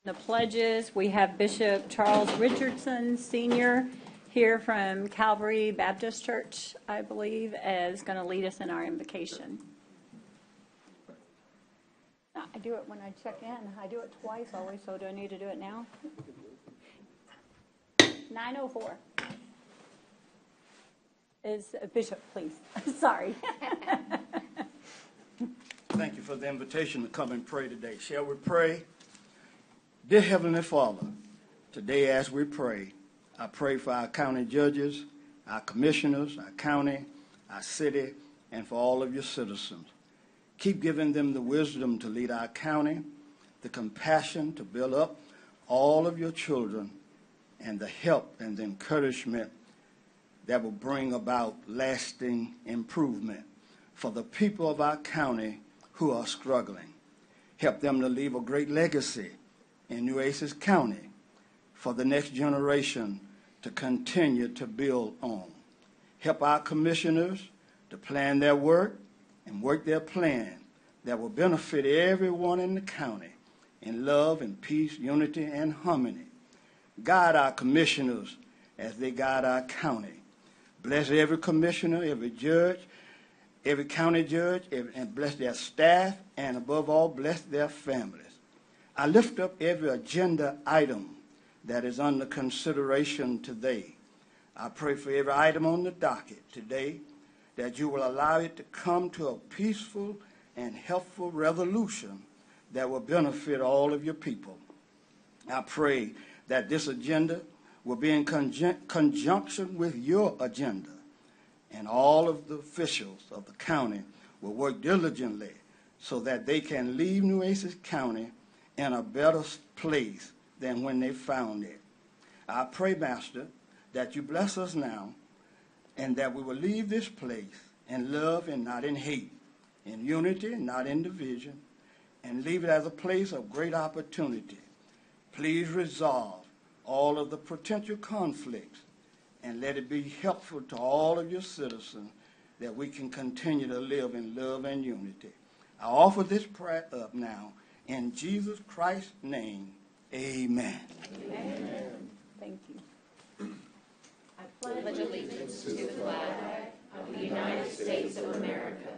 The pledges, we have Bishop Charles Richardson Sr. here from Calvary Baptist Church, I believe, is going to lead us in our invocation. I do it when I check in. I do it twice always, so do I need to do it now? 9:04. Is Bishop, please. Sorry. Thank you for the invitation to come and pray today. Shall we pray? Dear Heavenly Father, today as we pray, I pray for our county judges, our commissioners, our county, our city, and for all of your citizens. Keep giving them the wisdom to lead our county, the compassion to build up all of your children, and the help and the encouragement that will bring about lasting improvement for the people of our county who are struggling. Help them to leave a great legacy in Nueces County for the next generation to continue to build on. Help our commissioners to plan their work and work their plan that will benefit everyone in the county in love and peace, unity, and harmony. Guide our commissioners as they guide our county. Bless every commissioner, every judge, every county judge, and bless their staff, and above all, bless their families. I lift up every agenda item that is under consideration today. I pray for every item on the docket today that you will allow it to come to a peaceful and helpful resolution that will benefit all of your people. I pray that this agenda will be in conjunction with your agenda, and all of the officials of the county will work diligently so that they can leave Nueces County in a better place than when they found it. I pray, Master, that you bless us now and that we will leave this place in love and not in hate, in unity and not in division, and leave it as a place of great opportunity. Please resolve all of the potential conflicts and let it be helpful to all of your citizens that we can continue to live in love and unity. I offer this prayer up now in Jesus Christ's name. Amen. Amen. Thank you. I pledge allegiance to the flag of the United States of America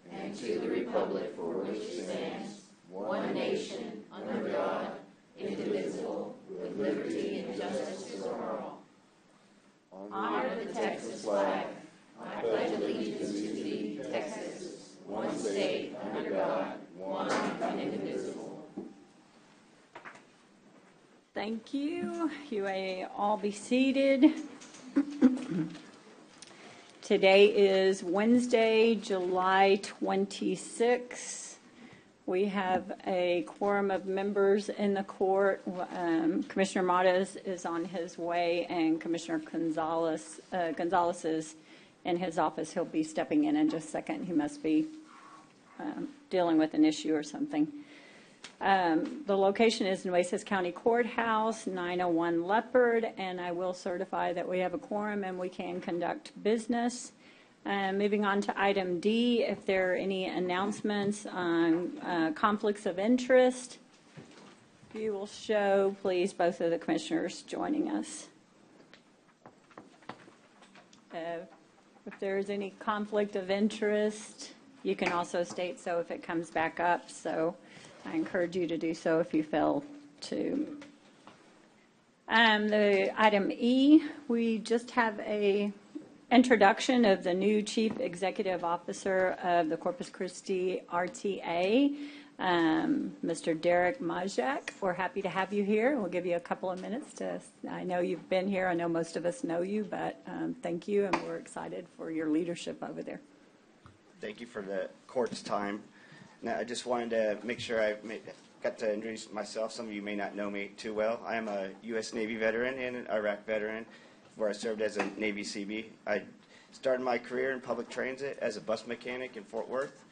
and to the republic for which it stands, one nation, under God, indivisible, with liberty and justice for all. Honor the Texas flag. I pledge allegiance to thee, Texas, one state, under God, one and indivisible. Thank you. You may all be seated. Today is Wednesday, July 26th. We have a quorum of members in the court. Commissioner Matas is on his way, and Commissioner Gonzalez is in his office. He'll be stepping in just a second. He must be dealing with an issue or something. The location is Nueces County Courthouse, 901 Leopard, and I will certify that we have a quorum and we can conduct business. Moving on to item D, if there are any announcements on conflicts of interest, you will show, please, both of the commissioners joining us. If there is any conflict of interest, you can also state so if it comes back up. So I encourage you to do so if you fail to. The item E, we just have a introduction of the new Chief Executive Officer of the Corpus Christi RTA, Mr. Derek Majak. We're happy to have you here. We'll give you a couple of minutes to, I know you've been here. I know most of us know you, but thank you, and we're excited for your leadership over there. Thank you for the court's time. Now, I just wanted to make sure I got to introduce myself. Some of you may not know me too well. I am a U.S. Navy veteran and an Iraq veteran, where I served as a Navy CB. I started my career in public transit as a bus mechanic in Fort Worth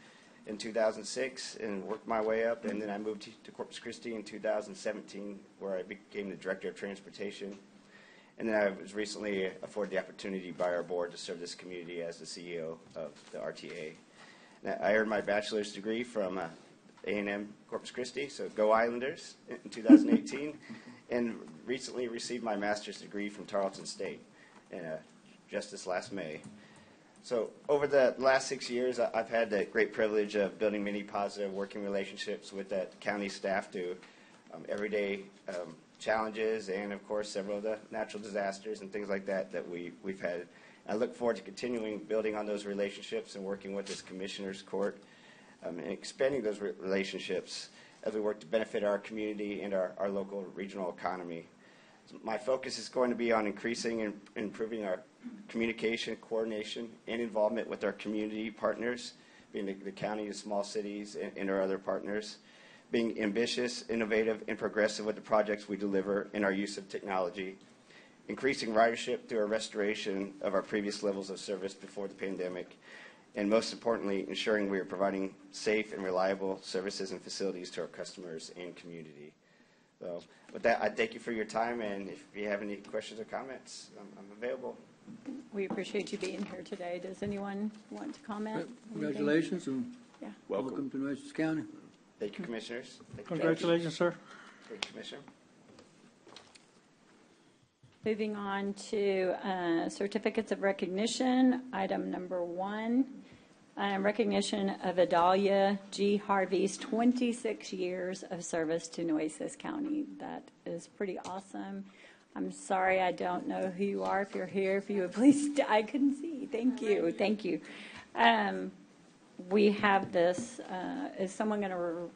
in 2006 and worked my way up, and then I moved to Corpus Christi in 2017, where I became the Director of Transportation. And then I was recently afforded the opportunity by our board to serve this community as the CEO of the RTA. Now, I earned my bachelor's degree from A&M Corpus Christi, so go Islanders in 2018, and recently received my master's degree from Tarleton State just this last May. So over the last 6 years, I've had the great privilege of building many positive working relationships with the county staff through everyday challenges and, of course, several of the natural disasters and things like that we've had. I look forward to continuing building on those relationships and working with this Commissioners Court and expanding those relationships as we work to benefit our community and our local regional economy. So my focus is going to be on increasing and improving our communication, coordination, and involvement with our community partners, being the county, the small cities, and our other partners, being ambitious, innovative, and progressive with the projects we deliver in our use of technology, increasing ridership through a restoration of our previous levels of service before the pandemic, and most importantly, ensuring we are providing safe and reliable services and facilities to our customers and community. So with that, I thank you for your time, and if you have any questions or comments, I'm available. We appreciate you being here today. Does anyone want to comment? Congratulations and Yeah. welcome to Nueces County. Thank you, Commissioners. Thank you, Congratulations, sir. Thank you, Commissioner. Moving on to certificates of recognition, item number 1. Recognition of Adalia G. Harvey's 26 years of service to Nueces County. That is pretty awesome. I'm sorry, I don't know who you are. If you're here, if you would please, I couldn't see. Thank you. Thank you. We have this. Is someone going to,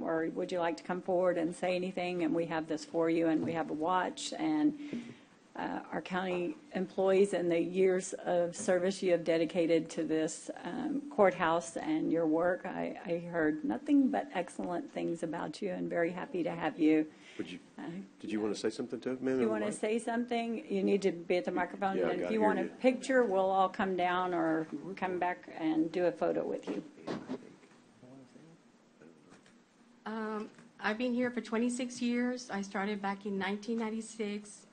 or would you like to come forward and say anything? And we have this for you, and we have a watch, and our county employees and the years of service you have dedicated to this courthouse and your work. I heard nothing but excellent things about you, and very happy to have you. Did you want to say something to me? If you want to say something, you need to be at the microphone. Yeah, I And if gotta you hear want a you. picture, we'll all come down or come back and do a photo with you. I've been here for 26 years. I started back in 1996.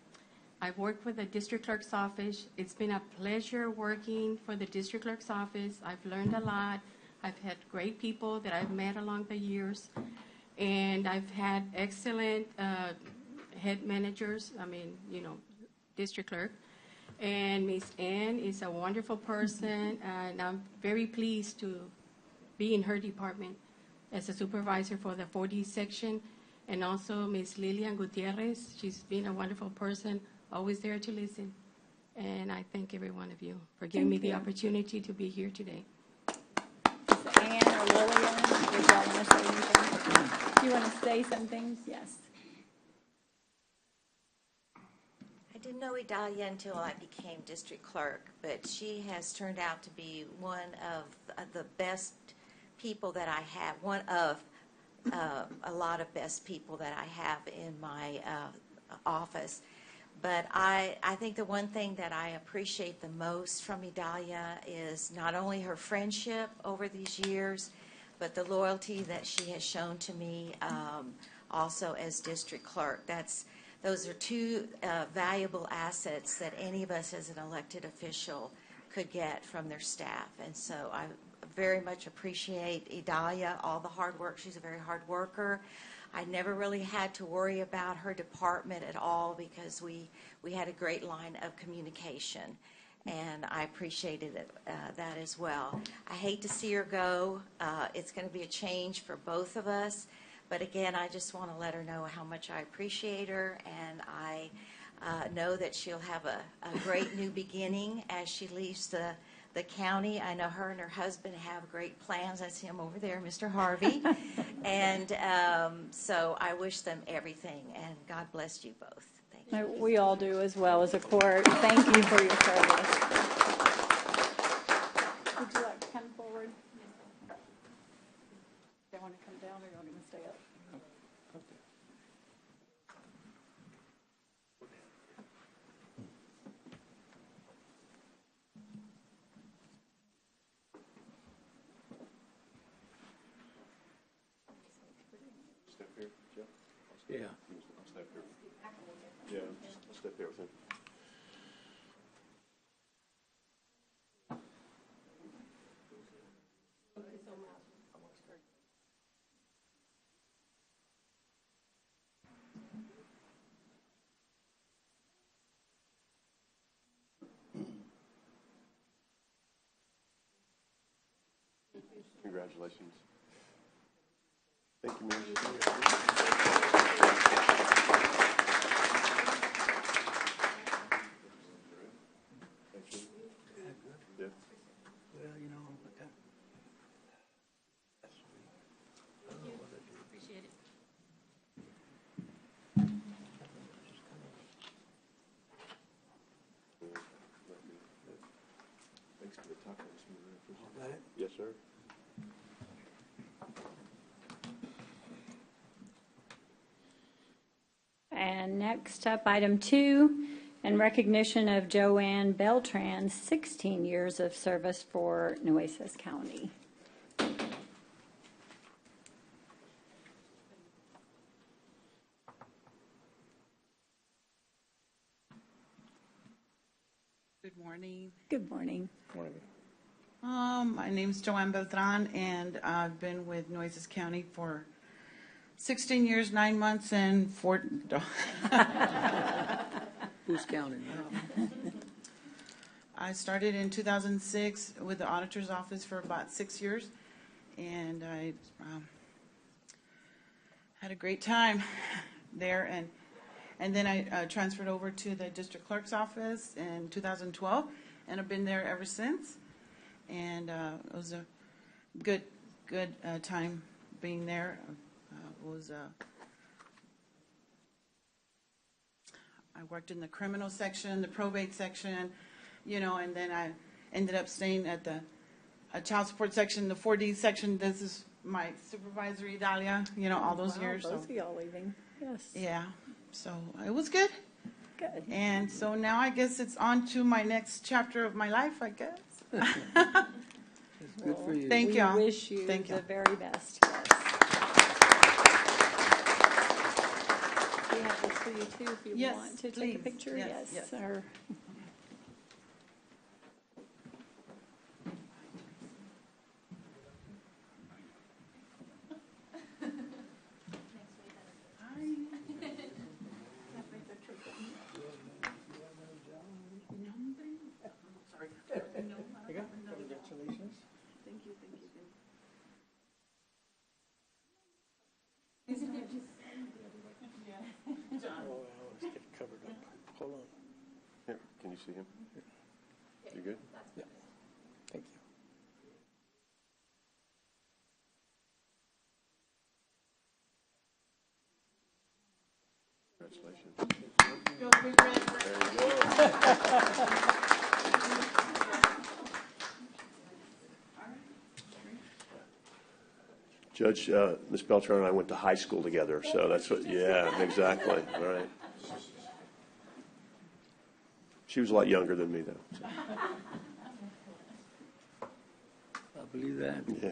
I've worked for the district clerk's office. It's been a pleasure working for the district clerk's office. I've learned a lot. I've had great people that I've met along the years. And I've had excellent head managers, district clerk. And Miss Ann is a wonderful person, and I'm very pleased to be in her department as a supervisor for the 40 section. And also Miss Lilian Gutierrez, she's been a wonderful person, always there to listen. And I thank every one of you for giving me the opportunity to be here today. Miss Ann or Lillian, if y'all want to say anything. Do you want to say something? Yes. I didn't know Idalia until I became district clerk, but she has turned out to be one of the best people that I have, one of a lot of best people that I have in my office. But I think the one thing that I appreciate the most from Idalia is not only her friendship over these years, but the loyalty that she has shown to me also as district clerk. Those are two valuable assets that any of us as an elected official could get from their staff. And so I very much appreciate Idalia, all the hard work. She's a very hard worker. I never really had to worry about her department at all because we had a great line of communication, and I appreciated that as well. I hate to see her go. It's going to be a change for both of us, but again, I just want to let her know how much I appreciate her, and I know that she'll have a great new beginning as she leaves the county. I know her and her husband have great plans. I see him over there, Mr. Harvey. And so I wish them everything, and God bless you both. Thank you. We all do as well as a court. Thank you for your service. Would you like to come forward? Do you want to come down or do you want to stay up? Step here, Joe? Yeah. I'll step here. Yeah, I'll step here with him. Congratulations. Thank you, Mayor. Yeah. Well, you know, Appreciate it. Thanks for the tacos. got it? Yes, sir. And next up, item 2, in recognition of Joanne Beltran's 16 years of service for Nueces County. Good morning. Good morning. My name's Joanne Beltran, and I've been with Nueces County for 16 years, 9 months, and 4. Who's counting? I started in 2006 with the auditor's office for about 6 years, and I had a great time there. And then I transferred over to the district clerk's office in 2012, and I've been there ever since. And it was a good time being there. I worked in the criminal section, the probate section, you know, and then I ended up staying at the child support section, the 4D section. This is my supervisory, Dahlia, you know, all those Wow, years. both So, of y'all leaving. Yes. yeah, so it was good. Good. And so now I guess it's on to my next chapter of my life, I guess. It's good for you. Thank y'all. We wish you Thank the you. very best. Yes. We have this for you too, if you Yes, want to take a please. picture. Yes, yes. Or Congratulations. Thank you. Oh, let's get covered up. Hold on. Here, can you see him? You good? Yeah. Thank you. Congratulations. Judge, Ms. Beltran and I went to high school together, so that's what, yeah, exactly, all right. She was a lot younger than me, though. So, I believe that. yeah.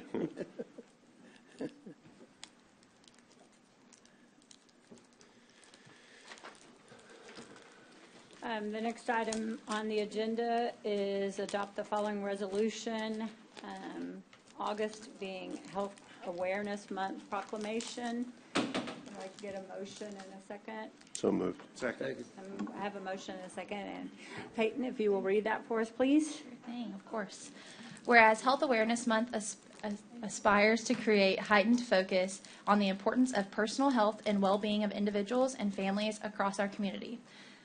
The next item on the agenda is adopt the following resolution. August being Health Awareness Month proclamation. I'd like to get a motion in a second. So moved. Second. I have a motion in a second. And Peyton, if you will read that for us, please. Sure thing, of course. Whereas Health Awareness Month aspires to create heightened focus on the importance of personal health and well-being of individuals and families across our community.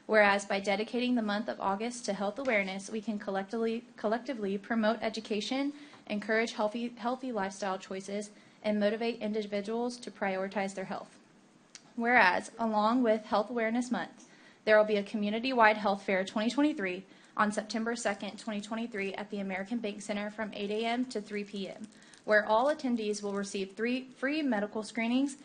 Whereas by dedicating the month of August to health awareness, we can collectively promote education, encourage healthy lifestyle choices, and motivate individuals to prioritize their health. Whereas, along with Health Awareness Month, there will be a community-wide health fair 2023 on September 2nd, 2023 at the American Bank Center from 8 a.m. to 3 p.m., where all attendees will receive free medical screenings,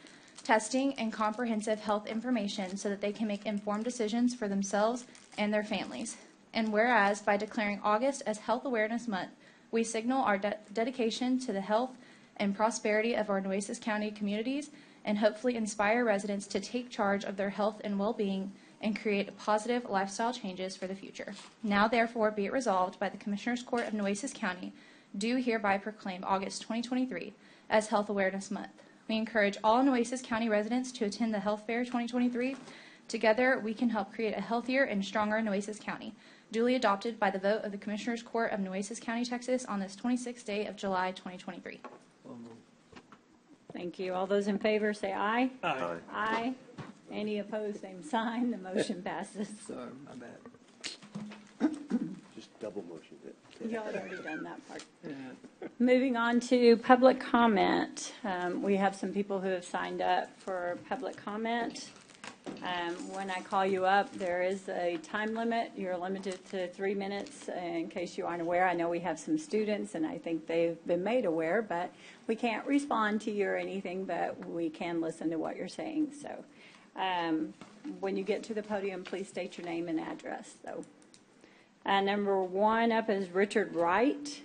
testing, and comprehensive health information so that they can make informed decisions for themselves and their families. And whereas, by declaring August as Health Awareness Month, we signal our dedication to the health and prosperity of our Nueces County communities and hopefully inspire residents to take charge of their health and well-being and create positive lifestyle changes for the future. Now, therefore, be it resolved by the Commissioners Court of Nueces County, do hereby proclaim August 2023 as Health Awareness Month. We encourage all Nueces County residents to attend the Health Fair 2023. Together, we can help create a healthier and stronger Nueces County. Duly adopted by the vote of the Commissioners Court of Nueces County, Texas on this 26th day of July 2023. Thank you. All those in favor say aye. Aye. Aye. Any opposed, same sign. The motion passes. Sorry, my bad. Just double motioned it. Y'all had already done that part. Yeah. Moving on to public comment. We have some people who have signed up for public comment. When I call you up, there is a time limit. You're limited to 3 minutes. In case you aren't aware, I know we have some students, and I think they've been made aware, but we can't respond to you or anything, but we can listen to what you're saying. So when you get to the podium, please state your name and address. So number 1 up is Richard Wright.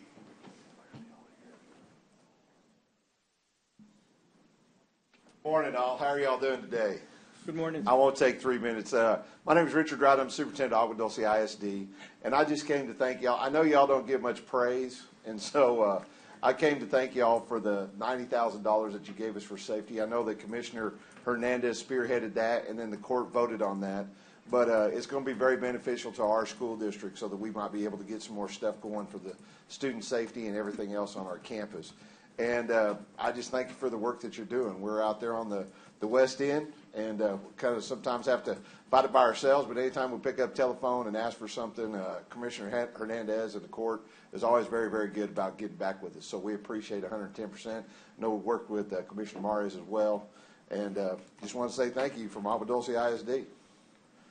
Morning, all. How are y'all doing today? Good morning. I won't take 3 minutes. My name is Richard Wright. I'm superintendent of Agua Dulce ISD, and I just came to thank y'all. I know y'all don't give much praise, and so I came to thank y'all for the $90,000 that you gave us for safety. I know that Commissioner Hernandez spearheaded that, and then the court voted on that. But it's going to be very beneficial to our school district so that we might be able to get some more stuff going for the student safety and everything else on our campus. And I just thank you for the work that you're doing. We're out there on the West End, and kind of sometimes have to fight it by ourselves, but anytime we pick up telephone and ask for something, Commissioner Hernandez and the court is always very, very good about getting back with us. So we appreciate 110%. I know we worked with Commissioner Marias as well. And just want to say thank you from Agua Dulce ISD.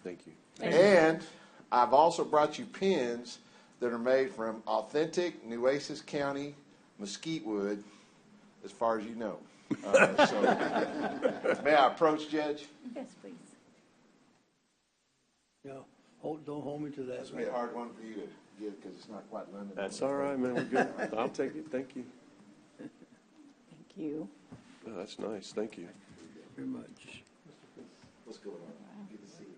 Thank you. And I've also brought you pins that are made from authentic Nueces County mesquite wood, as far as you know. So, may I approach, Judge? Yes, please. No, don't hold me to that. This will be a hard one for you to give because it's not quite London. That's all right, man. We're good. I'll take it. Thank you. Thank you. Oh, that's nice. Thank you. Very much. What's going on? Good to see you.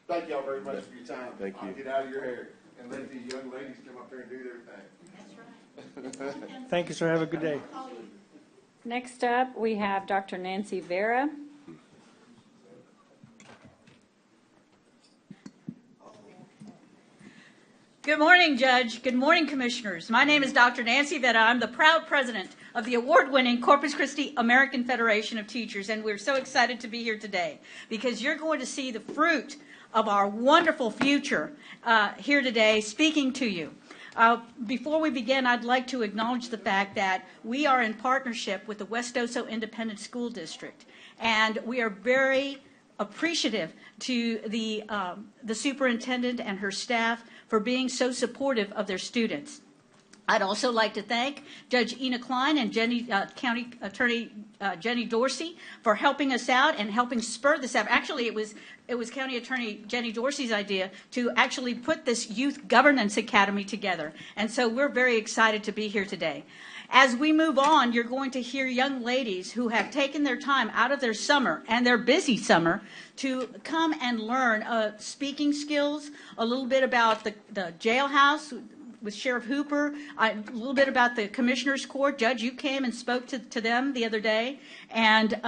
Thank y'all very much for your time. Thank you. I'll get out of your hair and let these young ladies come up here and do their thing. Thank you, sir. Have a good day. Next up, we have Dr. Nancy Vera. Good morning, Judge. Good morning, Commissioners. My name is Dr. Nancy Vetta. I'm the proud president of the award-winning Corpus Christi American Federation of Teachers, and we're so excited to be here today because you're going to see the fruit of our wonderful future here today speaking to you. Before we begin, I'd like to acknowledge the fact that we are in partnership with the West Oso Independent School District, and we are very appreciative to the superintendent and her staff for being so supportive of their students. I'd also like to thank Judge Ina Klein and County Attorney Jenny Dorsey for helping us out and helping spur this up. Actually, it was County Attorney Jenny Dorsey's idea to actually put this Youth Governance Academy together. And so we're very excited to be here today. As we move on, you're going to hear young ladies who have taken their time out of their summer and their busy summer to come and learn speaking skills, a little bit about the jailhouse with Sheriff Hooper, a little bit about the Commissioner's Court. Judge, you came and spoke to them the other day, and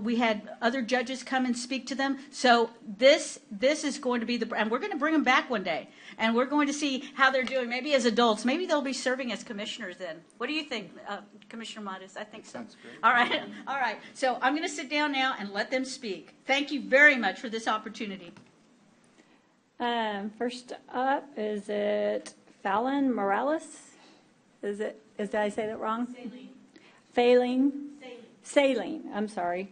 we had other judges come and speak to them. So this is going to be and we're going to bring them back one day, and we're going to see how they're doing, maybe as adults. Maybe they'll be serving as commissioners then. What do you think, Commissioner Modis? I think so. Sounds great. All right. All right. So I'm going to sit down now and let them speak. Thank you very much for this opportunity. First up, is it Fallon Morales? Did I say that wrong? Saline. I'm sorry.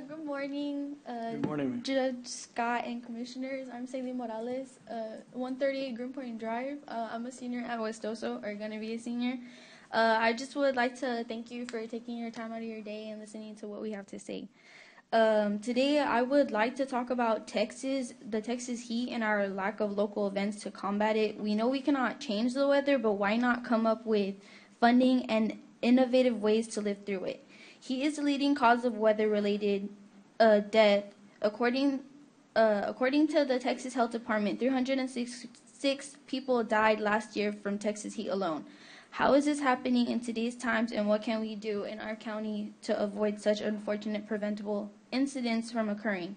Good morning. Good morning. Judge Scott and Commissioners. I'm Saline Morales, 138 Greenpoint Drive. I'm a senior at West Oso, or going to be a senior. I just would like to thank you for taking your time out of your day and listening to what we have to say. Today, I would like to talk about the Texas heat, and our lack of local events to combat it. We know we cannot change the weather, but why not come up with funding and innovative ways to live through it? Heat is the leading cause of weather-related death. According to the Texas Health Department, 366 people died last year from Texas heat alone. How is this happening in today's times, and what can we do in our county to avoid such unfortunate preventable incidents from occurring?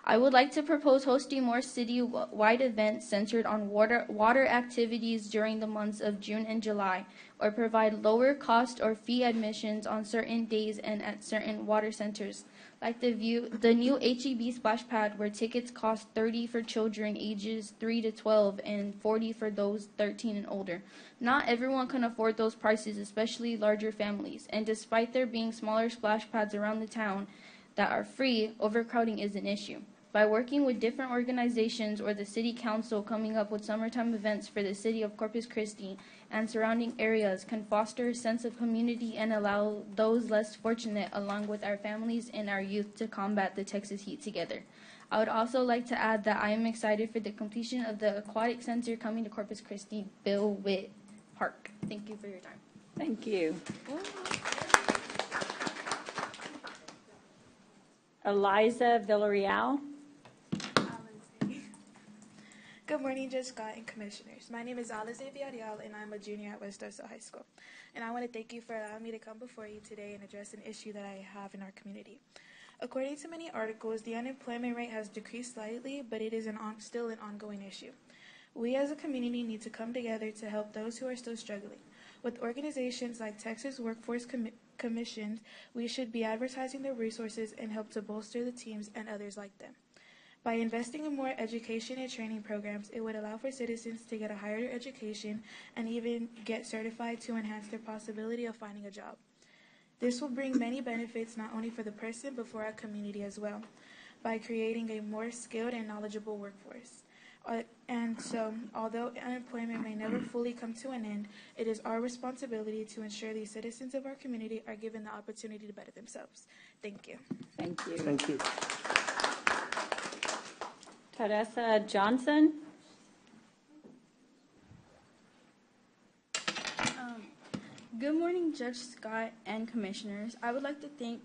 I would like to propose hosting more city-wide events centered on water activities during the months of June and July, or provide lower cost or fee admissions on certain days and at certain water centers, like the new HEB splash pad, where tickets cost $30 for children ages 3 to 12 and $40 for those 13 and older. Not everyone can afford those prices, especially larger families, and despite there being smaller splash pads around the town that are free, overcrowding is an issue. By working with different organizations or the city council, coming up with summertime events for the city of Corpus Christi and surrounding areas can foster a sense of community and allow those less fortunate, along with our families and our youth, to combat the Texas heat together. I would also like to add that I am excited for the completion of the Aquatic Center coming to Corpus Christi Bill Witt Park. Thank you for your time. Thank you. Eliza Villarreal. Good morning, Judge Scott and Commissioners. My name is Alize Villarreal, and I'm a junior at West Oso High School. And I want to thank you for allowing me to come before you today and address an issue that I have in our community. According to many articles, the unemployment rate has decreased slightly, but it is still an ongoing issue. We as a community need to come together to help those who are still struggling. With organizations like Texas Workforce Commission, we should be advertising their resources and help to bolster the teams and others like them. By investing in more education and training programs, it would allow for citizens to get a higher education and even get certified to enhance their possibility of finding a job. This will bring many benefits not only for the person but for our community as well, by creating a more skilled and knowledgeable workforce. And so, although unemployment may never fully come to an end, it is our responsibility to ensure the citizens of our community are given the opportunity to better themselves. Thank you. Thank you. Thank you. Teresa Johnson. Good morning, Judge Scott and Commissioners. I would like to thank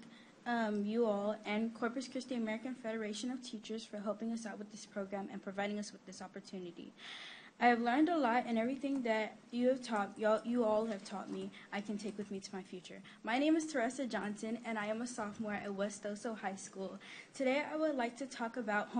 you all and Corpus Christi American Federation of Teachers for helping us out with this program and providing us with this opportunity. I have learned a lot, and everything that you all have taught me, I can take with me to my future. My name is Teresa Johnson, and I am a sophomore at West Oso High School. Today, I would like to talk about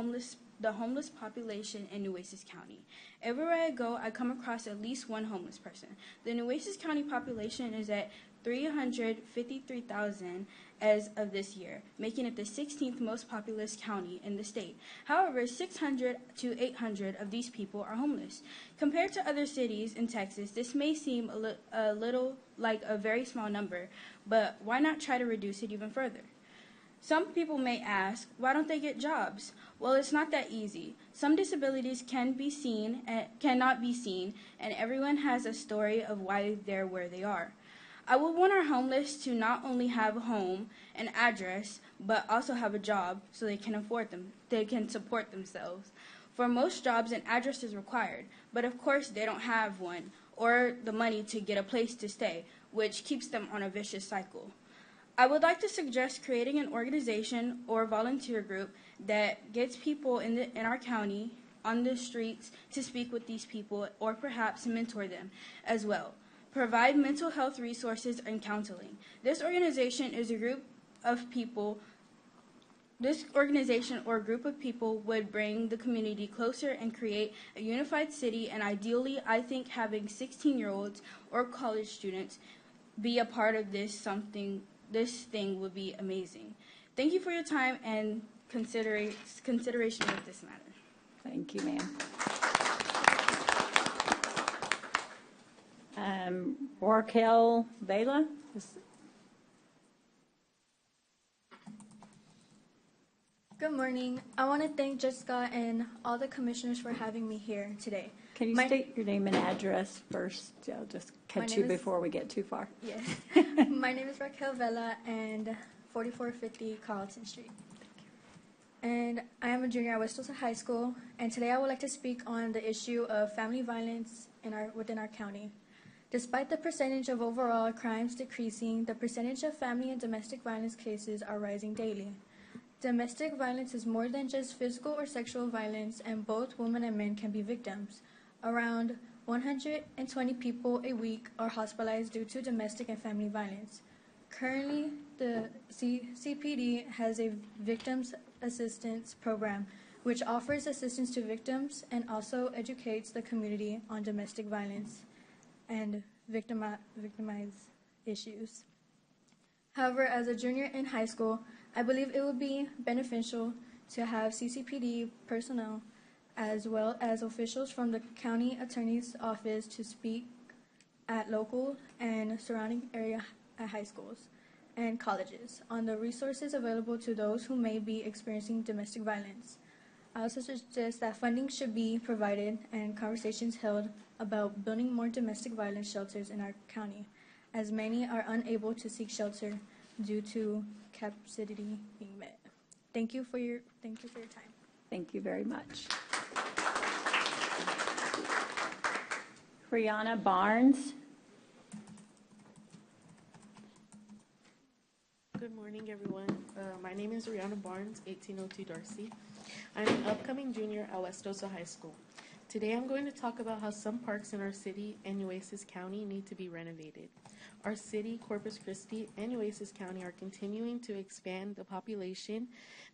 the homeless population in Nueces County. Everywhere I go, I come across at least one homeless person. The Nueces County population is at 353,000 as of this year, making it the 16th most populous county in the state. However, 600 to 800 of these people are homeless. Compared to other cities in Texas, this may seem a little like a very small number, but why not try to reduce it even further? Some people may ask, why don't they get jobs? Well, it's not that easy. Some disabilities cannot be seen, and everyone has a story of why they're where they are. I would want our homeless to not only have a home, an address, but also have a job so they can support themselves. For most jobs, an address is required, but of course they don't have one or the money to get a place to stay, which keeps them on a vicious cycle. I would like to suggest creating an organization or volunteer group that gets people in our county on the streets to speak with these people, or perhaps mentor them as well. Provide mental health resources and counseling. This organization or group of people would bring the community closer and create a unified city, and ideally, I think having 16-year-olds or college students be a part of this thing would be amazing. Thank you for your time and consideration of this matter. Thank you, ma'am. Raquel Vela. Good morning. I want to thank Jessica and all the commissioners for having me here today. Can you state your name and address first? I'll just catch you before we get too far. Yes. My name is Raquel Vela, and 4450 Carlton Street. And I am a junior at West Oso High School, and today I would like to speak on the issue of family violence within our county. Despite the percentage of overall crimes decreasing, the percentage of family and domestic violence cases are rising daily. Domestic violence is more than just physical or sexual violence, and both women and men can be victims. Around 120 people a week are hospitalized due to domestic and family violence. Currently, the CPD has a victims Assistance Program, which offers assistance to victims and also educates the community on domestic violence and victimized issues. However, as a junior in high school, I believe it would be beneficial to have CCPD personnel as well as officials from the county attorney's office to speak at local and surrounding area high schools and colleges on the resources available to those who may be experiencing domestic violence. I also suggest that funding should be provided and conversations held about building more domestic violence shelters in our county, as many are unable to seek shelter due to capacity being met. Thank you for your time. Thank you very much. Brianna Barnes. Good morning, everyone. My name is Rihanna Barnes, 1802 Darcy. I'm an upcoming junior at Westosa High School. Today I'm going to talk about how some parks in our city and Nueces County need to be renovated. Our city, Corpus Christi, and Nueces County are continuing to expand the population.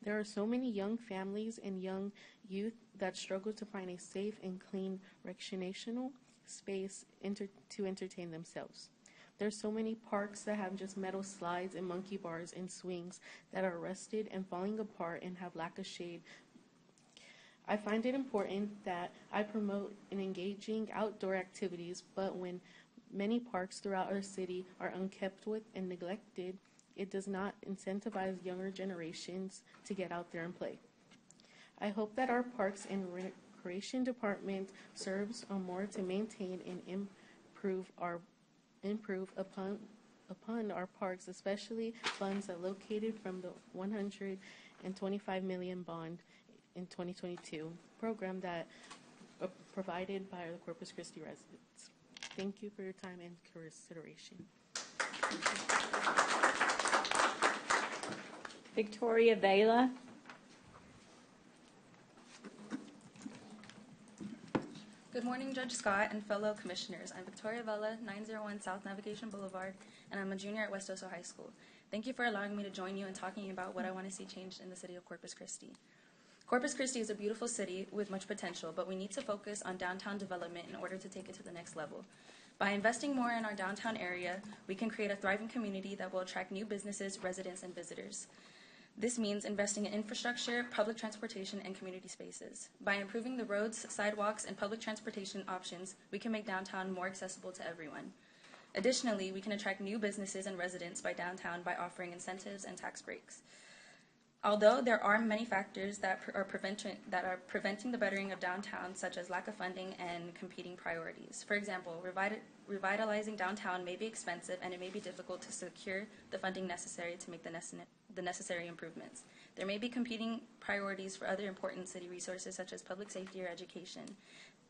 There are so many young families and young youth that struggle to find a safe and clean recreational space to entertain themselves. There's so many parks that have just metal slides and monkey bars and swings that are rusted and falling apart and have lack of shade. I find it important that I promote an engaging outdoor activities, but when many parks throughout our city are unkept with and neglected, it does not incentivize younger generations to get out there and play. I hope that our Parks and Recreation Department serves more to maintain and improve upon our parks, especially funds that located from the 125 million bond in 2022 program that provided by the Corpus Christi residents. Thank you for your time and consideration. Victoria Vela. Good morning, Judge Scott and fellow commissioners. I'm Victoria Vela, 901 South Navigation Boulevard, and I'm a junior at Westosa High School. Thank you for allowing me to join you in talking about what I want to see changed in the city of Corpus Christi. Corpus Christi is a beautiful city with much potential, but we need to focus on downtown development in order to take it to the next level. By investing more in our downtown area, we can create a thriving community that will attract new businesses, residents, and visitors. This means investing in infrastructure, public transportation, and community spaces. By improving the roads, sidewalks, and public transportation options, we can make downtown more accessible to everyone. Additionally, we can attract new businesses and residents by downtown by offering incentives and tax breaks. Although there are many factors that are preventing the bettering of downtown, such as lack of funding and competing priorities. For example, revitalizing downtown may be expensive and it may be difficult to secure the funding necessary to make the necessary improvements. There may be competing priorities for other important city resources, such as public safety or education,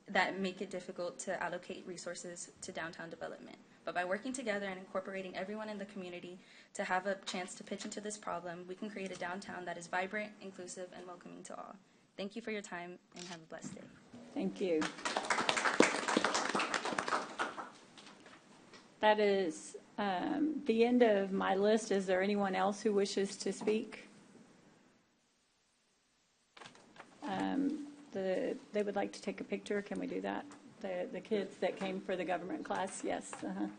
that make it difficult to allocate resources to downtown development. But by working together and incorporating everyone in the community to have a chance to pitch into this problem, we can create a downtown that is vibrant, inclusive, and welcoming to all. Thank you for your time, and have a blessed day. Thank you. That is the end of my list. Is there anyone else who wishes to speak? They would like to take a picture. Can we do that? The kids that came for the government class? Yes. Yes.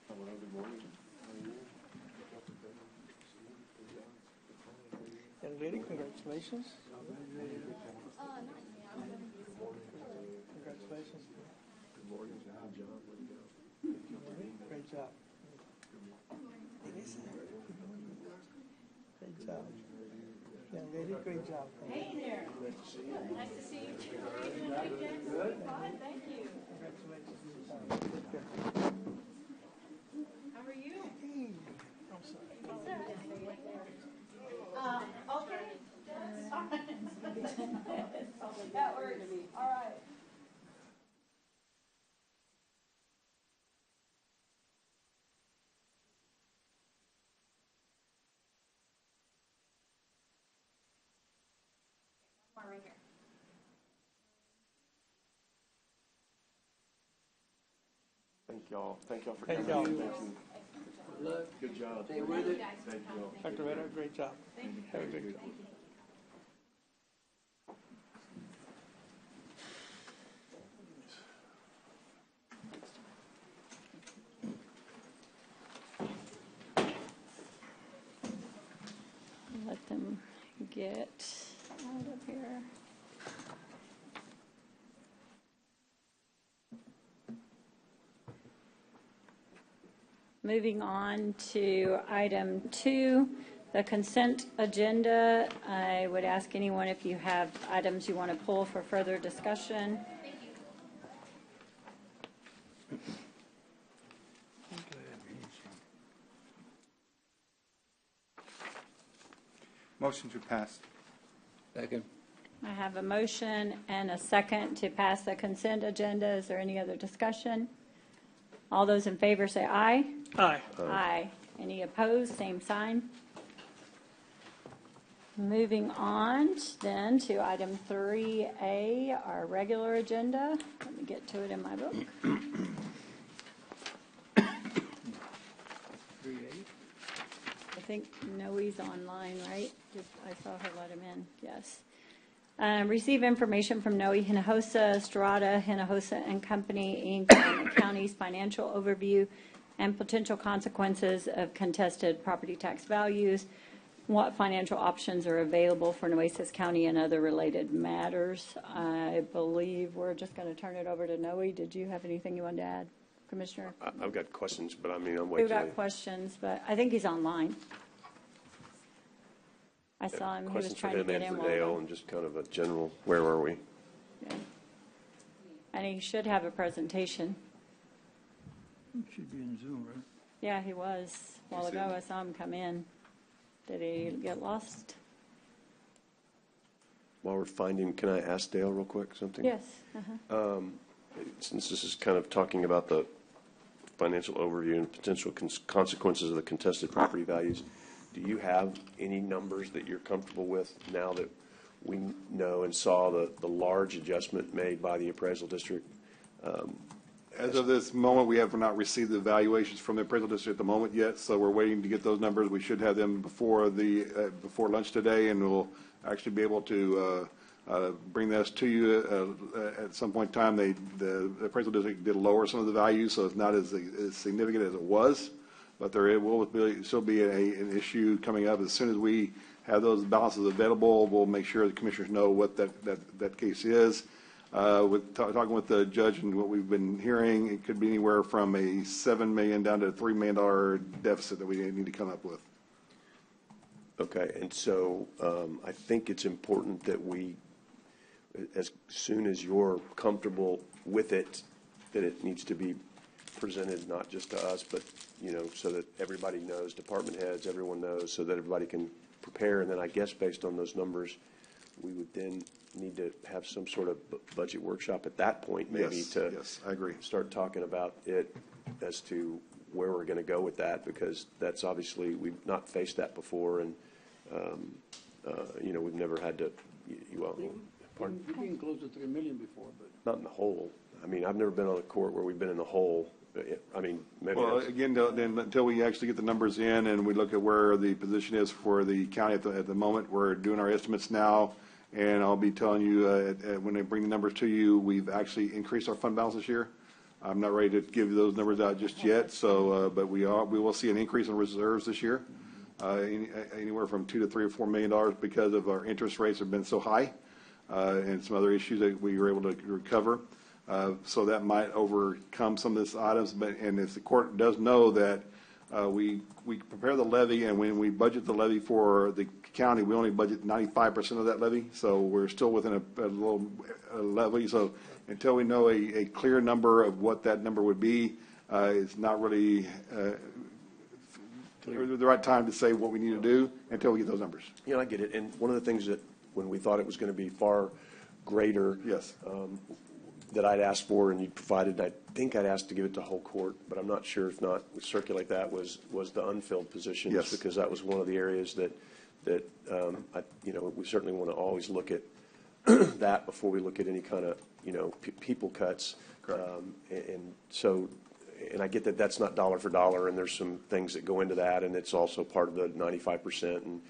Hello, good morning. Young lady, congratulations. Congratulations. Good morning, John. Great job. Great job. Young lady, great job. Hey there. Nice to see you. Nice to see you too. How are you? Good. Fine, thank you. Congratulations. How are you? Hey, I'm sorry. Okay. That works. All right. Right here. y'all. Thank y'all for Thank coming. y'all. Thank you. Good job. Stay with it. Thank you. Dr. Vera, great job. Have a good job. Let them get out of here. Moving on to item 2, the consent agenda. I would ask anyone if you have items you want to pull for further discussion. Motion to pass. Second. I have a motion and a second to pass the consent agenda. Is there any other discussion? All those in favor say aye. Aye. Aye. Any opposed? Same sign. Moving on then to item 3A, our regular agenda. Let me get to it in my book. 3A. I think Noe's online, right? I saw her let him in, yes. Receive information from Noe Hinojosa, Estrada, Hinojosa and Company, Inc., on the county's financial overview and potential consequences of contested property tax values, what financial options are available for Nueces County and other related matters. I believe we're just going to turn it over to Noe. Did you have anything you wanted to add, Commissioner? I've got questions, but I mean, I'm We've waiting. got questions, but I think he's online. I saw him, he was Questions for trying to him get and in. for Dale, and just kind of a general, where are we? Yeah. And he should have a presentation. Should be in Zoom, right? Yeah, he was. A while ago, I saw him come in. Did he get lost? While we're finding, can I ask Dale real quick something? Yes. Since this is kind of talking about the financial overview and potential consequences of the contested property values, do you have any numbers that you're comfortable with now that we know and saw the large adjustment made by the appraisal district? As of this moment, we have not received the evaluations from the appraisal district at the moment yet, so we're waiting to get those numbers. We should have them before lunch today, and we'll actually be able to bring this to you at some point in time. The appraisal district did lower some of the values, so it's not as significant as it was, but there will still be an issue coming up. As soon as we have those balances available, we'll make sure the commissioners know what that case is. Talking with the judge and what we've been hearing, it could be anywhere from a $7 million down to a $3 million deficit that we need to come up with. Okay, and so I think it's important that we, as soon as you're comfortable with it, that it needs to be presented not just to us, but, so that everybody knows, department heads, everyone knows, so that everybody can prepare. And then I guess based on those numbers, we would then need to have some sort of budget workshop at that point, maybe, Yes, I agree. Start talking about it as to where we're going to go with that, because that's obviously, we've not faced that before, and, we've never had to, pardon? You've been close to $3 million before, but. Not in the hole. I mean, I've never been on a court where we've been in the hole. I mean, maybe. Well, again, then until we actually get the numbers in and we look at where the position is for the county at the moment, we're doing our estimates now. And I'll be telling you, when I bring the numbers to you, we've actually increased our fund balance this year. I'm not ready to give you those numbers out just yet, so, but we will see an increase in reserves this year, anywhere from $2 to $3 or $4 million, because of our interest rates have been so high, and some other issues that we were able to recover. So that might overcome some of these items, and if the court does know that we prepare the levy, and when we budget the levy for the county, we only budget 95% of that levy, so we're still within a little levy. So until we know a clear number of what that number would be, it's not really the right time to say what we need to do until we get those numbers. I get it. And one of the things that when we thought it was going to be far greater, yes, that I'd asked for and you provided, I think I'd asked to give it to whole court, but I'm not sure if not, we circulate that, was the unfilled positions. Yes. Because that was one of the areas that we certainly want to always look at that before we look at any kind of, people cuts. Correct. And so, and I get that that's not dollar for dollar, and there's some things that go into that, and it's also part of the 95%, and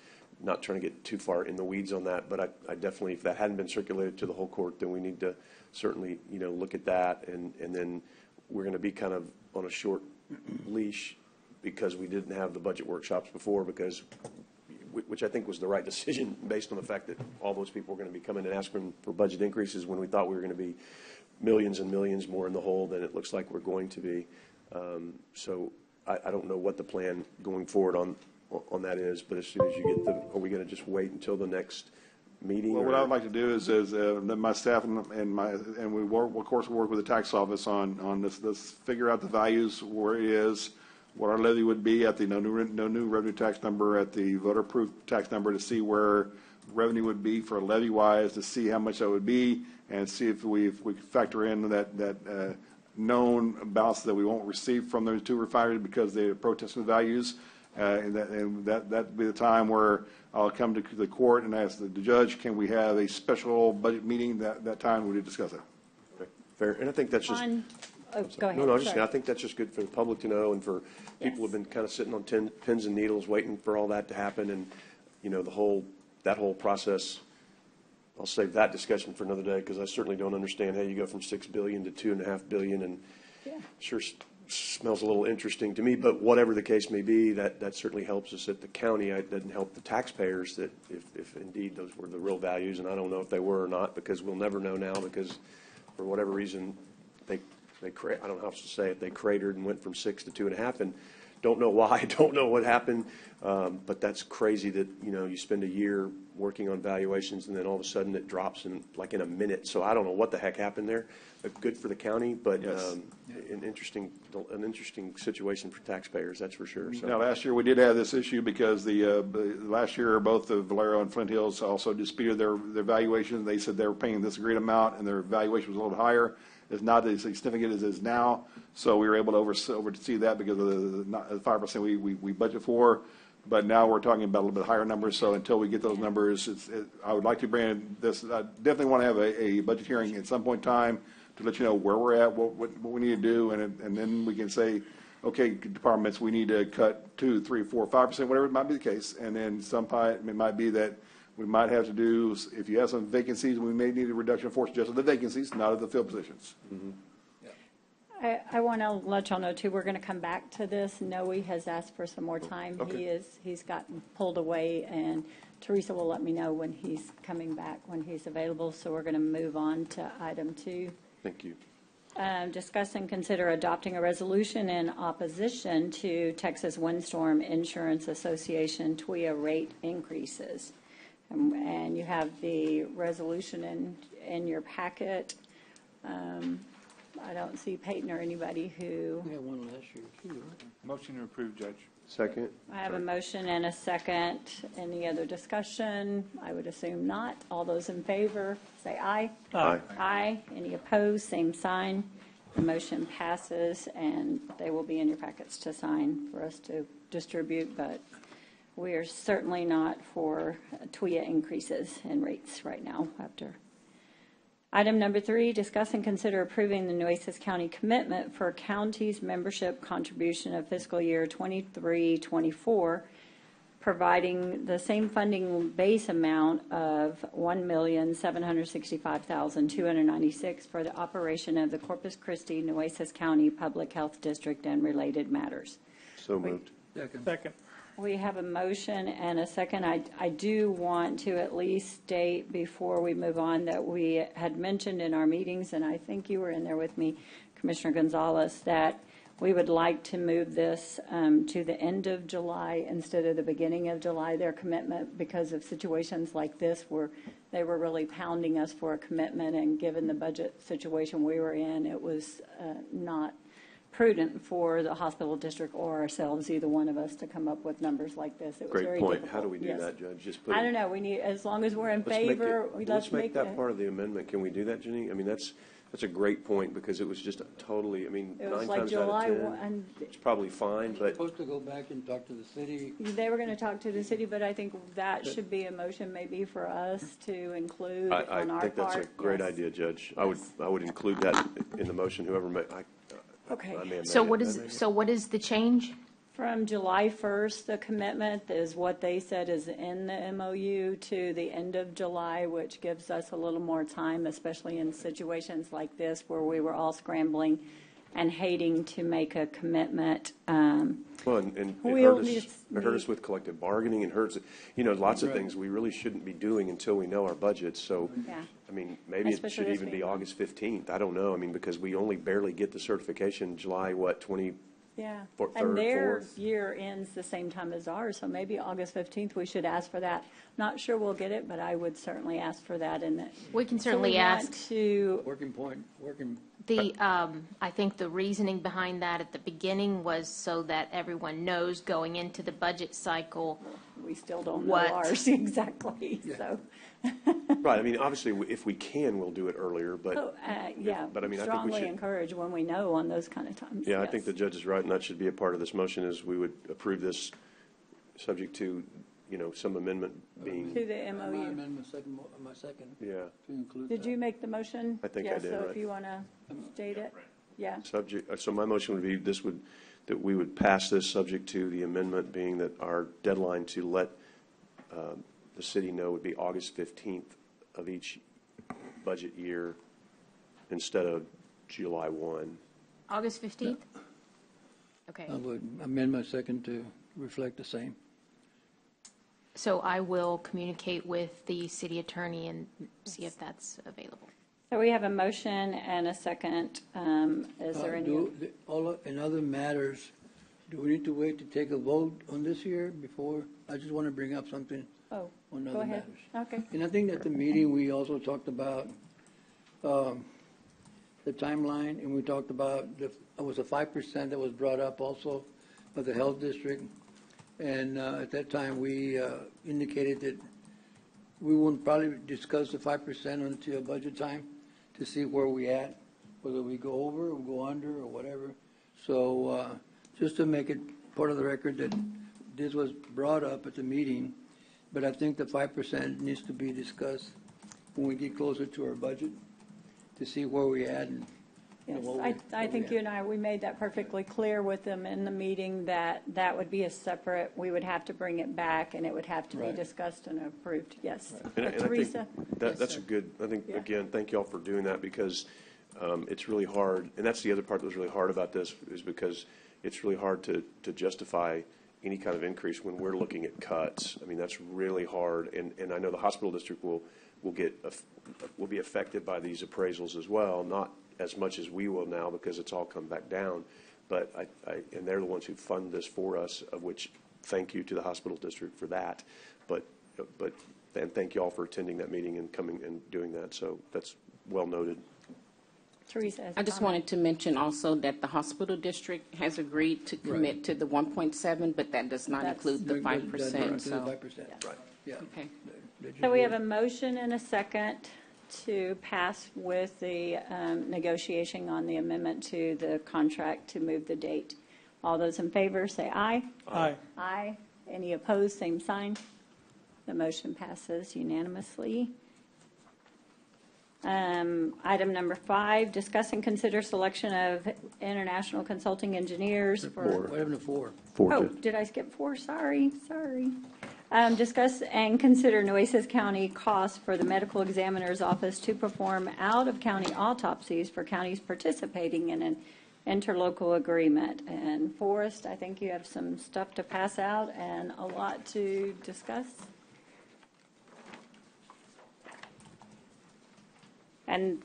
not trying to get too far in the weeds on that, but I definitely, if that hadn't been circulated to the whole court, then we need to certainly, look at that, and then we're going to be kind of on a short leash because we didn't have the budget workshops before, which I think was the right decision based on the fact that all those people were going to be coming and asking for budget increases when we thought we were going to be millions and millions more in the hole than it looks like we're going to be. So I don't know what the plan going forward on that is, but as soon as you get are we going to just wait until the next meeting? Well, what I would like to do is my staff and we work, of course, work with the tax office on this. Let's figure out the values where it is, what our levy would be at the no new revenue tax number, at the voter-approved tax number, to see where revenue would be for levy-wise, to see how much that would be, and see if we factor in that known balance that we won't receive from those two refineries because they are protesting the values. And that'd be the time where I'll come to the court and ask the judge, can we have a special budget meeting that time we discuss it? Okay. Fair, and I think that's just. Go ahead. No, I think that's just good for the public to know, and for people who have been kind of sitting on pins and needles waiting for all that to happen, and that whole process. I'll save that discussion for another day, because I certainly don't understand how you go from $6 billion to $2.5 billion, and sure smells a little interesting to me. But whatever the case may be, that certainly helps us at the county. It doesn't help the taxpayers that if indeed those were the real values, and I don't know if they were or not, because we'll never know now, because for whatever reason they I don't know how else to say it. They cratered and went from 6 to 2.5, and don't know why. Don't know what happened. But that's crazy that you spend a year working on valuations and then all of a sudden it drops in a minute. So I don't know what the heck happened there. Good for the county, but an interesting situation for taxpayers. That's for sure. So. Now, last year we did have this issue because last year both the Valero and Flint Hills also disputed their valuations. They said they were paying this agreed amount and their valuation was a little higher. It's not as significant as it is now, so we were able to oversee that because of the 5% we budget for. But now we're talking about a little bit higher numbers. So until we get those numbers, I would like to bring in this. I definitely want to have a budget hearing at some point in time to let you know where we're at, what we need to do, and then we can say, okay, departments, we need to cut 2, 3, 4, 5%, whatever it might be the case. And then it might be that we might have to do, if you have some vacancies, we may need a reduction of force just of the vacancies, not of the field positions. Mm-hmm. I want to let y'all know, too, we're going to come back to this. Noe has asked for some more time. Okay. He's gotten pulled away, and Teresa will let me know when he's coming back, when he's available. So we're going to move on to item 2. Thank you. Discuss and consider adopting a resolution in opposition to Texas Windstorm Insurance Association TWIA rate increases. And you have the resolution in your packet. I don't see Peyton or anybody who. We had one last year too, right? Motion to approve, Judge. Second. I have a motion and a second. Any other discussion? I would assume not. All those in favor, say aye. Aye. Aye. Any opposed, same sign. The motion passes, and they will be in your packets to sign for us to distribute, but we are certainly not for TWIA increases in rates right now. Item number 3, discuss and consider approving the Nueces County commitment for county's membership contribution of fiscal year 23-24, providing the same funding base amount of $1,765,296 for the operation of the Corpus Christi Nueces County Public Health District and related matters. So moved. Second. We have a motion and a second. I do want to at least state before we move on that we had mentioned in our meetings, and I think you were in there with me, Commissioner Gonzalez, that we would like to move this to the end of July instead of the beginning of July, their commitment, because of situations like this where they were really pounding us for a commitment, and given the budget situation we were in, it was not prudent for the hospital district or ourselves, either one of us, to come up with numbers like this. It was Great very point. difficult. How do we do that, Judge? Just put I don't know. We need, as long as we're in favor, let's make that part of the amendment. Can we do that, Jenny? I mean, that's a great point, because it was just totally, I mean, it was 9 like times July out of 10, 1. it's probably fine, but Supposed to go back and talk to the city. They were going to talk to the city, but I think that should be a motion maybe for us to include on our I think part. that's a great Yes. idea, Judge. I would include that in the motion, whoever Okay. I may have So made what it. is, so what is the change? From July 1st, the commitment is what they said is in the MOU to the end of July, which gives us a little more time, especially in situations like this where we were all scrambling and hating to make a commitment. Well, and it We'll hurt us with collective bargaining, and hurts, lots of things we really shouldn't be doing until we know our budget. So, Yeah. I mean, maybe it Especially should this even be being- August 15th. I don't know. I mean, because we only barely get the certification July, what, 20? Yeah, Third, and their fourth. year ends the same time as ours, so maybe August 15th, we should ask for that. Not sure we'll get it, but I would certainly ask for that. And We can so certainly we want ask. to, I think the reasoning behind that at the beginning was so that everyone knows going into the budget cycle. We still don't know what ours exactly, so. Right, I mean, obviously, if we can, we'll do it earlier, but. Oh, yeah, But I mean, I think we strongly should. encourage when we know on those kind of times. Yeah, I yes. think the judge is right, and that should be a part of this motion, is we would approve this subject to, some amendment being. To the My MOU. amendment, my second, Yeah, to include Did that. you make the motion? I think I Yeah, did, so right. if you want to state it, yeah. so my motion would be, that we would pass this subject to the amendment being that our deadline to let the city know would be August 15th of each budget year instead of July 1. August 15th? Okay. I would amend my second to reflect the same. So I will communicate with the city attorney and see if that's available. So we have a motion and a second. Is there any? In other matters, do we need to wait to take a vote on this year before? I just want to bring up something Oh, on go other ahead. matters. Okay. And I think at the meeting, we also talked about the timeline, and we talked about, it was a 5% that was brought up also by the health district. And at that time, we indicated that we wouldn't probably discuss the 5% until budget time to see where we at, whether we go over or go under or whatever. So just to make it part of the record that this was brought up at the meeting, but I think the 5% needs to be discussed when we get closer to our budget to see where we at. And, Yes, what I think you and I, we made that perfectly clear with them in the meeting that that would be a separate, we would have to bring it back and it would have to be Right. discussed and approved, yes. And I think Teresa? that's a good, I think, Yeah. again, thank you all for doing that, because it's really hard, and that's the other part that was really hard about this, is because it's really hard to justify any kind of increase when we're looking at cuts. I mean, that's really hard, and I know the hospital district will be affected by these appraisals as well, not as much as we will now, because it's all come back down. But and they're the ones who fund this for us, of which thank you to the hospital district for that. But and thank you all for attending that meeting and coming and doing that. So that's well noted. Teresa has a I just comment. wanted to mention also that the hospital district has agreed to commit to the 1.7, but that does not That's- include the That- 5%. that- So, 5%. Right. Yeah. okay. So we have a motion and a second to pass with the negotiation on the amendment to the contract to move the date. All those in favor, say aye. Aye. Aye. Any opposed, same sign. The motion passes unanimously. Item number 5, discuss and consider selection of international consulting engineers for. What happened to 4? Oh, did I skip 4? Sorry. Discuss and consider Nueces County costs for the medical examiner's office to perform out-of-county autopsies for counties participating in an interlocal agreement. And Forrest, I think you have some stuff to pass out and a lot to discuss. And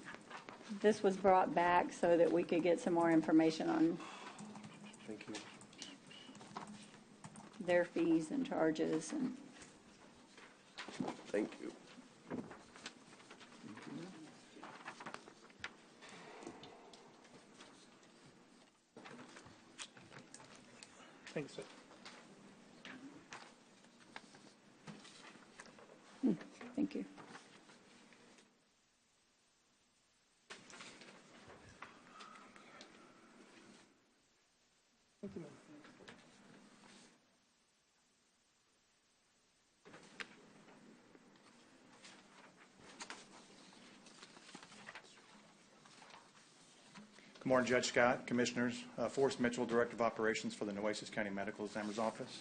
this was brought back so that we could get some more information on Thank you. their fees and charges and. Thank you. Thanks, sir. Thank you. Thank you, ma'am. Good Morning, Judge Scott, Commissioners. Forrest Mitchell, Director of Operations for the Nueces County Medical Examiner's Office.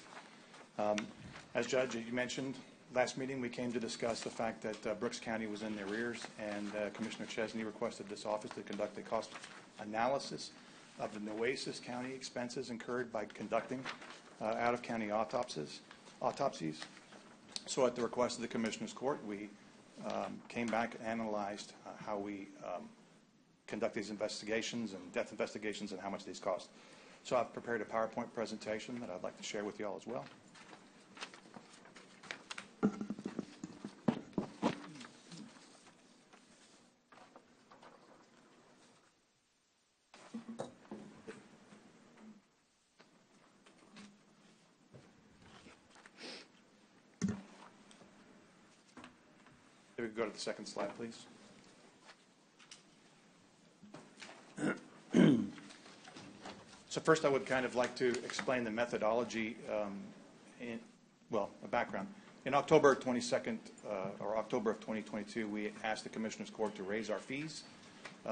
As Judge, you mentioned, last meeting we came to discuss the fact that Brooks County was in their ears, and Commissioner Chesney requested this office to conduct a cost analysis of the Nueces County expenses incurred by conducting out-of-county autopsies. So at the request of the Commissioner's Court, we came back and analyzed how we conduct these investigations and death investigations and how much these cost. So I've prepared a PowerPoint presentation that I'd like to share with you all as well. If we could go to the second slide, please. So first, I would kind of like to explain the methodology, a background. In October 22nd, or October of 2022, we asked the Commissioner's Court to raise our fees.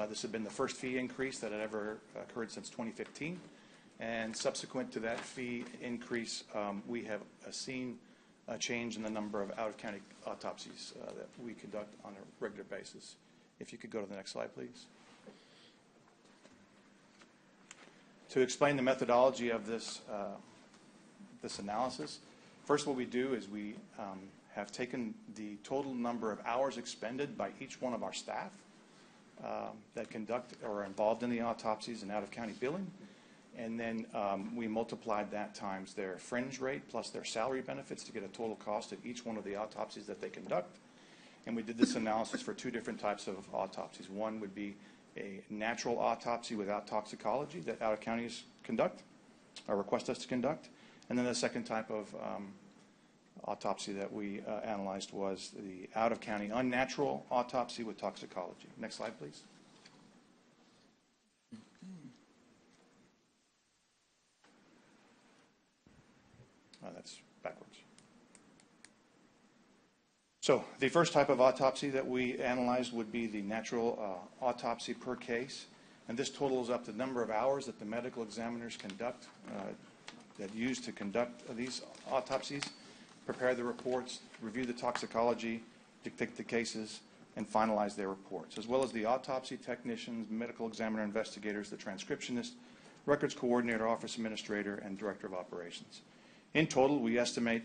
This had been the first fee increase that had ever occurred since 2015. And subsequent to that fee increase, we have seen a change in the number of out-of-county autopsies that we conduct on a regular basis. If you could go to the next slide, please. To explain the methodology of this analysis, first what we do is we have taken the total number of hours expended by each one of our staff that conduct or are involved in the autopsies and out-of-county billing, and then we multiplied that times their fringe rate plus their salary benefits to get a total cost of each one of the autopsies that they conduct. And we did this analysis for two different types of autopsies. One would be a natural autopsy without toxicology that out-of-counties conduct or request us to conduct. And then the second type of autopsy that we analyzed was the out-of-county unnatural autopsy with toxicology. Next slide, please. That's backwards. So the first type of autopsy that we analyzed would be the natural autopsy per case. And this totals up the number of hours that the medical examiners conduct, that use to conduct these autopsies, prepare the reports, review the toxicology, dictate the cases, and finalize their reports, as well as the autopsy technicians, medical examiner investigators, the transcriptionist, records coordinator, office administrator, and director of operations. In total, we estimate,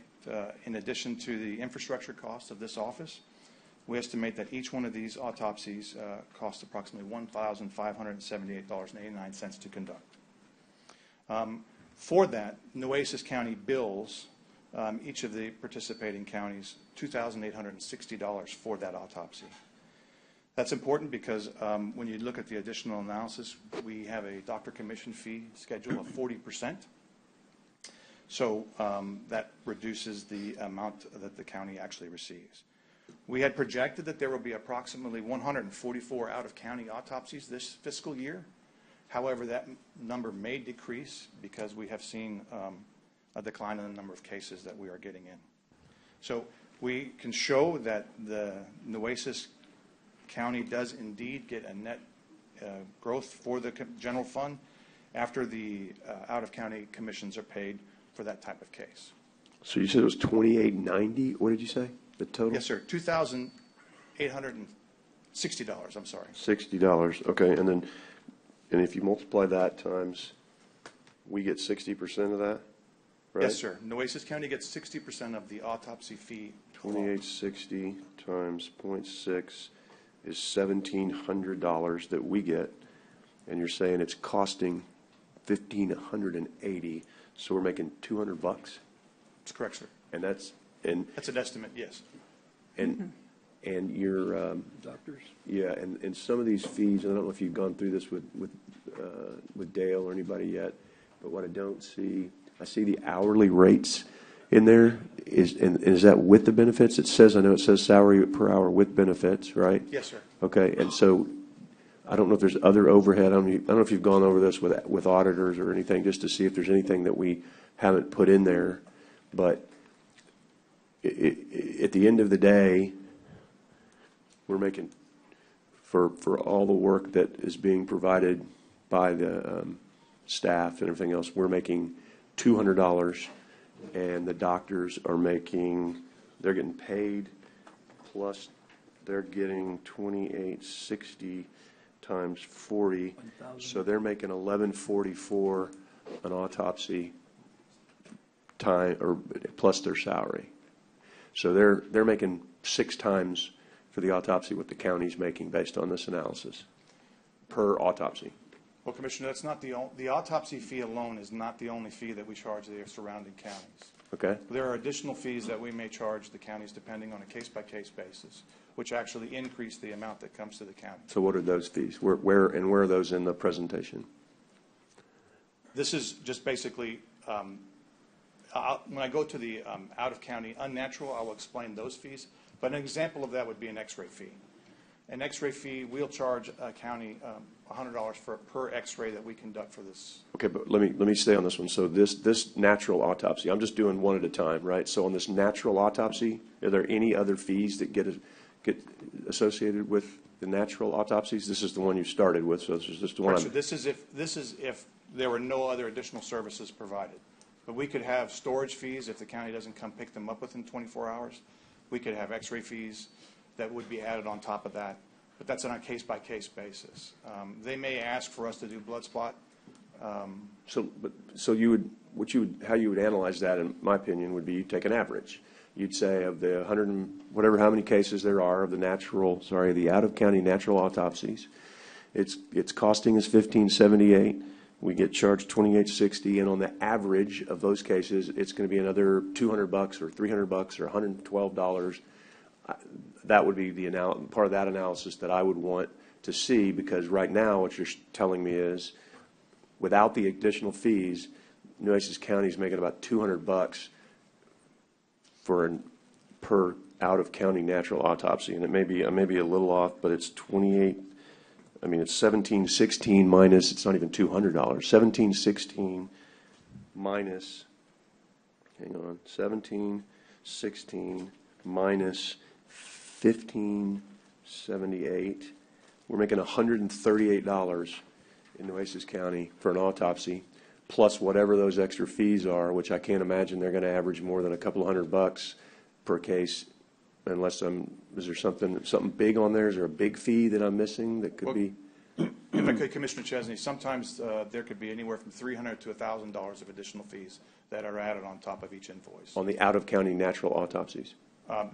in addition to the infrastructure costs of this office, we estimate that each one of these autopsies costs approximately $1,578.89 to conduct. For that, Nueces County bills each of the participating counties $2,860 for that autopsy. That's important because when you look at the additional analysis, we have a doctor commission fee schedule of 40%. So that reduces the amount that the county actually receives. We had projected that there will be approximately 144 out-of-county autopsies this fiscal year. However, that number may decrease because we have seen a decline in the number of cases that we are getting in. So we can show that the Nueces County does indeed get a net growth for the general fund after the out-of-county commissions are paid for that type of case. So you said it was $2,890. What did you say? The total? Yes, sir. $2,860. I'm sorry. $60. Okay, and if you multiply that times, we get 60% of that, right? Yes, sir. Nueces County gets 60% of the autopsy fee. 2860 times 0.6 is $1,700 that we get, and you're saying it's costing $1,580. So we're making $200. That's correct, sir. And that's an estimate, yes. And your doctors. Yeah, and some of these fees. I don't know if you've gone through this with Dale or anybody yet, but what I don't see, I see the hourly rates in there. Is that with the benefits? It says, I know it says salary per hour with benefits, right? Yes, sir. Okay, and so I don't know if there's other overhead. I don't know if you've gone over this with auditors or anything, just to see if there's anything that we haven't put in there. But at the end of the day, we're making, for all the work that is being provided by the staff and everything else, we're making $200, and the doctors are making, they're getting paid, plus they're getting 2860 times 40, so they're making 1144 an autopsy time, or plus their salary. So they're making 6 times for the autopsy what the county's making based on this analysis per autopsy. Well, Commissioner, that's not the autopsy fee alone is not the only fee that we charge the surrounding counties. Okay. There are additional fees that we may charge the counties depending on a case-by-case basis, which actually increase the amount that comes to the county. So what are those fees? Where are those in the presentation? This is just basically, when I go to the out-of-county unnatural, I will explain those fees. But an example of that would be an X-ray fee. An X-ray fee, we'll charge a county $100 per X-ray that we conduct for this. Okay, but let me stay on this one. So this natural autopsy, I'm just doing one at a time, right? So on this natural autopsy, are there any other fees that get associated with the natural autopsies? This is the one you started with, so this is just the one. Right, so this is if there were no other additional services provided. But we could have storage fees if the county doesn't come pick them up within 24 hours. We could have X-ray fees that would be added on top of that, but that's on a case-by-case basis. They may ask for us to do blood spot. So you would, how you would analyze that, in my opinion, would be you take an average. You'd say of the 100 and whatever, how many cases there are of the out-of-county natural autopsies, it's costing us $15.78. We get charged $28.60, and on the average of those cases, it's going to be another $200 or $300 or $112. That would be the part of that analysis that I would want to see, because right now what you're telling me is without the additional fees, Nueces County is making about $200 per out-of-county natural autopsy, and I may be a little off, but it's 28. I mean, it's 1716 minus. It's not even $200. 1716 minus. Hang on. 1716 minus 1578. We're making $138 in Nueces County for an autopsy, plus whatever those extra fees are, which I can't imagine they're going to average more than a couple of $100 per case, unless is there something big on there? Is there a big fee that I'm missing that could be? If I could, Commissioner Chesney, sometimes there could be anywhere from $300 to $1,000 of additional fees that are added on top of each invoice. On the out-of-county natural autopsies?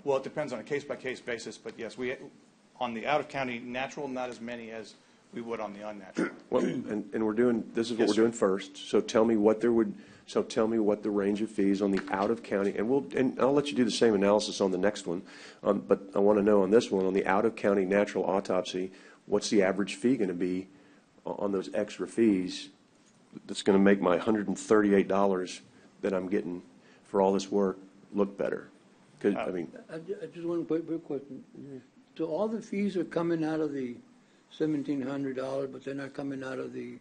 Well, it depends on a case-by-case basis, but yes, on the out-of-county natural, not as many as we would on the unnatural. Well, and this is what we're doing first. So tell me what the range of fees on the out-of-county, and I'll let you do the same analysis on the next one. But I want to know on this one, on the out-of-county natural autopsy, what's the average fee going to be on those extra fees that's going to make my $138 that I'm getting for all this work look better? I just want to put a quick question. So all the fees are coming out of the $1,700, but they're not coming out of the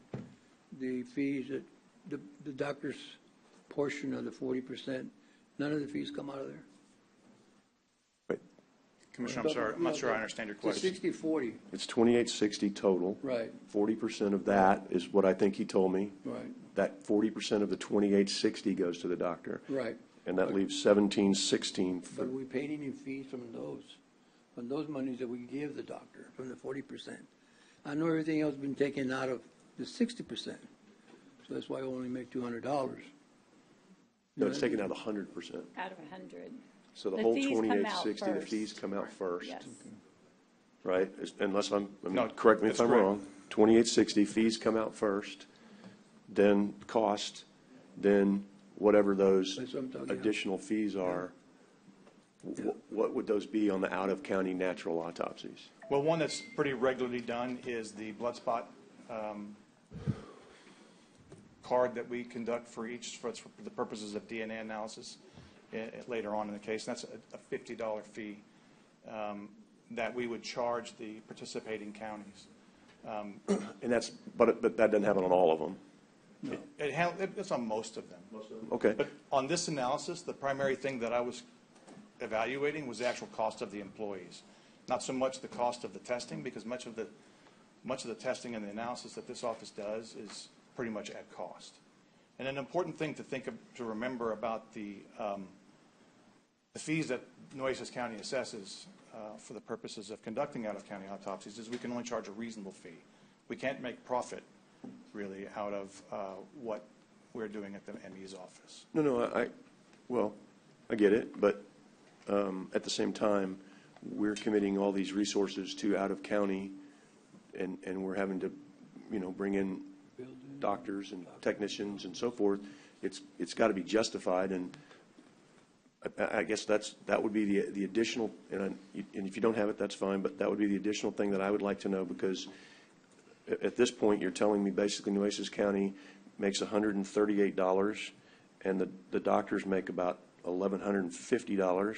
fees that the doctor's portion of the 40%. None of the fees come out of there. Right. Commissioner, I'm sorry, I'm not sure I understand your question. It's 60-40. It's $28.60 total. Right. 40% of that is what I think he told me. Right. That 40% of the $28.60 goes to the doctor. Right. And that leaves $17.16. But we paid any fees from those monies that we give the doctor from the 40%. I know everything else has been taken out of the 60%. So that's why I only make $200. No, it's taken out of 100%. Out of 100. So the whole 28.60, the fees come out first. Yes. Right? Unless No, correct me if that's I'm correct. wrong. 28.60, fees come out first, then cost, then whatever those That's what I'm talking about. additional fees are. What would those be on the out-of-county natural autopsies? Well, one that's pretty regularly done is the blood spot card that we conduct for the purposes of DNA analysis later on in the case. And that's a $50 fee that we would charge the participating counties. And but that doesn't happen on all of them. No. It's on most of them. Okay. But on this analysis, the primary thing that I was evaluating was the actual cost of the employees. Not so much the cost of the testing, because much of the much of the testing and the analysis that this office does is pretty much at cost. And an important thing to remember about the fees that Nueces County assesses for the purposes of conducting out-of-county autopsies is we can only charge a reasonable fee. We can't make profit, really, out of what we're doing at the ME's office. No, well, I get it, but at the same time, we're committing all these resources to out-of-county, and we're having to, bring in doctors and technicians and so forth. It's got to be justified, and I guess that would be the additional, and if you don't have it, that's fine, but that would be the additional thing that I would like to know, because at this point, you're telling me basically Nueces County makes $138, and the doctors make about $1,150.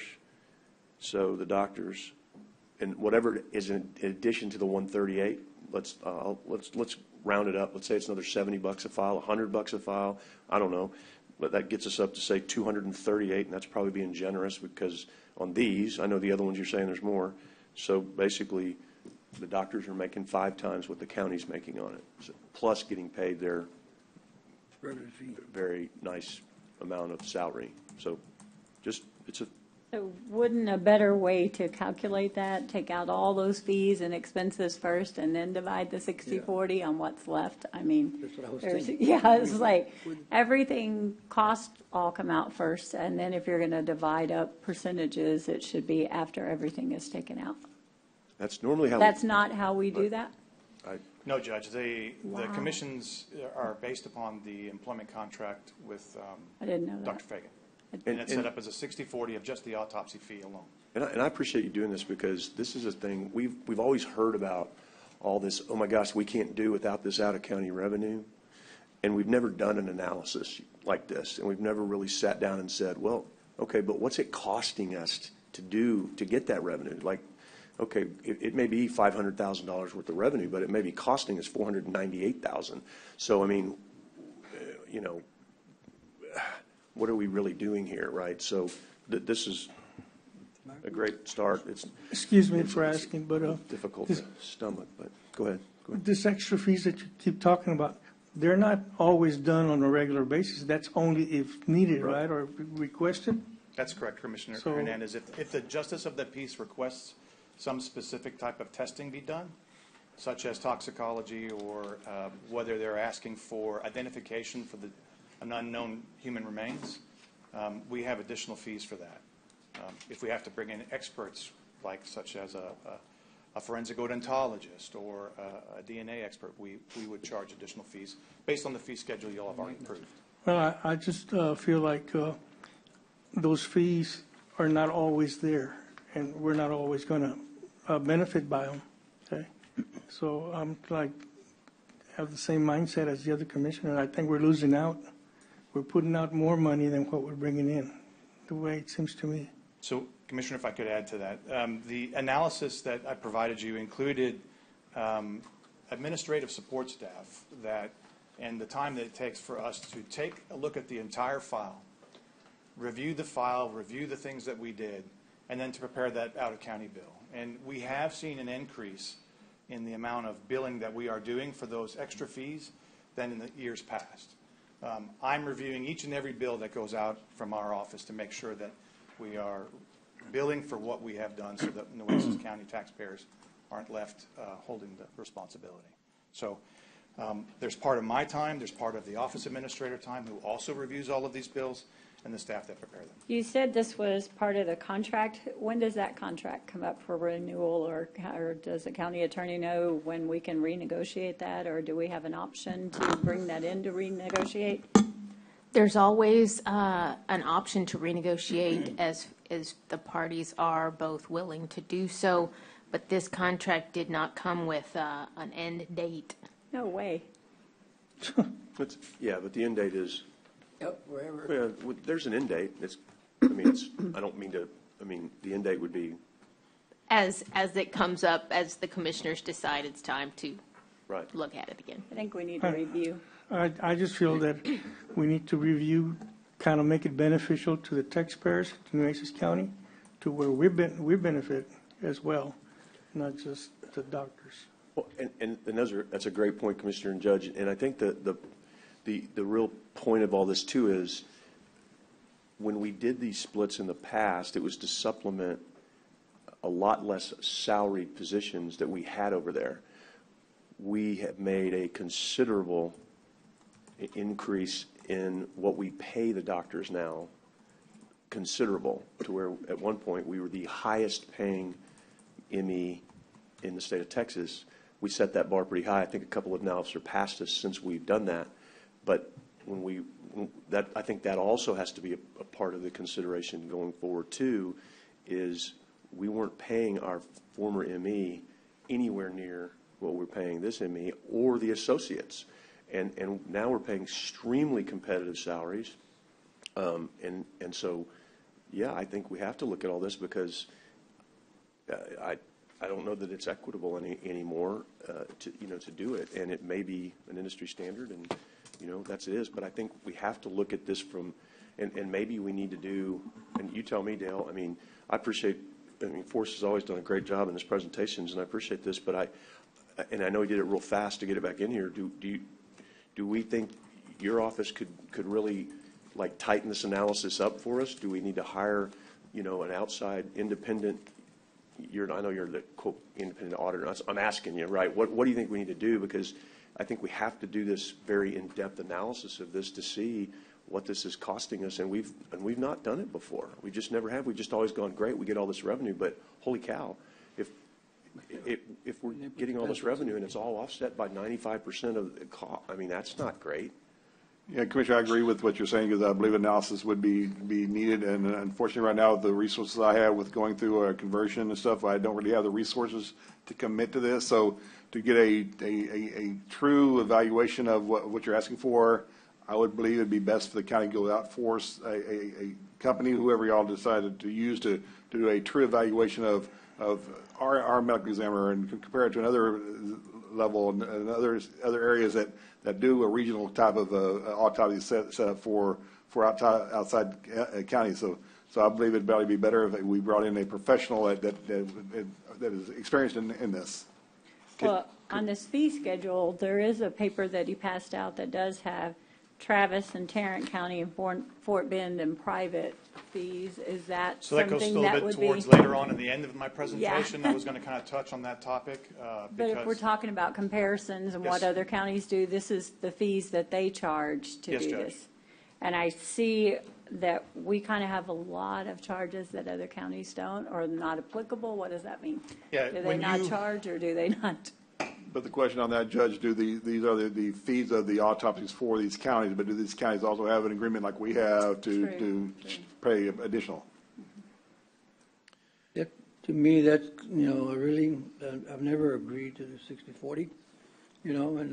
So the doctors, and whatever is in addition to the 138, let's round it up. Let's say it's another $70 a file, $100 a file. I don't know, but that gets us up to say 238, and that's probably being generous, because on these, I know the other ones you're saying there's more. So basically, the doctors are making 5 times what the county's making on it, so, plus getting paid their very nice amount of salary. So So wouldn't a better way to calculate that, take out all those fees and expenses first and then divide the 60/40 on what's left? I mean, That's what I was there's, thinking. yeah, it's like everything costs all come out first, and then if you're going to divide up percentages, it should be after everything is taken out. that's normally how. That's not how we do that? No, Judge. The Wow. commissions are based upon the employment contract with I didn't know that. Dr. Fagan. And it's set up as a 60/40 of just the autopsy fee alone. And I appreciate you doing this, because this is a thing, we've always heard about all this, oh my gosh, we can't do without this out-of-county revenue. And we've never done an analysis like this. And we've never really sat down and said, well, okay, but what's it costing us to get that revenue? Like, okay, it may be $500,000 worth of revenue, but it may be costing us $498,000. So, I mean, what are we really doing here, right? So this is a great start. Excuse me for asking, but difficult to stomach, but go ahead. This extra fees that you keep talking about, they're not always done on a regular basis. That's only if needed, right, or requested? That's correct, Commissioner Hernandez. If the justice of the peace requests some specific type of testing be done, such as toxicology, or whether they're asking for identification for an unknown human remains, we have additional fees for that. If we have to bring in experts, such as a forensic odontologist or a DNA expert, we would charge additional fees based on the fee schedule you all have already approved. Well, I just feel like those fees are not always there, and we're not always going to benefit by them. Okay, so I'm have the same mindset as the other commissioner. I think we're losing out. We're putting out more money than what we're bringing in, the way it seems to me. So, Commissioner, if I could add to that, the analysis that I provided you included administrative support staff and the time that it takes for us to take a look at the entire file, review the file, review the things that we did, and then to prepare that out-of-county bill. And we have seen an increase in the amount of billing that we are doing for those extra fees than in the years past. I'm reviewing each and every bill that goes out from our office to make sure that we are billing for what we have done, so that Nueces County taxpayers aren't left holding the responsibility. So there's part of my time, there's part of the office administrator time, who also reviews all of these bills, and the staff that prepare them. You said this was part of the contract. When does that contract come up for renewal, or does the county attorney know when we can renegotiate that, or do we have an option to bring that in to renegotiate? There's always an option to renegotiate as the parties are both willing to do so, but this contract did not come with an end date. No way. But the end date is. Yep, wherever. Well, there's an end date. I don't mean to. I mean, the end date would be. As it comes up, as the commissioners decide it's time to look at it again. I think we need to review. I just feel that we need to review, kind of make it beneficial to the taxpayers, to Nueces County, to where we benefit as well, not just the doctors. Well, and that's a great point, Commissioner and Judge. And I think that the real point of all this too is when we did these splits in the past, it was to supplement a lot less salaried positions that we had over there. We have made a considerable increase in what we pay the doctors now, considerable, to where at one point we were the highest paying ME in the state of Texas. We set that bar pretty high. I think a couple have now surpassed us since we've done that. But I think that also has to be a part of the consideration going forward too, is we weren't paying our former ME anywhere near what we're paying this ME or the associates. And now we're paying extremely competitive salaries. And so, yeah, I think we have to look at all this because I don't know that it's equitable anymore to do it. And it may be an industry standard, and that's it is. But I think we have to look at this from, and maybe we need to do. And you tell me, Dale. I mean, Forrest has always done a great job in his presentations, and I appreciate this. But I know he did it real fast to get it back in here. Do we think your office could really like tighten this analysis up for us? Do we need to hire, an outside independent? I know you're the quote independent auditor. I'm asking you, right? What do you think we need to do? Because I think we have to do this very in-depth analysis of this to see what this is costing us, and we've not done it before. We just never have. We've just always gone, great, we get all this revenue, but holy cow, if we're getting all this revenue and it's all offset by 95% of the cost, I mean, that's not great. Yeah, Commissioner, I agree with what you're saying because I believe analysis would be needed. And unfortunately, right now, the resources I have with going through a conversion and stuff, I don't really have the resources to commit to this. So to get a true evaluation of what you're asking for, I would believe it'd be best for the county to go out for a company, whoever y'all decided to use, to do a true evaluation of our medical examiner and compare it to another level and other areas that do a regional type of autopsy set up for outside counties. So I believe it'd probably be better if we brought in a professional that is experienced in this. Well, on this fee schedule, there is a paper that he passed out that does have Travis and Tarrant County and Fort Bend and private fees. Is that so that goes something still that a bit would towards be later on in the end of my presentation? I was going to kind of touch on that topic. But if we're talking about comparisons and what other counties do, this is the fees that they charge to do this. And I see that we kind of have a lot of charges that other counties don't, or not applicable. What does that mean? Yeah, do they not charge, or do they not? But the question on that, Judge, these are the fees of the autopsies for these counties, but do these counties also have an agreement like we have to pay additional? To me, that's, really, I've never agreed to the 60/40, and we're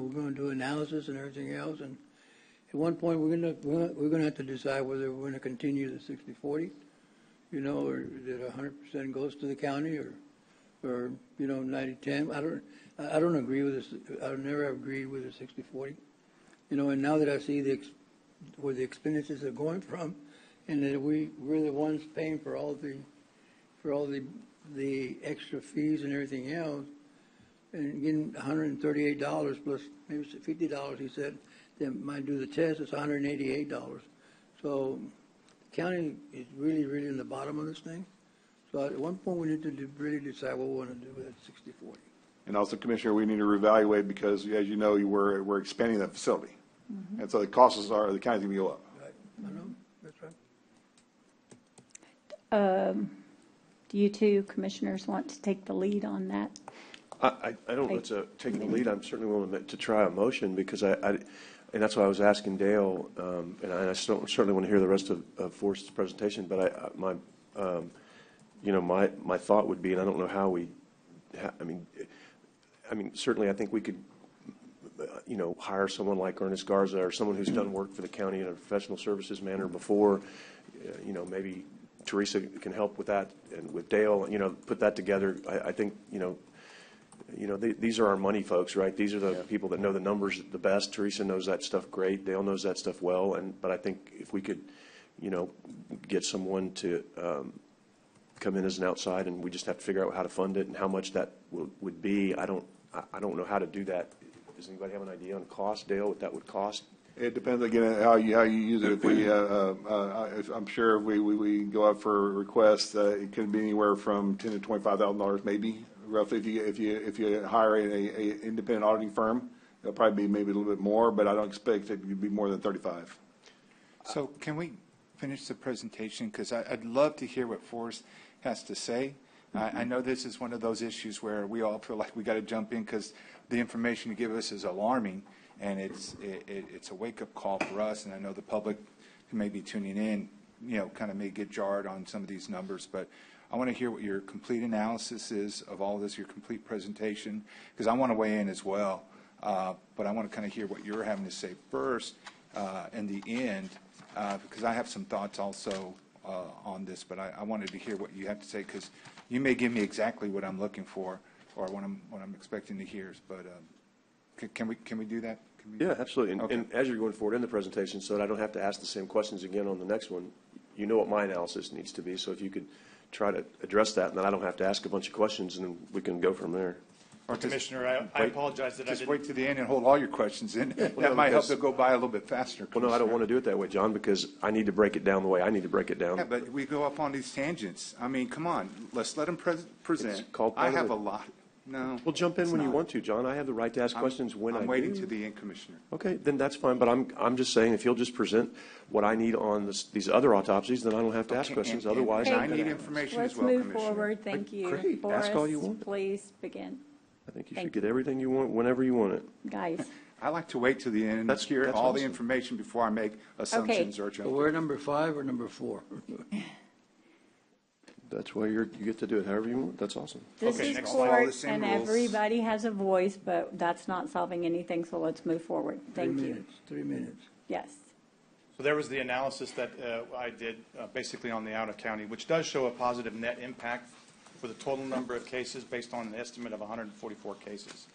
going to do analysis and everything else, and at one point we're going to have to decide whether we're going to continue the 60/40, or that 100% goes to the county, or 90/10. I don't agree with this. I've never agreed with the 60/40. And now that I see where the expenditures are going from, and that we're the ones paying for all the extra fees and everything else, and getting $138 plus maybe $50, he said, that might do the test, it's $188. So the county is really, really in the bottom of this thing. So at one point, we need to really decide what we want to do with that 60/40. And also, Commissioner, we need to reevaluate because, as you know, we're expanding that facility. Mm-hmm. And so the costs the county's going to go up. Right. I know. That's right. Do you two commissioners want to take the lead on that? I don't know if it's taking the lead. I'm certainly willing to try a motion because and that's why I was asking Dale, and I certainly want to hear the rest of Forrest's presentation, but my thought would be, and I don't know how I mean, certainly I think we could, hire someone like Ernest Garza or someone who's done work for the county in a professional services manner before. Maybe Teresa can help with that, and with Dale, put that together. I think, these are our money folks, right? These are the people that know the numbers the best. Teresa knows that stuff great. Dale knows that stuff well. But I think if we could, get someone to come in as an outside, and we just have to figure out how to fund it and how much that would be. I don't know how to do that. Does anybody have an idea on cost, Dale, what that would cost? It depends, again, on how you use it. If we, I'm sure if we go out for requests, it could be anywhere from $10,000 to $25,000 maybe, roughly. If you hire a independent auditing firm, it'll probably be maybe a little bit more, but I don't expect it to be more than 35. So can we finish the presentation? Because I'd love to hear what Forrest has to say. I know this is one of those issues where we all feel like we got to jump in because the information you give us is alarming, and it's a wake-up call for us. And I know the public who may be tuning in, kind of may get jarred on some of these numbers, but I want to hear what your complete analysis is of all of this, your complete presentation, because I want to weigh in as well. But I want to kind of hear what you're having to say first in the end, because I have some thoughts also on this, but I wanted to hear what you have to say, because you may give me exactly what I'm looking for or what I'm expecting to hear. But can we do that? Yeah, absolutely. And, Okay. and as you're going forward in the presentation, so that I don't have to ask the same questions again on the next one, you know what my analysis needs to be. So if you could try to address that, and then I don't have to ask a bunch of questions, and then we can go from there. Commissioner, I apologize that I Just didn't. wait to the end and hold all your questions in. Well, That no, might help because- to go by a little bit faster. Well, no, I don't want to do it that way, John, because I need to break it down the way I need to break it down. Yeah, but we go up on these tangents. I mean, come on, let's let them present. It's called I part of have it. a lot. No. Well, jump in it's when you not. want to, John. I have the right to ask questions when I do. I'm waiting to the end, Commissioner. Okay, then that's fine, but I'm just saying, if you'll just present what I need on these other autopsies, then I don't have to ask Okay, questions. and Otherwise, I I'm need gonna. information Let's as well, move Commissioner. forward. Thank you. Great. Ask all you want. Please begin. I think you Thank should get everything you want whenever you want it. Guys. I like to wait to the end and That's- hear that's all the awesome. information before I make assumptions or So jump. we're number 5 or number 4? That's why you get to do it however you want. That's awesome. This Okay, is next slide. Follow the court, same and rules. everybody has a voice, but that's not solving anything, so let's move forward. Thank you. 3 minutes. Yes. So there was the analysis that I did basically on the out-of-county, which does show a positive net impact for the total number of cases based on an estimate of 144 cases.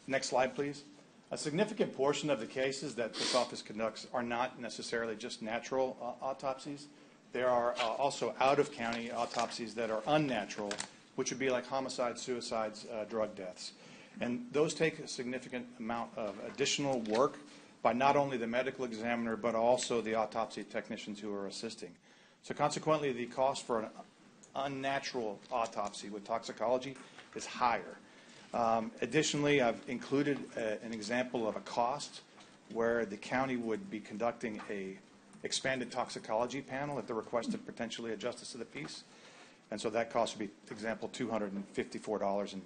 Next slide, please. A significant portion of the cases that this office conducts are not necessarily just natural autopsies. There are also out-of-county autopsies that are unnatural, which would be like homicides, suicides, drug deaths. And those take a significant amount of additional work by not only the medical examiner, but also the autopsy technicians who are assisting. So consequently, the cost for an unnatural autopsy with toxicology is higher. Additionally, I've included an example of a cost where the county would be conducting a expanded toxicology panel at the request of potentially a justice of the peace. And so that cost would be, example, $254.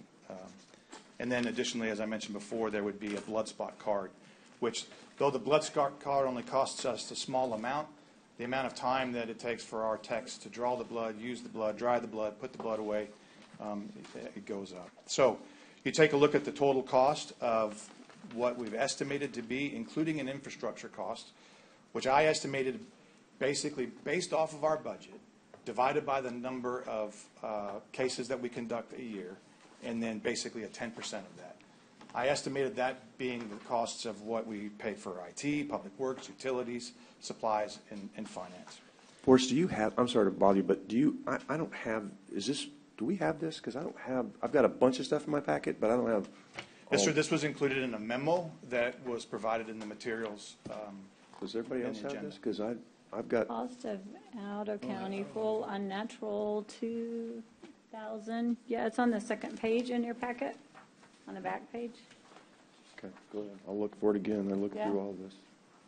And then additionally, as I mentioned before, there would be a blood spot card, which, though the blood spot card only costs us a small amount, the amount of time that it takes for our techs to draw the blood, use the blood, dry the blood, put the blood away, it goes up. So you take a look at the total cost of what we've estimated to be, including an infrastructure cost, which I estimated basically based off of our budget, divided by the number of cases that we conduct a year, and then basically a 10% of that. I estimated that being the costs of what we pay for IT, public works, utilities, supplies, and finance. Forrest, do you have, I'm sorry to bother you, but do you, I don't have, do we have this? Because I don't have, I've got a bunch of stuff in my packet, but I don't have. Yes, sir, this was included in a memo that was provided in the materials. Does everybody in else the have agenda. this? Because I've got. Cost of out-of-county full unnatural 2,000. Yeah, it's on the second page in your packet, on the back page. Okay, go ahead. I'll look for it again. I look Yeah. through all of this.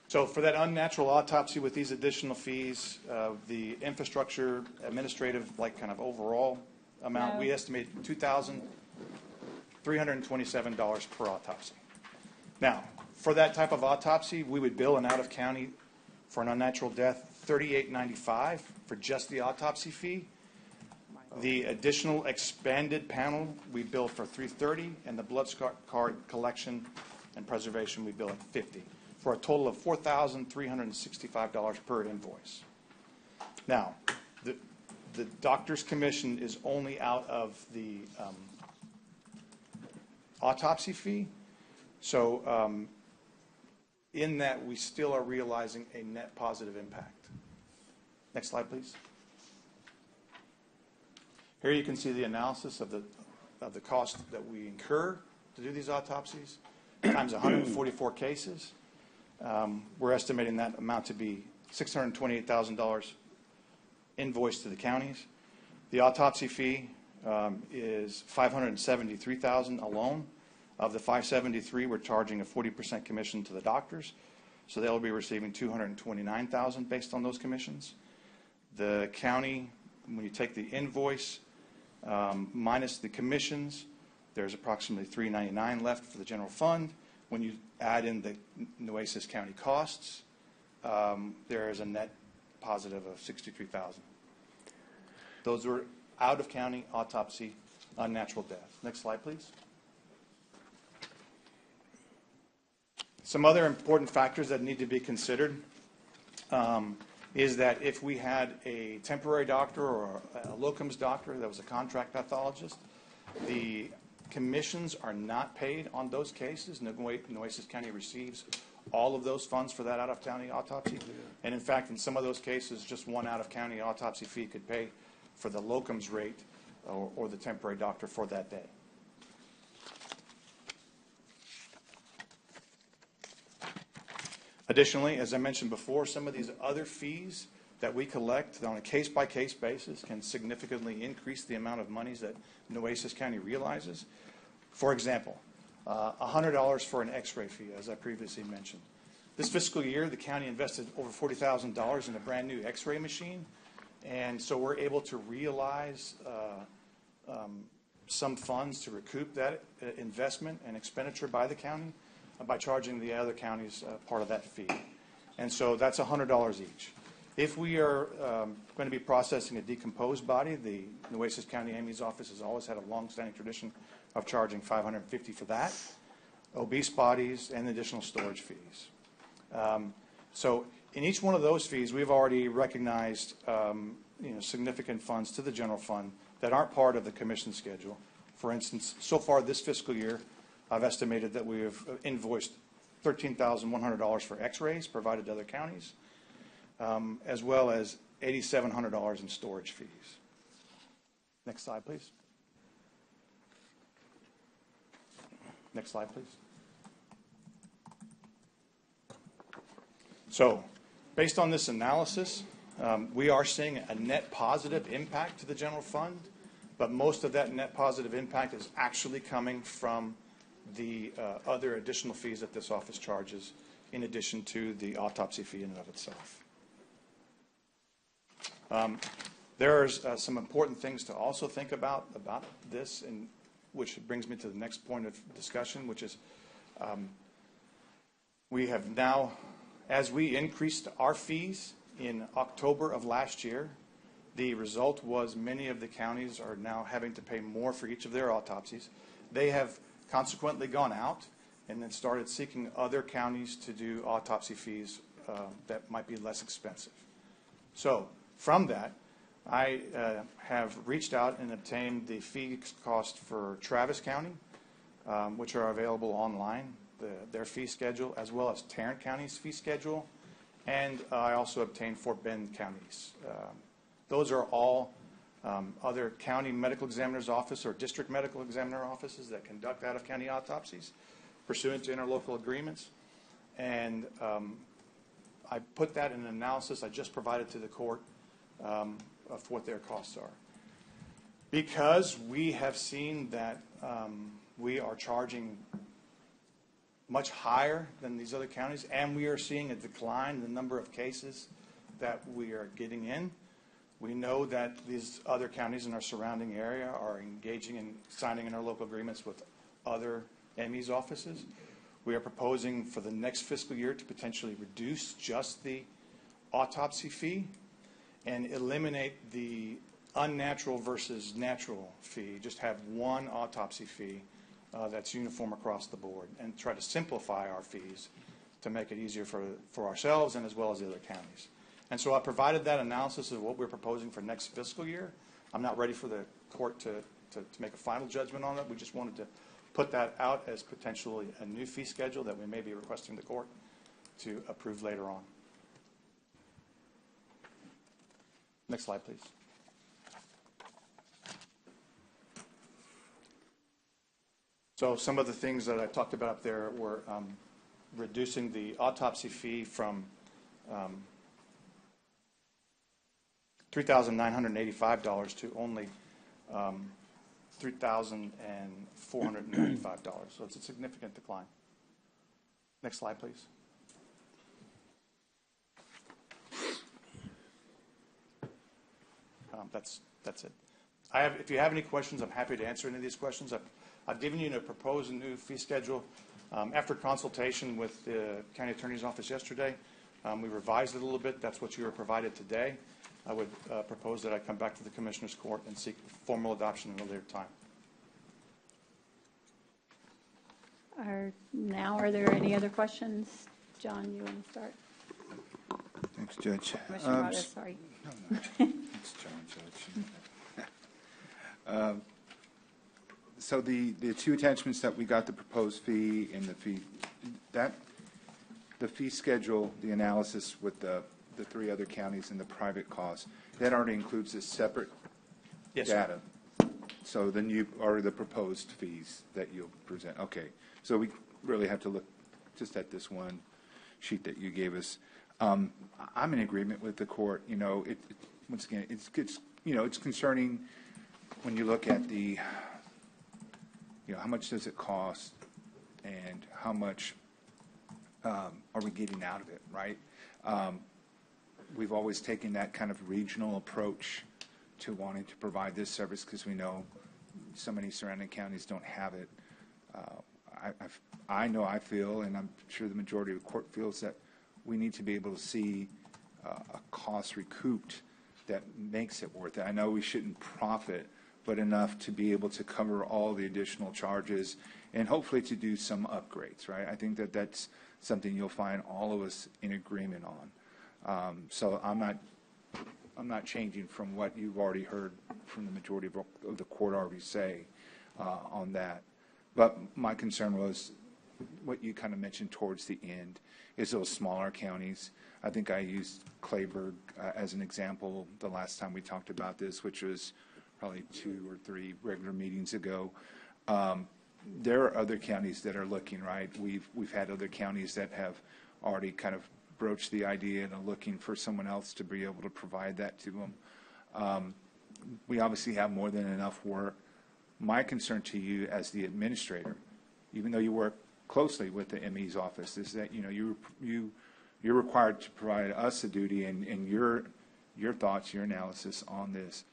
So for that unnatural autopsy with these additional fees, the infrastructure administrative, like kind of overall amount, No. we estimate $2,327 per autopsy. Now, for that type of autopsy, we would bill an out-of-county for an unnatural death $38.95 for just the autopsy fee. The additional expanded panel, we bill for $330, and the blood card collection and preservation, we bill at $50, for a total of $4,365 per invoice. Now, the doctor's commission is only out of the autopsy fee, so in that, we still are realizing a net positive impact. Next slide, please. Here you can see the analysis of the cost that we incur to do these autopsies, times 144 cases. We're estimating that amount to be $628,000 invoiced to the counties. The autopsy fee is $573,000 alone. Of the $573,000, we're charging a 40% commission to the doctors, so they'll be receiving $229,000 based on those commissions. The county, when you take the invoice minus the commissions, there's approximately $399,000 left for the general fund. When you add in the Nueces County costs, there is a net positive of $63,000. Those were out-of-county autopsy unnatural death. Next slide, please. Some other important factors that need to be considered is that if we had a temporary doctor or a locums doctor that was a contract pathologist, the commissions are not paid on those cases. Nueces County receives all of those funds for that out-of-county autopsy. And in fact, in some of those cases, just one out-of-county autopsy fee could pay for the locums rate or the temporary doctor for that day. Additionally, as I mentioned before, some of these other fees that we collect on a case-by-case basis can significantly increase the amount of monies that Nueces County realizes. For example, $100 for an x-ray fee, as I previously mentioned. This fiscal year, the county invested over $40,000 in a brand new x-ray machine, and so we're able to realize some funds to recoup that investment and expenditure by the county by charging the other counties part of that fee. And so that's $100 each. If we are going to be processing a decomposed body, the Nueces County AME's office has always had a long-standing tradition of charging $550 for that, obese bodies, and additional storage fees. So in each one of those fees, we've already recognized significant funds to the general fund that aren't part of the commission schedule. For instance, so far this fiscal year, I've estimated that we have invoiced $13,100 for x-rays provided to other counties, as well as $8,700 in storage fees. Next slide, please. Next slide, please. So, based on this analysis, we are seeing a net positive impact to the general fund, but most of that net positive impact is actually coming from the other additional fees that this office charges, in addition to the autopsy fee in and of itself. There's some important things to also think about this, and which brings me to the next point of discussion, which is we have now, as we increased our fees in October of last year, the result was many of the counties are now having to pay more for each of their autopsies. They have consequently gone out and then started seeking other counties to do autopsy fees that might be less expensive. So from that, I have reached out and obtained the fee cost for Travis County, which are available online, their fee schedule, as well as Tarrant County's fee schedule, and I also obtained Fort Bend County's. Those are all other county medical examiner's office or district medical examiner offices that conduct out-of-county autopsies pursuant to interlocal agreements. And I put that in an analysis I just provided to the court of what their costs are. Because we have seen that we are charging much higher than these other counties, and we are seeing a decline in the number of cases that we are getting in. We know that these other counties in our surrounding area are engaging in signing interlocal agreements with other ME's offices. We are proposing for the next fiscal year to potentially reduce just the autopsy fee and eliminate the unnatural versus natural fee. Just have one autopsy fee that's uniform across the board, and try to simplify our fees to make it easier for ourselves and as well as the other counties. And so I provided that analysis of what we're proposing for next fiscal year. I'm not ready for the court to make a final judgment on it. We just wanted to put that out as potentially a new fee schedule that we may be requesting the court to approve later on. Next slide, please. So some of the things that I talked about up there were reducing the autopsy fee from $3,985 to only $3,495. So it's a significant decline. Next slide, please. That's it. If you have any questions, I'm happy to answer any of these questions. I've given you a proposed new fee schedule. After consultation with the county attorney's office yesterday, we revised it a little bit. That's what you were provided today. I would propose that I come back to the Commissioner's Court and seek formal adoption at a later time. Are there any other questions? John, you want to start? Thanks, Judge. Commissioner Rada, sorry. No. Thanks, John, Judge. So the two attachments that we got, the proposed fee and the fee, the fee schedule, the analysis with the three other counties and the private costs, that already includes this separate data. So then you are the proposed fees that you'll present. Okay. So we really have to look just at this one sheet that you gave us. I'm in agreement with the court. You know, once again, it's concerning when you look at the, how much does it cost and how much are we getting out of it, right? We've always taken that kind of regional approach to wanting to provide this service because we know so many surrounding counties don't have it. I feel, and I'm sure the majority of the court feels, that we need to be able to see a cost recouped that makes it worth it. I know we shouldn't profit, but enough to be able to cover all the additional charges and hopefully to do some upgrades, right? I think that that's something you'll find all of us in agreement on. So I'm not changing from what you've already heard from the majority of the court already say on that. But my concern was what you kind of mentioned towards the end is those smaller counties. I think I used Clayburgh as an example the last time we talked about this, which was probably 2 or 3 regular meetings ago. There are other counties that are looking, right? We've had other counties that have already kind of broached the idea and are looking for someone else to be able to provide that to them. We obviously have more than enough work. My concern to you as the administrator, even though you work closely with the ME's office, is that you're required to provide us a duty, and your thoughts, your analysis on this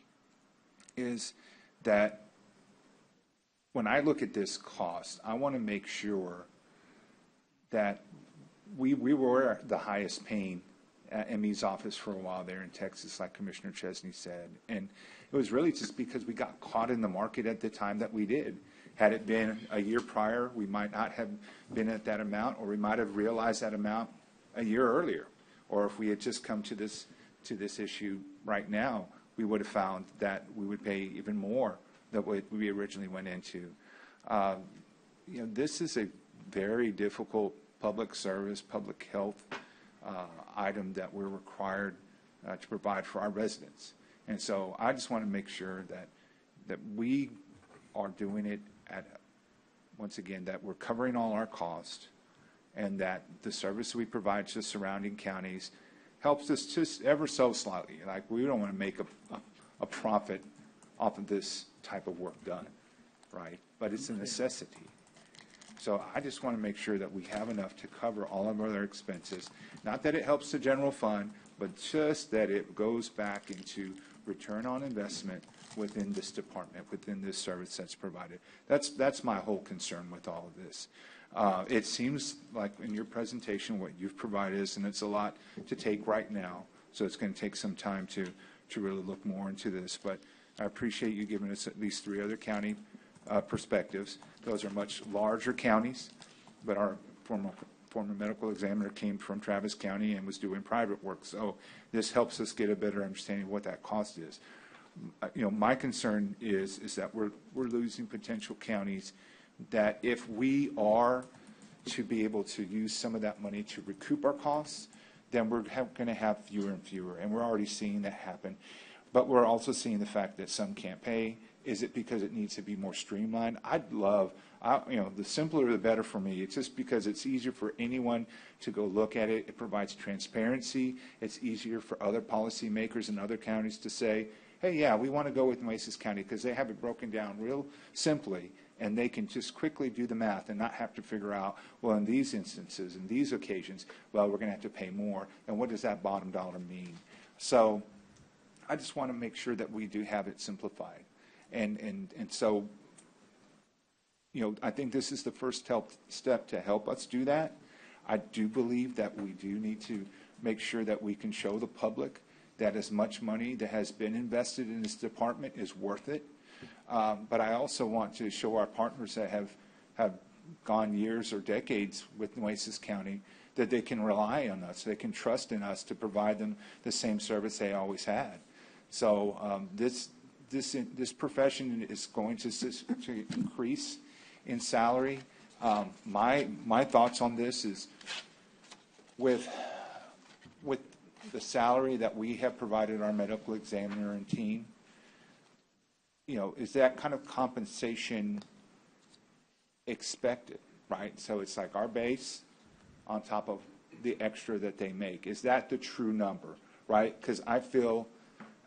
is that when I look at this cost, I want to make sure that we were the highest paying at ME's office for a while there in Texas, like Commissioner Chesney said. And it was really just because we got caught in the market at the time that we did. Had it been a year prior, we might not have been at that amount, or we might have realized that amount a year earlier. Or if we had just come to this issue right now, we would have found that we would pay even more than what we originally went into. This is a very difficult public service, public health item that we're required to provide for our residents. And so I just want to make sure that we are doing it once again, that we're covering all our costs, and that the service we provide to the surrounding counties helps us just ever so slightly. Like, we don't want to make a profit off of this type of work done, right? But it's a necessity. So I just want to make sure that we have enough to cover all of our other expenses. Not that it helps the general fund, but just that it goes back into return on investment within this department, within this service that's provided. That's my whole concern with all of this. It seems like in your presentation what you've provided is, and it's a lot to take right now, so it's going to take some time to really look more into this. But I appreciate you giving us at least 3 other county perspectives. Those are much larger counties, but our former medical examiner came from Travis County and was doing private work. So this helps us get a better understanding of what that cost is. My concern is that we're losing potential counties, that if we are to be able to use some of that money to recoup our costs, then we're going to have fewer and fewer, and we're already seeing that happen. But we're also seeing the fact that some can't pay, Is it because it needs to be more streamlined? The simpler the better for me. It's just because it's easier for anyone to go look at it. It provides transparency. It's easier for other policymakers in other counties to say, hey, yeah, we want to go with Nueces County because they have it broken down real simply, and they can just quickly do the math and not have to figure out, well, in these instances, in these occasions, well, we're going to have to pay more, and what does that bottom dollar mean? So I just want to make sure that we do have it simplified. And so, I think this is the first step to help us do that. I do believe that we do need to make sure that we can show the public that as much money that has been invested in this department is worth it. But I also want to show our partners that have gone years or decades with Nueces County that they can rely on us, they can trust in us to provide them the same service they always had. So this profession is going to increase in salary. My thoughts on this is with the salary that we have provided our medical examiner and team, is that kind of compensation expected, right? So it's like our base on top of the extra that they make. Is that the true number, right? Because I feel,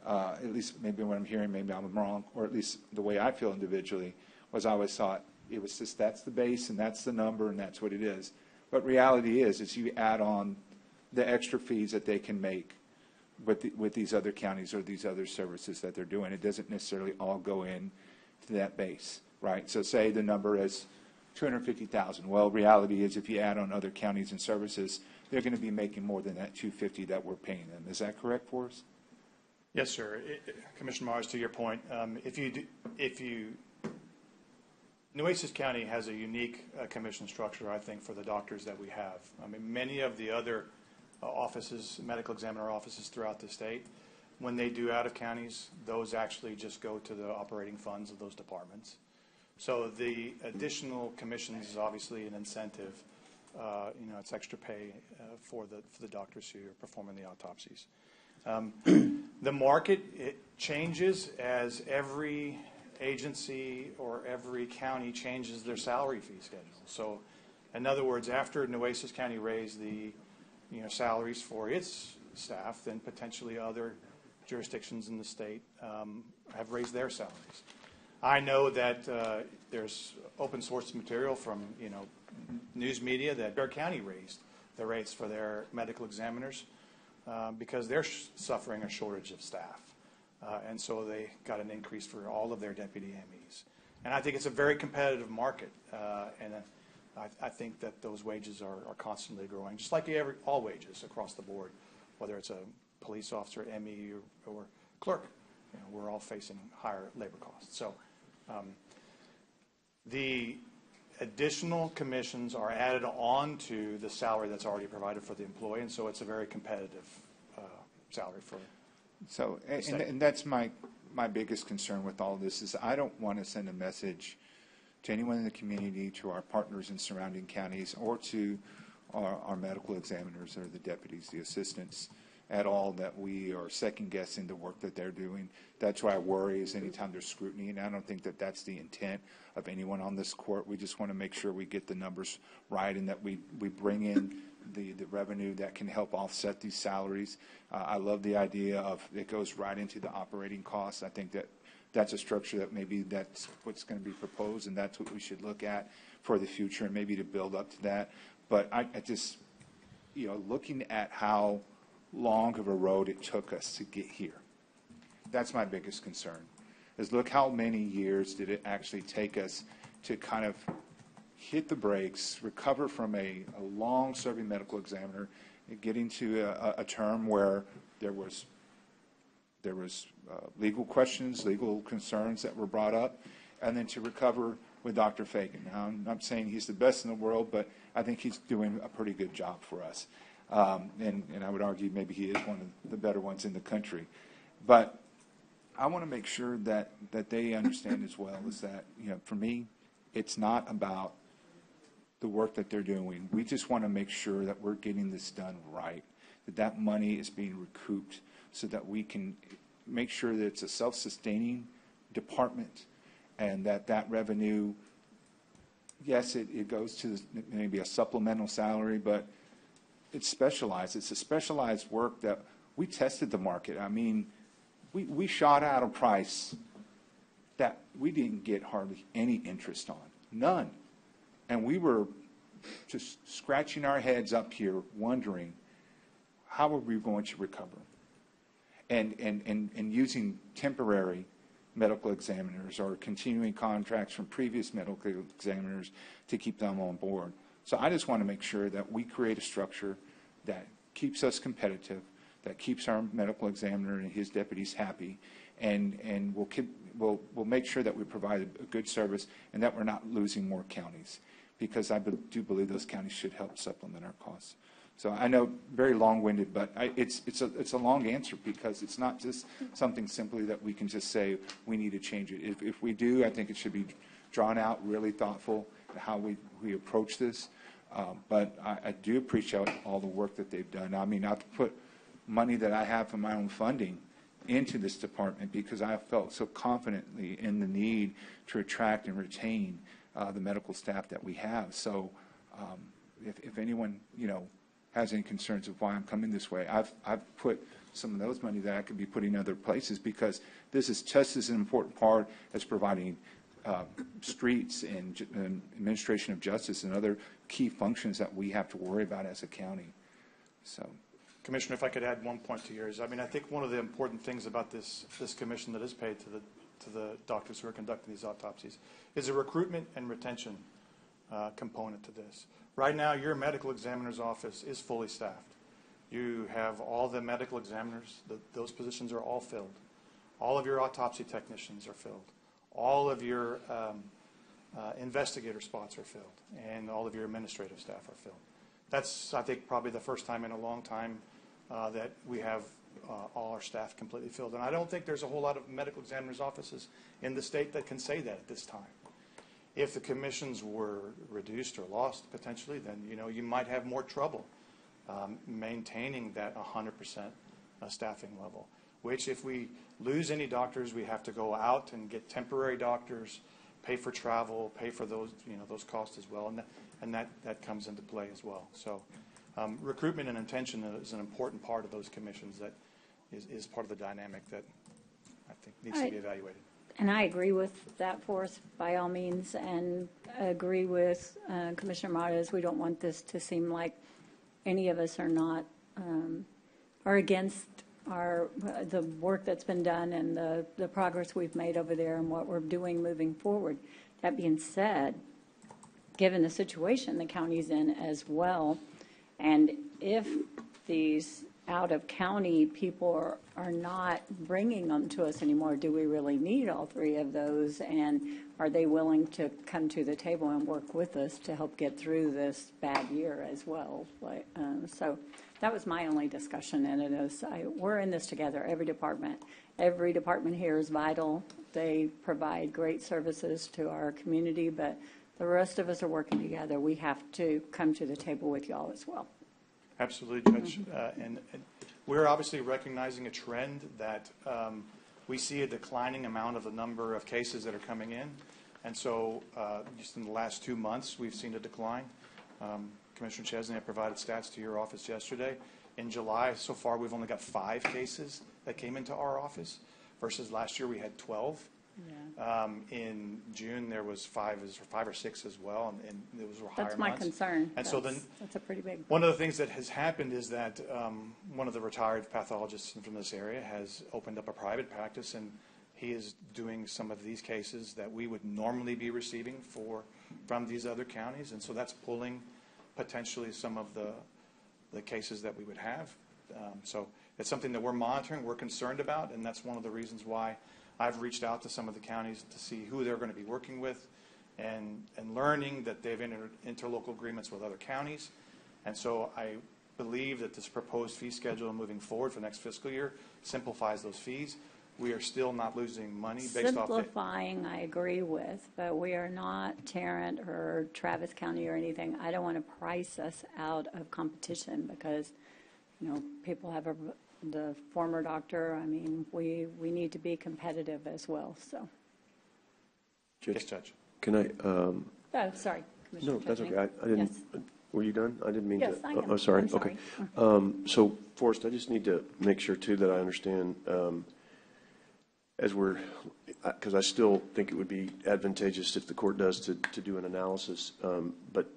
at least maybe what I'm hearing, maybe I'm wrong, or at least the way I feel individually, was I always thought it was just that's the base and that's the number and that's what it is. But reality is you add on the extra fees that they can make with these other counties or these other services that they're doing. It doesn't necessarily all go in to that base, right? So say the number is $250,000. Well, reality is if you add on other counties and services, they're going to be making more than that $250 that we're paying them. Is that correct for us? Yes, sir. Commissioner Mars, to your point, Nueces County has a unique commission structure, I think, for the doctors that we have. I mean, many of the other offices, medical examiner offices throughout the state, when they do out of counties, those actually just go to the operating funds of those departments. So the additional commissions is obviously an incentive. It's extra pay for the doctors who are performing the autopsies. The market, it changes as every agency or every county changes their salary fee schedule. So in other words, after Nueces County raised the salaries for its staff, then potentially other jurisdictions in the state have raised their salaries. I know that there's open source material from news media that our county raised the rates for their medical examiners because they're suffering a shortage of staff. And so they got an increase for all of their deputy MEs. And I think it's a very competitive market. And I think that those wages are constantly growing, just like all wages across the board, whether it's a police officer, ME, or clerk. We're all facing higher labor costs. So the additional commissions are added on to the salary that's already provided for the employee, and so it's a very competitive salary for So, and that's my biggest concern with all this is I don't want to send a message to anyone in the community, to our partners in surrounding counties, or to our medical examiners or the deputies, the assistants, at all, that we are second-guessing the work that they're doing. That's why I worry is anytime there's scrutiny, and I don't think that that's the intent of anyone on this court. We just want to make sure we get the numbers right and that we bring in the revenue that can help offset these salaries. I love the idea of it goes right into the operating costs. I think that that's a structure that maybe that's what's going to be proposed, and that's what we should look at for the future and maybe to build up to that. But I just, looking at how long of a road it took us to get here, that's my biggest concern, is look how many years did it actually take us to kind of hit the brakes, recover from a long-serving medical examiner, getting to a term where there was legal questions, legal concerns that were brought up, and then to recover with Dr. Fagan. Now, I'm not saying he's the best in the world, but I think he's doing a pretty good job for us. And I would argue maybe he is one of the better ones in the country. But I want to make sure that they understand as well is that, for me, it's not about the work that they're doing. We just want to make sure that we're getting this done right, that money is being recouped so that we can make sure that it's a self-sustaining department, and that revenue, yes, it goes to maybe a supplemental salary, but it's specialized. It's a specialized work that we tested the market. I mean, we shot out a price that we didn't get hardly any interest on, none. And we were just scratching our heads up here wondering, how are we going to recover? And using temporary medical examiners or continuing contracts from previous medical examiners to keep them on board. So I just want to make sure that we create a structure that keeps us competitive, that keeps our medical examiner and his deputies happy, and we'll make sure that we provide a good service and that we're not losing more counties, because I do believe those counties should help supplement our costs. So I know, very long-winded, but it's a long answer, because it's not just something simply that we can just say we need to change it. If we do, I think it should be drawn out, really thoughtful, how we approach this. But I do appreciate all the work that they've done. I mean, not to put money that I have from my own funding into this department, because I felt so confidently in the need to attract and retain the medical staff that we have. So if anyone, has any concerns of why I'm coming this way, I've put some of those money that I could be putting in other places, because this is just as an important part as providing streets and administration of justice and other key functions that we have to worry about as a county. So, Commissioner, if I could add one point to yours. I mean, I think one of the important things about this commission that is paid to the doctors who are conducting these autopsies is a recruitment and retention component to this. Right now, your medical examiner's office is fully staffed. You have all the medical examiners, those positions are all filled. All of your autopsy technicians are filled. All of your investigator spots are filled, and all of your administrative staff are filled. That's, I think, probably the first time in a long time that we have all our staff completely filled. And I don't think there's a whole lot of medical examiners' offices in the state that can say that at this time. If the commissions were reduced or lost potentially, then you might have more trouble maintaining that 100% staffing level. Which, if we lose any doctors, we have to go out and get temporary doctors, pay for travel, pay for those those costs as well, and that comes into play as well. So recruitment and retention is an important part of those commissions. That is part of the dynamic that I think needs to be evaluated. And I agree with that, Forrest, by all means, and agree with Commissioner Martinez. We don't want this to seem like any of us are against the work that's been done and the progress we've made over there and what we're doing moving forward. That being said, given the situation the county's in as well, and if these out-of-county people are not bringing them to us anymore, do we really need all three of those? And are they willing to come to the table and work with us to help get through this bad year as well? So that was my only discussion, and it is we're in this together. Every department here is vital. They provide great services to our community, but the rest of us are working together. We have to come to the table with y'all as well. Absolutely, Judge. And we're obviously recognizing a trend that we see a declining amount of the number of cases that are coming in. And so just in the last 2 months, we've seen a decline. Commissioner Chesney, I provided stats to your office yesterday. In July, so far, we've only got 5 cases that came into our office, versus last year we had 12. Yeah. In June, there was 5 or 6 as well, and those were higher months. That's my concern. And so then, that's a pretty big. One of the things that has happened is that one of the retired pathologists from this area has opened up a private practice, and he is doing some of these cases that we would normally be receiving from these other counties, and so that's pulling potentially some of the cases that we would have. So it's something that we're monitoring, we're concerned about, and that's one of the reasons why I've reached out to some of the counties to see who they're going to be working with, and learning that they've entered interlocal agreements with other counties. And so I believe that this proposed fee schedule moving forward for next fiscal year simplifies those fees. We are still not losing money based off Simplifying, I agree with, but we are not Tarrant or Travis County or anything. I don't want to price us out of competition, because people have the former doctor. I mean, we need to be competitive as well. So Yes, Judge. Can I, Oh, sorry, Commissioner no, that's Chesney. okay. I didn't, Yes. Were you done? I didn't mean to. Yes, I am. Oh, sorry. I'm Okay. sorry. So, Forrest, I just need to make sure, too, that I understand, as we're, because I still think it would be advantageous if the court does to do an analysis. But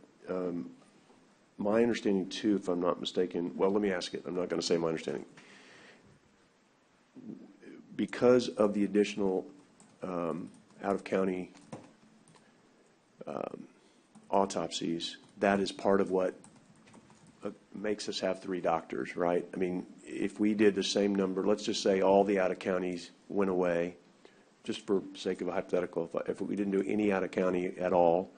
my understanding, too, if I'm not mistaken, well, let me ask it. I'm not going to say my understanding. Because of the additional out-of-county autopsies, that is part of what makes us have 3 doctors, right? I mean, if we did the same number, let's just say all the out-of-counties went away, just for sake of a hypothetical, if we didn't do any out-of-county at all,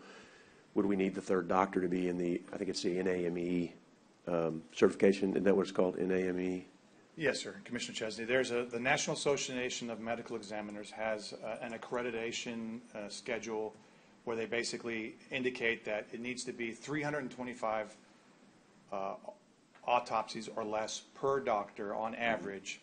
would we need the 3rd doctor to be in the, I think it's the NAME certification? Isn't that what it's called, NAME? Yes, sir. Commissioner Chesney, the National Association of Medical Examiners has an accreditation schedule where they basically indicate that it needs to be 325 autopsies or less per doctor on average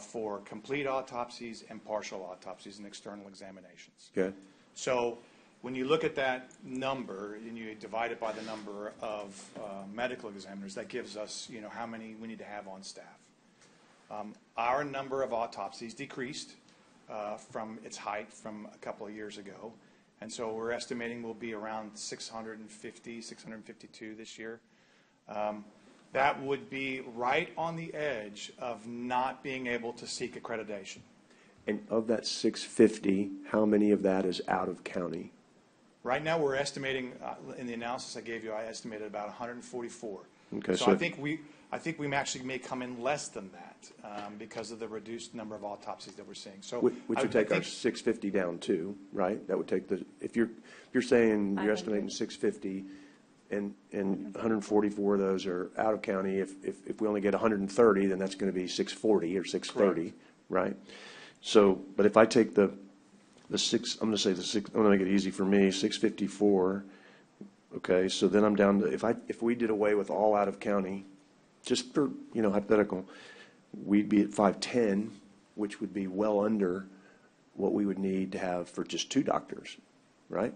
for complete autopsies and partial autopsies and external examinations. Okay. So when you look at that number and you divide it by the number of medical examiners, that gives us, how many we need to have on staff. Our number of autopsies decreased from its height from a couple of years ago. And so we're estimating we'll be around 650, 652 this year. That would be right on the edge of not being able to seek accreditation. And of that 650, how many of that is out of county? Right now, we're estimating, in the analysis I gave you, I estimated about 144. Okay, so I think we actually may come in less than that because of the reduced number of autopsies that we're seeing. So Which would take our 650 down too, right? That would take if you're saying you're estimating 650 and 144 of those are out of county, if we only get 130, then that's going to be 640 or 630, correct, right? So, but if I take the 6, I'm going to say I'm going to make it easy for me, 654. Okay, so then I'm down to, if we did away with all out of county, just for, hypothetical, we'd be at 510, which would be well under what we would need to have for just 2 doctors, right?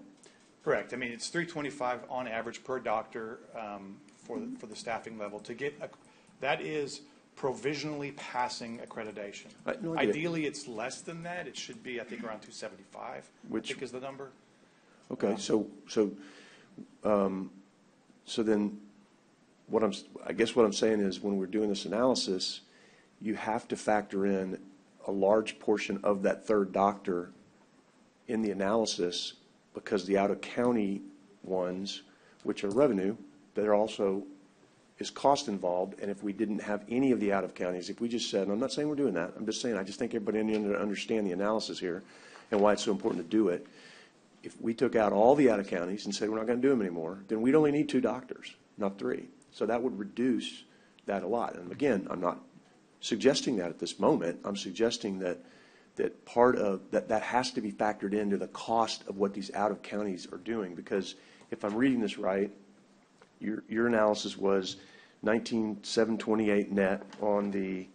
Correct. I mean, it's 325 on average per doctor for the staffing level to get that is provisionally passing accreditation. No, Ideally, it's less than that. It should be, I think, around 275. Which I think is the number. Okay, so then I guess what I'm saying is when we're doing this analysis, you have to factor in a large portion of that 3rd doctor in the analysis, because the out-of-county ones, which are revenue, there also is cost involved. And if we didn't have any of the out-of-counties, if we just said, and I'm not saying we're doing that, I'm just saying I just think everybody needs to understand the analysis here and why it's so important to do it. If we took out all the out-of-counties and said we're not going to do them anymore, then we'd only need 2 doctors, not 3. So that would reduce that a lot. And again, I'm not suggesting that at this moment. I'm suggesting that part of that has to be factored into the cost of what these out-of-counties are doing. Because if I'm reading this right, your analysis was 19,728 net on the,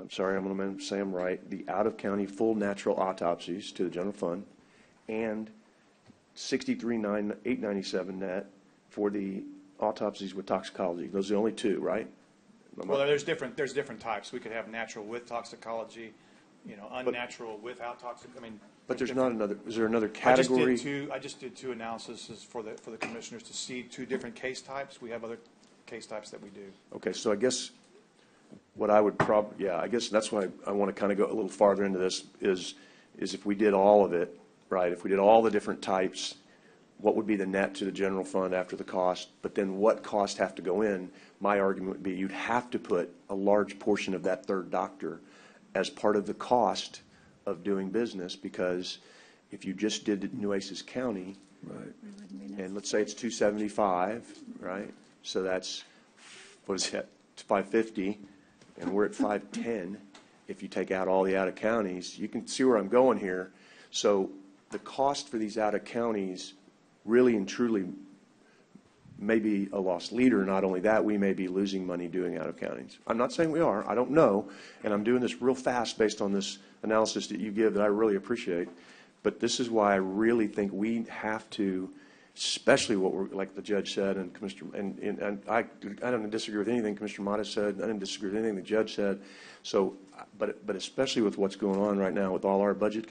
sorry, I'm going to say I'm right, the out-of-county full natural autopsies to the general fund, and 63,897 net for the autopsies with toxicology. Those are the only 2, right? Well, there's different types. We could have natural with toxicology, unnatural without toxic. I mean, but there's not another. Is there another category? I just did 2 analyses for the commissioners to see 2 different case types. We have other case types that we do. Okay, so I guess what I would I guess that's why I want to kind of go a little farther into this is if we did all of it, right? If we did all the different types, what would be the net to the general fund after the cost? But then what costs have to go in? My argument would be you'd have to put a large portion of that 3rd doctor as part of the cost of doing business, because if you just did Nueces County, right, and let's say it's 275, right? So that's, what is that, 550, and we're at 510. If you take out all the out-of-counties, you can see where I'm going here. So the cost for these out-of-counties really and truly may be a lost leader. Not only that, we may be losing money doing out-of-counties. I'm not saying we are. I don't know. And I'm doing this real fast based on this analysis that you give that I really appreciate. But this is why I really think we have to, especially what we're, like the judge said, and Commissioner, and I don't disagree with anything Commissioner Mata said. I didn't disagree with anything the judge said. So, but especially with what's going on right now with all our budget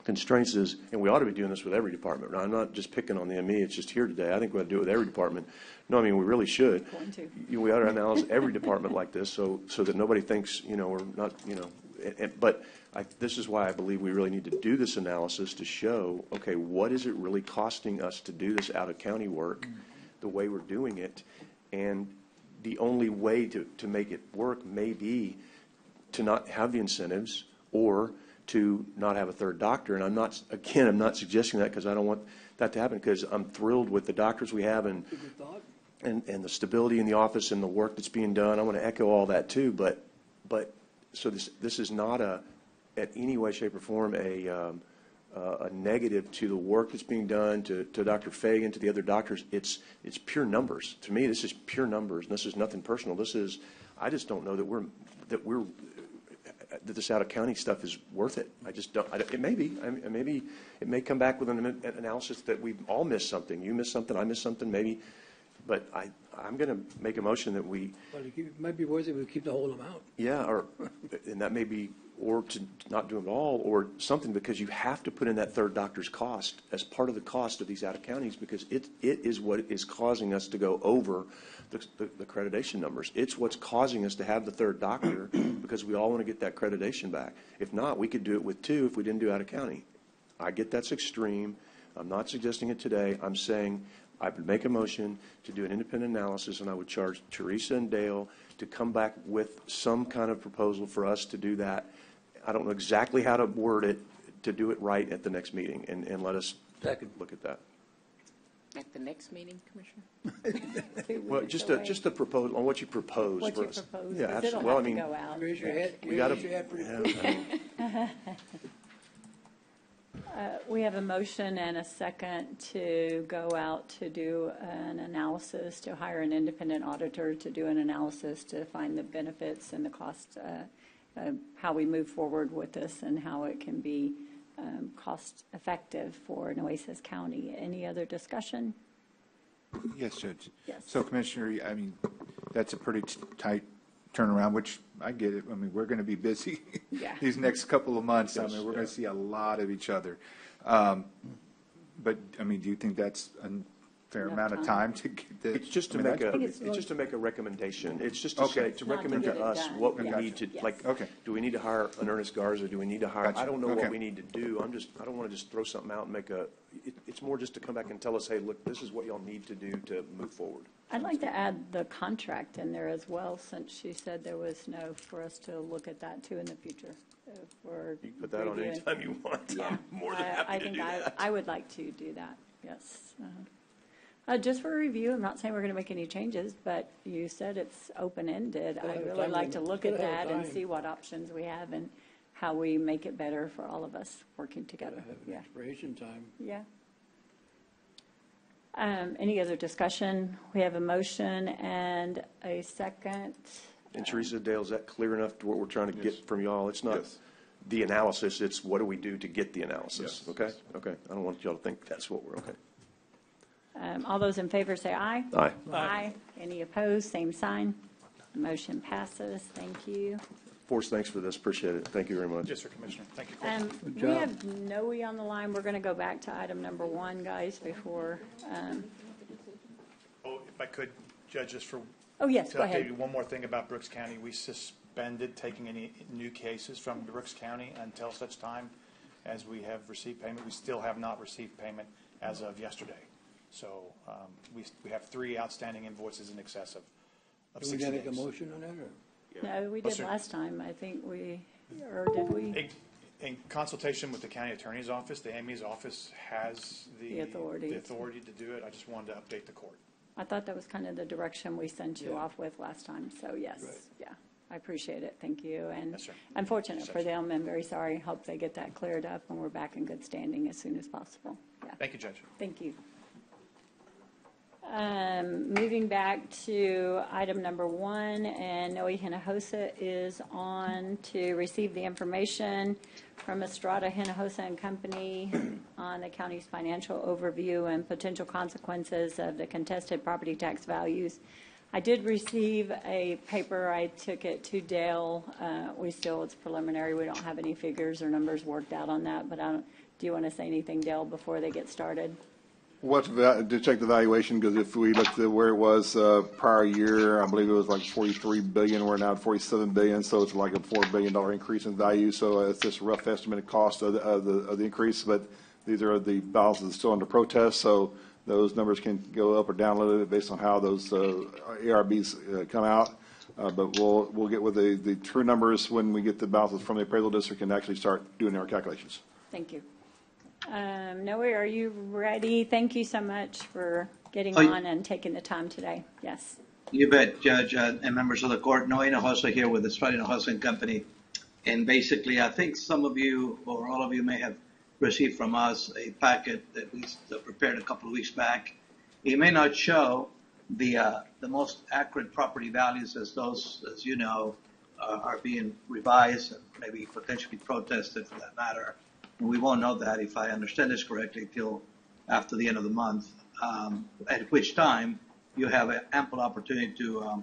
constraints is, and we ought to be doing this with every department. Now, I'm not just picking on the ME, it's just here today. I think we ought to do it with every department. No, I mean, we really should. We ought to analyze every department like this so that nobody thinks, we're not, but this is why I believe we really need to do this analysis to show, okay, what is it really costing us to do this out-of-county work the way we're doing it? And the only way to make it work may be to not have the incentives or to not have a third doctor. And I'm not suggesting that because I don't want that to happen, because I'm thrilled with the doctors we have and the stability in the office and the work that's being done. I want to echo all that too, but so this is not at any way, shape, or form a negative to the work that's being done, to Dr. Fagan, to the other doctors. It's pure numbers. To me, this is pure numbers, and this is nothing personal. I just don't know that this out-of-county stuff is worth it. I just don't. It may be. Maybe it may come back with an analysis that we all missed something. You missed something. I missed something. Maybe. But I'm going to make a motion that we. Well, it might be worth it if we keep the whole amount. Yeah, and that may be, or to not do it at all, or something, because you have to put in that third doctor's cost as part of the cost of these out-of-counties, because it is what is causing us to go over the accreditation numbers. It's what's causing us to have the third doctor because we all want to get that accreditation back. If not, we could do it with 2 if we didn't do out-of-county. I get that's extreme. I'm not suggesting it today. I'm saying I would make a motion to do an independent analysis, and I would charge Teresa and Dale to come back with some kind of proposal for us to do that. I don't know exactly how to word it, to do it right at the next meeting, and let us look at that. At the next meeting, Commissioner? Well, just a proposal on what you propose. What for you us. propose, Yeah, because it'll absolutely. have to go out. Raise your head. We got Raise your head pretty quick. We have a motion and a second to go out to do an analysis, to hire an independent auditor to do an analysis to find the benefits and the cost, how we move forward with this and how it can be cost effective for Nueces County. Any other discussion? Yes, Judge. Yes. So, Commissioner, I mean, that's a pretty tight turnaround, which I get it. I mean, we're going to be busy these next couple of months. I mean, we're going to see a lot of each other. But, I mean, do you think that's a fair amount of time to get the? It's just to make a recommendation. It's just to say, to recommend to us what we need to, like, do we need to hire an Ernest Garza? Do we need to hire, I don't know what we need to do. I don't want to just throw something out and make it's more just to come back and tell us, hey, look, this is what y'all need to do to move forward. I'd like to add the contract in there as well, since she said there was for us to look at that too in the future. You can put that on anytime you want. Yeah. I'm more than happy to do that. I would like to do that, yes. Just for review, I'm not saying we're going to make any changes, but you said it's open-ended. I'd really like to look at that and see what options we have and how we make it better for all of us working together. Yeah. Expiration time. Yeah. Any other discussion? We have a motion and a second. And Teresa, Dale, is that clear enough to what we're trying to get from y'all? It's not the analysis, it's what do we do to get the analysis, okay? Okay, I don't want y'all to think that's what we're, okay. All those in favor say aye. Aye. Aye. Any opposed, same sign. Motion passes. Thank you. Forrest, thanks for this, appreciate it. Thank you very much. Yes, sir, Commissioner. Thank you. We have Noe on the line. We're going to go back to item number 1, guys, before. If I could, Judge, just for. Oh, yes, to go update ahead. you one more thing about Brooks County. We suspended taking any new cases from Brooks County until such time as we have received payment. We still have not received payment as of yesterday. So we have 3 outstanding invoices in excess of 60 days. Did we make a motion on that, or? No, we did last time. I think or did we? In consultation with the county attorney's office, the AME's office has the authority to do it. I just wanted to update the court. I thought that was kind of the direction we sent you off with last time. So, yes, I appreciate it. Thank you. And unfortunate for them, and very sorry. Hope they get that cleared up and we're back in good standing as soon as possible. Yeah. Thank you, Judge. Thank you. Moving back to item number 1, and Noe Hinojosa is on to receive the information from Estrada Hinojosa and Company on the county's financial overview and potential consequences of the contested property tax values. I did receive a paper. I took it to Dale. It's preliminary. We don't have any figures or numbers worked out on that, but do you want to say anything, Dale, before they get started? To check the valuation, because if we looked at where it was prior year, I believe it was like 43 billion. We're now at 47 billion, so it's like a $4 billion increase in value. So it's just a rough estimated cost of the increase. But these are the balances still under protest, so those numbers can go up or down a little bit based on how those ARBs come out. But we'll get with the true numbers when we get the balances from the appraisal district and actually start doing our calculations. Thank you. Noe, are you ready? Thank you so much for getting on and taking the time today. Yes. You bet, Judge, and members of the court. Noe Hinojosa here with the Estrada Hinojosa and Company. And basically, I think some of you or all of you may have received from us a packet that we prepared a couple of weeks back. It may not show the most accurate property values, as those, as you know, are being revised and maybe potentially protested for that matter. We won't know that, if I understand this correctly, till after the end of the month, at which time you have an ample opportunity to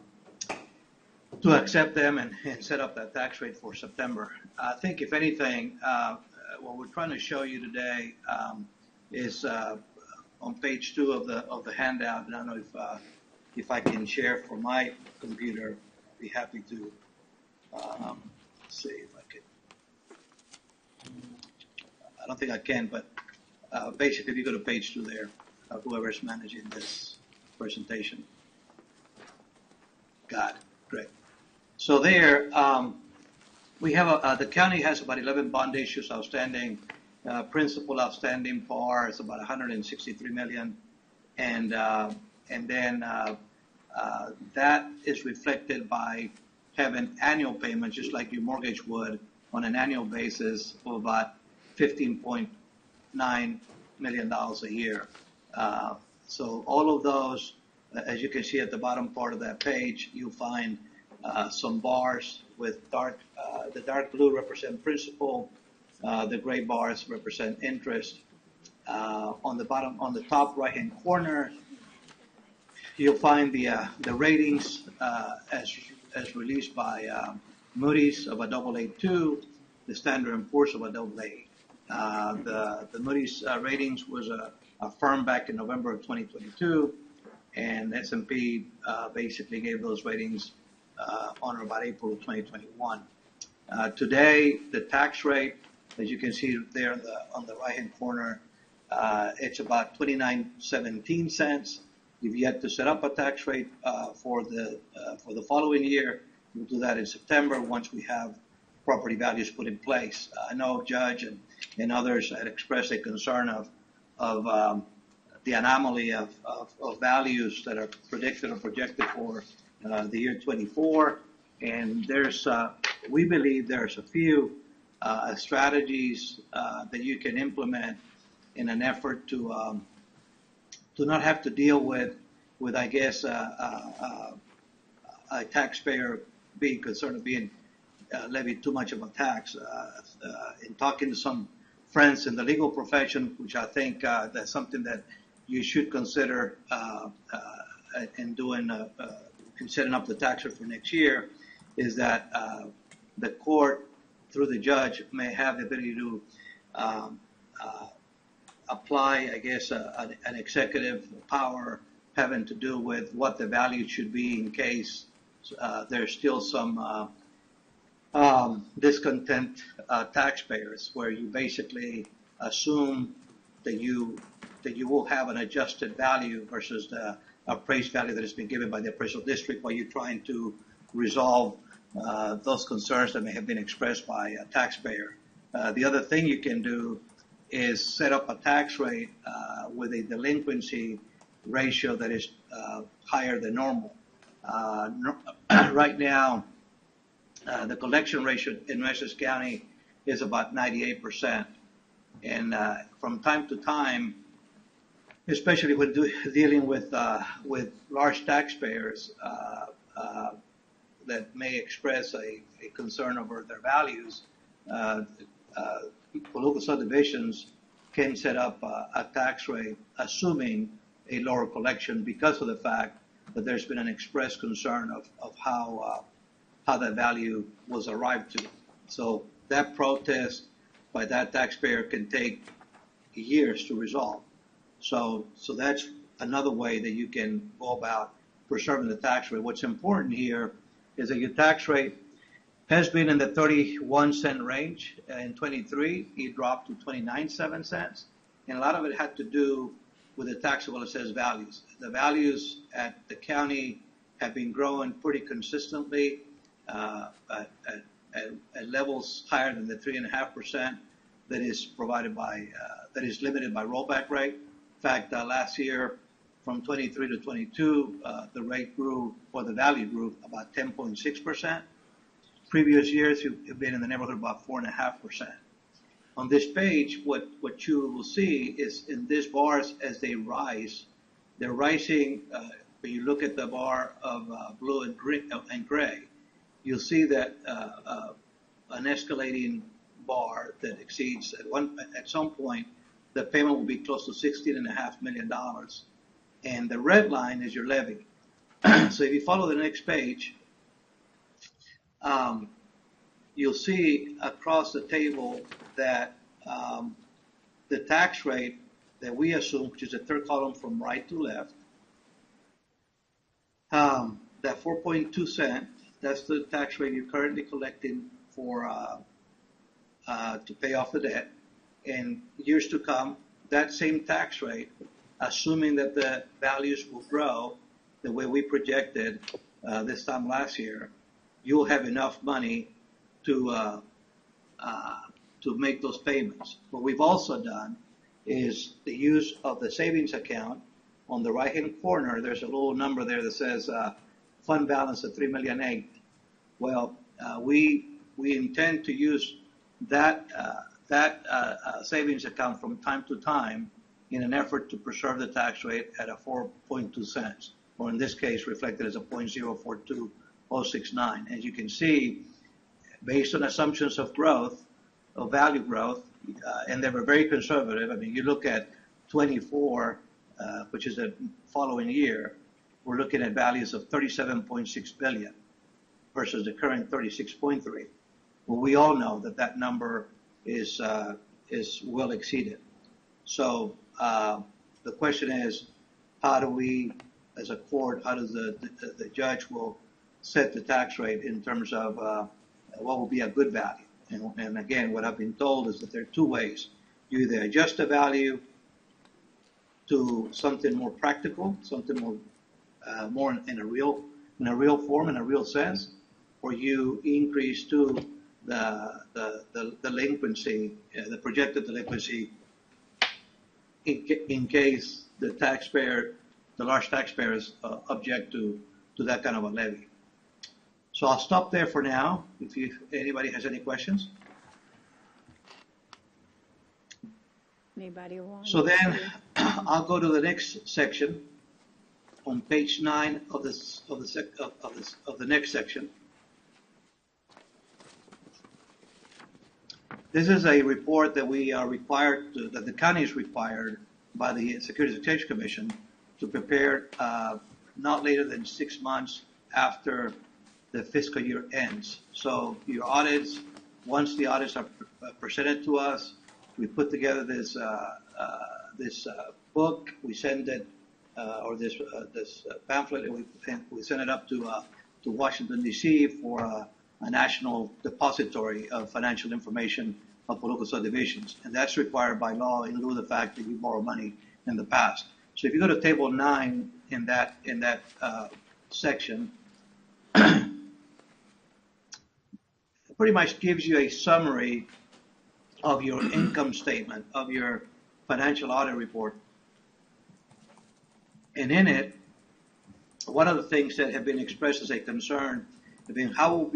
accept them and set up that tax rate for September. I think, if anything, what we're trying to show you today is on page 2 of the handout. And I don't know if I can share from my computer. I'd be happy to see if I can. I don't think I can, but basically, if you go to page 2 there, whoever's managing this presentation. Got it. Great. So there, we have the county has about 11 bond issues outstanding. Principal outstanding par is about $163 million, and then that is reflected by having annual payments, just like your mortgage would, on an annual basis of about $15.9 million a year. So all of those, as you can see at the bottom part of that page, you'll find some bars with the dark blue represent principal, the gray bars represent interest. On the top right-hand corner, you'll find the ratings as released by Moody's of a AA2, the Standard & Poor's of a AA. The Moody's ratings was affirmed back in November of 2022, and S&P basically gave those ratings on or about April of 2021. Today, the tax rate, as you can see there on the right-hand corner, it's about 29.17 cents. You've yet to set up a tax rate for the following year. We'll do that in September once we have property values put in place. I know Judge and others had expressed a concern of the anomaly of values that are predicted or projected for the year 24. And we believe there's a few strategies that you can implement in an effort to not have to deal with I guess, a taxpayer being concerned of being levied too much of a tax. In talking to some friends in the legal profession, which I think that's something that you should consider in doing in setting up the tax rate for next year, is that the court, through the judge, may have the ability to apply, I guess, an executive power having to do with what the value should be in case there's still some discontent taxpayers, where you basically assume that you will have an adjusted value versus the appraised value that has been given by the appraisal district, while you're trying to resolve those concerns that may have been expressed by a taxpayer. The other thing you can do is set up a tax rate with a delinquency ratio that is higher than normal. Right now, the collection ratio in Nueces County is about 98%. And from time to time, especially when dealing with large taxpayers that may express a concern over their values. Local subdivisions can set up a tax rate assuming a lower collection because of the fact that there's been an express concern of how that value was arrived to. So that protest by that taxpayer can take years to resolve. So that's another way that you can go about preserving the tax rate. What's important here is that your tax rate has been in the 31-cent range. In 23, it dropped to 29.7 cents. And a lot of it had to do with the taxable assessed values. The values at the county have been growing pretty consistently at levels higher than the 3.5% that is provided by, that is limited by rollback rate. In fact, last year, from 23 to 22, the rate grew, or the value grew about 10.6%. Previous years, have been in the neighborhood of about 4.5%. On this page, what you will see is in these bars as they rise, they're rising. When you look at the bar of blue and gray, you'll see that an escalating bar that exceeds at some point the payment will be close to $16.5 million. And the red line is your levy. So if you follow the next page, you'll see across the table that the tax rate that we assume, which is the third column from right to left, that 4.2 cent, that's the tax rate you're currently collecting for to pay off the debt. In years to come, that same tax rate, assuming that the values will grow the way we projected this time last year, you'll have enough money to make those payments. What we've also done is the use of the savings account. On the right-hand corner, there's a little number there that says fund balance of $3.8 million. Well, we intend to use that savings account from time to time in an effort to preserve the tax rate at a 4.2 cents, or in this case reflected as a 0.042069. As you can see, based on assumptions of growth, of value growth, and they were very conservative. I mean, you look at 24, which is the following year, we're looking at values of 37.6 billion versus the current 36.3. Well, we all know that that number is well exceeded. So the question is, how do we, as a court, how does the judge will set the tax rate in terms of what will be a good value? And again, what I've been told is that there are two ways. You either adjust the value to something more practical, something more in a real form, in a real sense, or you increase to the delinquency, the projected delinquency, in case the taxpayer, the large taxpayers object to that kind of a levy. So I'll stop there for now. If anybody has any questions. Anybody want? So then I'll go to the next section on page 9 of the next section. This is a report that we are required to, that the county is required by the Securities and Exchange Commission to prepare not later than 6 months after the fiscal year ends. So your audits, once the audits are presented to us, we put together this book. We send it, or this pamphlet, and we send it up to Washington D.C. for a national depository of financial information of political subdivisions, and that's required by law in lieu of the fact that you borrow money in the past. So if you go to Table 9 in that section, it pretty much gives you a summary of your income statement, of your financial audit report. And in it, one of the things that have been expressed as a concern have been how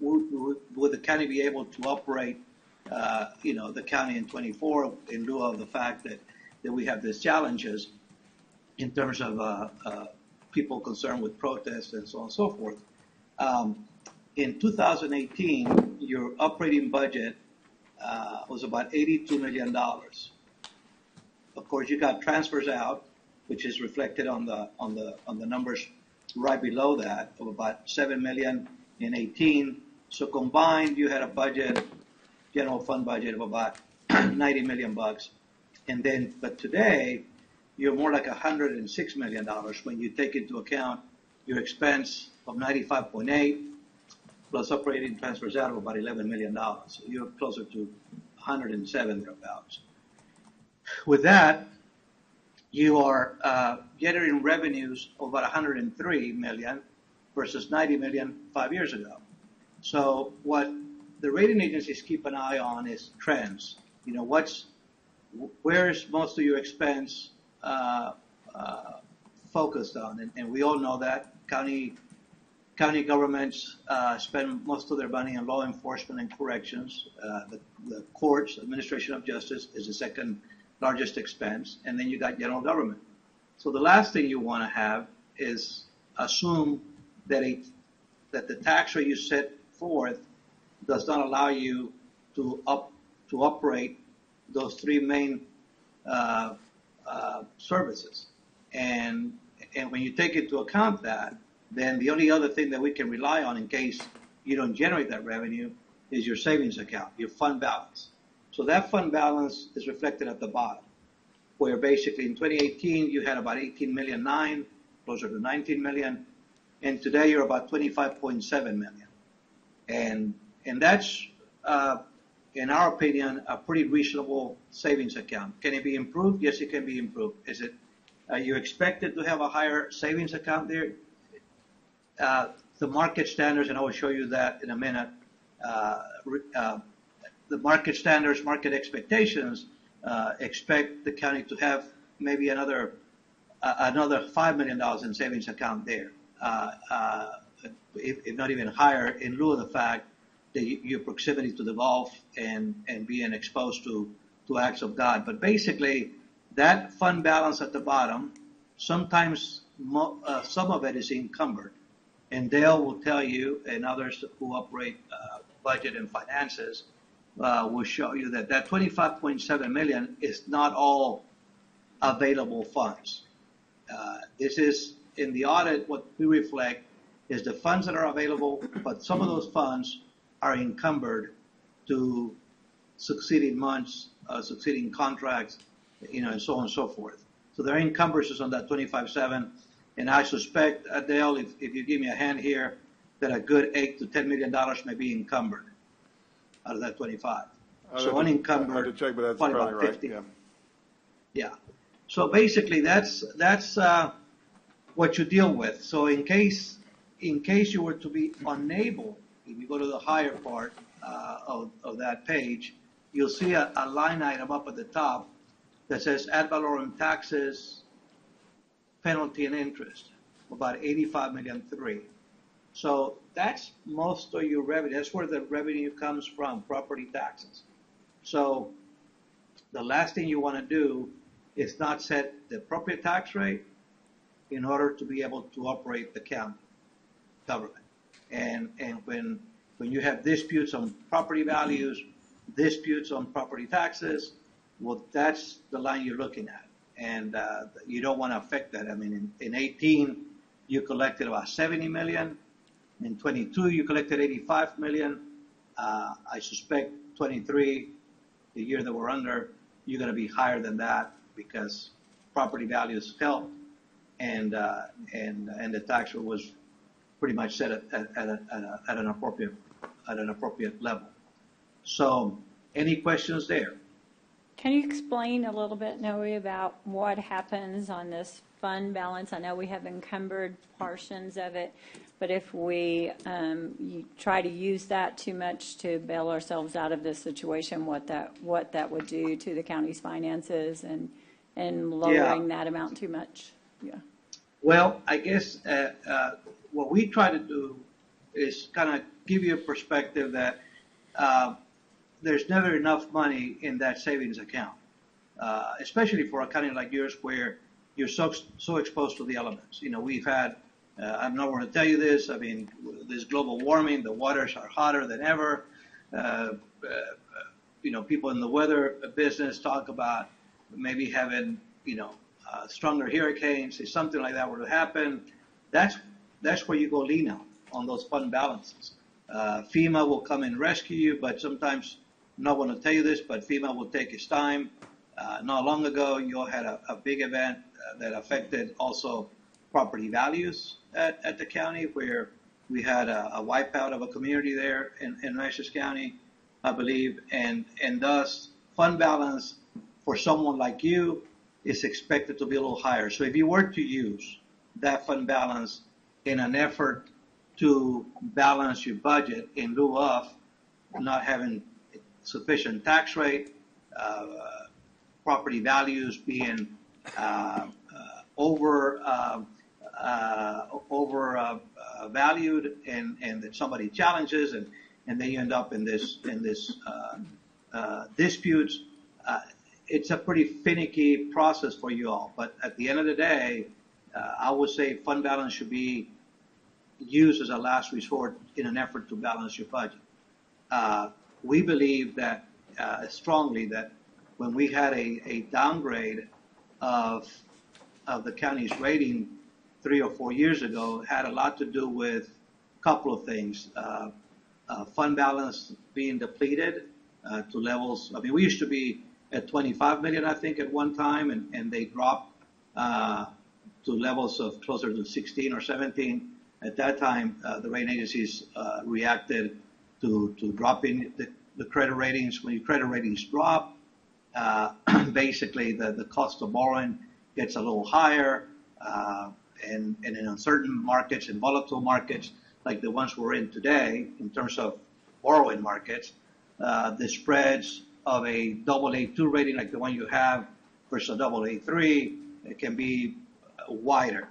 would the county be able to operate, the county in 24 in lieu of the fact that we have these challenges. in terms of people concerned with protests and so on and so forth. In 2018, your operating budget was about $82 million. Of course, you got transfers out, which is reflected on the numbers right below that of about $7 million in 18. So combined, you had a budget, general fund budget of about $90 million bucks. And then, but today, you're more like $106 million when you take into account your expense of 95.8 plus operating transfers out of about $11 million. So you're closer to 107 thereabouts. With that, you are generating revenues of about 103 million versus 90 million 5 years ago. So what the rating agencies keep an eye on is trends. You know, where's most of your expense focused on? And we all know that county governments spend most of their money on law enforcement and corrections. The courts, administration of justice, is the second largest expense, and then you got general government. So the last thing you want to have is assume that the tax rate you set forth does not allow you to operate those three main services. And when you take into account that, then the only other thing that we can rely on in case you don't generate that revenue is your savings account, your fund balance. So that fund balance is reflected at the bottom, where basically in 2018 you had about 18 million 9, closer to 19 million, and today you're about 25.7 million. And that's, in our opinion, a pretty reasonable savings account. Can it be improved? Yes, it can be improved. Are you expected to have a higher savings account there? The market standards, and I will show you that in a minute, the market standards, market expectations expect the county to have maybe another $5 million in savings account there, if not even higher, in lieu of the fact that your proximity to the Gulf and being exposed to acts of God. But basically, that fund balance at the bottom, sometimes some of it is encumbered. And Dale will tell you, and others who operate budget and finances, will show you that 25.7 million is not all available funds. This is, in the audit, what we reflect is the funds that are available, but some of those funds are encumbered to succeeding months, succeeding contracts, and so on and so forth. So there are encumbrances on that 25.7, and I suspect, Dale, if you give me a hand here, that a good $8 to $10 million may be encumbered out of that 25. So unencumbered, I have to check, but that's probably probably about right. 50. Yeah. Yeah. So basically, that's what you deal with. So in case you were to be unable, if you go to the higher part of that page, you'll see a line item up at the top that says ad valorem taxes, penalty and interest, about 85 million 3. So that's most of your revenue. That's where the revenue comes from, property taxes. So the last thing you want to do is not set the appropriate tax rate in order to be able to operate the county government. And when you have disputes on property values, disputes on property taxes, well, that's the line you're looking at. And you don't want to affect that. I mean, in 18, you collected about 70 million. In 22, you collected 85 million. I suspect 23, the year that we're under, you're going to be higher than that because property values fell, and the tax rate was pretty much set at an appropriate level. So, any questions there? Can you explain a little bit, Noe, about what happens on this fund balance? I know we have encumbered portions of it, but if we try to use that too much to bail ourselves out of this situation, what that would do to the county's finances and lowering that amount too much? Yeah. Well, I guess what we try to do is kind of give you a perspective that there's never enough money in that savings account, especially for a county like yours where you're so exposed to the elements. You know, we've had, I'm not going to tell you this, I mean, this global warming, the waters are hotter than ever. You know, people in the weather business talk about maybe having, you know, stronger hurricanes. If something like that were to happen, that's where you go lean on those fund balances. FEMA will come and rescue you, but sometimes no one will tell you this, but FEMA will take its time. Not long ago, you all had a big event that affected also property values at the county, where we had a wipeout of a community there in Nueces County, I believe, and thus fund balance for someone like you is expected to be a little higher. So if you were to use that fund balance in an effort to balance your budget in lieu of not having sufficient tax rate, property values being valued, and that somebody challenges, and then you end up in this disputes. It's a pretty finicky process for you all. But at the end of the day, I would say fund balance should be used as a last resort in an effort to balance your budget. We believe that strongly that when we had a downgrade of the county's rating 3 or 4 years ago, it had a lot to do with a couple of things. Fund balance being depleted to levels. I mean, we used to be at 25 million, I think, at one time, and they dropped to levels of closer to 16 or 17. At that time, the rating agencies reacted to dropping the credit ratings. When your credit ratings drop, basically the cost of borrowing gets a little higher, and in uncertain markets and volatile markets like the ones we're in today, in terms of borrowing markets, the spreads of a AA2 rating like the one you have versus a AA3, it can be wider.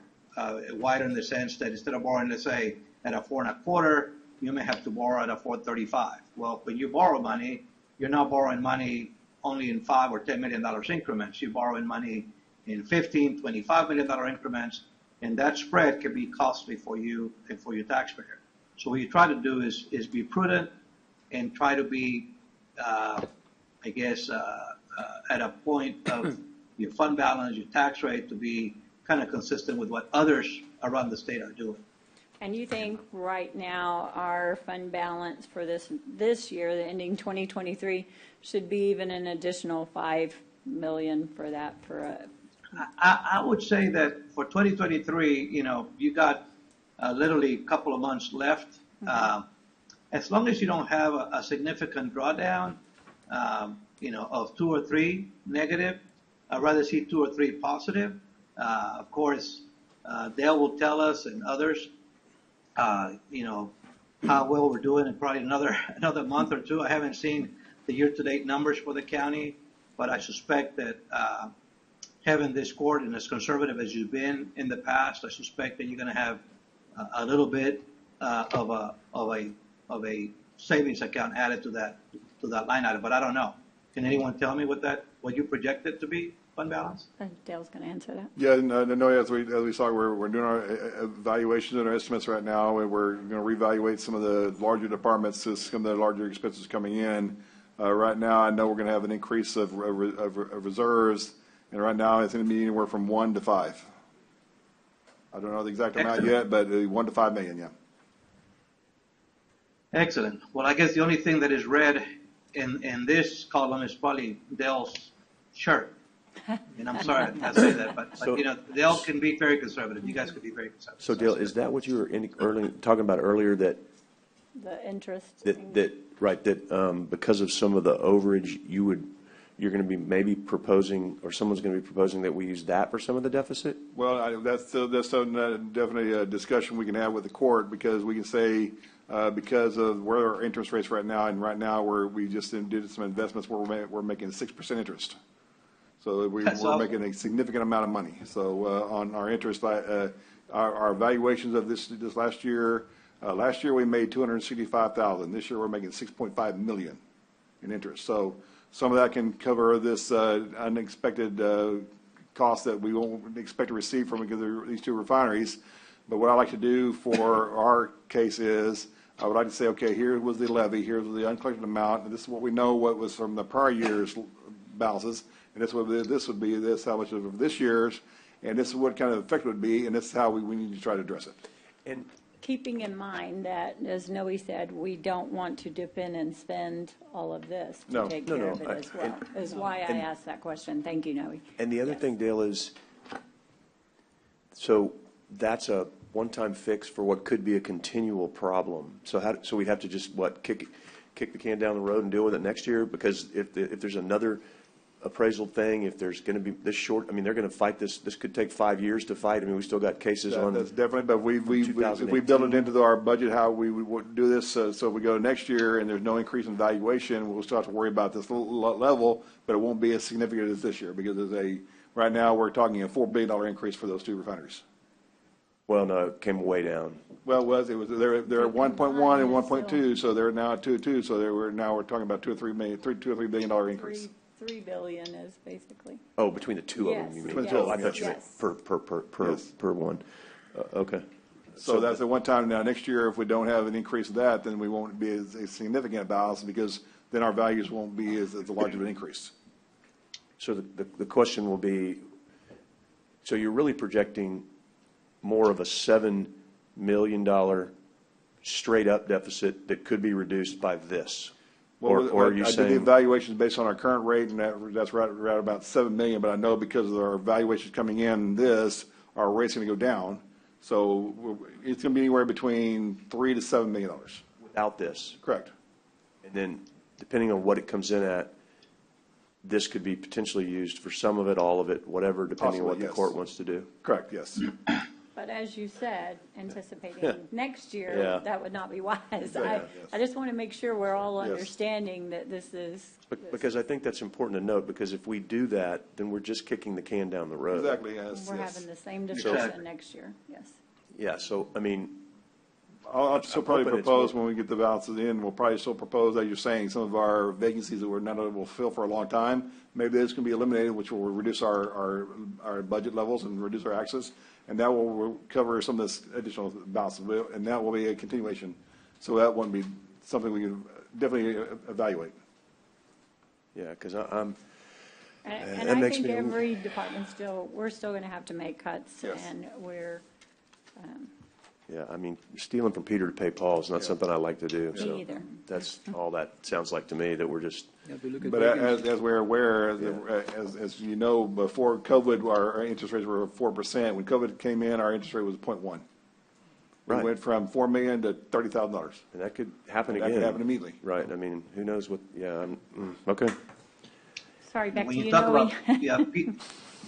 Wider in the sense that instead of borrowing, let's say, at a 4.25, you may have to borrow at a 4.35. Well, when you borrow money, you're not borrowing money only in $5 or $10 million increments. You're borrowing money in $15, $25 million increments, and that spread can be costly for you and for your taxpayer. So what you try to do is be prudent and try to be, I guess, at a point of your fund balance, your tax rate to be kind of consistent with what others around the state are doing. And you think right now our fund balance for this year, the ending 2023, should be even an additional $5 million for that I would say that for 2023, you know, you got literally a couple of months left. As long as you don't have a significant drawdown, you know, of 2 or 3 negative, I'd rather see 2 or 3 positive. Of course, Dale will tell us and others, you know, how well we're doing in probably another month or two. I haven't seen the year-to-date numbers for the county, but I suspect that having this court and as conservative as you've been in the past, I suspect that you're going to have a little bit of a savings account added to that line item. But I don't know. Can anyone tell me what you project it to be, fund balance? Dale's going to answer that. Yeah, no, as we saw, we're doing our evaluations and our estimates right now, and we're going to reevaluate some of the larger departments as some of the larger expenses coming in. Right now, I know we're going to have an increase of reserves, and right now it's going to be anywhere from 1 to 5. I don't know the exact amount yet, but 1 to 5 million, yeah. Excellent. Well, I guess the only thing that is red in this column is probably Dale's shirt. And I'm sorry I say that, but you know, Dale can be very conservative. You guys could be very conservative. So Dale, is that what you were talking about earlier, that the interest that because of some of the overage, you're going to be maybe proposing, or someone's going to be proposing that we use that for some of the deficit? Well, that's definitely a discussion we can have with the court, because we can say, because of where our interest rates right now, and right now we just did some investments where we're making 6% interest. So we're making a significant amount of money. So on our interest, our evaluations of this last year we made $265,000. This year we're making $6.5 million in interest. So some of that can cover this unexpected costs that we won't expect to receive from these two refineries. But what I like to do for our case is, I would like to say, okay, here was the levy, here was the uncollected amount, and this is what we know what was from the prior year's balances, and this would be this, how much of this year's, and this is what kind of effect it would be, and this is how we need to try to address it. And keeping in mind that, as Noe said, we don't want to dip in and spend all of this to take care of it as well, is why I asked that question. Thank you, Noe. And the other thing, Dale, is, so that's a one-time fix for what could be a continual problem. So we'd have to just, kick the can down the road and deal with it next year? Because if there's another appraisal thing, if there's going to be this short, I mean, they're going to fight this. This could take 5 years to fight. I mean, we still got cases on. That's definitely, but if we build it into our budget, how we would do this, so if we go next year and there's no increase in valuation, we'll start to worry about this level, but it won't be as significant as this year, because right now, we're talking a $4 billion increase for those two refineries. Well, no, it came way down. Well, they're at 1.1 and 1.2, so they're now at 2.2, so we're talking about $2 or $3 billion increase. $3 billion is basically. Oh, between the two of them, you mean? Yes. Oh, I thought you meant per one. Okay. So that's at one time. Now, next year, if we don't have an increase of that, then we won't be as a significant balance, because then our values won't be as large of an increase. So the question will be, so you're really projecting more of a $7 million straight-up deficit that could be reduced by this? Well, or are you I saying? did the evaluations based on our current rate, and that's right about $7 million, but I know because of our valuations coming in our rate's going to go down. So it's going to be anywhere between $3 to $7 million. Without this? Correct. And then, depending on what it comes in at, this could be potentially used for some of it, all of it, whatever, depending on what the court wants to do? Correct, yes. But as you said, anticipating next year, that would not be wise. I just want to make sure we're all understanding that this is. Because I think that's important to note, because if we do that, then we're just kicking the can down the road. Exactly, yes. We're having the same discussion next year, yes. Yeah, so, I mean. I'll still probably propose when we get the balances in, we'll probably still propose, as you're saying, some of our vacancies that we're not able to fill for a long time, maybe this can be eliminated, which will reduce our budget levels and reduce our access, and that will cover some of this additional balance, and that will be a continuation. So that won't be something we can definitely evaluate. Yeah, because I'm. And I think every department we're still going to have to make cuts, and we're. Yeah, I mean, stealing from Peter to pay Paul is not something I like to do. Me either. That's all that sounds like to me, that we're just. But as we're aware, as you know, before COVID, our interest rates were 4%. When COVID came in, our interest rate was 0.1. Right. We went from $4 million to $30,000. And that could happen again. That could happen immediately. Right. I mean, who knows what? Yeah. Okay. Sorry, back when to you you, talk Noe. about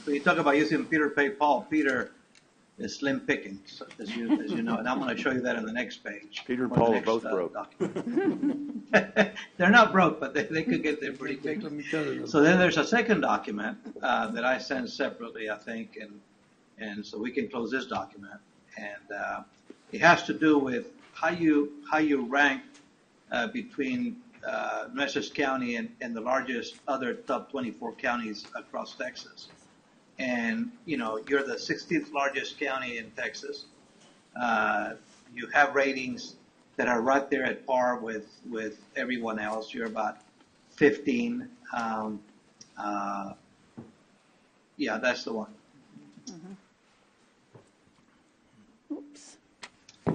when you talk about using Peter to pay Paul, Peter is slim pickings, as you know, and I'm going to show you that on the next page. Peter and Paul are both broke. They're not broke, but they could get there pretty quickly. So then there's a second document that I sent separately, I think, and so we can close this document, and it has to do with how you rank between Nueces County and the largest other top 24 counties across Texas. And, you know, you're the 16th largest county in Texas. You have ratings that are right there at par with everyone else. You're about 15. Yeah, that's the one. Oops.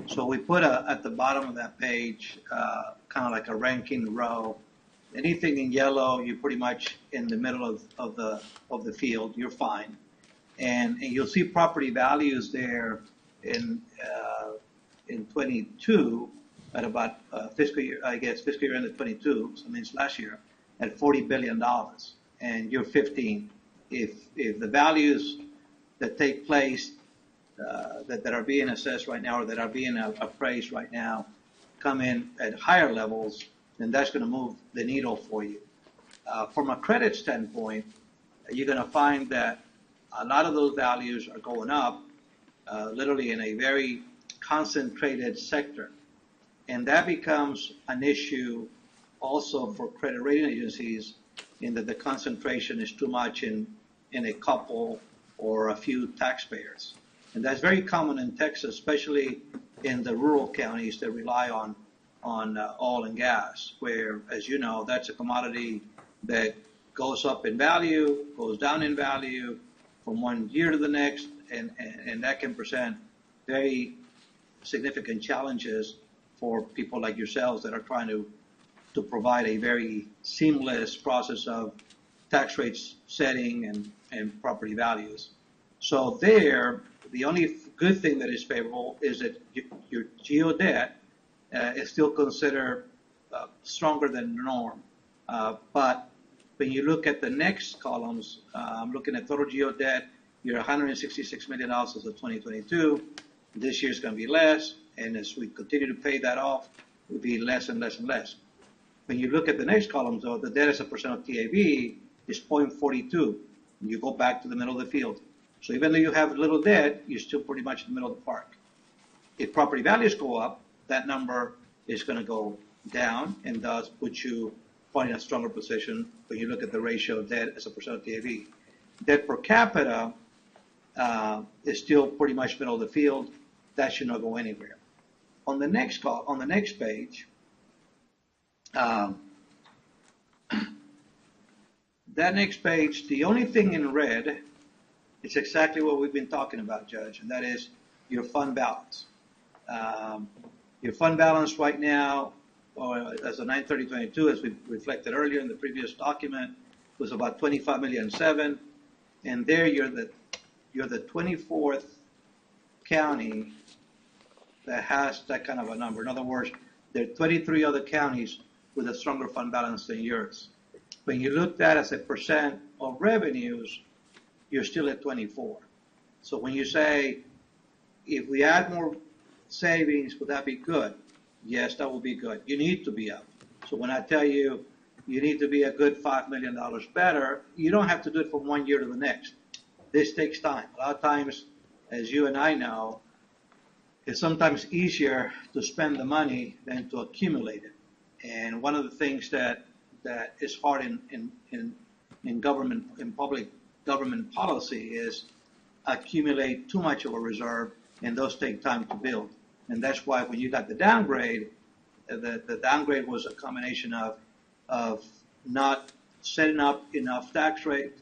So we put at the bottom of that page, kind of like a ranking row. Anything in yellow, you're pretty much in the middle of the field. You're fine, and you'll see property values there in 22 at about fiscal year end of 22. So it means last year at $40 billion, and you're 15. If the values that take place that are being assessed right now or that are being appraised right now come in at higher levels, then that's going to move the needle for you. From a credit standpoint, you're going to find that a lot of those values are going up, literally in a very concentrated sector. And that becomes an issue also for credit rating agencies in that the concentration is too much in a couple or a few taxpayers. And that's very common in Texas, especially in the rural counties that rely on oil and gas, where, as you know, that's a commodity that goes up in value, goes down in value from one year to the next, and that can present very significant challenges for people like yourselves that are trying to provide a very seamless process of tax rates setting and property values. So there, the only good thing that is favorable is that your geo debt is still considered stronger than the norm. But when you look at the next columns, I'm looking at total geo debt, you're $166 million as of 2022. This year's going to be less, and as we continue to pay that off, it will be less and less and less. When you look at the next column, though, the debt as a percent of TAV is 0.42. You go back to the middle of the field. So even though you have a little debt, you're still pretty much in the middle of the park. If property values go up, that number is going to go down and thus put you probably in a stronger position when you look at the ratio of debt as a percent of TAV. Debt per capita is still pretty much middle of the field. That should not go anywhere. On the next page, that next page, the only thing in red is exactly what we've been talking about, Judge, and that is your fund balance. Your fund balance right now, as of 9/30/22, as we reflected earlier in the previous document, was about $25.7 million, and there you're the 24th county that has that kind of a number. In other words, there are 23 other counties with a stronger fund balance than yours. When you look at that as a percent of revenues, you're still at 24. So when you say, if we add more savings, would that be good? Yes, that will be good. You need to be up. So when I tell you you need to be a good $5 million better, you don't have to do it from one year to the next. This takes time. A lot of times, as you and I know, it's sometimes easier to spend the money than to accumulate it. And one of the things that is hard in government, in public government policy, is accumulate too much of a reserve, and those take time to build. And that's why when you got the downgrade, the downgrade was a combination of not setting up enough tax rate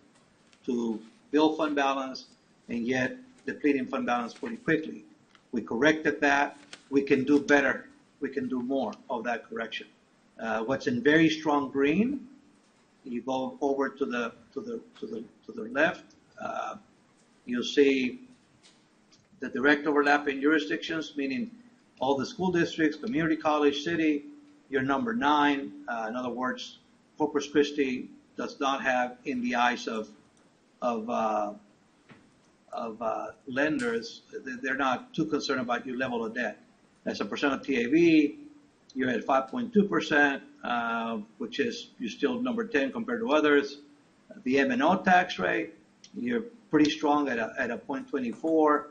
to build fund balance, and yet depleting fund balance pretty quickly. We corrected that. We can do better. We can do more of that correction. What's in very strong green, you go over to the left, you'll see the direct overlapping jurisdictions, meaning all the school districts, community college, city. You're number 9. In other words, Corpus Christi does not have, in the eyes of lenders, they're not too concerned about your level of debt. As a percent of TAV, you're at 5.2%, which is, you're still number 10 compared to others. The M&O tax rate, you're pretty strong at a 0.24.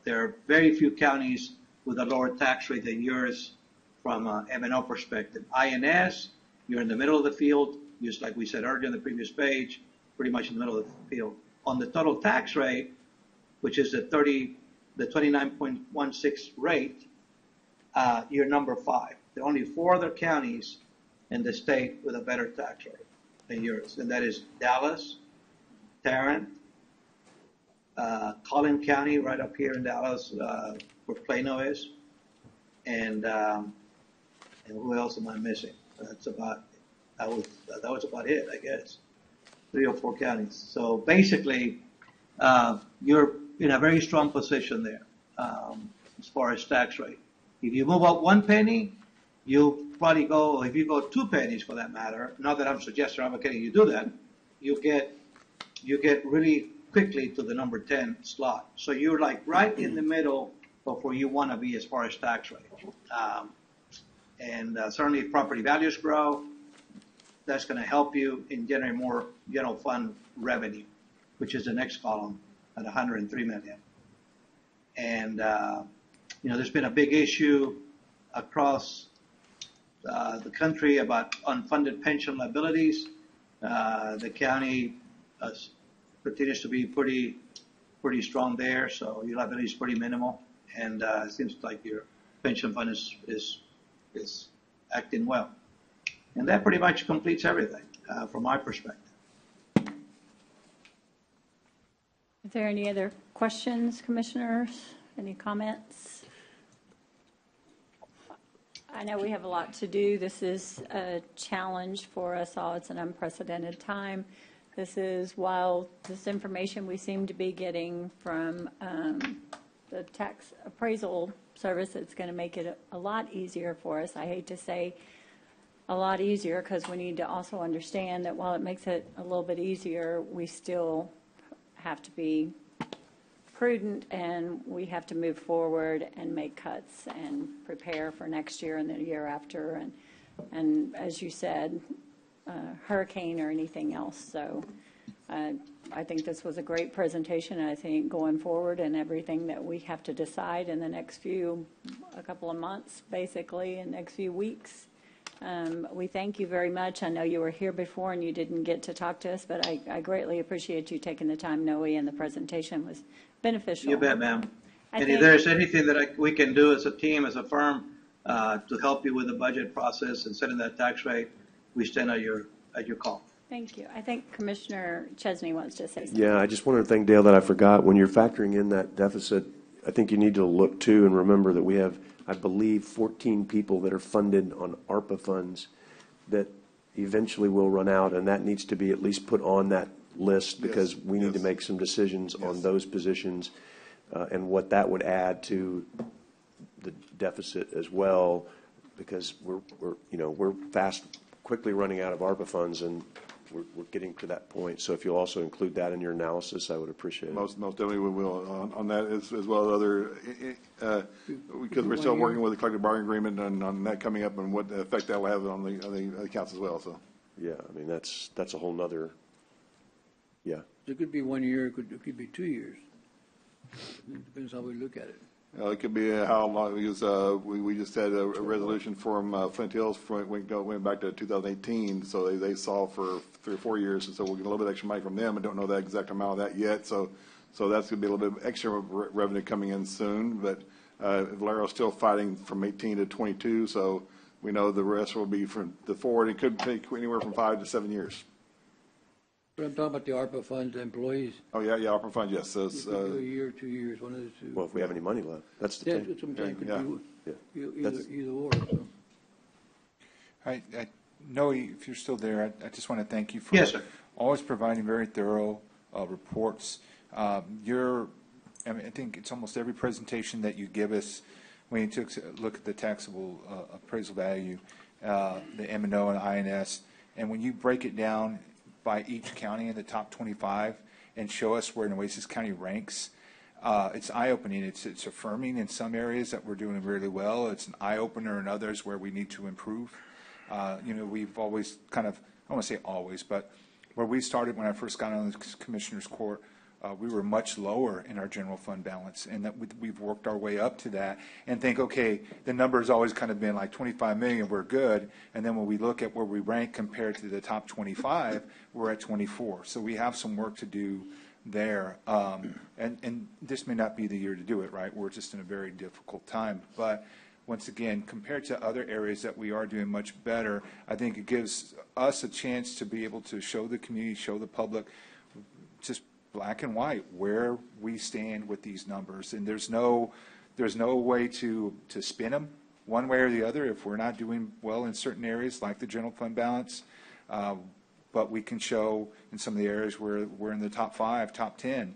There are very few counties with a lower tax rate than yours from an M&O perspective. INS, you're in the middle of the field, just like we said earlier in the previous page, pretty much in the middle of the field. On the total tax rate, which is the 29.16 rate, you're number 5. There are only 4 other counties in the state with a better tax rate than yours, and that is Dallas, Tarrant, Collin County, right up here in Dallas, where Plano is, and who else am I missing? That was about it, I guess. 3 or 4 counties. So basically, you're in a very strong position there as far as tax rate. If you move up 1 penny, you'll probably go, if you go 2 pennies for that matter, not that I'm suggesting or advocating you do that, you get really quickly to the number 10 slot. So you're like right in the middle of where you want to be as far as tax rate. Certainly if property values grow, that's going to help you in generating more general fund revenue, which is the next column at $103 million. And, there's been a big issue across the country about unfunded pension liabilities. The county continues to be pretty strong there, so your liability is pretty minimal, and it seems like your pension fund is acting well. And that pretty much completes everything from my perspective. Is there any other questions, commissioners? Any comments? I know we have a lot to do. This is a challenge for us all. It's an unprecedented time. This is, while this information we seem to be getting from the tax appraisal service, it's going to make it a lot easier for us. I hate to say a lot easier, because we need to also understand that while it makes it a little bit easier, we still have to be prudent, and we have to move forward and make cuts and prepare for next year and the year after, and as you said, hurricane or anything else. So I think this was a great presentation. I think going forward and everything that we have to decide in the next a couple of months, basically, in the next few weeks, we thank you very much. I know you were here before and you didn't get to talk to us, but I greatly appreciate you taking the time, Noe, and the presentation was beneficial. You bet, ma'am. And if there's anything that we can do as a team, as a firm, to help you with the budget process and setting that tax rate, we stand at your call. Thank you. I think Commissioner Chesney wants to say something. Yeah, I just wanted to thank Dale that I forgot. When you're factoring in that deficit, I think you need to look too and remember that we have, I believe, 14 people that are funded on ARPA funds that eventually will run out, and that needs to be at least put on that list, because we need to make some decisions on those positions and what that would add to the deficit as well, because we're quickly running out of ARPA funds, and we're getting to that point. So if you'll also include that in your analysis, I would appreciate it. Most definitely we will on that, as well as other, because we're still working with the collective bargaining agreement on that coming up, and what effect that will have on the accounts as well. So yeah, I mean that's a whole nother. Yeah, it could be 1 year, it could be 2 years. It depends how we look at it. It could be how long, because we just had a resolution from Flint Hills went back to 2018, so they saw for 3 or 4 years, and so we'll get a little bit extra money from them. I don't know the exact amount of that yet, so that's going to be a little bit extra revenue coming in soon. But Valero's still fighting from 18 to 22, so we know the rest will be from the forward. It could take anywhere from 5 to 7 years. But I'm talking about the ARPA funds, employees. Oh, yeah, ARPA funds, yes. So it's a year, 2 years, one of the two. Well, if we have any money left, that's the thing. That's what I'm saying. Either or. So. I know if you're still there, I just want to thank you for always providing very thorough reports. I think it's almost every presentation that you give us when you took a look at the taxable appraisal value, the M&O and INS, and when you break it down by each county in the top 25 and show us where Nueces County ranks, it's eye-opening. It's affirming in some areas that we're doing really well. It's an eye-opener in others where we need to improve. We've always kind of, I don't want to say always, but where we started when I first got on the Commissioner's Court, we were much lower in our general fund balance, and that we've worked our way up to that and think, okay, the number has always kind of been like 25 million, we're good. And then when we look at where we rank compared to the top 25, we're at 24. So we have some work to do there. And this may not be the year to do it, right? We're just in a very difficult time. But once again, compared to other areas that we are doing much better, I think it gives us a chance to be able to show the community, show the public, just black and white, where we stand with these numbers. And there's no way to spin them one way or the other if we're not doing well in certain areas like the general fund balance. But we can show in some of the areas where we're in the top 5, top 10.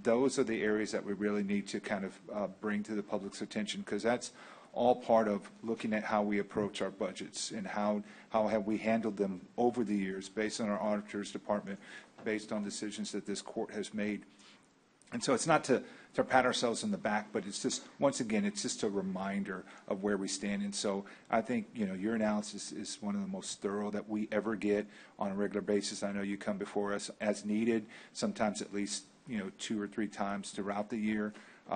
Those are the areas that we really need to kind of bring to the public's attention, because that's all part of looking at how we approach our budgets and how have we handled them over the years based on our auditor's department, based on decisions that this court has made. And so it's not to pat ourselves in the back, but it's just, once again, it's just a reminder of where we stand. And so I think, your analysis is one of the most thorough that we ever get on a regular basis. I know you come before us as needed, sometimes at least, 2 or 3 times throughout the year.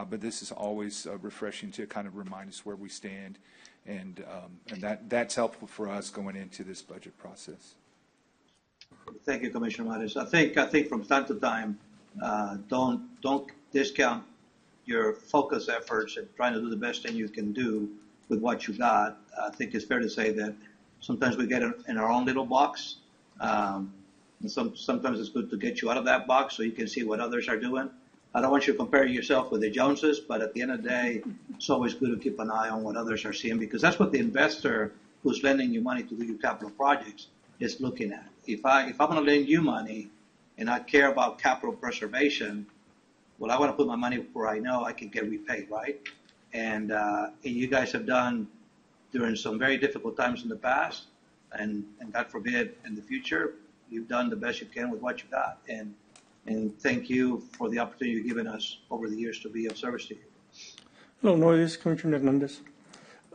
But this is always refreshing to kind of remind us where we stand. And that's helpful for us going into this budget process. Thank you, Commissioner Mattis. I think from time to time, don't discount your focus efforts and trying to do the best thing you can do with what you got. I think it's fair to say that sometimes we get in our own little box. And sometimes it's good to get you out of that box so you can see what others are doing. I don't want you to compare yourself with the Joneses, but at the end of the day, it's always good to keep an eye on what others are seeing, because that's what the investor who's lending you money to do your capital projects is looking at. If I'm going to lend you money and I care about capital preservation, well, I want to put my money where I know I can get repaid, right? And you guys have done during some very difficult times in the past, and God forbid in the future, you've done the best you can with what you got. And thank you for the opportunity you've given us over the years to be of service to you. Hello, Noy, this is Commissioner Hernandez.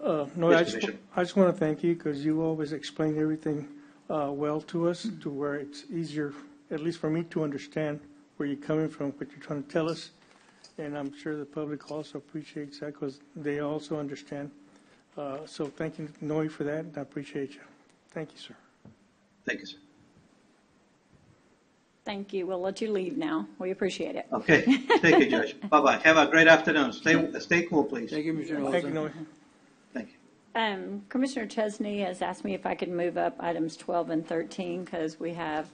Noy, Yes, I just want to thank you because you always explain everything well to us, to where it's easier, at least for me, to understand where you're coming from, what you're trying to tell us. And I'm sure the public also appreciates that because they also understand. So thank you, Noy, for that, and I appreciate you. Thank you, sir. Thank you, sir. Thank you. We'll let you leave now. We appreciate it. Okay. Thank you, Judge. Bye-bye. Have a great afternoon. Stay cool, please. Thank you, Mr. Thank you, Noy. Thank you. Commissioner Chesney has asked me if I could move up items 12 and 13 because we have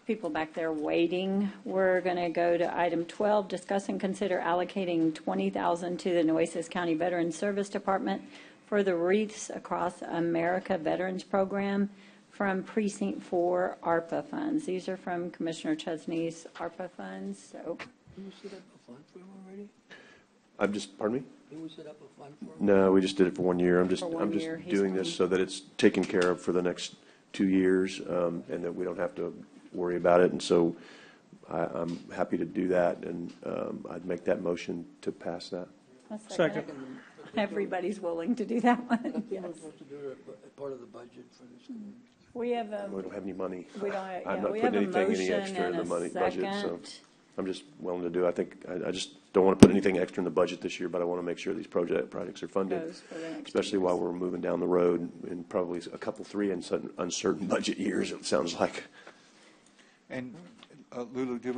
people back there waiting. We're going to go to item 12, discuss and consider allocating $20,000 to the Nueces County Veterans Service Department for the Wreaths Across America Veterans Program from Precinct 4 ARPA funds. These are from Commissioner Chesney's ARPA funds. So, Did we set up a fund for him already? Pardon me? Did we set up a fund for him? No, we just did it for 1 year. I'm just For 1 year. He's doing this so that it's taken care of for the next 2 years, and that we don't have to worry about it. And so I'm happy to do that, and I'd make that motion to pass that. a second. Everybody's willing to do that one. Yes. Yes. We're supposed to do it as part of the budget for this. We have We don't have any money. we don't, I'm yeah, not we putting have a anything, any motion extra in and the a budget, so second. I'm just willing to do it. I just don't want to put anything extra in the budget this year, but I want to make sure these projects are funded, Goes for the next especially while we're moving down the road in probably a couple, 3 uncertain budget years, it sounds like. And Lulu, do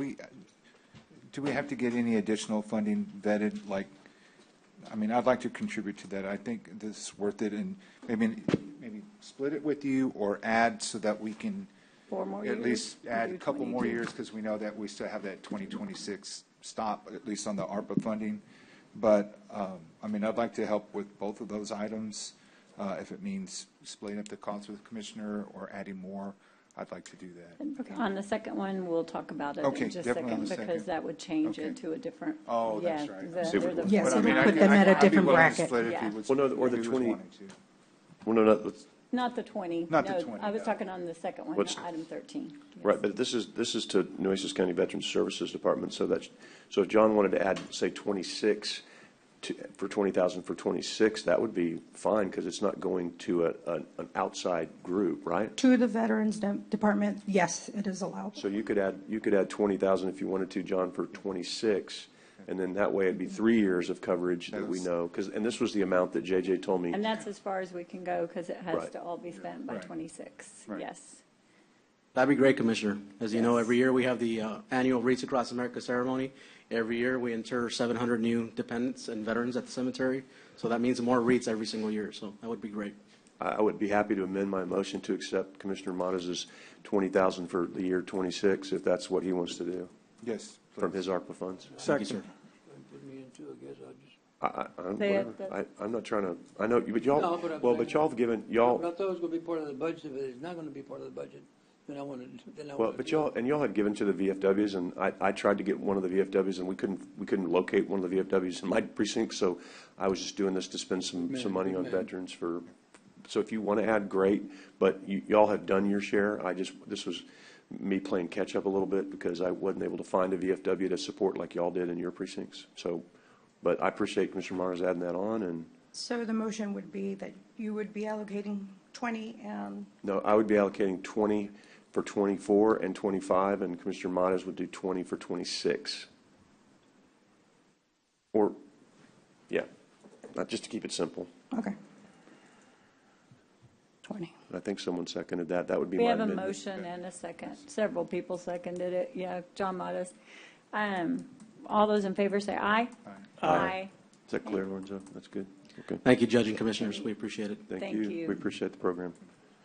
we have to get any additional funding vetted? Like, I mean, I'd like to contribute to that. I think this is worth it, and maybe split it with you or add so that we can 4 more at years? least add Do a couple more 22. years, because we know that we still have that 2026 stop, at least on the ARPA funding. But, I mean, I'd like to help with both of those items. If it means splitting up the cost with the commissioner or adding more, I'd like to do that. On the second one, we'll talk about it Okay, in just a definitely on second the because second. that would change Okay. it to a different. Oh, yeah, that's right. the- Super. they're the Yes, four- it would put them at a different bracket. Yeah. Well, no, or the 20. Well, no, Not the 20. Not the No, 20, I was no. talking on the second one, What's- item 13. Right, but this is to Nueces County Veterans Services Department, so if John wanted to add, say, 26 for 20,000 for 26, that would be fine, because it's not going to an outside group, right? To the Veterans Department, yes, it is allowed. So you could add 20,000 if you wanted to, John, for 26, and then that way it'd be 3 years of coverage that we know, and this was the amount that JJ told me. And that's as far as we can go because it has Right. to all be spent by Right. 26. Right. Yes. That'd be great, Commissioner. As you know, Yes. every year we have the annual Wreaths Across America ceremony. Every year we inter 700 new dependents and veterans at the cemetery. So that means more wreaths every single year. So that would be great. I would be happy to amend my motion to accept Commissioner Motaz's 20,000 for the year 26, if that's what he wants to do, Yes. from his ARPA funds. Thank you, sir. Put me in too, I guess I'll just. I'm not trying to, I know, but y'all, No, but I'm well, saying- but y'all have given, But I y'all, thought it was gonna be part of the budget. If it's not gonna be part of the budget, then I wanted, well, but y'all had given to the VFWs, and I tried to get one of the VFWs, and we couldn't locate one of the VFWs in my precinct, so I was just doing this to spend some money on veterans for, so if you want to add, great, but y'all have done your share. This was me playing catch up a little bit because I wasn't able to find a VFW to support like y'all did in your precincts. So, but I appreciate Commissioner Myers adding that on, and So the motion would be that you would be allocating 20 and no, I would be allocating 20 for 24 and 25, and Commissioner Myers would do 20 for 26. Or, yeah, just to keep it simple. okay. 20. I think someone seconded that. That would be We my have a amendment. motion and a second. Several people seconded it. Yeah, John Modis. All those in favor say aye. Aye. Is that clear, Lorenzo? That's good. Okay. Thank you, Judge and Commissioners. We appreciate it. Thank you. We appreciate the program.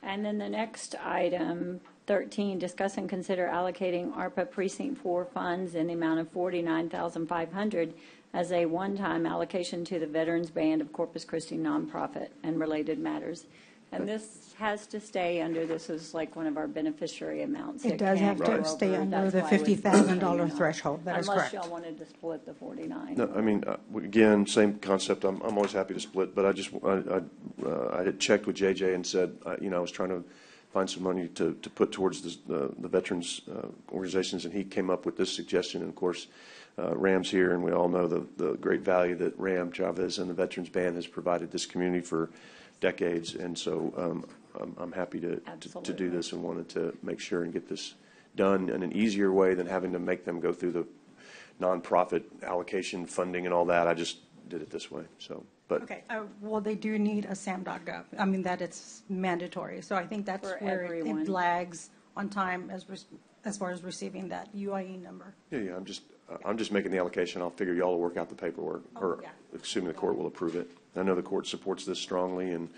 And then the next item, 13, discuss and consider allocating ARPA Precinct 4 funds in the amount of $49,500 as a one-time allocation to the Veterans Band of Corpus Christi nonprofit and related matters. And this has to stay under, this is like one of our beneficiary amounts. It does can't have go to stay over. under That's the why I was $50,000 saying threshold. That is correct. Unless y'all wanted to split the 49. No, I mean, again, same concept. I'm always happy to split, but I had checked with JJ and said, I was trying to find some money to put towards the veterans organizations, and he came up with this suggestion. And of course, Ram's here, and we all know the great value that Ram Chavez and the Veterans Band has provided this community for decades. And so I'm happy to do this and wanted to make sure and get this done in an easier way than having to make them go through the nonprofit allocation funding and all that. I just did it this way. So, but Okay, well, they do need a SAM.gov. I mean, that it's mandatory. So I think that's For where everyone. it lags on time as far as receiving that UIE number. yeah, I'm just making the allocation. I'll figure y'all will work out the paperwork, or assuming the court will approve it. I know the court supports this strongly, and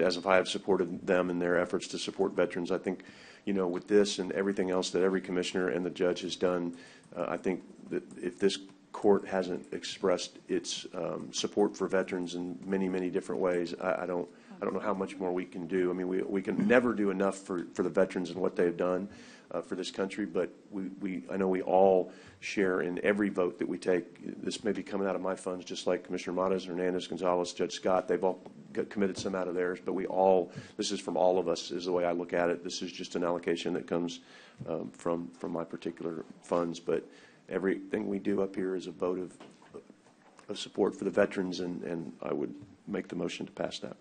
as if I have supported them in their efforts to support veterans. I think, with this and everything else that every commissioner and the judge has done, I think that if this court hasn't expressed its support for veterans in many, many different ways, I don't know how much more we can do. I mean, we can never do enough for the veterans and what they've done for this country, but I know we all share in every vote that we take. This may be coming out of my funds, just like Commissioner Matas, Hernandez, Gonzalez, Judge Scott. They've all committed some out of theirs, but this is from all of us, is the way I look at it. This is just an allocation that comes from my particular funds, but everything we do up here is a vote of support for the veterans, and I would make the motion to pass that.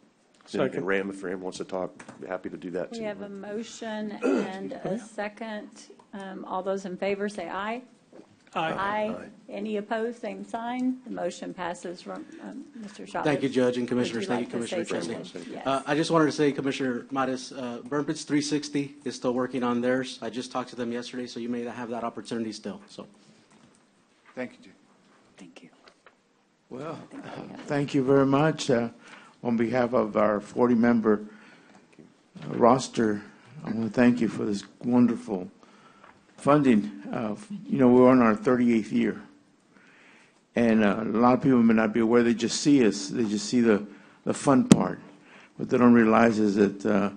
Second. And Ram, if Ram wants to talk, be happy to do that too. We have a motion and a second. All those in favor say aye. Aye. Any opposed, same sign. The motion passes from Mr. Chavez. Thank you, Judge and Would Commissioners. you Thank like you, to say Commissioner Tracy. something? Yes. I just wanted to say, Commissioner Matis, Burn Pits 360 is still working on theirs. I just talked to them yesterday, so you may have that opportunity still. So, Thank you, Jim. Thank you. Well, thank you very much. On behalf of our 40-member roster, I want to thank you for this wonderful funding. We're on our 38th year. And a lot of people may not be aware. They just see us. They just see the fun part. What they don't realize is that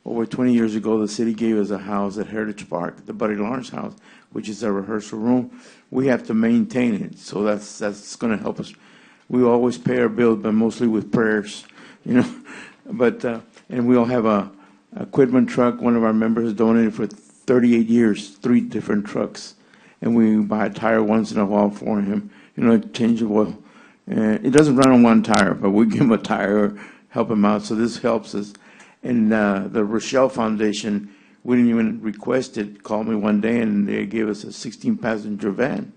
over 20 years ago, the city gave us a house at Heritage Park, the Buddy Lawrence House, which is our rehearsal room. We have to maintain it, so that's going to help us. We always pay our bills, but mostly with prayers, But and we all have a equipment truck. One of our members donated for 38 years, 3 different trucks, and we buy a tire once in a while for him. Change of oil. And it doesn't run on one tire, but we give him a tire, help him out. So this helps us. And the Rochelle Foundation, we didn't even request it, called me one day, and they gave us a 16-passenger van,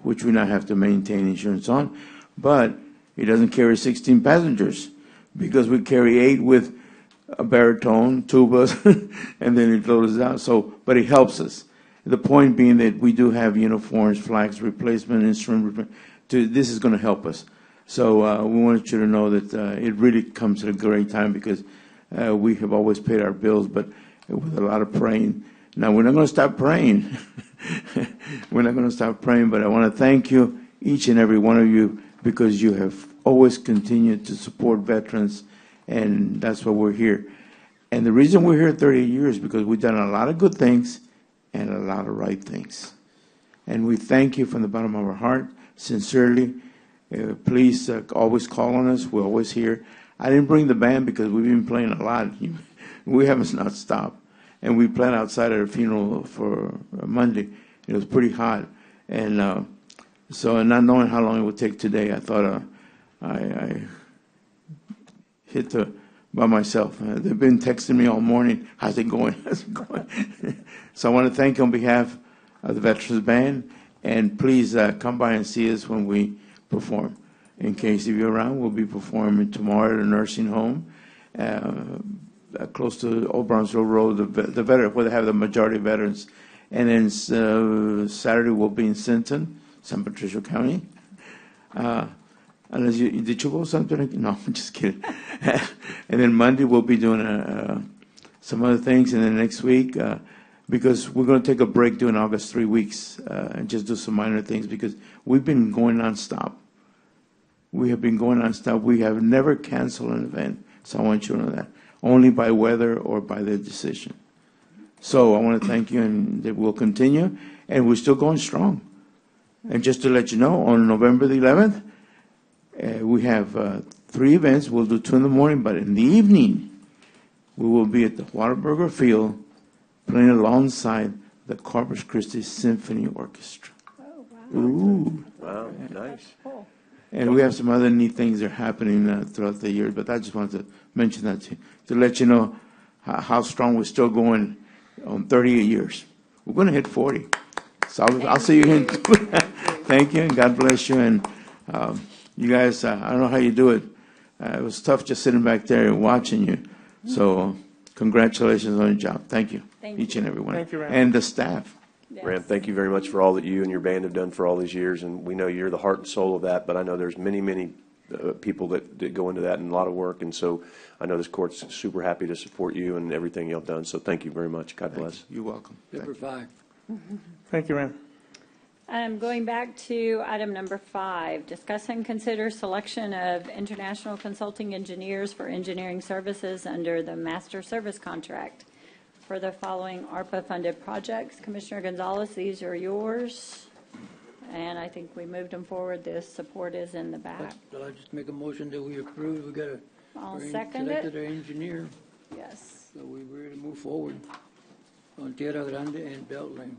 which we now have to maintain insurance on. But it doesn't carry 16 passengers because we carry 8 with a baritone, tubas, and then it loads out. So, but it helps us. The point being that we do have uniforms, flags replacement, instrument. This is going to help us. So we wanted you to know that it really comes at a great time because we have always paid our bills, but with a lot of praying. Now, we're not going to stop praying. We're not going to stop praying, but I want to thank you, each and every one of you, because you have always continued to support veterans, and that's why we're here. And the reason we're here 38 years is because we've done a lot of good things and a lot of right things. And we thank you from the bottom of our heart, sincerely. Please always call on us. We're always here. I didn't bring the band because we've been playing a lot. We haven't not stopped. And we played outside at a funeral for Monday. It was pretty hot. And so not knowing how long it would take today, I thought I hit by myself. They've been texting me all morning. How's it going? How's it going? So I want to thank you on behalf of the Veterans Band. And please come by and see us when we perform. In case if you're around, we'll be performing tomorrow at a nursing home. close to Old Brownsville Road, the veteran, where they have the majority of veterans. And then Saturday we'll be in Sinton, San Patricio County. Unless did you go something? No, I'm just kidding. And then Monday we'll be doing some other things, and then next week, because we're going to take a break during August, 3 weeks, and just do some minor things because we've been going nonstop. We have been going nonstop. We have never canceled an event, so I want you to know that. Only by weather or by their decision. So I want to thank you, and that we'll continue, and we're still going strong. And just to let you know, on November the 11th, we have 3 events. We'll do 2 in the morning, but in the evening, we will be at the Whataburger Field playing alongside the Corpus Christi Symphony Orchestra. Oh, wow. Ooh. Wow, nice. Cool. And we have some other neat things that are happening throughout the year, but I just wanted to mention that to let you know how strong we're still going on 38 years. We're going to hit 40. So I'll see you in. Thank you, and God bless you. And you guys, I don't know how you do it. It was tough just sitting back there and watching you. So congratulations on your job. Thank you, each and every one. Thank you, Ram. And the staff. Yes. Ram, thank you very much for all that you and your band have done for all these years, and we know you're the heart and soul of that, but I know there's many people that go into that and a lot of work, and so I know this court's super happy to support you and everything you've done, so thank you very much. God bless. You're welcome. Number 5. Thank you, Ram. Going back to item number 5, discuss and consider selection of international consulting engineers for engineering services under the master service contract for the following ARPA-funded projects. Commissioner Gonzalez, these are yours. And I think we moved them forward. The support is in the back. I'll just make a motion that we approve. We got I'll second it. selected our engineer, Yes. so we're ready to move forward on Tierra Grande and Beltline.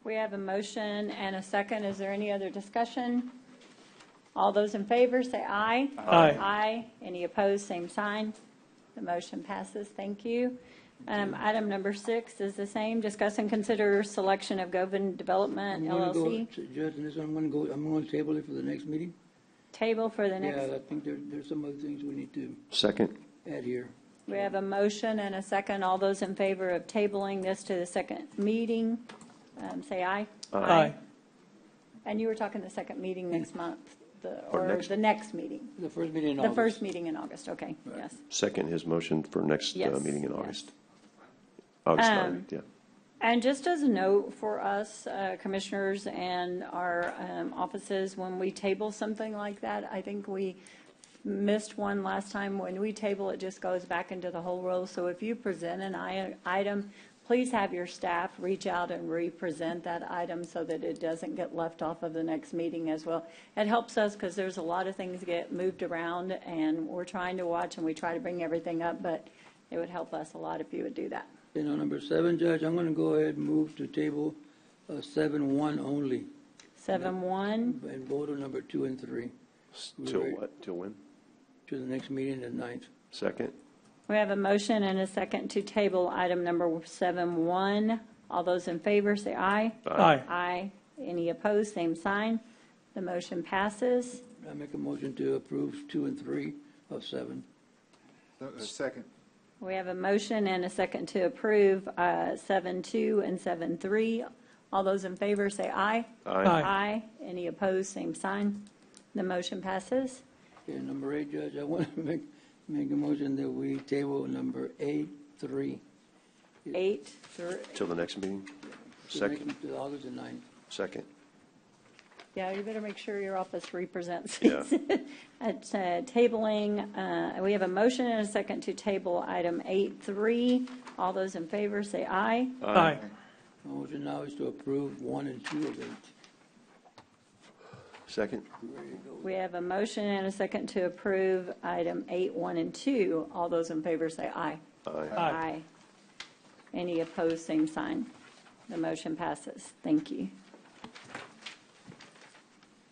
We have a motion and a second. Is there any other discussion? All those in favor, say aye. Aye. Aye. Any opposed, same sign. The motion passes. Thank you. Item number 6 is the same. Discuss and consider selection of Govan Development I'm gonna go, LLC. Judge, this one I'm going to table it for the next meeting. Table for the next. Yeah, I think there's some other things we need to Second. add here. We have a motion and a second. All those in favor of tabling this to the second meeting, say aye. Aye. And you were talking the second meeting next month, Or or next- the next meeting? The first meeting in The August. first meeting in August, okay, yes. Second his motion for next Yes, meeting in yes. August. August 9th, yeah. And just as a note for us, commissioners and our offices, when we table something like that, I think we missed one last time. When we table, it just goes back into the whole roll. So if you present an item, please have your staff reach out and re-present that item so that it doesn't get left off of the next meeting as well. It helps us because there's a lot of things get moved around, and we're trying to watch, and we try to bring everything up, but it would help us a lot if you would do that. Then on number 7, Judge, I'm going to go ahead and move to table 7-1 only 7-1. and vote on number 2 and 3 Till what? Till when? to the next meeting, the 9th. Second. We have a motion and a second to table item number 7-1. All those in favor, say aye. Aye. Aye. Any opposed, same sign. The motion passes. I make a motion to approve 2 and 3 of 7. Second. We have a motion and a second to approve 7-2 and 7-3. All those in favor, say aye. Aye. Aye. Any opposed, same sign. The motion passes. Okay, number 8, Judge, I want to make a motion that we table number 8-3. 8-3. Till the next meeting? Second. To August the 9th. Second. Yeah, you better make sure your office represents Yeah. it. At tabling, we have a motion and a second to table item 8-3. All those in favor, say aye. Aye. Motion now is to approve 1 and 2 of 8. Second. We have a motion and a second to approve item 8-1 and 2. All those in favor, say aye. Aye. Aye. Any opposed, same sign. The motion passes. Thank you.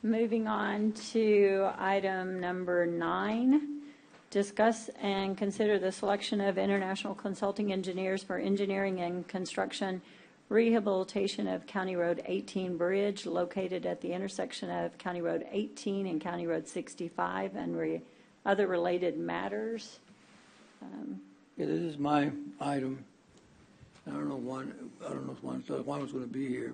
Moving on to item number 9, discuss and consider the selection of international consulting engineers for engineering and construction rehabilitation of County Road 18 Bridge located at the intersection of County Road 18 and County Road 65 and other related matters. Yeah, this is my item. I don't know if Juan was going to be here,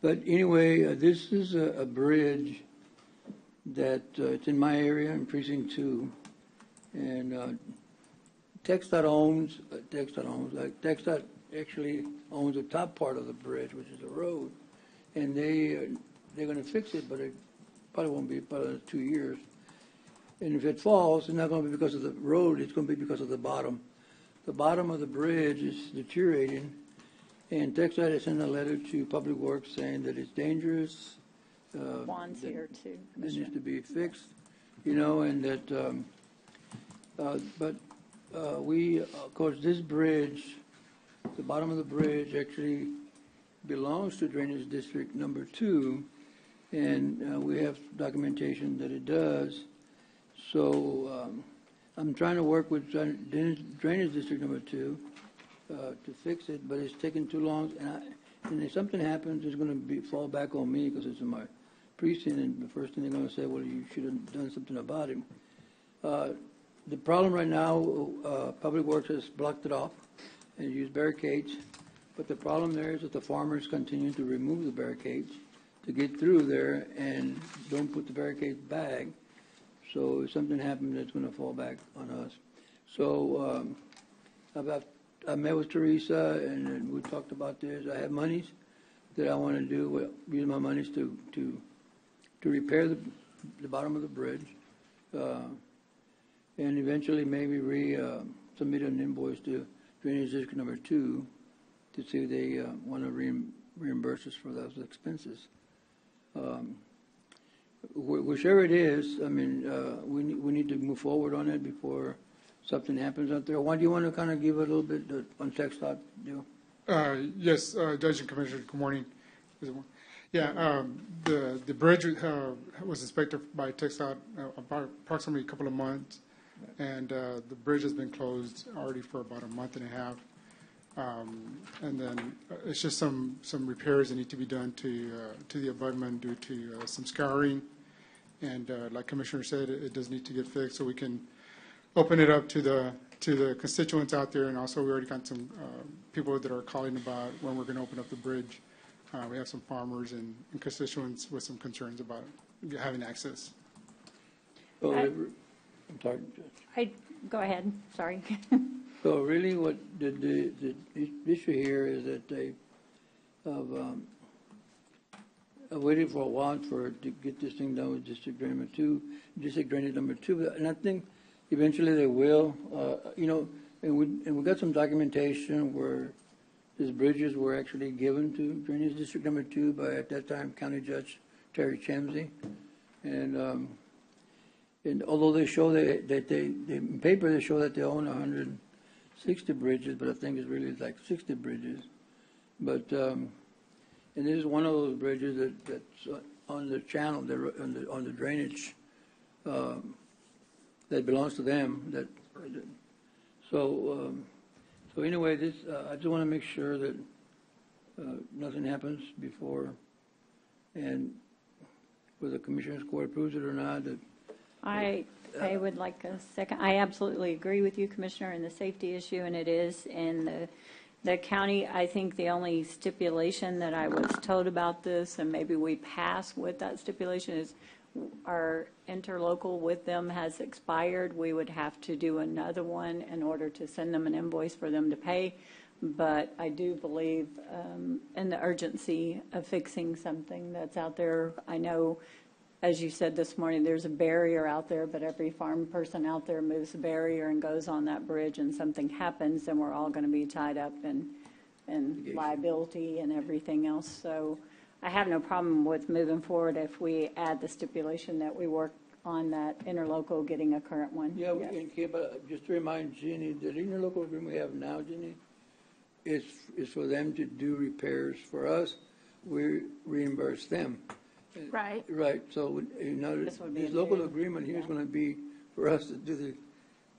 but anyway, this is a bridge that it's in my area in Precinct 2, and TxDOT actually owns the top part of the bridge, which is the road, and they're going to fix it, but it probably won't be about 2 years. And if it falls, it's not going to be because of the road, it's going to be because of the bottom. The bottom of the bridge is deteriorating, and TxDOT has sent a letter to Public Works saying that it's dangerous. Juan's here too. It needs to be fixed, and that, we, of course, this bridge, the bottom of the bridge actually belongs to Drainage District Number 2, and we have documentation that it does. So I'm trying to work with Drainage District Number 2 to fix it, but it's taking too long. And if something happens, it's going to fall back on me because it's in my precinct, and the first thing they're going to say, well, you should have done something about it. The problem right now, Public Works has blocked it off and used barricades, but the problem there is that the farmers continue to remove the barricades to get through there and don't put the barricades back. So if something happens, it's going to fall back on us. So I met with Teresa, and we talked about this. I have monies that I want to do, use my monies to repair the bottom of the bridge, and eventually maybe submit an invoice to Drainage District Number 2 to see if they want to reimburse us for those expenses. Whichever it is, I mean, we need to move forward on it before something happens out there. Why do you want to kind of give a little bit on TxDOT deal? Yes, Judge and Commissioner, good morning. Yeah, the bridge was inspected by TxDOT about approximately a couple of months, and the bridge has been closed already for about a month and a half. And then it's just some repairs that need to be done to the abutment due to some scouring. And like Commissioner said, it does need to get fixed so we can open it up to the constituents out there. And also, we already got some people that are calling about when we're going to open up the bridge. We have some farmers and constituents with some concerns about having access. I'm sorry. Go ahead. Sorry. So really, what the issue here is that they have waited for a while to get this thing done with District Drainage Number 2, and I think eventually they will. And we got some documentation where these bridges were actually given to Drainage District Number 2 by, at that time, County Judge Terry Chamsey, and although they show that in paper they show that they own 160 bridges, but I think it's really like 60 bridges. But and this is one of those bridges that's on the channel, on the drainage that belongs to them. So anyway, this I just want to make sure that nothing happens before, and whether the Commissioners Court approves it or not. I would like a second. I absolutely agree with you, Commissioner, in the safety issue, and it is in the county. I think the only stipulation that I was told about this, and maybe we pass with that stipulation, is our interlocal with them has expired. We would have to do another one in order to send them an invoice for them to pay. But I do believe in the urgency of fixing something that's out there. I know, as you said this morning, there's a barrier out there, but every farm person out there moves the barrier and goes on that bridge, and something happens, then we're all going to be tied up in liability and everything else. So I have no problem with moving forward if we add the stipulation that we work on that interlocal getting a current one. Yeah, yes. But just to remind Ginny, the interlocal agreement we have now, Ginny, is for them to do repairs for us. We reimburse them. Right. Right. So this local agreement here is going to be for us to do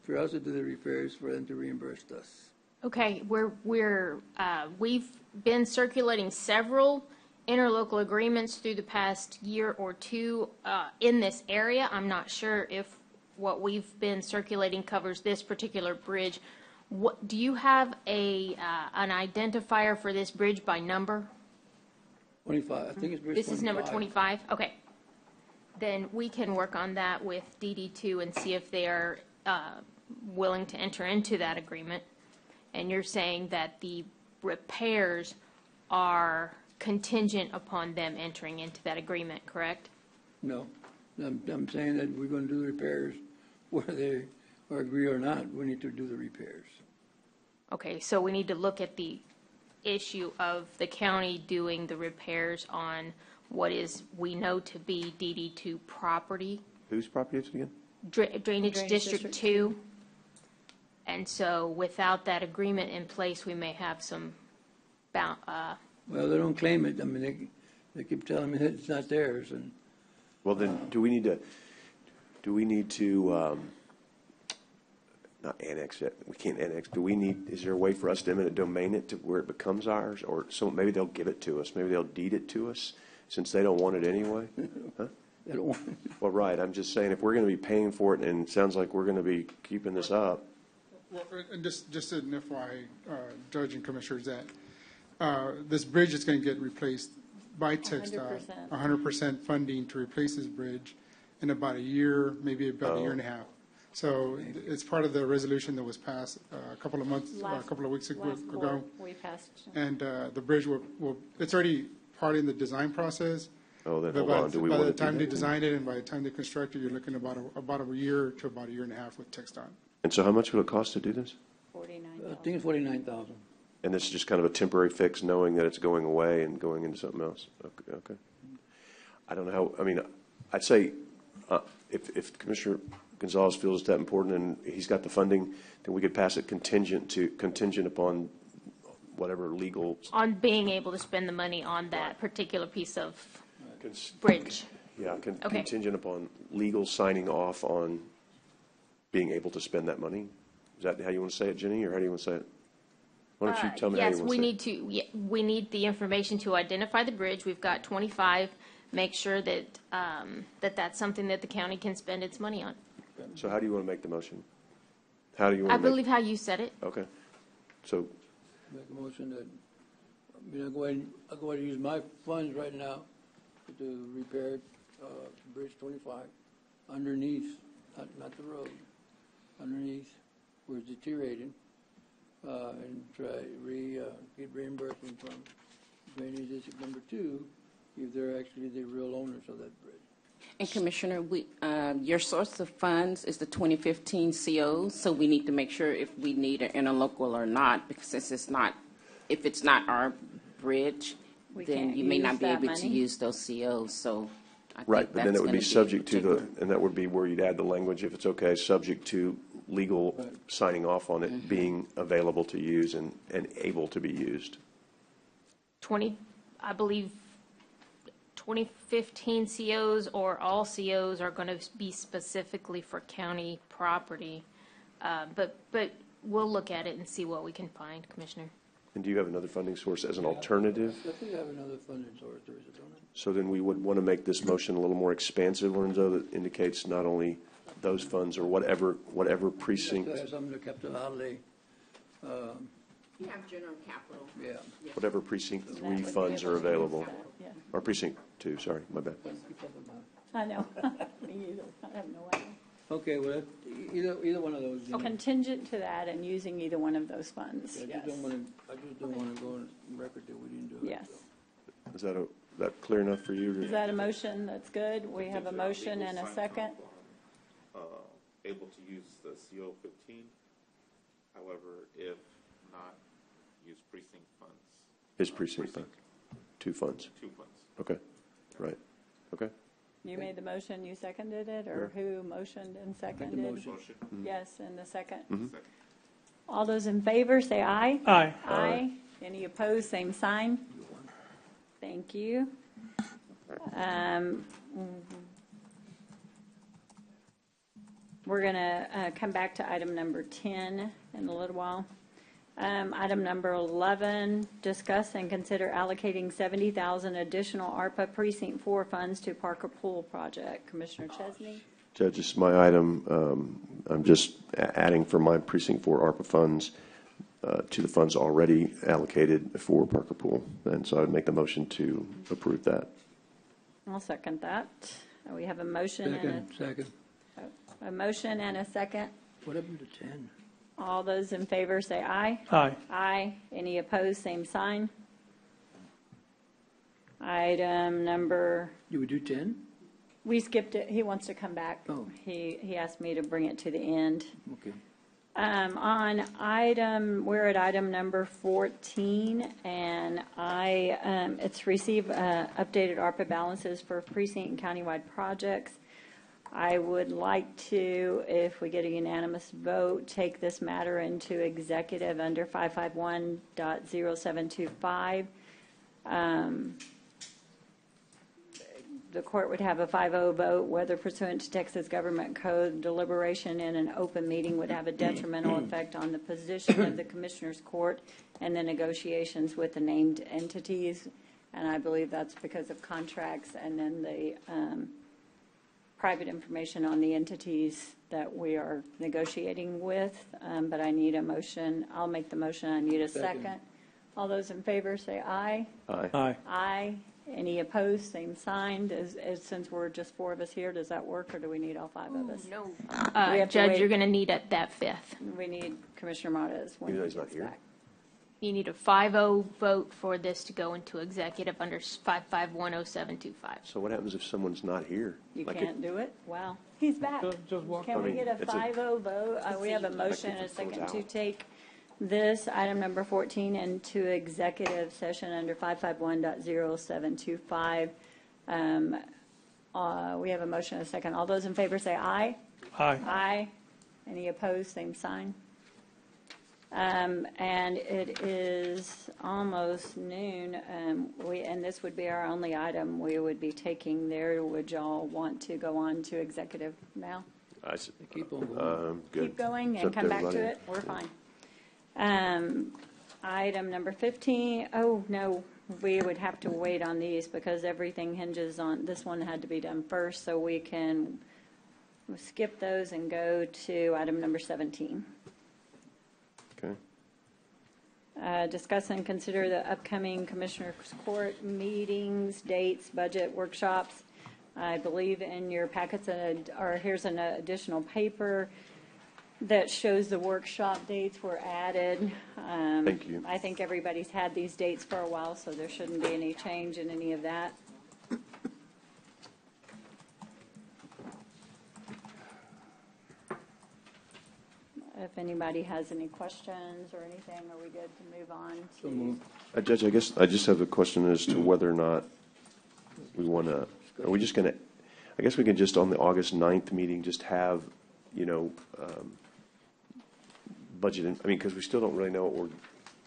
the repairs, for them to reimburse us. Okay, we've been circulating several interlocal agreements through the past year or two in this area. I'm not sure if what we've been circulating covers this particular bridge. What, do you have an identifier for this bridge by number? 25, I think it's bridge 25. This is number 25? Okay. Then we can work on that with DD2 and see if they are willing to enter into that agreement. And you're saying that the repairs are contingent upon them entering into that agreement, correct? No, I'm saying that we're going to do the repairs whether they agree or not. We need to do the repairs. Okay, so we need to look at the issue of the county doing the repairs on what is, we know to be DD2 property. Whose property is it again? Drainage District 2. And so without that agreement in place, we may have some, well, they don't claim it. I mean, they keep telling me that it's not theirs. And Well, then, do we need to, not annex it, we can't annex, is there a way for us to eminent domain it to where it becomes ours? Or so maybe they'll give it to us, maybe they'll deed it to us, since they don't want it anyway? Huh? They don't want it. Well, right, I'm just saying, if we're gonna be paying for it, and it sounds like we're gonna be keeping this up. Well, and just an FYI, Judge and Commissioners, that this bridge is going to get replaced by TxDOT, 100% funding to replace this bridge in about a year, maybe about a year and a half. So it's part of the resolution that was passed a couple of weeks ago. We passed. And the bridge it's already part in the design process. Oh, then But hold on, do we by want the to do time they that? design it and by the time they construct it, you're looking about a year to about a year and a half with TxDOT. And so how much will it cost to do this? I think it's 49,000. And this is just kind of a temporary fix, knowing that it's going away and going into something else? Okay. I don't know how, I mean, I'd say if Commissioner Gonzalez feels it's that important and he's got the funding, then we could pass it contingent upon whatever legal. on being able to spend the money on that particular piece of bridge. Yeah, Okay. contingent upon legal signing off on being able to spend that money. Is that how you want to say it, Jenny, or how do you want to say it? Why don't you tell me how you Yes, want to say it? we need the information to identify the bridge. We've got 25. Make sure that, that's something that the county can spend its money on. So how do you want to make the motion? How do you want I to make? believe how you said it. Okay. So, Make a motion that, I'll go ahead and use my funds right now to repair Bridge 25 underneath, not the road, underneath where it's deteriorating, and try get reimbursement from Drainage District Number 2 if they're actually the real owners of that bridge. And Commissioner, your source of funds is the 2015 COs, so we need to make sure if we need an interlocal or not, because since if it's not our bridge, We then can't you may use not be that able to money. use those COs, so I right, think but then that's it would gonna be subject to particular. and that would be where you'd add the language, if it's okay, subject to legal signing off on it being available to use and able to be used. I believe 2015 COs or all COs are going to be specifically for county property. But we'll look at it and see what we can find, Commissioner. And do you have another funding source as an alternative? I think I have another funding source, Teresa, don't I? So then we would want to make this motion a little more expansive, Lorenzo, that indicates not only those funds or whatever precinct, I have something to capital outlay. You have general capital. Yeah. whatever precinct That 3 would be funds able are to use available. that, yeah. Or precinct 2, sorry, my bad. I know. Me either. I have no idea. Okay, well, either one of those. So contingent to that and using either one of those funds, I yes. just don't want to go on record that we didn't do it. Yes. Is that clear enough for you? Is that a motion that's good? We have a motion and a second. Able to use the CO 15, however, if not, use precinct funds. His precinct fund? 2 funds? 2 funds. Okay, right, okay. You made the motion, you seconded it, or who motioned and seconded? motion. Yes, and the second. Mhm. All those in favor, say aye. Aye. Aye. Any opposed, same sign. Thank you. We're going to come back to item number 10 in a little while. Item number 11, discuss and consider allocating $70,000 additional ARPA Precinct 4 funds to Parker Pool Project. Commissioner Chesney? Judge, this is my item. I'm just adding for my precinct 4 ARPA funds to the funds already allocated for Parker Pool. And so I would make the motion to approve that. I'll second that. We have a motion Second. a motion and a second. What happened to 10? All those in favor say aye. Aye. Aye. Any opposed, same sign. Item number, You would do 10? we skipped it. He wants to come back. Oh. He asked me to bring it to the end. Okay. We're at item number 14, and it's receive updated ARPA balances for precinct and countywide projects. I would like to, if we get a unanimous vote, take this matter into executive under 551.0725. The court would have a 5-0 vote, whether pursuant to Texas Government Code, deliberation in an open meeting would have a detrimental effect on the position of the Commissioners Court and the negotiations with the named entities. And I believe that's because of contracts and then the private information on the entities that we are negotiating with. But I need a motion. I'll make the motion. I need a second. All those in favor say aye. Aye. Aye. Aye. Any opposed, same sign. Since we're just 4 of us here, does that work, or do we need all 5 of us? No. We have to Judge, wait. you're going to need that fifth. We need Commissioner Martis when Even though he he's not gets here? back. You need a 5-0 vote for this to go into executive under 5510725. So what happens if someone's not here? You Like can't do it? Wow. He's back. Just walk. Can we I mean, get a it's a- 5-0 vote? We have a motion and a second to take this item number 14 into executive session under 551.0725. We have a motion and a second. All those in favor say aye. Aye. Aye. Any opposed, same sign. And it is almost noon, and this would be our only item we would be taking there. Would y'all want to go on to executive now? Keep on going. Good. Keep going It's and up come back to everybody. it? We're fine. Item number 15, oh, no, we would have to wait on these because everything hinges on, this one had to be done first, so we can skip those and go to item number 17. Okay. Discuss and consider the upcoming Commissioners Court meetings, dates, budget workshops. I believe in your packets, or here's an additional paper that shows the workshop dates were added. Thank you. I think everybody's had these dates for a while, so there shouldn't be any change in any of that. If anybody has any questions or anything, are we good to move on So to? moved. Judge, I guess I just have a question as to whether or not we want to, are we just going to, I guess we can just on the August 9th meeting, just have, budget, I mean, because we still don't really know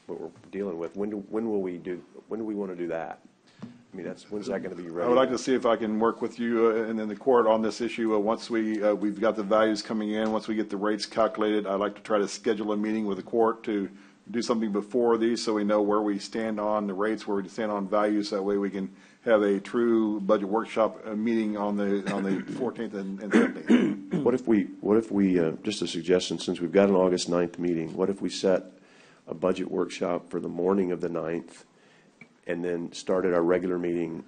what we're dealing with. When do we want to do that? I mean, when's that going to be ready? I would like to see if I can work with you and then the court on this issue. Once we've got the values coming in, once we get the rates calculated, I'd like to try to schedule a meeting with the court to do something before these so we know where we stand on the rates, where we stand on values. That way we can have a true budget workshop meeting on the 14th and 17th. What if we, just a suggestion, since we've got an August 9th meeting, what if we set a budget workshop for the morning of the 9th and then started our regular meeting,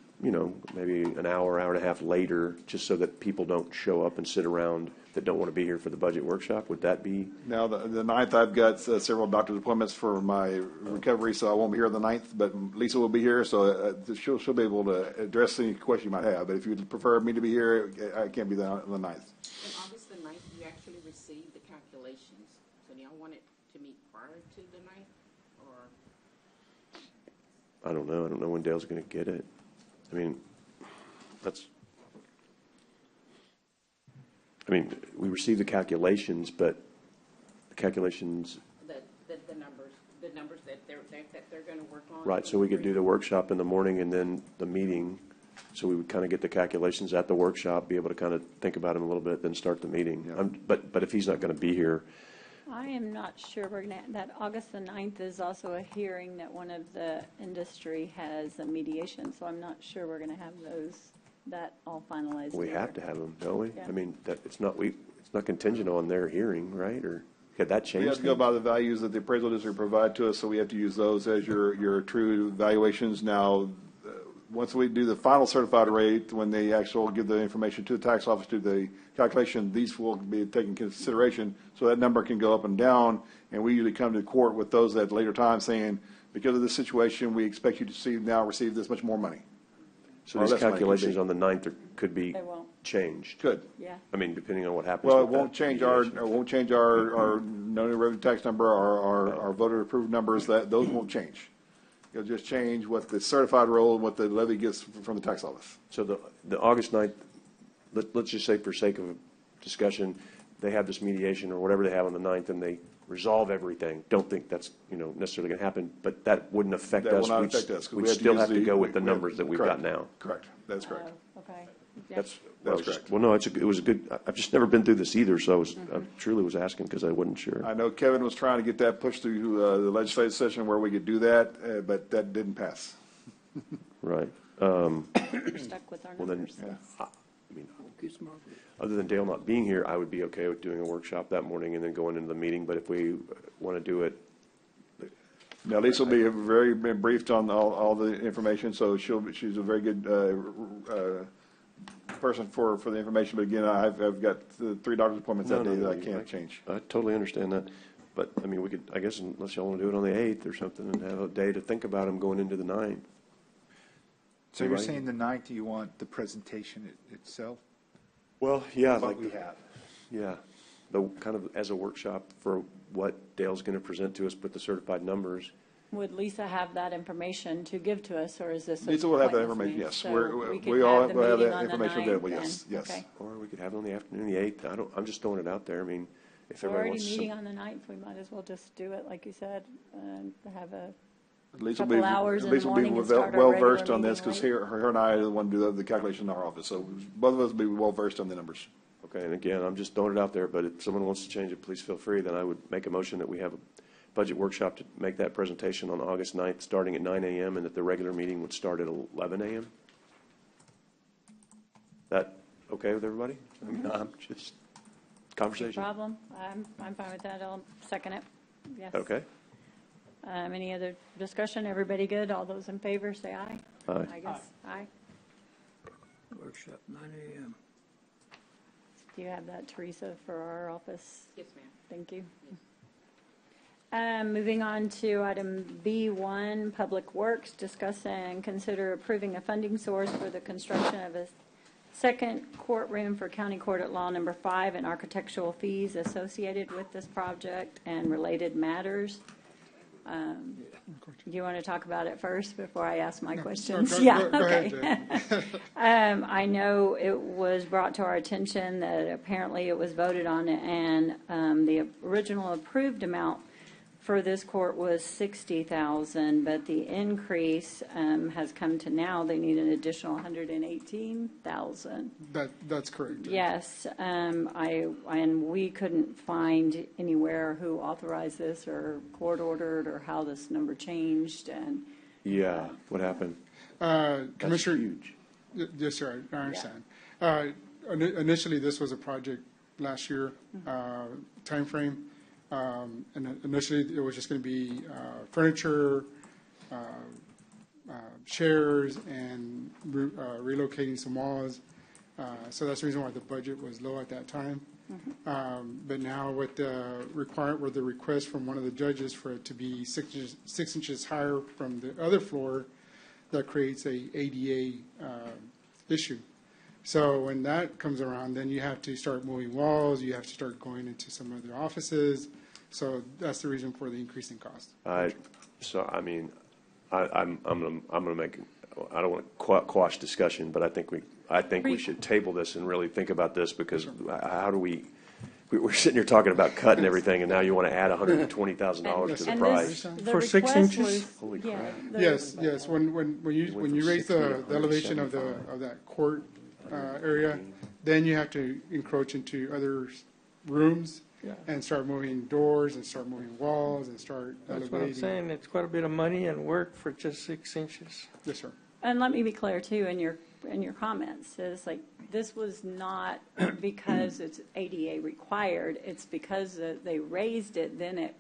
maybe an hour and a half later, just so that people don't show up and sit around that don't want to be here for the budget workshop? Would that be? Now, the 9th, I've got several doctor's appointments for my recovery, so I won't be here on the 9th, but Lisa will be here, so she'll be able to address any question you might have. But if you'd prefer me to be here, I can't be there on the 9th. On August the 9th, you actually received the calculations. So do y'all want it to meet prior to the 9th, or? I don't know. I don't know when Dale's going to get it. I mean, we received the calculations, but the calculations. The numbers that they're going to work on. Right, so we could do the workshop in the morning and then the meeting. So we would kind of get the calculations at the workshop, be able to kind of think about them a little bit, then start the meeting. Yeah. But if he's not going to be here, I am not sure that August the 9th is also a hearing that one of the industry has a mediation, so I'm not sure we're going to have those that all finalized? We together? have to have them, don't we? Yeah. I mean, it's not contingent on their hearing, right? Or could that change? We have to go by the values that the appraisal district provide to us, so we have to use those as your true valuations. Now, once we do the final certified rate, when they actually give the information to the tax office, do the calculation, these will be taken into consideration, so that number can go up and down, and we usually come to court with those at a later time saying, because of this situation, we expect you to receive this much more money. So these calculations on the 9th could be They won't. changed. Could. Yeah. I mean, depending on what happens. Well, it with won't that change deviation. our no new revenue tax number, our voter approved numbers, those won't change. It'll just change what the certified roll and what the levy gets from the tax office. So the August 9th, let's just say for sake of discussion, they have this mediation or whatever they have on the 9th and they resolve everything. Don't think that's, necessarily going to happen, but that wouldn't affect us. That will not affect us. 'Cause We'd we have to still use have to go with the numbers that we've got correct. now. Correct. That's correct. Okay. That's correct. Well, no, it was a good, I've just never been through this either, so I truly was asking because I wasn't sure. I know Kevin was trying to get that pushed through the legislative session where we could do that, but that didn't pass. Right. We're stuck with our Well, then, numbers. I mean, other than Dale not being here, I would be okay with doing a workshop that morning and then going into the meeting, but if we want to do it, Now, Lisa will be very briefed on all the information, so she's a very good person for the information. But again, I've got the 3 doctor's appointments that day that I can't change. I totally understand that. But, I mean, we could, I guess, unless y'all want to do it on the 8th or something and have a day to think about them going into the 9th. So you're Right. saying the 9th, you want the presentation itself? Well, yeah, What we have. Yeah, the kind of as a workshop for what Dale's going to present to us, put the certified numbers. Would Lisa have that information to give to us, or is this? a Lisa will have that pointless information, meeting? yes. So We could all the will have meeting that on the information 9th available, then? yes, yes. Okay. Or we could have it on the afternoon, the 8th. I'm just throwing it out there. I mean, if We're everybody already wants meeting some. on the 9th, we might as well just do it, like you said, and have a Lisa couple hours in the Lisa will be morning and start our well regular versed on this meeting because late. her and I are the one who do the calculation in our office. So both of us will be well versed on the numbers. Okay, and again, I'm just throwing it out there, but if someone wants to change it, please feel free. Then I would make a motion that we have a budget workshop to make that presentation on August 9th, starting at 9 a.m., and that the regular meeting would start at 11 a.m. That okay with everybody? I'm just No conversation. problem. I'm fine with that. I'll second it. Yes. Okay. Any other discussion? Everybody good? All those in favor, say aye. Aye. I guess, aye. Workshop, 9 a.m. Do you have that, Teresa, for our office? Yes, ma'am. Thank you. Moving on to item B1, Public Works, discuss and consider approving a funding source for the construction of a second courtroom for County Court at Law Number 5 and architectural fees associated with this project and related matters. Do you want to talk about it first before I ask my questions? go Okay. ahead, I know it was brought to our attention that apparently it was voted on, and the original approved amount for this court was $60,000, but the increase has come to now, they need an additional $118,000. That's correct. Judge. Yes, and we couldn't find anywhere who authorized this or court ordered or how this number changed, and Yeah. What happened? Commissioner. Huge. Yes, sir, I understand. Initially, this was a project last year timeframe. And initially, it was just going to be furniture, chairs, and relocating some walls. So that's the reason why the budget was low at that time. But now with the request from one of the judges for it to be 6 inches higher from the other floor, that creates a ADA issue. So when that comes around, then you have to start moving walls, you have to start going into some other offices. So that's the reason for the increase in cost. So I mean, I'm gonna make. I don't want to quash discussion, but I think we should table this and really think about this, because how do we're sitting here talking about cutting everything, and now you want to add $120,000 to the price For 6 inches? Holy crap! Yes. When you raise the elevation of that court area, then you have to encroach into other rooms and start moving doors and start moving walls and start That's what I'm elevating. saying, it's quite a bit of money and work for just 6 inches. Yes, sir. And let me be clear too, in your comments, is like, this was not because it's ADA required, it's because they raised it, then it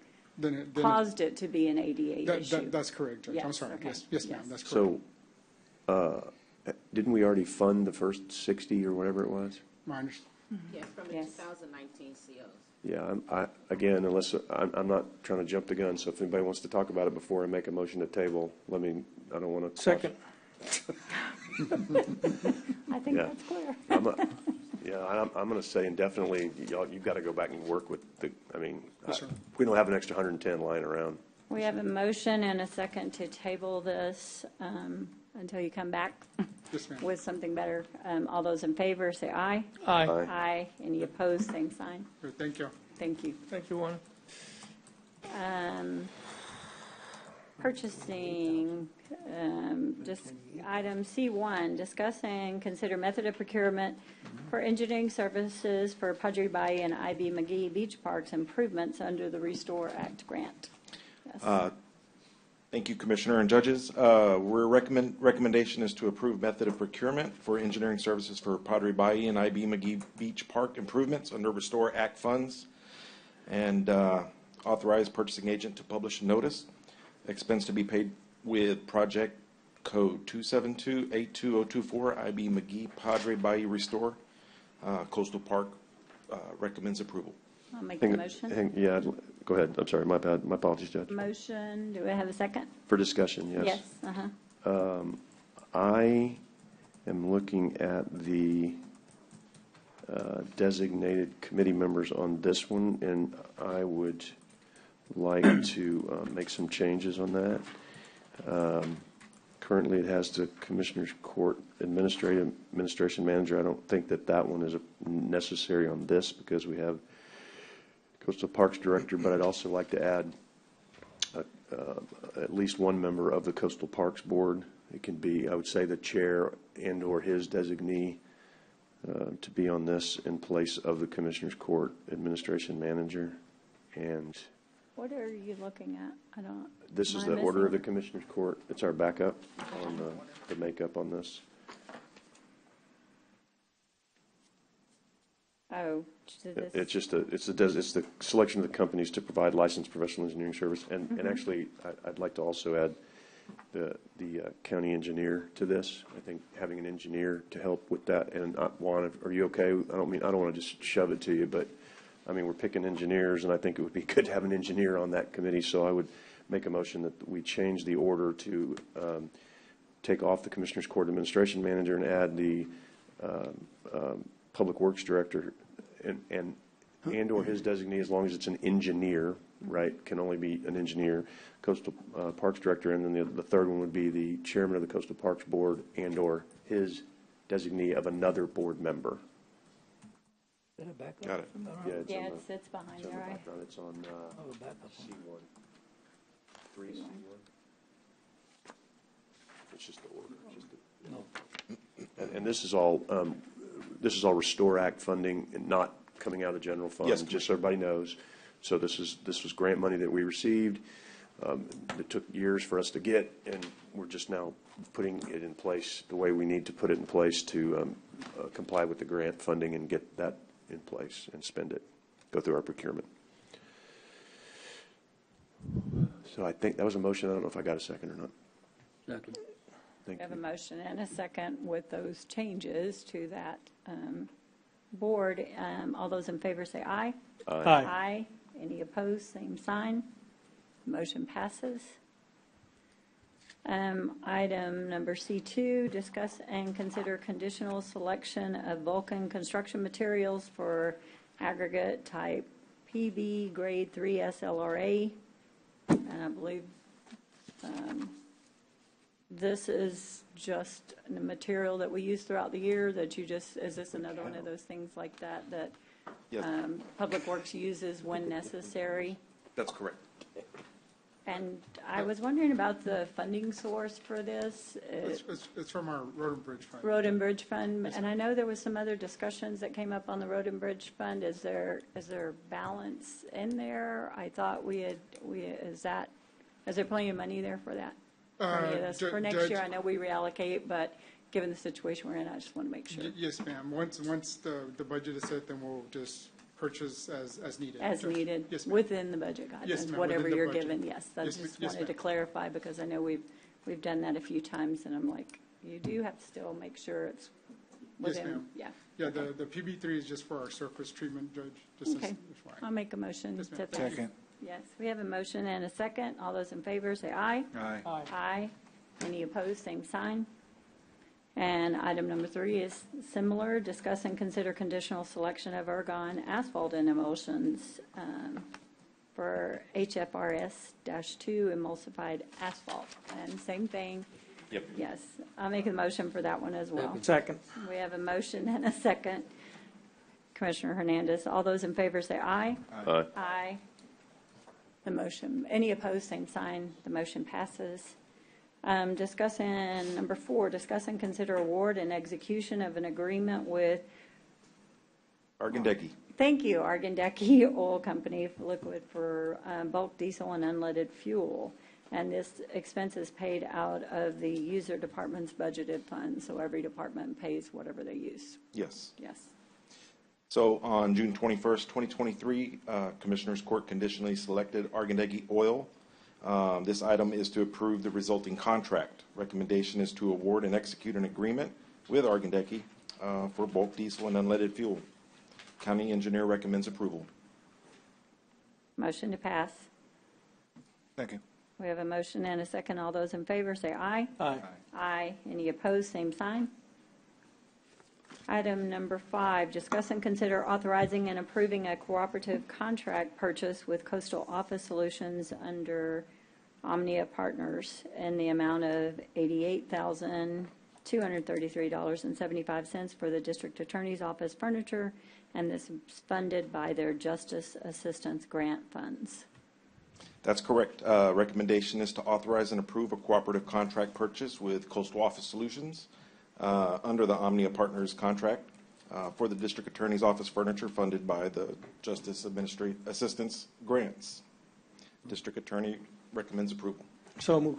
caused it to be an ADA issue. That's correct, Judge. I'm Yes, sorry. okay. Yes, ma'am, that's correct. So, didn't we already fund the first 60 or whatever it was? My understanding. Yes, from the Yes. 2019 COs. Yeah, again, unless, I'm not trying to jump the gun, so if anybody wants to talk about it before I make a motion to table, I don't want to. Second. I think Yeah. that's clear. I'm going to say indefinitely, y'all, you've got to go back and work with Yes, sir. we don't have an extra 110 lying around. We have a motion and a second to table this until you come back Yes, ma'am. with something better. All those in favor, say aye. Aye. Aye. Any opposed, same sign. Good, thank you. Thank you. Thank you, Juan. Purchasing, just item C1, discuss and consider method of procurement for engineering services for Padre Bay and IB McGee Beach Parks improvements under the Restore Act grant. Yes. Thank you, Commissioner and judges. Recommendation is to approve method of procurement for engineering services for Padre Bay and IB McGee Beach Park improvements under Restore Act funds, and authorize purchasing agent to publish a notice. Expense to be paid with project code 272-82024 IB McGee Padre Bay Restore. Coastal Park recommends approval. I'll make the motion. Yeah, go ahead. I'm sorry, my bad. My apologies, Judge. Motion, do I have a second? For discussion, yes. Yes, uh-huh. I am looking at the designated committee members on this one, and I would like to make some changes on that. Currently, it has the Commissioners Court Administration Manager. I don't think that one is necessary on this because we have Coastal Parks Director, but I'd also like to add at least one member of the Coastal Parks Board. It can be, I would say, the chair and or his designee to be on this in place of the Commissioners Court Administration Manager. And What are you looking at? I don't. this is am I the order of the missing? Commissioners Court. It's our backup on the makeup on this. Oh, to this. It's just it's the selection of the companies to provide licensed professional engineering service, and actually I'd like to also add the county engineer to this. I think having an engineer to help with that. And Juan, are you okay? I don't want to just shove it to you, but I mean we're picking engineers, and I think it would be good to have an engineer on that committee. So I would make a motion that we change the order to take off the Commissioners Court Administration Manager and add the Public Works Director and or his designee, as long as it's an engineer, right? Can only be an engineer, Coastal Parks Director, and then the third one would be the Chairman of the Coastal Parks Board and or his designee of another board member. Got it. Yeah, it's behind there, right? It's on C1. 3C1. It's just the order. And this is all Restore Act funding and not coming out of the general fund. Yes, just so everybody knows. So this was grant money that we received. It took years for us to get, and we're just now putting it in place the way we need to put it in place to comply with the grant funding and get that in place and spend it, go through our procurement. So I think that was a motion. I don't know if I got a second or not. Second. We have a motion and a second with those changes to that board. All those in favor say aye. Aye. Aye. Any opposed, same sign. Motion passes. Item number C2, discuss and consider conditional selection of Vulcan construction materials for aggregate type PB grade 3 SLRA. And I believe this is just the material that we use throughout the year that is this another one of those things like that Yes. Public Works uses when necessary? That's correct. And I was wondering about the funding source for this. It's from our Road and Bridge Fund. Road and Bridge Fund, and I know there was some other discussions that came up on the Road and Bridge Fund. Is there balance in there? I thought is there plenty of money there for that? for any of this? Ju- For next Judge- year, I know we reallocate, but given the situation we're in, I just want to make sure. Yes, ma'am. Once the budget is set, then we'll just purchase as needed. As Judge. needed, Yes, ma'am. within the budget Yes, guidelines, ma'am, whatever within the you're budget. given, yes. I Yes, just yes, wanted to ma'am. clarify, because I know we've done that a few times, and I'm like, you do have to still make sure it's Yes, within, ma'am. yeah. Yeah, the PB3 is just for our surface treatment, Judge. Just as Okay, FYI. I'll make a motion Yes, to ma'am. pass. Second. Yes, we have a motion and a second. All those in favor say aye. Aye. Aye. Any opposed, same sign. And item number 3 is similar. Discuss and consider conditional selection of argon asphalt and emulsions for HFRS-2 emulsified asphalt. And same thing. Yep. Yes, I'll make a motion for that one as well. Second. We have a motion and a second. Commissioner Hernandez, all those in favor say aye. Aye. Aye. The motion, any opposed, same sign. The motion passes. Discussing, number 4, discuss and consider award and execution of an agreement with, Argandeki. thank you, Argandeki Oil Company for liquid for bulk diesel and unleaded fuel. And this expense is paid out of the user department's budgeted funds, so every department pays whatever they use. Yes. Yes. So on June 21st, 2023, Commissioners Court conditionally selected Argandeki Oil. This item is to approve the resulting contract. Recommendation is to award and execute an agreement with Argandeki for bulk diesel and unleaded fuel. County engineer recommends approval. Motion to pass. Second. We have a motion and a second. All those in favor say aye. Aye. Aye. Any opposed, same sign. Item number 5, discuss and consider authorizing and approving a cooperative contract purchase with Coastal Office Solutions under Omnia Partners in the amount of $88,233.75 for the District Attorney's Office furniture, and this is funded by their Justice Assistance Grant funds. That's correct. Recommendation is to authorize and approve a cooperative contract purchase with Coastal Office Solutions under the Omnia Partners contract for the District Attorney's Office furniture funded by the Justice Assistance Grants. District Attorney recommends approval. So move.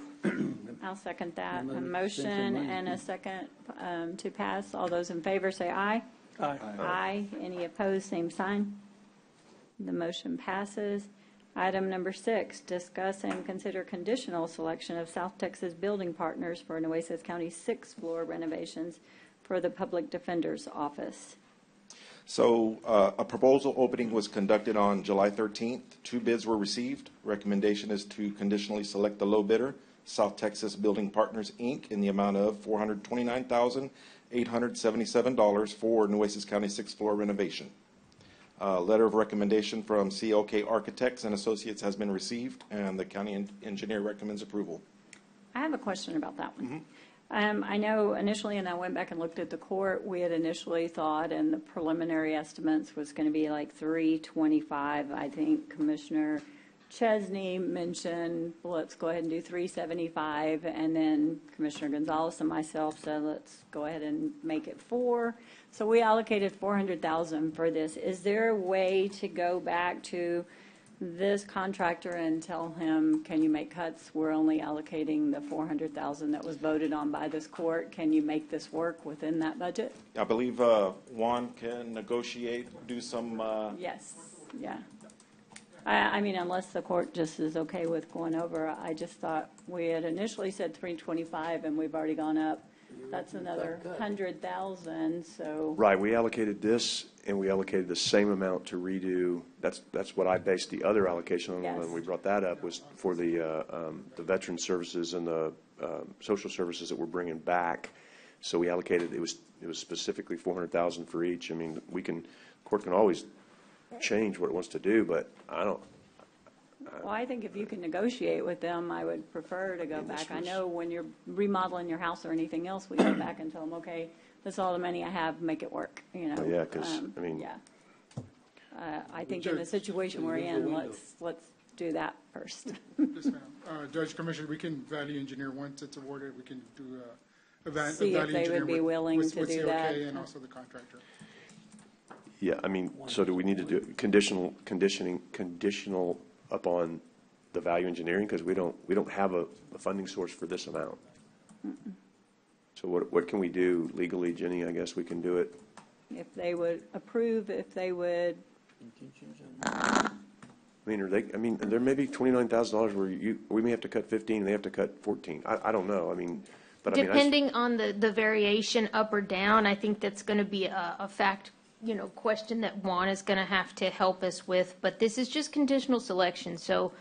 I'll second that. Yeah, A money, motion spend some money. and a second to pass. All those in favor say aye. Aye. Aye. Any opposed, same sign. The motion passes. Item number 6, discuss and consider conditional selection of South Texas Building Partners for Nueces County 6th floor renovations for the Public Defender's Office. So a proposal opening was conducted on July 13th. 2 bids were received. Recommendation is to conditionally select the low bidder, South Texas Building Partners, Inc., in the amount of $429,877 for Nueces County 6th floor renovation. Letter of recommendation from CLK Architects and Associates has been received, and the county engineer recommends approval. I have a question about that one. I know initially, and I went back and looked at the court, we had initially thought, and the preliminary estimates was going to be like $325. I think Commissioner Chesney mentioned, well, let's go ahead and do $375, and then Commissioner Gonzalez and myself said, let's go ahead and make it $4. So we allocated $400,000 for this. Is there a way to go back to this contractor and tell him, can you make cuts? We're only allocating the $400,000 that was voted on by this court. Can you make this work within that budget? I believe Juan can negotiate, do some. Yes, yeah. I mean, unless the court just is okay with going over, I just thought we had initially said $325, and we've already gone up. That's another $100,000, so. Right, we allocated this, and we allocated the same amount to redo. That's what I based the other allocation on Yes. when we brought that up, was for the veteran services and the social services that we're bringing back. So we allocated, it was specifically $400,000 for each. I mean, court can always change what it wants to do, but I don't. Well, I think if you can negotiate with them, I would prefer to go back. I know when you're remodeling your house or anything else, we go back and tell them, okay, this is all the money I have, make it work, you know. Yeah, because, I mean. Yeah. I think in the situation we're in, let's do that first. Yes, ma'am. Judge, Commissioner, we can value engineer once it's awarded. We can do a value See if engineer they would be willing with to do CLK that. and also the contractor. Yeah, I mean, so do we need to do conditional upon the value engineering? Because we don't have a funding source for this amount. So what can we do legally, Jenny? I guess we can do it. If they would approve, if they would, I mean, there may be $29,000 where we may have to cut 15, and they have to cut 14. I don't know. I mean, but Depending on the variation up or down, I think that's going to be a fact, question that Juan is going to have to help us with. But this is just conditional selection, so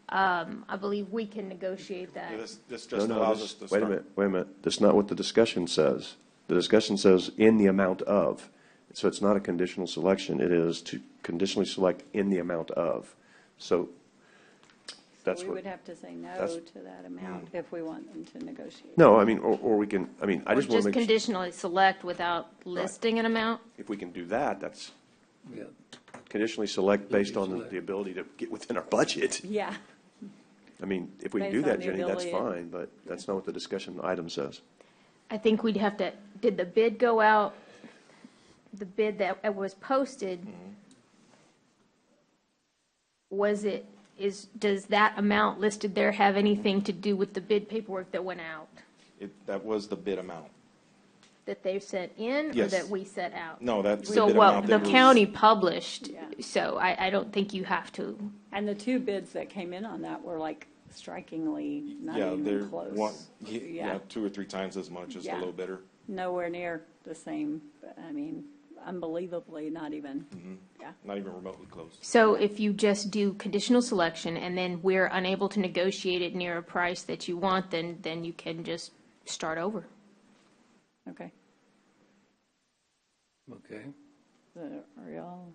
I believe we can negotiate that. This just allows us to start. Wait a minute. That's not what the discussion says. The discussion says in the amount of. So it's not a conditional selection. It is to conditionally select in the amount of. So that's we what. would have to say no to that amount if we want them to negotiate. No, I mean, or we can, I mean, I just want to make sure. Conditionally select without listing an amount? If we can do that, that's conditionally select based on the ability to get within our budget. Yeah. I mean, if we can do that, Jenny, that's fine, but that's not what the discussion item says. I think we'd have to, did the bid go out? The bid that was posted, does that amount listed there have anything to do with the bid paperwork that went out? That was the bid amount. That they sent in or Yes. that we set out? No, that's the So bid what amount the that county published, so I don't think you have to. And the two bids that came in on that were like strikingly not Yeah, even they're close. yeah, 2 or 3 times as much as the low bidder. Nowhere near the same, I mean, unbelievably not even, Not even remotely close. So if you just do conditional selection and then we're unable to negotiate it near a price that you want, then you can just start over. Okay. Okay. Are y'all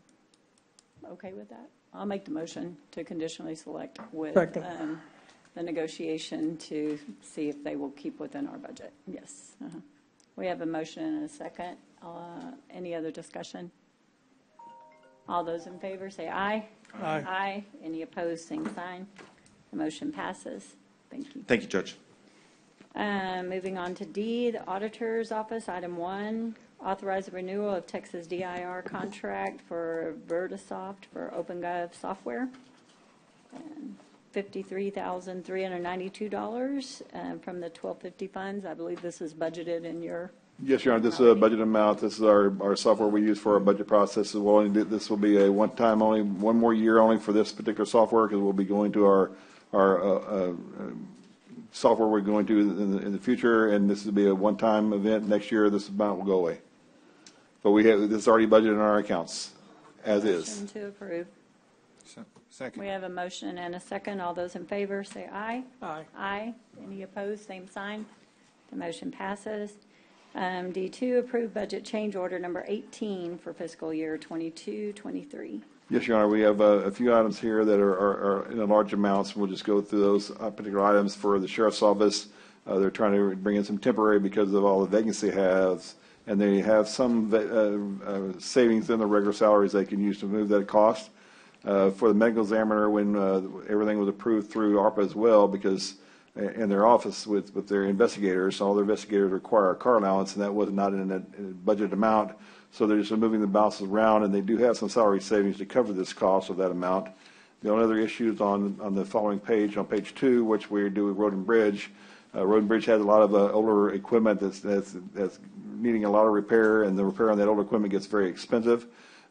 okay with that? I'll make the motion to conditionally select with Second. the negotiation to see if they will keep within our budget. Yes. We have a motion and a second. Any other discussion? All those in favor say aye. Aye. Aye. Any opposed, same sign. The motion passes. Thank you. Thank you, Judge. Moving on to D, the Auditor's Office, item 1, authorize the renewal of Texas DIR contract for Vertisoft for OpenGov software. $53,392 from the 1250 funds. I believe this is budgeted in your. Yes, Your Honor, this is a budget amount. This is our software we use for our budget process. This will be a one-time only, one more year only for this particular software, because we'll be going to our software we're going to in the future, and this will be a one-time event. Next year, this amount will go away. But this is already budgeted in our accounts, as is. Motion to approve. Second. We have a motion and a second. All those in favor say aye. Aye. Aye. Any opposed, same sign. The motion passes. D2, approve budget change order number 18 for fiscal year 22-23. Yes, Your Honor, we have a few items here that are in large amounts. We'll just go through those particular items for the Sheriff's Office. They're trying to bring in some temporary because of all the vacancy has, and they have some savings in the regular salaries they can use to move that cost. For the medical examiner, when everything was approved through ARPA as well, because in their office with their investigators, all their investigators require a car allowance, and that was not in a budget amount. So they're just moving the balances around, and they do have some salary savings to cover this cost of that amount. The only other issues on the following page, on page 2, which we do with Road and Bridge. Road and Bridge has a lot of older equipment that's needing a lot of repair, and the repair on that older equipment gets very expensive.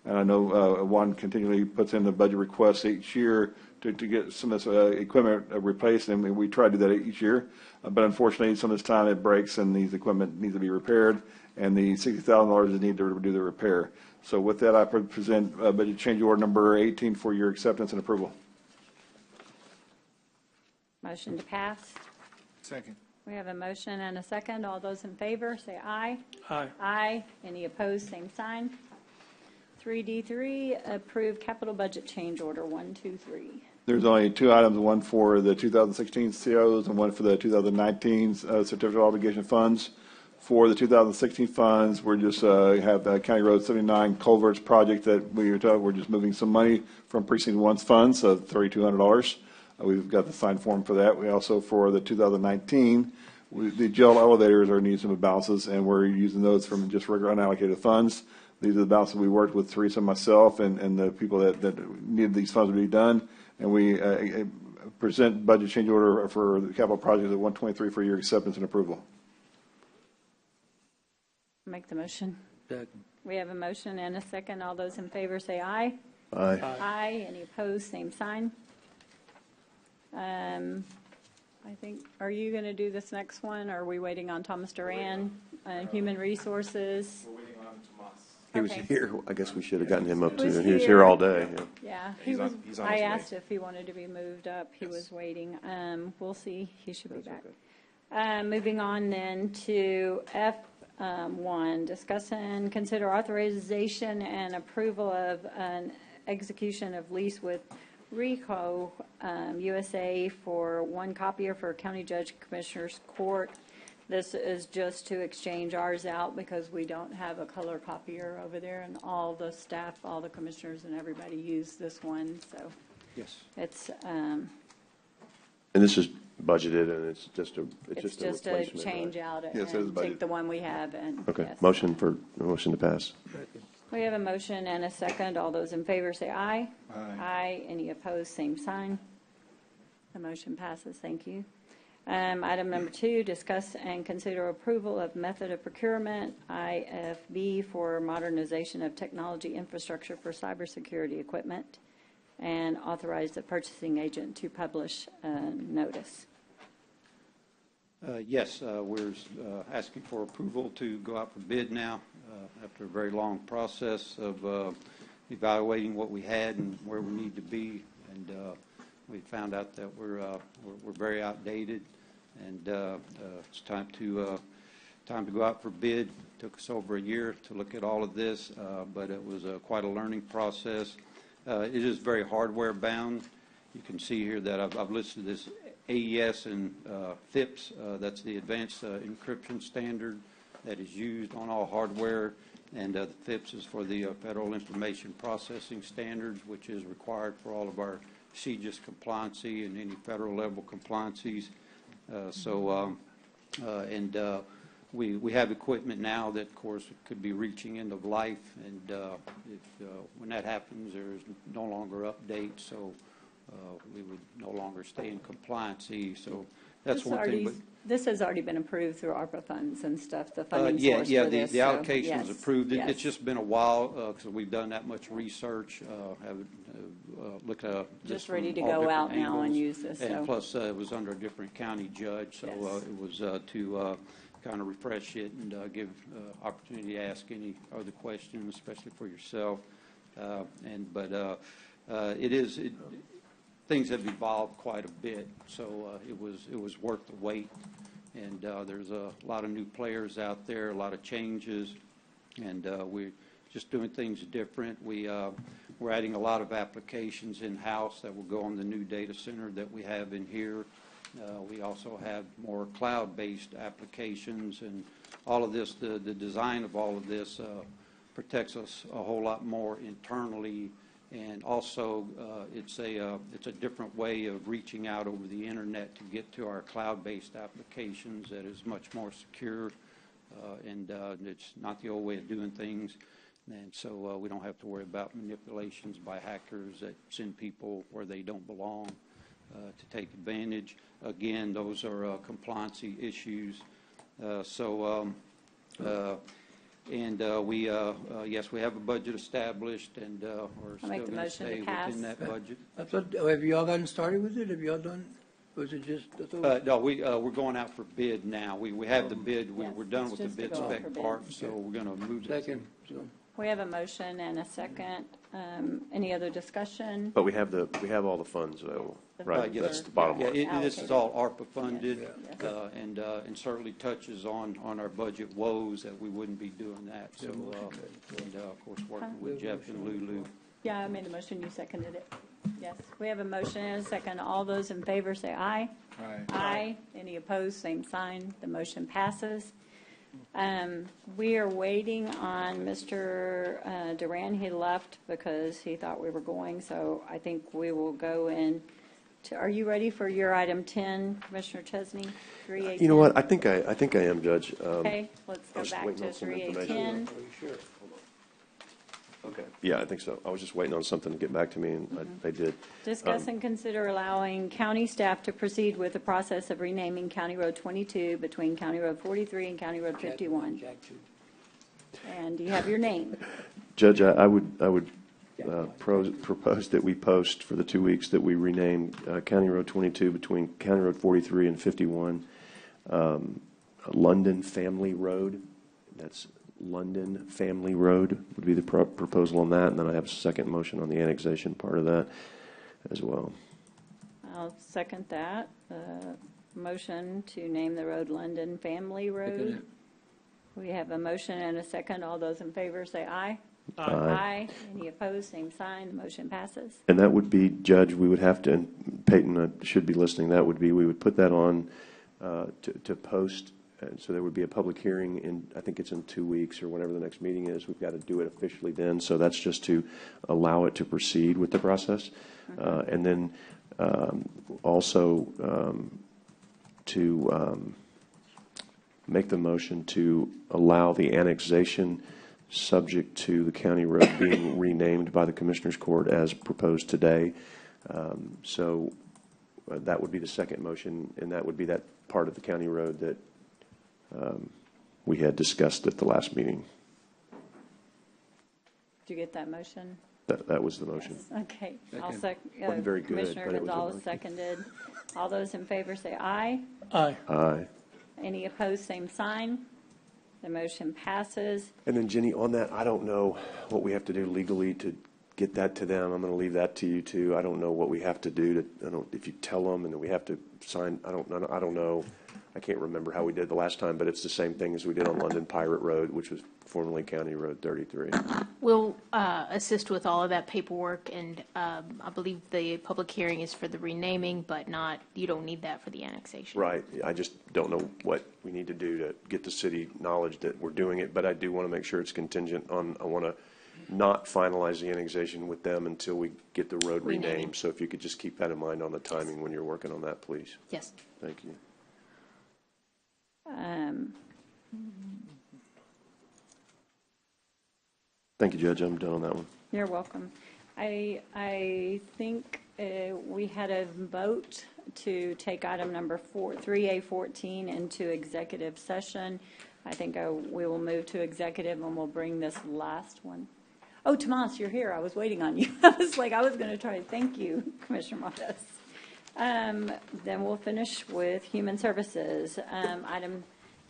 And I know one continually puts in the budget requests each year to get some of this equipment replaced, and we try to do that each year. But unfortunately, some of this time it breaks, and these equipment needs to be repaired, and the $60,000 is needed to do the repair. So with that, I present budget change order number 18 for your acceptance and approval. Motion to pass. Second. We have a motion and a second. All those in favor say aye. Aye. Aye. Any opposed, same sign. 3D3, approve capital budget change order 1, 2, 3. There's only 2 items, one for the 2016 COs and one for the 2019 certificate of obligation funds. For the 2016 funds, we're just have the County Road 79 culverts project that we're just moving some money from Precinct 1's funds, so $3,200. We've got the signed form for that. We also, for the 2019, the jail elevators are needing some balances, and we're using those from just regular unallocated funds. These are the balances we worked with Teresa and myself and the people that needed these funds to be done. And we present budget change order for the capital project at 123 for your acceptance and approval. Make the motion. Second. We have a motion and a second. All those in favor say aye. Aye. Aye. Any opposed, same sign. I think, are you going to do this next one, or are we waiting on Thomas Duran, Human Resources? We're waiting on Tomas. He was Okay. here. I guess we should have gotten him up Was too. He was here. here all day. Yeah. Yeah, He's on his I way. asked if he wanted to be moved up. He was waiting. We'll see. He should be back. Moving on then to F1, discuss and consider authorization and approval of an execution of lease with Rico USA for one copier for County Judge Commissioner's Court. This is just to exchange ours out because we don't have a color copier over there, and all the staff, all the commissioners and everybody use this one, so Yes. it's, And this is budgeted, and it's just a it's just just a a replacement. change right? out Yes, it is and take budget. the one we have and. Okay. yes. Motion to pass. We have a motion and a second. All those in favor say aye. Aye. Aye. Any opposed, same sign. The motion passes. Thank you. Item number 2, discuss and consider approval of method of procurement, IFB, for modernization of technology infrastructure for cybersecurity equipment, and authorize the purchasing agent to publish a notice. Yes, we're asking for approval to go out for bid now after a very long process of evaluating what we had and where we need to be. And we found out that we're very outdated, and it's time to go out for bid. It took us over a year to look at all of this, but it was quite a learning process. It is very hardware bound. You can see here that I've listed this AES and FIPS. That's the advanced encryption standard that is used on all hardware, and the FIPS is for the Federal Information Processing Standards, which is required for all of our CJIS compliancy and any federal level compliancies. We have equipment now that, of course, could be reaching end of life, and when that happens, there is no longer update, so we would no longer stay in compliancy. So that's This one thing. already- But This has already been approved through ARPA funds and stuff, the funding yeah, source yeah, for this. the so, allocation was yes, approved. yes. It's just been a while because we've done that much research, looked at this Just from ready to all go different out now and angles. use this, so. And plus, it was under a different county judge, so Yes. it was to kind of refresh it and give opportunity to ask any other questions, especially for yourself. Things have evolved quite a bit, so it was worth the wait. And there's a lot of new players out there, a lot of changes, and we're just doing things different. We're adding a lot of applications in-house that will go on the new data center that we have in here. We also have more cloud-based applications, and all of this, the design of all of this protects us a whole lot more internally. And also, it's a different way of reaching out over the internet to get to our cloud-based applications that is much more secure, and it's not the old way of doing things. And so we don't have to worry about manipulations by hackers that send people where they don't belong to take advantage. Again, those are compliancy issues. Yes, we have a budget established, and we're I'll still make the going to motion to stay pass. within that budget. I thought, have you all gotten started with it? Have you all done, was it just? I thought- No, we're going out for bid now. We have the bid, Yes, we're done it's with the just to bid go out for spec bid. part, so we're going to move it. Second, so. We have a motion and a second. Any other discussion? But we have all the funds, though, right? Yeah, That's the bottom line. This is all ARPA funded, Yes. and certainly touches on our budget woes that we wouldn't be doing that. So, of course, working with Jeff and Lulu. Yeah, I made the motion. You seconded it. Yes. We have a motion and a second. All those in favor say aye. Aye. Aye. Any opposed, same sign. The motion passes. We are waiting on Mr. Duran. He left because he thought we were going, so I think we will go in. Are you ready for your item 10, Commissioner Chesney? 3A10? You know what? I think I am, Judge. Okay, let's I go was back waiting to on some 3A10. information. Okay, yeah, I think so. I was just waiting on something to get back to me, and they did. Discuss and consider allowing county staff to proceed with the process of renaming County Road 22 between County Road 43 and County Road 51. And you have your name. Judge, I would propose that we post for the 2 weeks that we rename County Road 22 between County Road 43 and 51 London Family Road. That's London Family Road would be the proposal on that, and then I have a second motion on the annexation part of that as well. I'll second that. Motion to name the road London Family Road. We have a motion and a second. All those in favor say aye. Aye. Aye. Any opposed, same sign. The motion passes. And that would be, Judge, we would have to, and Peyton should be listening, that would be, we would put that on to post. And so there would be a public hearing in, I think it's in 2 weeks or whenever the next meeting is. We've got to do it officially then. So that's just to allow it to proceed with the process. And then also to make the motion to allow the annexation subject to the county road being renamed by the Commissioners Court as proposed today. So that would be the second motion, and that would be that part of the county road that we had discussed at the last meeting. Did you get that motion? That was the motion. Yes. Okay. I'll Wasn't very good, Commissioner but it was a Gonzalez motion. seconded. All those in favor say aye. Aye. Aye. Any opposed, same sign. The motion passes. And then Jenny, on that, I don't know what we have to do legally to get that to them. I'm going to leave that to you too. I don't know what we have to do to, if you tell them and then we have to sign, I don't know. I can't remember how we did the last time, but it's the same thing as we did on London Pirate Road, which was formerly County Road 33. We'll assist with all of that paperwork, and I believe the public hearing is for the renaming, but you don't need that for the annexation. Right. I just don't know what we need to do to get the city knowledge that we're doing it, but I do want to make sure it's contingent on, I want to not finalize the annexation with them until we get the road renamed. So if you could just keep that in mind on the timing when you're working on that, please. Yes. Thank you. Thank you, Judge. I'm done on that one. You're welcome. I think we had a vote to take item number 3A14 into executive session. I think we will move to executive and we'll bring this last one. Oh, Tomas, you're here. I was waiting on you. I was going to try to thank you, Commissioner Matas. Then we'll finish with Human Services. Item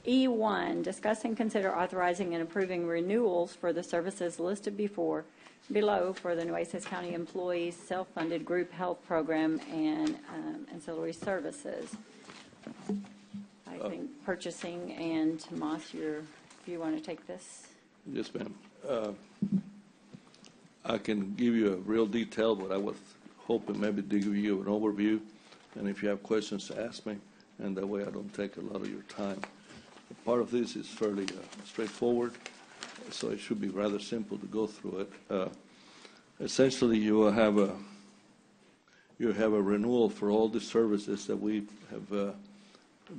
E1, discuss and consider authorizing and approving renewals for the services listed below for the Nueces County Employees Self-Funded Group Health Program and ancillary services. I think purchasing, and Tomas, if you want to take this. Yes, ma'am. I can give you a real detail, but I was hoping maybe to give you an overview, and if you have questions, ask me, and that way I don't take a lot of your time. Part of this is fairly straightforward, so it should be rather simple to go through it. Essentially, you have a renewal for all the services that we have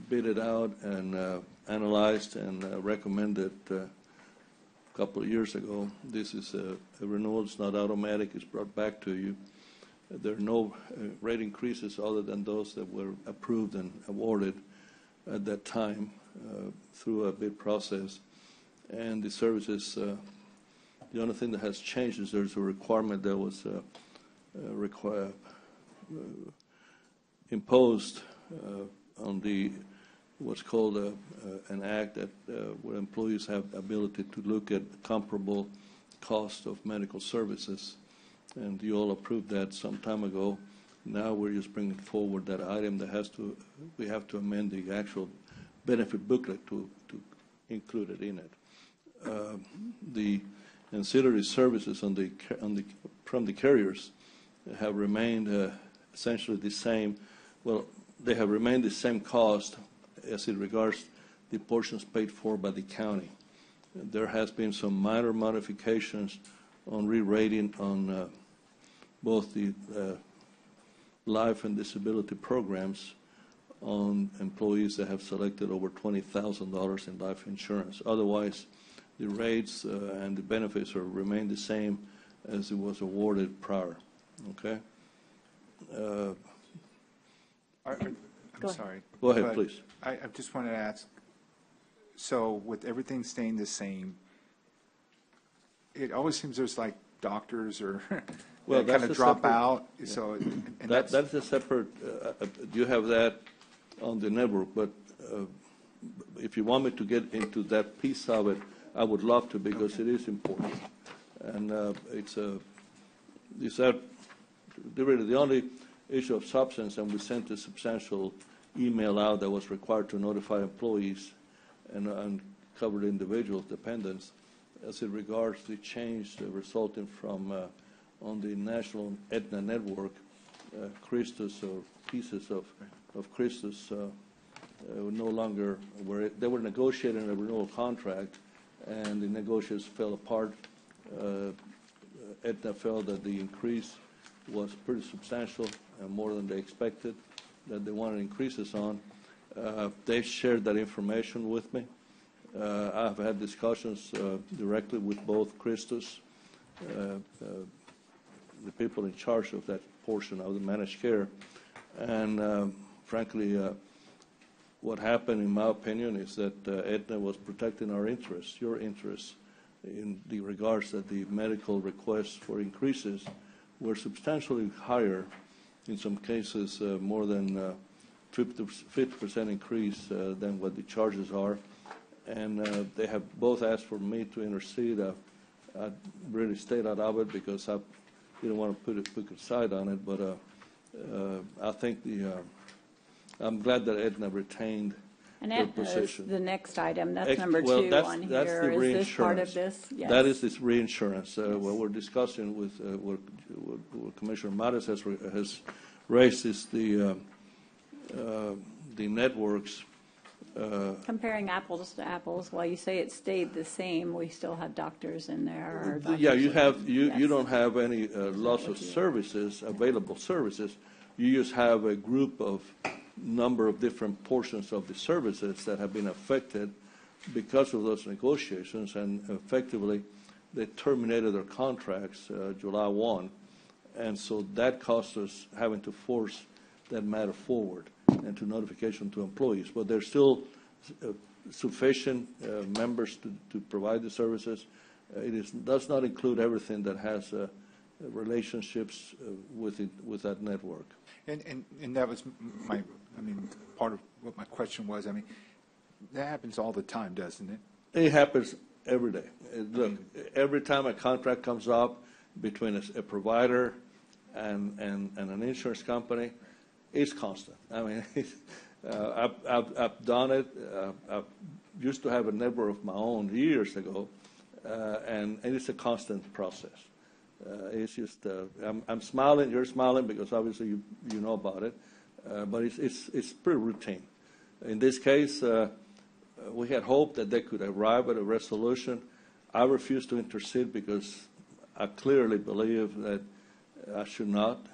bidded out and analyzed and recommended a couple of years ago. This is a renewal. It's not automatic. It's brought back to you. There are no rate increases other than those that were approved and awarded at that time through a bid process. And the services, the only thing that has changed is there's a requirement that was imposed on the what's called an act that where employees have ability to look at comparable cost of medical services, and you all approved that some time ago. Now we're just bringing forward that item that we have to amend the actual benefit booklet to include it in it. The ancillary services from the carriers have remained essentially the same. Well, they have remained the same cost as it regards the portions paid for by the county. There has been some minor modifications on re-rating on both the life and disability programs on employees that have selected over $20,000 in life insurance. Otherwise, the rates and the benefits remain the same as it was awarded prior. Okay? I'm Go ahead. sorry. Go ahead, but please. I just wanted to ask, so with everything staying the same, it always seems there's like doctors or Well, that kind that's of a drop separate- out, yeah. so. And That's a separate, you have that on the network, but if you want me to get into that piece of it, I would love to, because it is important. And is that really the only issue of substance, and we sent a substantial email out that was required to notify employees and covered individuals, dependents, as it regards the change resulting from on the national Aetna network, Christus or pieces of Christus no longer were, they were negotiating a renewal contract, and the negotiations fell apart. Aetna felt that the increase was pretty substantial and more than they expected, that they wanted increases on. They shared that information with me. I've had discussions directly with both Christus, the people in charge of that portion of the managed care, and frankly, what happened, in my opinion, is that Aetna was protecting our interests, your interests, in the regards that the medical requests for increases were substantially higher, in some cases more than 50% increase than what the charges are. And they have both asked for me to intercede. I really stayed out of it because I didn't want to put a side on it, but I think I'm glad that Aetna retained And their Aetna is position. the next item. That's number Well, 2 that's- on that's here. the Is this part of reinsurance. this? Yes. That is this reinsurance. What we're discussing with what Commissioner Maris has raised is the networks. Comparing apples to apples, while you say it stayed the same, we still have doctors in there. Or Yeah, you doctors have you Yes. don't have any loss of services, available services. You just have a group of number of different portions of the services that have been affected because of those negotiations, and effectively they terminated their contracts July 1, and so that cost us having to force that matter forward and to notification to employees. But there's still sufficient members to provide the services. Does not include everything that has relationships with that network. And that was part of what my question was. That happens all the time, doesn't it? It happens every day. Look, every time a contract comes up between a provider and an insurance company, it's constant. I've done it. I used to have a network of my own years ago, and it's a constant process. It's just I'm smiling. You're smiling because obviously you know about it, but it's pretty routine. In this case, we had hoped that they could arrive at a resolution. I refuse to intercede because I clearly believe that I should not,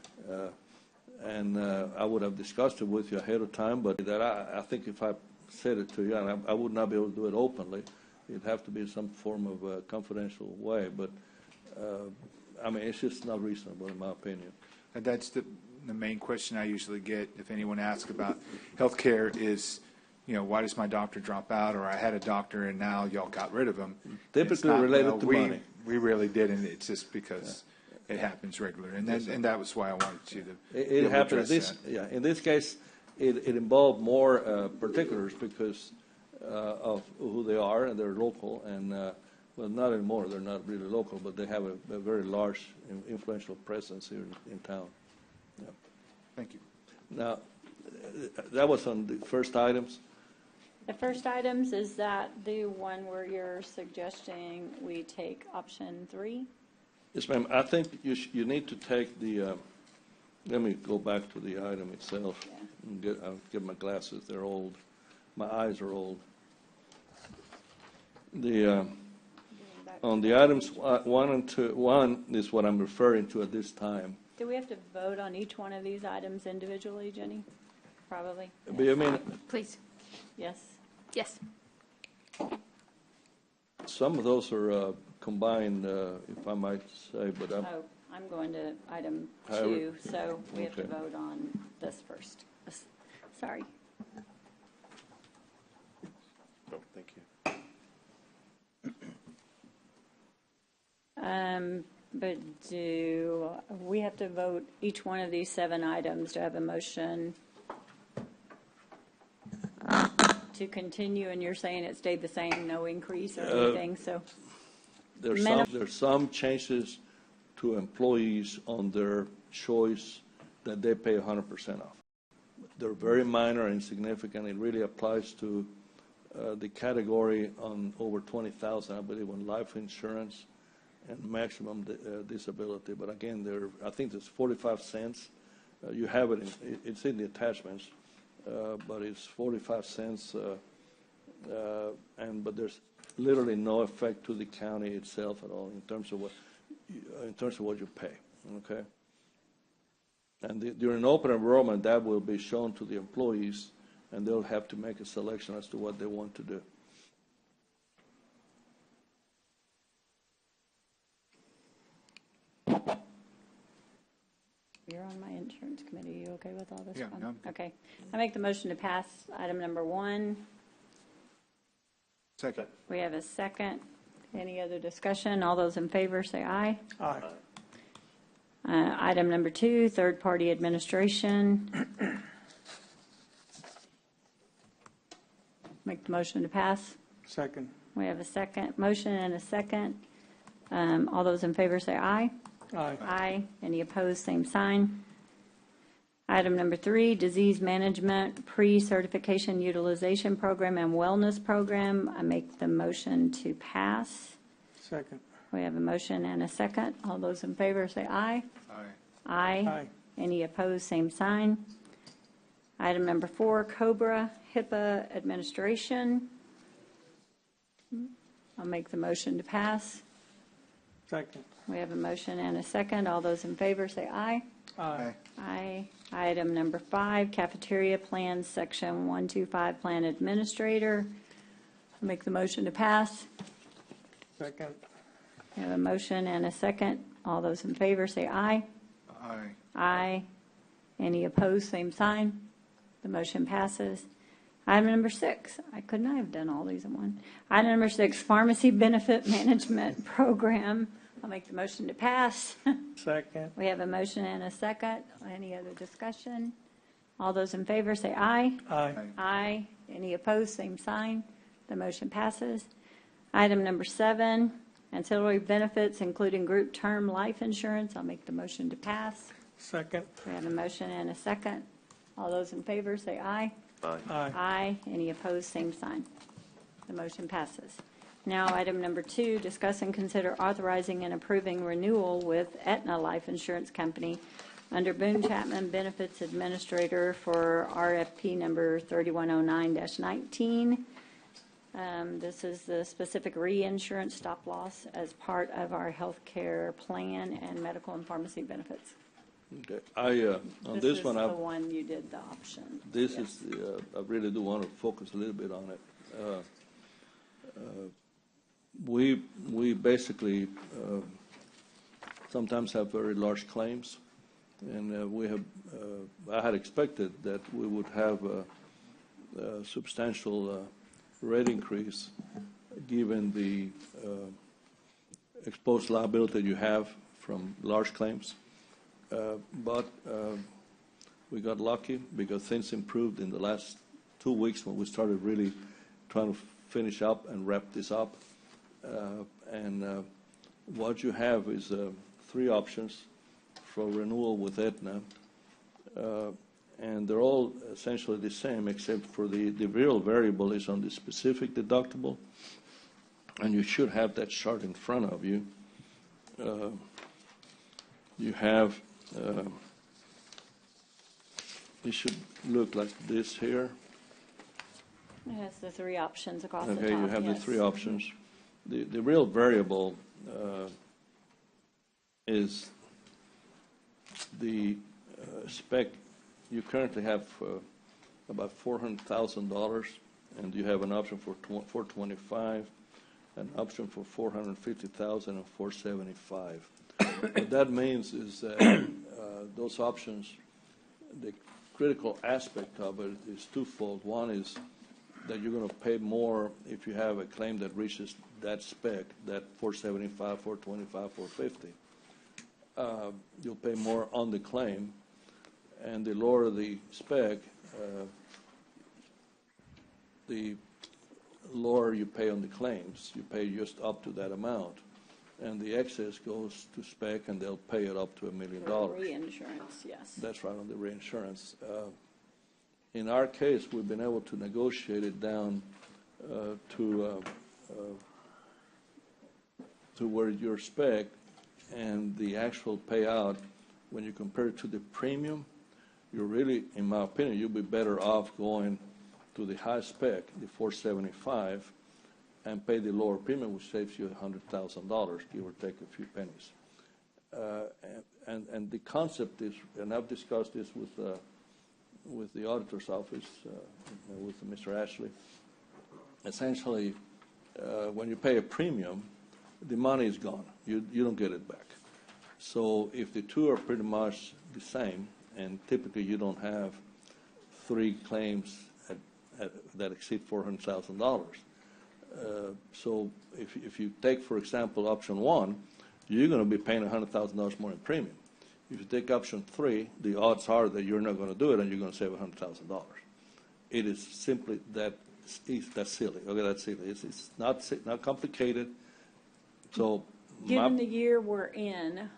and I would have discussed it with you ahead of time. But that I think if I said it to you, and I would not be able to do it openly. It'd have to be some form of confidential way. But it's just not reasonable in my opinion. And that's the main question I usually get if anyone asks about health care is, why does my doctor drop out? Or I had a doctor and now y'all got rid of him. Typically related to money. We really didn't. It's just because it happens regularly. And that was why I wanted you to It happened. that. In this case, it involved more particulars because of who they are, and they're local. And well, not anymore. They're not really local, but they have a very large, influential presence here in town. Yeah. Thank you. Now, that was on the first items. The first items, is that the one where you're suggesting we take option 3? Yes, ma'am. I think you need to take the. Let me go back to the item itself. Yeah. I'll get my glasses. They're old. My eyes are old. On the items 1 and 2, 1 is what I'm referring to at this time. Do we have to vote on each one of these items individually, Jenny? Probably. But you mean, Please. Yes. Yes. some of those are combined, if I might say, but Oh, I'm going to item However- 2, so we have to Okay. vote on this first. Sorry. Oh, thank you. But do we have to vote each one of these 7 items to have a motion to continue? And you're saying it stayed the same, no increase or anything, so? there's some changes to employees on their choice that they pay 100% of. They're very minor and insignificant. It really applies to the category on over 20,000, I believe, on life insurance and maximum disability. But again, I think there's 45 cents. You have it, it's in the attachments, but it's 45 cents. But there's literally no effect to the county itself at all in terms of what you pay. Okay. And during open enrollment, that will be shown to the employees, and they'll have to make a selection as to what they want to do. You're on my insurance committee. You okay with all this? Yeah, Ron? no, I'm good. Okay. I make the motion to pass item number 1. Second. We have a second. Any other discussion? All those in favor say aye. Aye. Item number 2, third-party administration. Make the motion to pass. Second. We have a second motion and a second. All those in favor say aye. Aye. Aye. Any opposed, same sign. Item number 3, disease management pre-certification utilization program and wellness program. I make the motion to pass. Second. We have a motion and a second. All those in favor say aye. Aye. Aye. Aye. Any opposed, same sign. Item number 4, COBRA HIPAA administration. I'll make the motion to pass. Second. We have a motion and a second. All those in favor say aye. Aye. Aye. Item number 5, cafeteria plans, section 125, plan administrator. I'll make the motion to pass. Second. We have a motion and a second. All those in favor say aye. Aye. Aye. Any opposed, same sign. The motion passes. Item number 6, I could not have done all these in one. Item number 6, pharmacy benefit management program. I'll make the motion to pass. Second. We have a motion and a second. Any other discussion? All those in favor say aye. Aye. Aye. Any opposed, same sign. The motion passes. Item number 7, ancillary benefits, including group term life insurance. I'll make the motion to pass. Second. We have a motion and a second. All those in favor say aye. Aye. Aye. Aye. Any opposed, same sign. The motion passes. Now, item number 2, discuss and consider authorizing and approving renewal with Aetna Life Insurance Company under Boone Chapman Benefits Administrator for RFP number 3109-19. This is the specific reinsurance stop loss as part of our health care plan and medical and pharmacy benefits. Okay. On this one, is the one you did the option. this Yes. is, I really do want to focus a little bit on it. We basically sometimes have very large claims, and I had expected that we would have a substantial rate increase given the exposed liability you have from large claims. But we got lucky because things improved in the last 2 weeks when we started really trying to finish up and wrap this up. What you have is 3 options for renewal with Aetna, and they're all essentially the same except for the real variable is on the specific deductible, and you should have that chart in front of you. You have, it should look like this here. It has the 3 options across the top. Okay, you have the yes. 3 options. The real variable is the spec. You currently have about $400,000, and you have an option for $425,000. an option for $450,000 and $475,000. What that means is that those options, the critical aspect of it is twofold. One is that you're going to pay more if you have a claim that reaches that spec, that 475, 425, 450. You'll pay more on the claim, and the lower the spec, the lower you pay on the claims. You pay just up to that amount, and the excess goes to spec, and they'll pay it up to $1 million. Reinsurance, yes. That's right, on the reinsurance. In our case, we've been able to negotiate it down to where your spec and the actual payout, when you compare it to the premium, you're really, in my opinion, you'll be better off going to the high spec, the 475, and pay the lower premium, which saves you $100,000, give or take a few pennies. And the concept is, and I've discussed this with the auditor's office, with Mr. Ashley. Essentially, when you pay a premium, the money is gone. You don't get it back. So if the two are pretty much the same, and typically you don't have 3 claims that exceed $400,000. So if you take, for example, option 1, you're going to be paying $100,000 more in premium. If you take option 3, the odds are that you're not going to do it, and you're going to save $100,000. It is simply that's silly. Okay, that's silly. It's not complicated. So, Given the year we're in,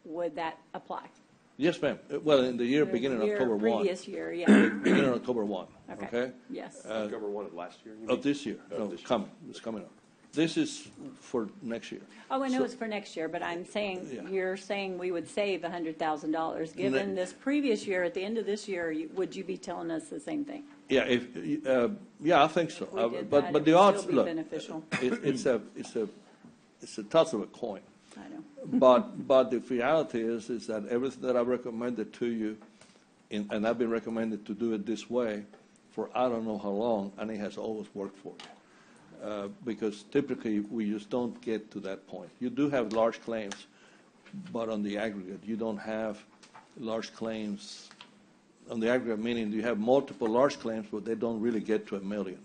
would that apply? Yes, ma'am. Well, in the year beginning October 1. Previous year, yeah. Beginning October 1. Okay. Yes. October 1 of last year? Of this year. No, it's coming. It's coming up. This is for next year. Oh, I know it's for next year, but I'm saying, you're saying we would save $100,000. Given this previous year, at the end of this year, would you be telling us the same thing? Yeah, yeah, I think so. If we did But that, the it would odds, still be look, beneficial. it's a toss of a coin. I know. But the reality is that everything that I've recommended to you, and I've been recommended to do it this way for I don't know how long, and it has always worked for you. Because typically we just don't get to that point. You do have large claims, but on the aggregate, you don't have large claims. On the aggregate, meaning you have multiple large claims, but they don't really get to $1 million.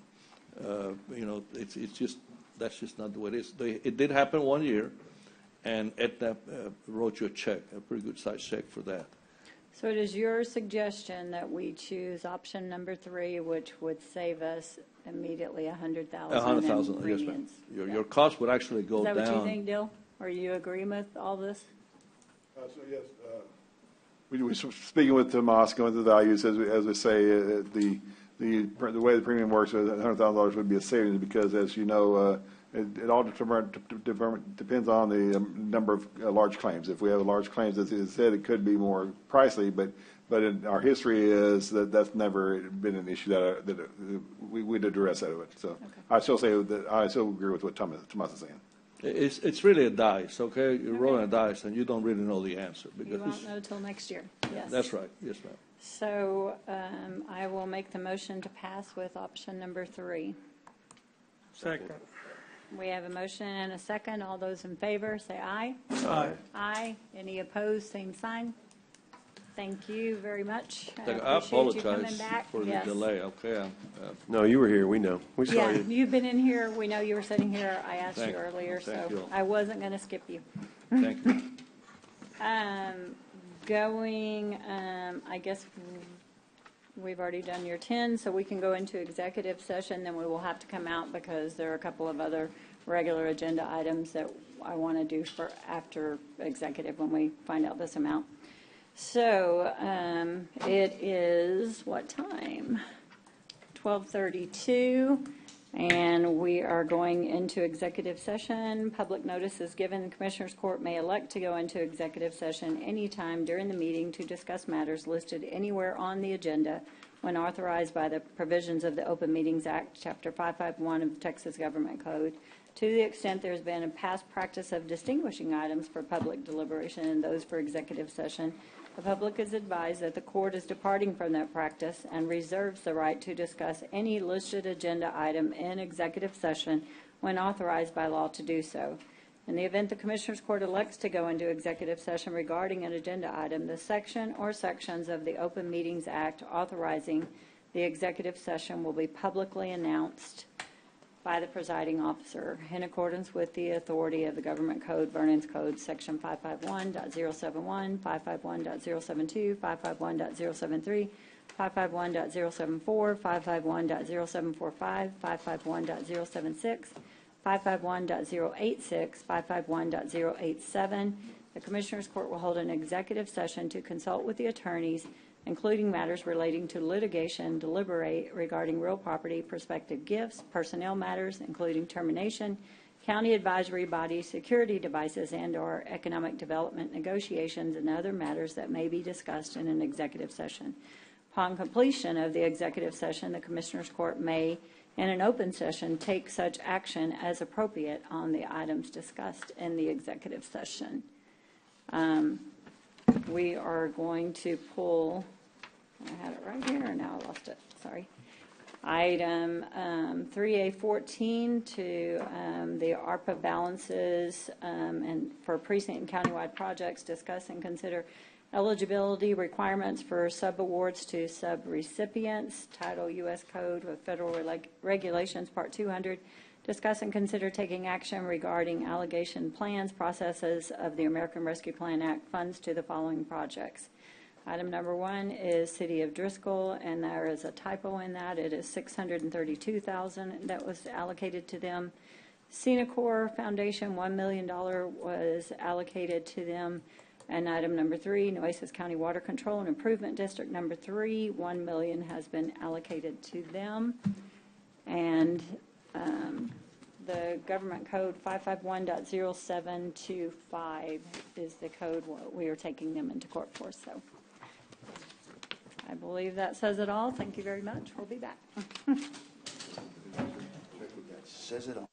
It's just that's just not the way it is. It did happen one year, and Aetna wrote you a check, a pretty good sized check for that. So it is your suggestion that we choose option number 3, which would save us immediately $100,000 $100,000, in yes, ma'am. premiums. Your cost would actually go down. Is that what you think, Dill? Are you agreeing with all this? So yes, we were speaking with Tomas, going through the values, as we say, the way the premium works, $100,000 would be a savings because, as you know, it all depends on the number of large claims. If we have large claims, as it said, it could be more pricey, but in our history is that's never been an issue that we'd address that of it. So okay. I still agree with what Tomas is saying. It's really a dice, okay? You're rolling a dice, and you don't really know the answer. Because you won't know till next year, yes. That's right, yes, ma'am. So I will make the motion to pass with option number 3. Second. We have a motion and a second. All those in favor, say aye. Aye. Aye. Any opposed, same sign. Thank you very much. I apologize for the delay, okay? No, you were here, we know. We saw Yeah, you. you've been in here. We know you were sitting here. I asked you earlier, Thank so you. I wasn't going to skip you. Thank you. I guess we've already done your 10, so we can go into executive session, then we will have to come out because there are a couple of other regular agenda items that I want to do for after executive when we find out this amount. So it is what time? 12:32. And we are going into executive session. Public notice is given. The Commissioners Court may elect to go into executive session anytime during the meeting to discuss matters listed anywhere on the agenda when authorized by the provisions of the Open Meetings Act, Chapter 551 of the Texas Government Code, to the extent there's been a past practice of distinguishing items for public deliberation and those for executive session. The public is advised that the court is departing from that practice and reserves the right to discuss any listed agenda item in executive session when authorized by law to do so. In the event the Commissioners Court elects to go into executive session regarding an agenda item, the section or sections of the Open Meetings Act authorizing the executive session will be publicly announced by the presiding officer in accordance with the authority of the Government Code, Vernon's Code, Section 551.071, 551.072, 551.073, 551.074, 551.0745, 551.076, 551.086, 551.087. The Commissioners Court will hold an executive session to consult with the attorneys, including matters relating to litigation, deliberate regarding real property, prospective gifts, personnel matters, including termination, county advisory body, security devices, and/or economic development negotiations, and other matters that may be discussed in an executive session. Upon completion of the executive session, the Commissioners Court may, in an open session, take such action as appropriate on the items discussed in the executive session. We are going to pull, I had it right here, and now I lost it, sorry. Item 3A14 to the ARPA balances and for precinct and countywide projects, discuss and consider eligibility requirements for subawards to subrecipients, Title U.S. Code of Federal Regulations, Part 200. Discuss and consider taking action regarding allegation plans, processes of the American Rescue Plan Act funds to the following projects. Item number 1 is City of Driscoll, and there is a typo in that. It is $632,000 that was allocated to them. Senacor Foundation, $1 million was allocated to them. And item number 3, Nueces County Water Control and Improvement District number 3, $1 million has been allocated to them. And the Government Code 551.0725 is the code we are taking them into court for. So I believe that says it all. Thank you very much. We'll be back. Says it all.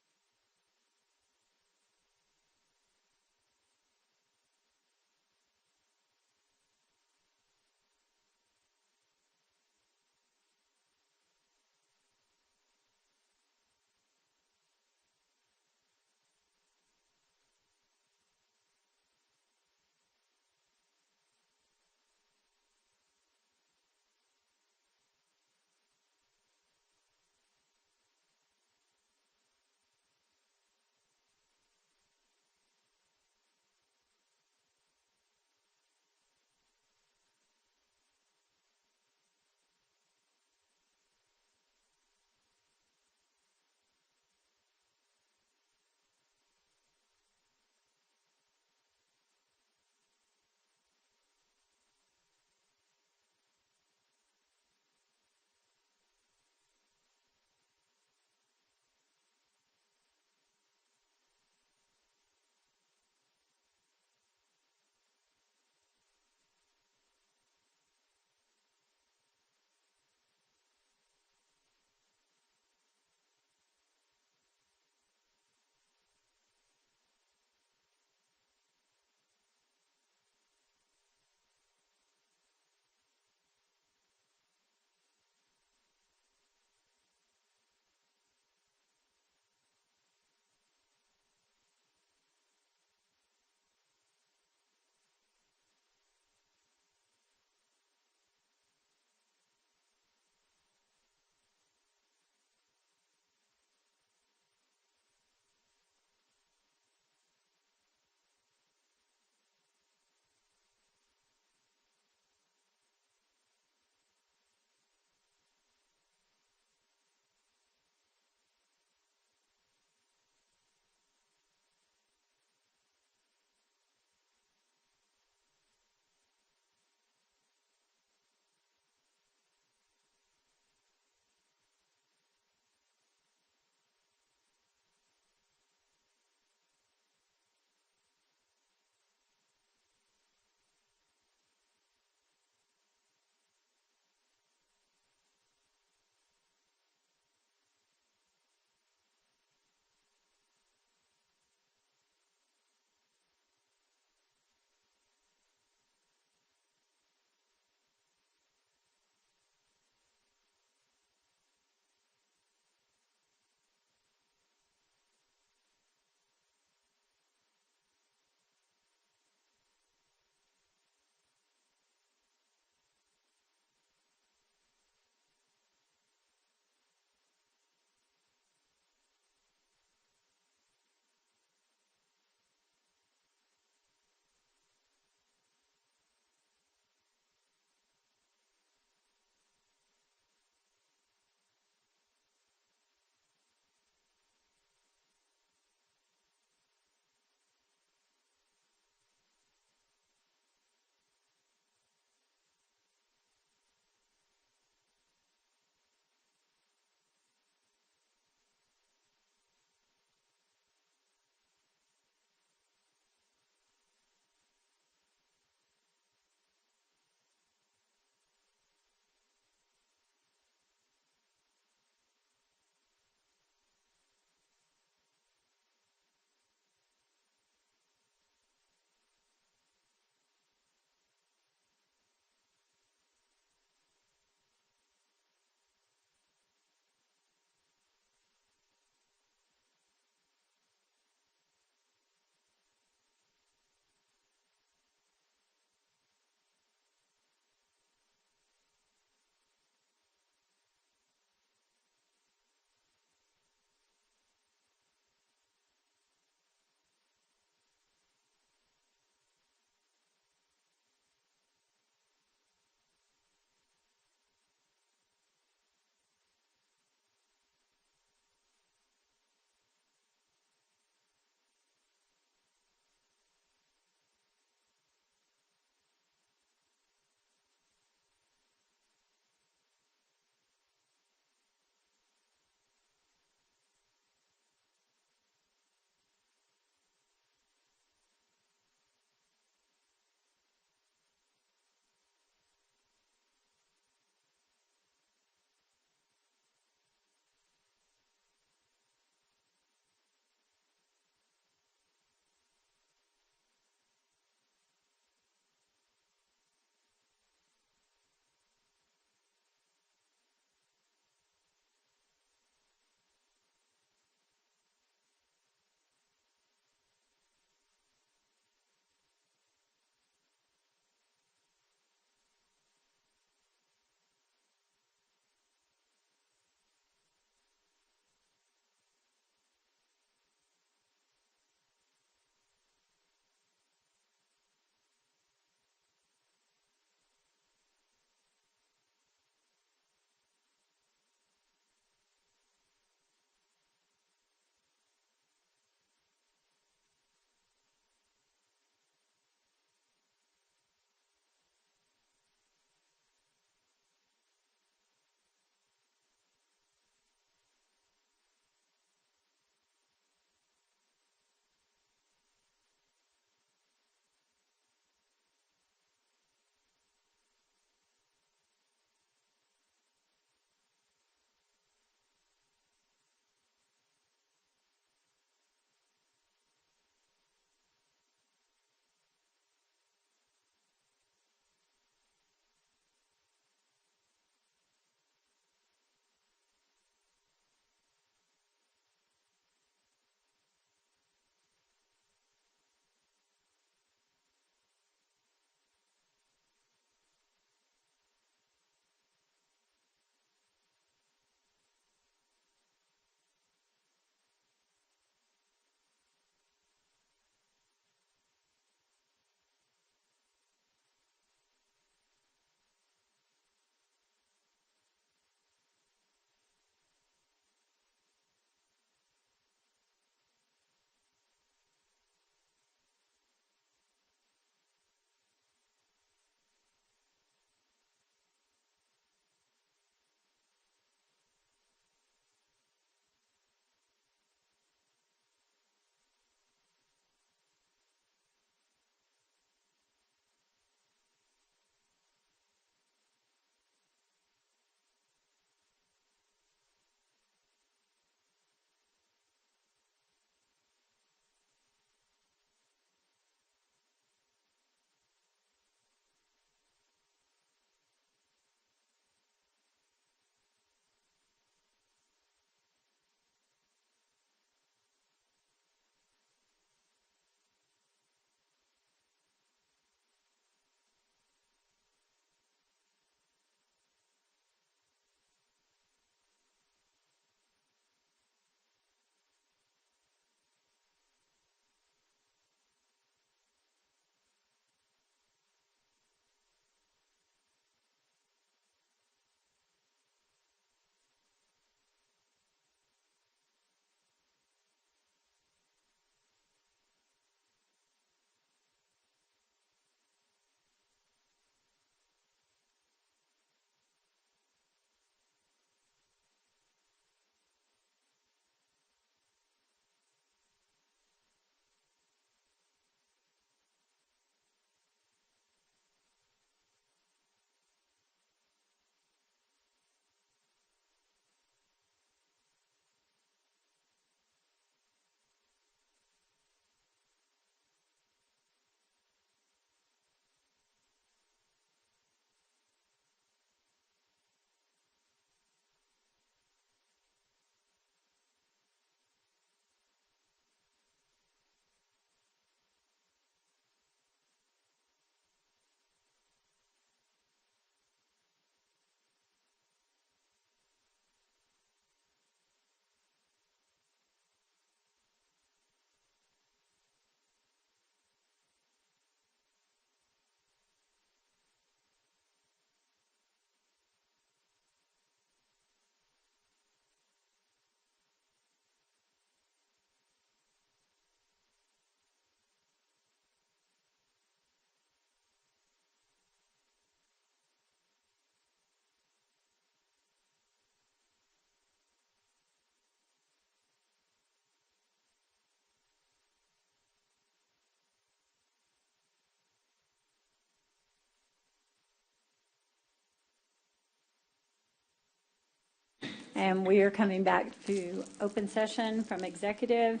And we are coming back to open session from executive.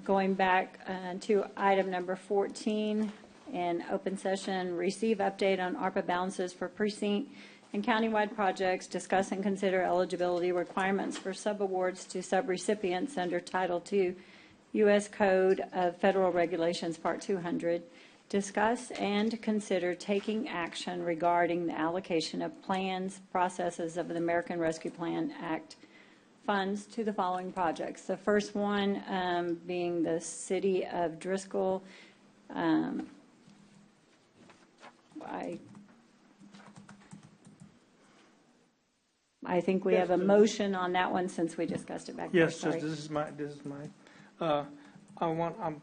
Going back to item number 14 in open session, receive update on ARPA balances for precinct and countywide projects, discuss and consider eligibility requirements for subawards to subrecipients under Title II U.S. Code of Federal Regulations, Part 200. Discuss and consider taking action regarding the allocation of plans, processes of the American Rescue Plan Act funds to the following projects. The first one being the City of Driscoll. I think we have a motion on that one since we discussed it back there. Yes, Judge, this is mine. What I'm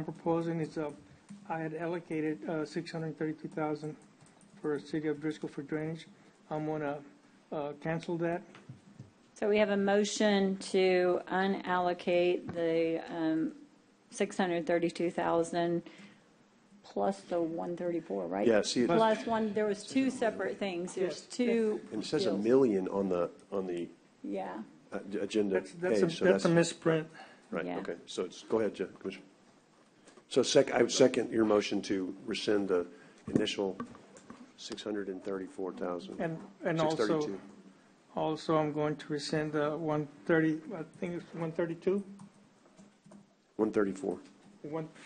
proposing is, I had allocated $632,000 for City of Driscoll for drainage. I'm gonna cancel that. So we have a motion to unallocate the $632,000 plus the 134, right? Yeah, see, plus one. There was two separate things. There's two. And it says $1 deals. million on the Yeah. agenda That's page. a misprint. Right, Yeah. okay. So go ahead, Commissioner. So I would second your motion to rescind the initial 634,000. And also I'm going to rescind the 130, I think it's 132? 134.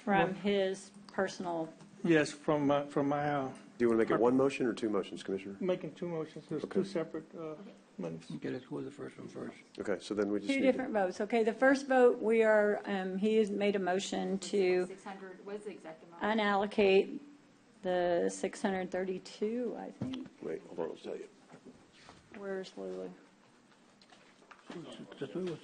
From his personal. Yes, from my, Do you want to make it one motion or two motions, Commissioner? making two motions. There's Okay. two separate monies. Okay, let's go with the first one first. Okay, so then we just Two need different votes. Okay, the first vote, we are, he has made a motion to 600, what's the exact amount? unallocate the 632, I think. Wait, hold on, I'll tell you. Where's Lulu? That's what it was.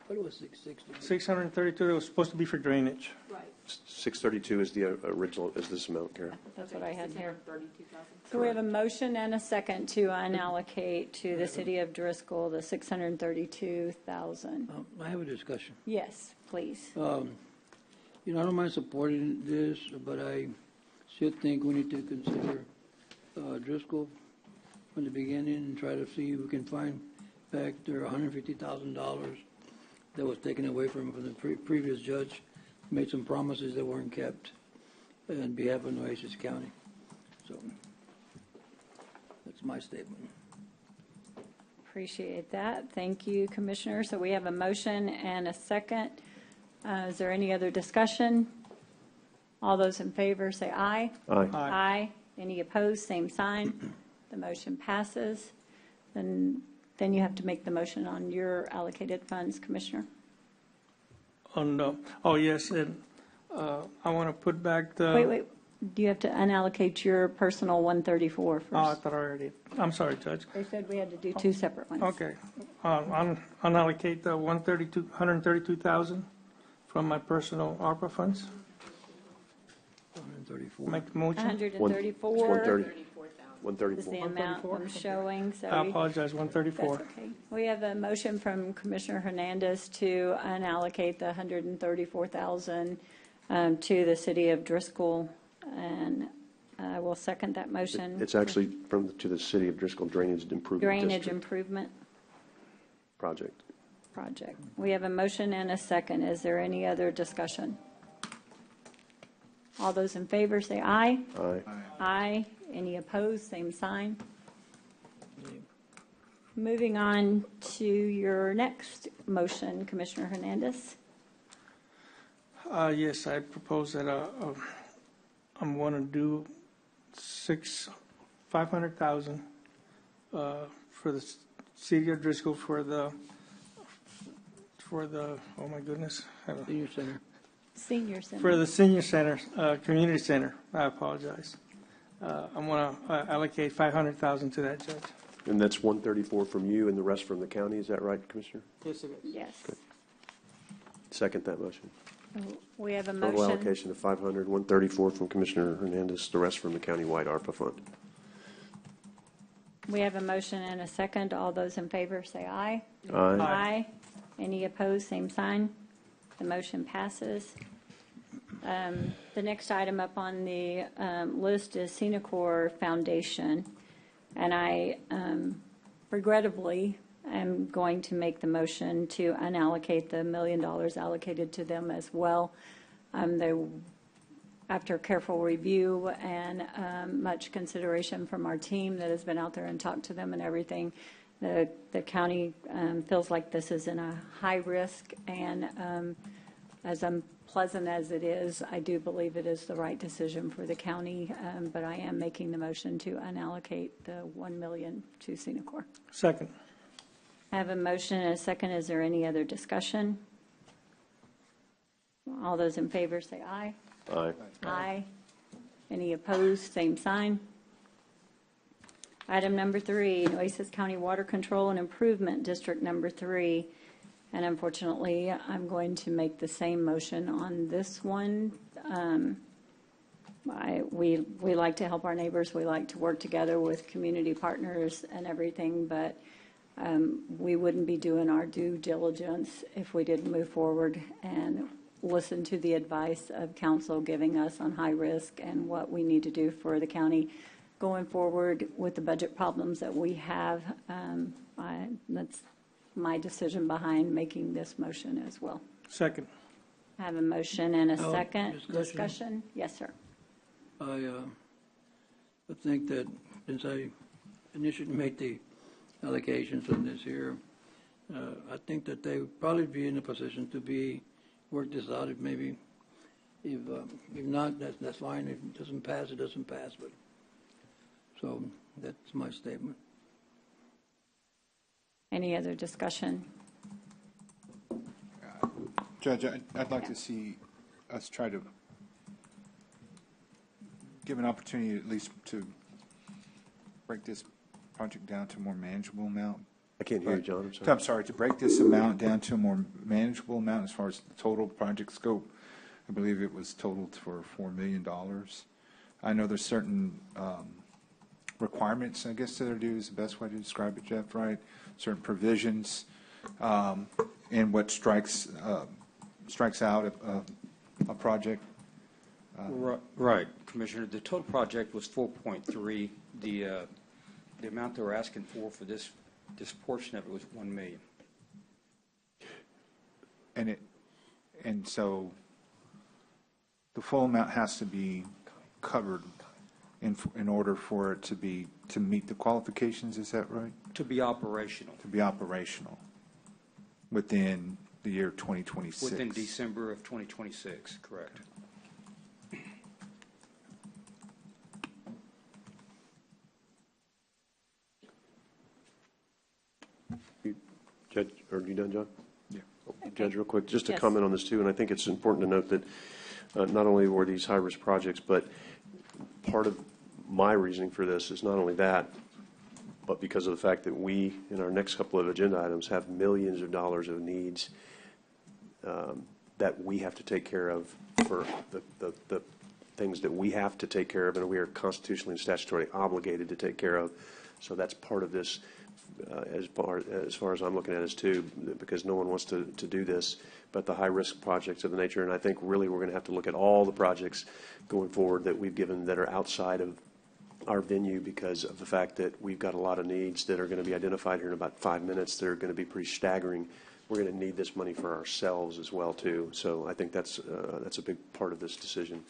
But it was 660. 632, that was supposed to be for drainage. Right. 632 is the original, is this amount, Karen? That's what I had here. 32,000. So we have a motion and a second to unallocate to the City of Driscoll the 632,000. I have a discussion. Yes, please. I don't mind supporting this, but I still think we need to consider Driscoll from the beginning and try to see if we can find back their $150,000 that was taken away from the previous judge. Made some promises that weren't kept on behalf of Nueces County. So that's my statement. Appreciate that. Thank you, Commissioner. So we have a motion and a second. Is there any other discussion? All those in favor say aye. Aye. Aye. Any opposed, same sign. The motion passes. Then you have to make the motion on your allocated funds, Commissioner. Oh, yes, and I want to put back the. Wait. Do you have to unallocate your personal 134 first? Oh, I thought I already, I'm sorry, Judge. They said we had to do two separate ones. Okay. Unallocate the 132,000 from my personal ARPA funds. 134. Make the motion. 134 is the 134. amount I'm showing, so. I apologize, 134. That's okay. We have a motion from Commissioner Hernandez to unallocate the 134,000 to the City of Driscoll, and I will second that motion. It's actually to the City of Driscoll Drainage Improvement Drainage District Improvement Project. We have a motion and a second. Is there any other discussion? All those in favor say aye. Aye. Aye. Any opposed, same sign. Moving on to your next motion, Commissioner Hernandez. Yes, I propose that I'm going to do $500,000 for the City of Driscoll for the oh my goodness. Senior Center. Senior Center. For the Senior Center, Community Center. I apologize. I'm going to allocate $500,000 to that, Judge. And that's 134 from you and the rest from the county, is that right, Commissioner? Yes, it is. Yes. Okay. Second that motion. We have a Total motion. allocation of 500, 134 from Commissioner Hernandez, the rest from the countywide ARPA fund. We have a motion and a second. All those in favor say aye. Aye. Aye. Any opposed, same sign. The motion passes. The next item up on the list is Senacor Foundation. And I regrettably, am going to make the motion to unallocate the $1 million allocated to them as well. After careful review and much consideration from our team that has been out there and talked to them and everything, the county feels like this is in a high risk, and as unpleasant as it is, I do believe it is the right decision for the county, but I am making the motion to unallocate the $1 million to Senacor. Second. I have a motion and a second. Is there any other discussion? All those in favor say aye. Aye. Aye. Any opposed? Same sign. Item number 3, Nueces County Water Control and Improvement District number 3. And unfortunately, I'm going to make the same motion on this one. We like to help our neighbors. We like to work together with community partners and everything, but we wouldn't be doing our due diligence if we didn't move forward and listen to the advice of council giving us on high risk and what we need to do for the county going forward with the budget problems that we have. That's my decision behind making this motion as well. Second. I have a motion and a second. Discussion? Yes, sir. I think that since I initially made the allocations on this here, I think that they would probably be in a position to work this out. If maybe, if not, that's fine. If it doesn't pass, it doesn't pass. But so that's my statement. Any other discussion? Judge, I'd like to see us try to give an opportunity at least to break this project down to a more manageable amount. I can't hear you, John. I'm sorry. I'm sorry, to break this amount down to a more manageable amount as far as the total project scope. I believe it was totaled for $4 million. I know there's certain requirements, I guess, that are due is the best way to describe it, Jeff, right? Certain provisions and what strikes out a project. Right, Commissioner. The total project was 4.3. The amount they were asking for this portion of it was $1 million. And so the full amount has to be covered in order for it to meet the qualifications. Is that right? To be operational. To be operational within the year 2026. Within December of 2026, correct. Judge, are you done, John? Yeah. Judge, real quick, just to Yes. comment on this too, and I think it's important to note that not only were these high-risk projects, but part of my reasoning for this is not only that, but because of the fact that we, in our next couple of agenda items, have millions of dollars of needs that we have to take care of for the things that we have to take care of and we are constitutionally and statutorily obligated to take care of. So that's part of this as far as I'm looking at it too, because no one wants to do this, but the high-risk projects of the nature. And I think really we're going to have to look at all the projects going forward that we've given that are outside of our venue because of the fact that we've got a lot of needs that are going to be identified here in about 5 minutes that are going to be pretty staggering. We're going to need this money for ourselves as well too. So I think that's a big part of this decision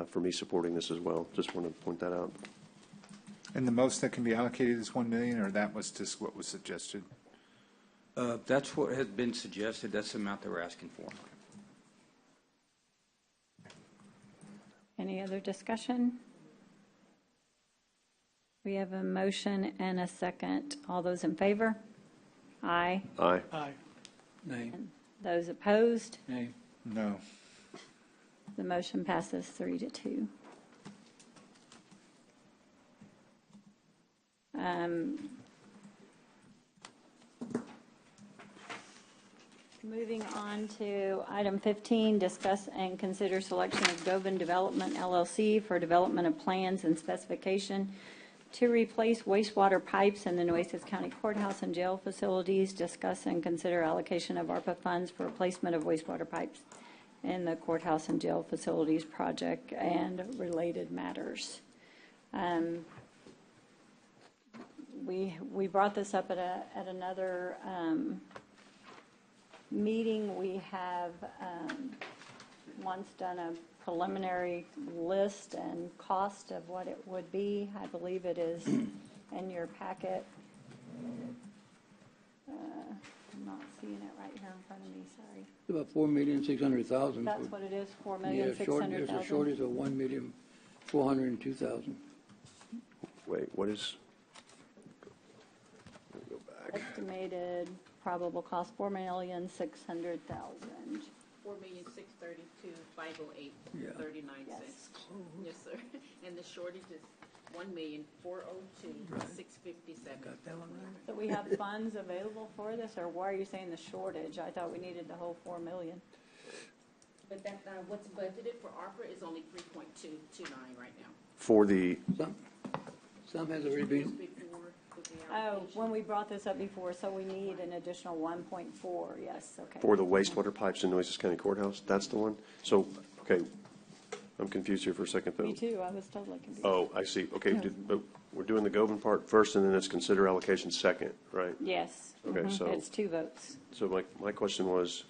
for me supporting this as well. Just want to point that out. And the most that can be allocated is $1 million, or that was just what was suggested? That's what has been suggested. That's the amount they were asking for. Any other discussion? We have a motion and a second. All those in favor? Aye. Aye. Aye. Nay. And those opposed? Nay. No. The motion passes 3-2. Moving on to item 15, discuss and consider selection of Govan Development LLC for development of plans and specification to replace wastewater pipes in the Nueces County Courthouse and jail facilities. Discuss and consider allocation of ARPA funds for replacement of wastewater pipes in the courthouse and jail facilities project and related matters. we brought this up at another meeting. We have once done a preliminary list and cost of what it would be. I believe it is in your packet. I'm not seeing it right here in front of me, sorry. About 4,600,000. That's what it is, There's a 4,600,000. shortage of 1,402,000. Wait, what is? Let me go back. Estimated probable cost, 4,600,000. 4,632,508.39 cents. Yes, sir. And the shortage is 1,402,657. Got that one right? So we have funds available for this, or why are you saying the shortage? I thought we needed the whole 4 million. But that, what's budgeted for ARPA is only 3.229 right now. For the, Some has already been, Oh, when we brought this up before, so we need an additional 1.4, yes, okay. for the wastewater pipes in Nueces County Courthouse, that's the one? So, okay, I'm confused here for a second, though. Me too, I was totally confused. Oh, I see. Okay, but we're doing the Govan part first, and then it's consider allocation second, right? Yes. Okay, so- It's 2 votes. So my question was,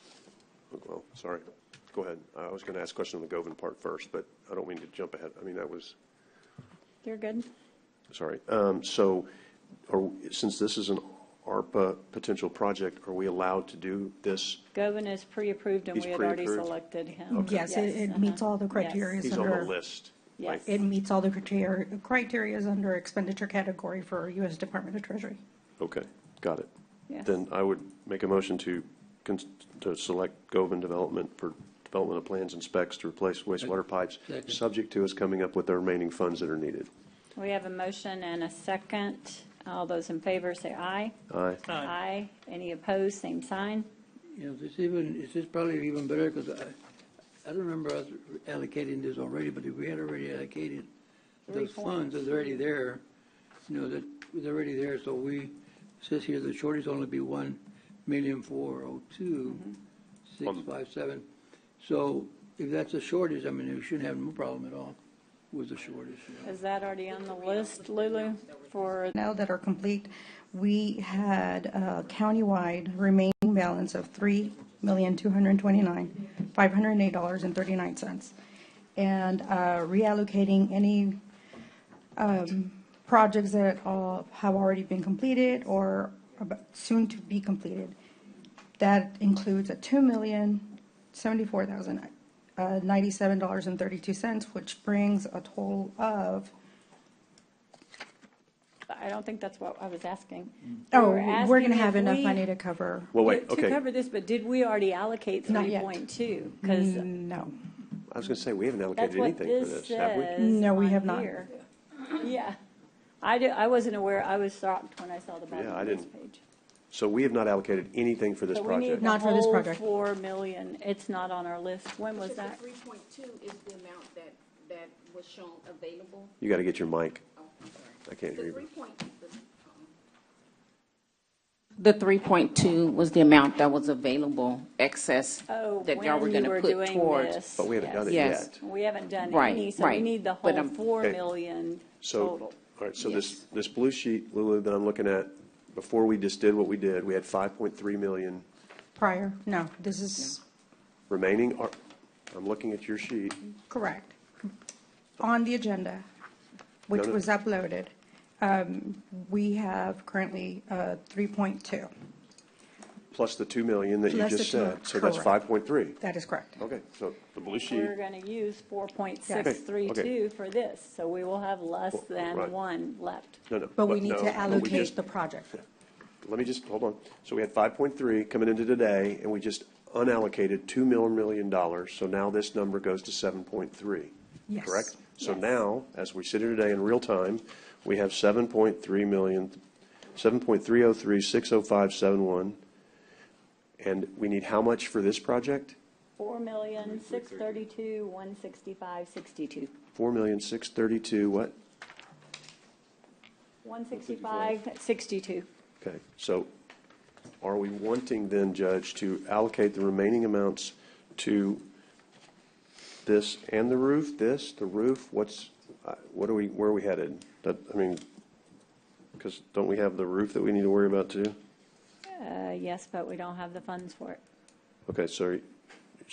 well, sorry, go ahead. I was going to ask a question on the Govan part first, but I don't mean to jump ahead. I mean, that was, You're good? sorry. So since this is an ARPA potential project, are we allowed to do this? Govan is pre-approved, and He's we had already pre-approved? selected him. Okay. Yes, it meets all the criteria. He's on the list. Yes. It meets all the criteria under expenditure category for U.S. Department of Treasury. Okay, got it. Yes. Then I would make a motion to select Govan Development for development of plans and specs to replace wastewater pipes, Second. subject to us coming up with the remaining funds that are needed. We have a motion and a second. All those in favor say aye. Aye. Aye. Any opposed, same sign. you know, this is probably even better because I don't remember us allocating this already, but if we had already allocated those 3 funds, points. it's already there, you know, that it's already there, so it says here the shortage only be 1,402,657. So if that's a shortage, I mean, we shouldn't have no problem at all with the shortage. You know. Is that already on the list, Lulu, for? Now that are complete, we had a countywide remaining balance of $3,229,508.39. And reallocating any projects that have already been completed or soon to be completed. That includes a $2,074,097.32, which brings a total of. I don't think that's what I was asking. Oh, We were we're going to asking have if enough we- money to cover. Well, wait, To okay. cover this, but did we already allocate Not yet. 3.2? Because No. I was going to say, we haven't that's allocated what anything for this this, have we? says. No, we on have not. here. Yeah. I wasn't aware, I was shocked when I saw the bottom Yeah, I of this didn't. page. So we have not allocated anything for this So we need project? the Not for this whole project. 4 million. It's not on our list. When was that? The 3.2 is the amount that was shown available. You got to get your mic. Oh, I'm sorry. I can't hear The you. 3.2 was the amount that was available, excess, Oh, that y'all were when going you to were put doing towards. this. But we haven't done it Yes. yet. We haven't done Right, any, so we right. need the But whole I'm- 4 Okay. million So, total. all right, so Yes. this blue sheet, Lulu, that I'm looking at, before we just did what we did, we had 5.3 million Prior, no, this is remaining. I'm looking at your sheet. correct. On the agenda, which No, no. was uploaded, we have currently 3.2. Plus the 2 million that you Plus the just 2, said, so that's correct. 5.3. That is correct. Okay, so the blue sheet, We're going to use 4.632 for this, so we will have less than right. 1 left. no. But we need no, to but we allocate just- the project. Let me just, hold on. So we had 5.3 coming into today, and we just unallocated $2 million. So now this number goes to 7.3. Yes. Correct? So Yes. now, as we sit here today in real time, we have 7.3 million, 7.303,605.71. And we need how much for this project? 4,632,165.62. 4,632,000 what? 165.62. Okay, so are we wanting then, Judge, to allocate the remaining amounts to this and the roof, the roof? Where are we headed? I mean, Because don't we have the roof that we need to worry about too? Yes, but we don't have the funds for it. Okay, so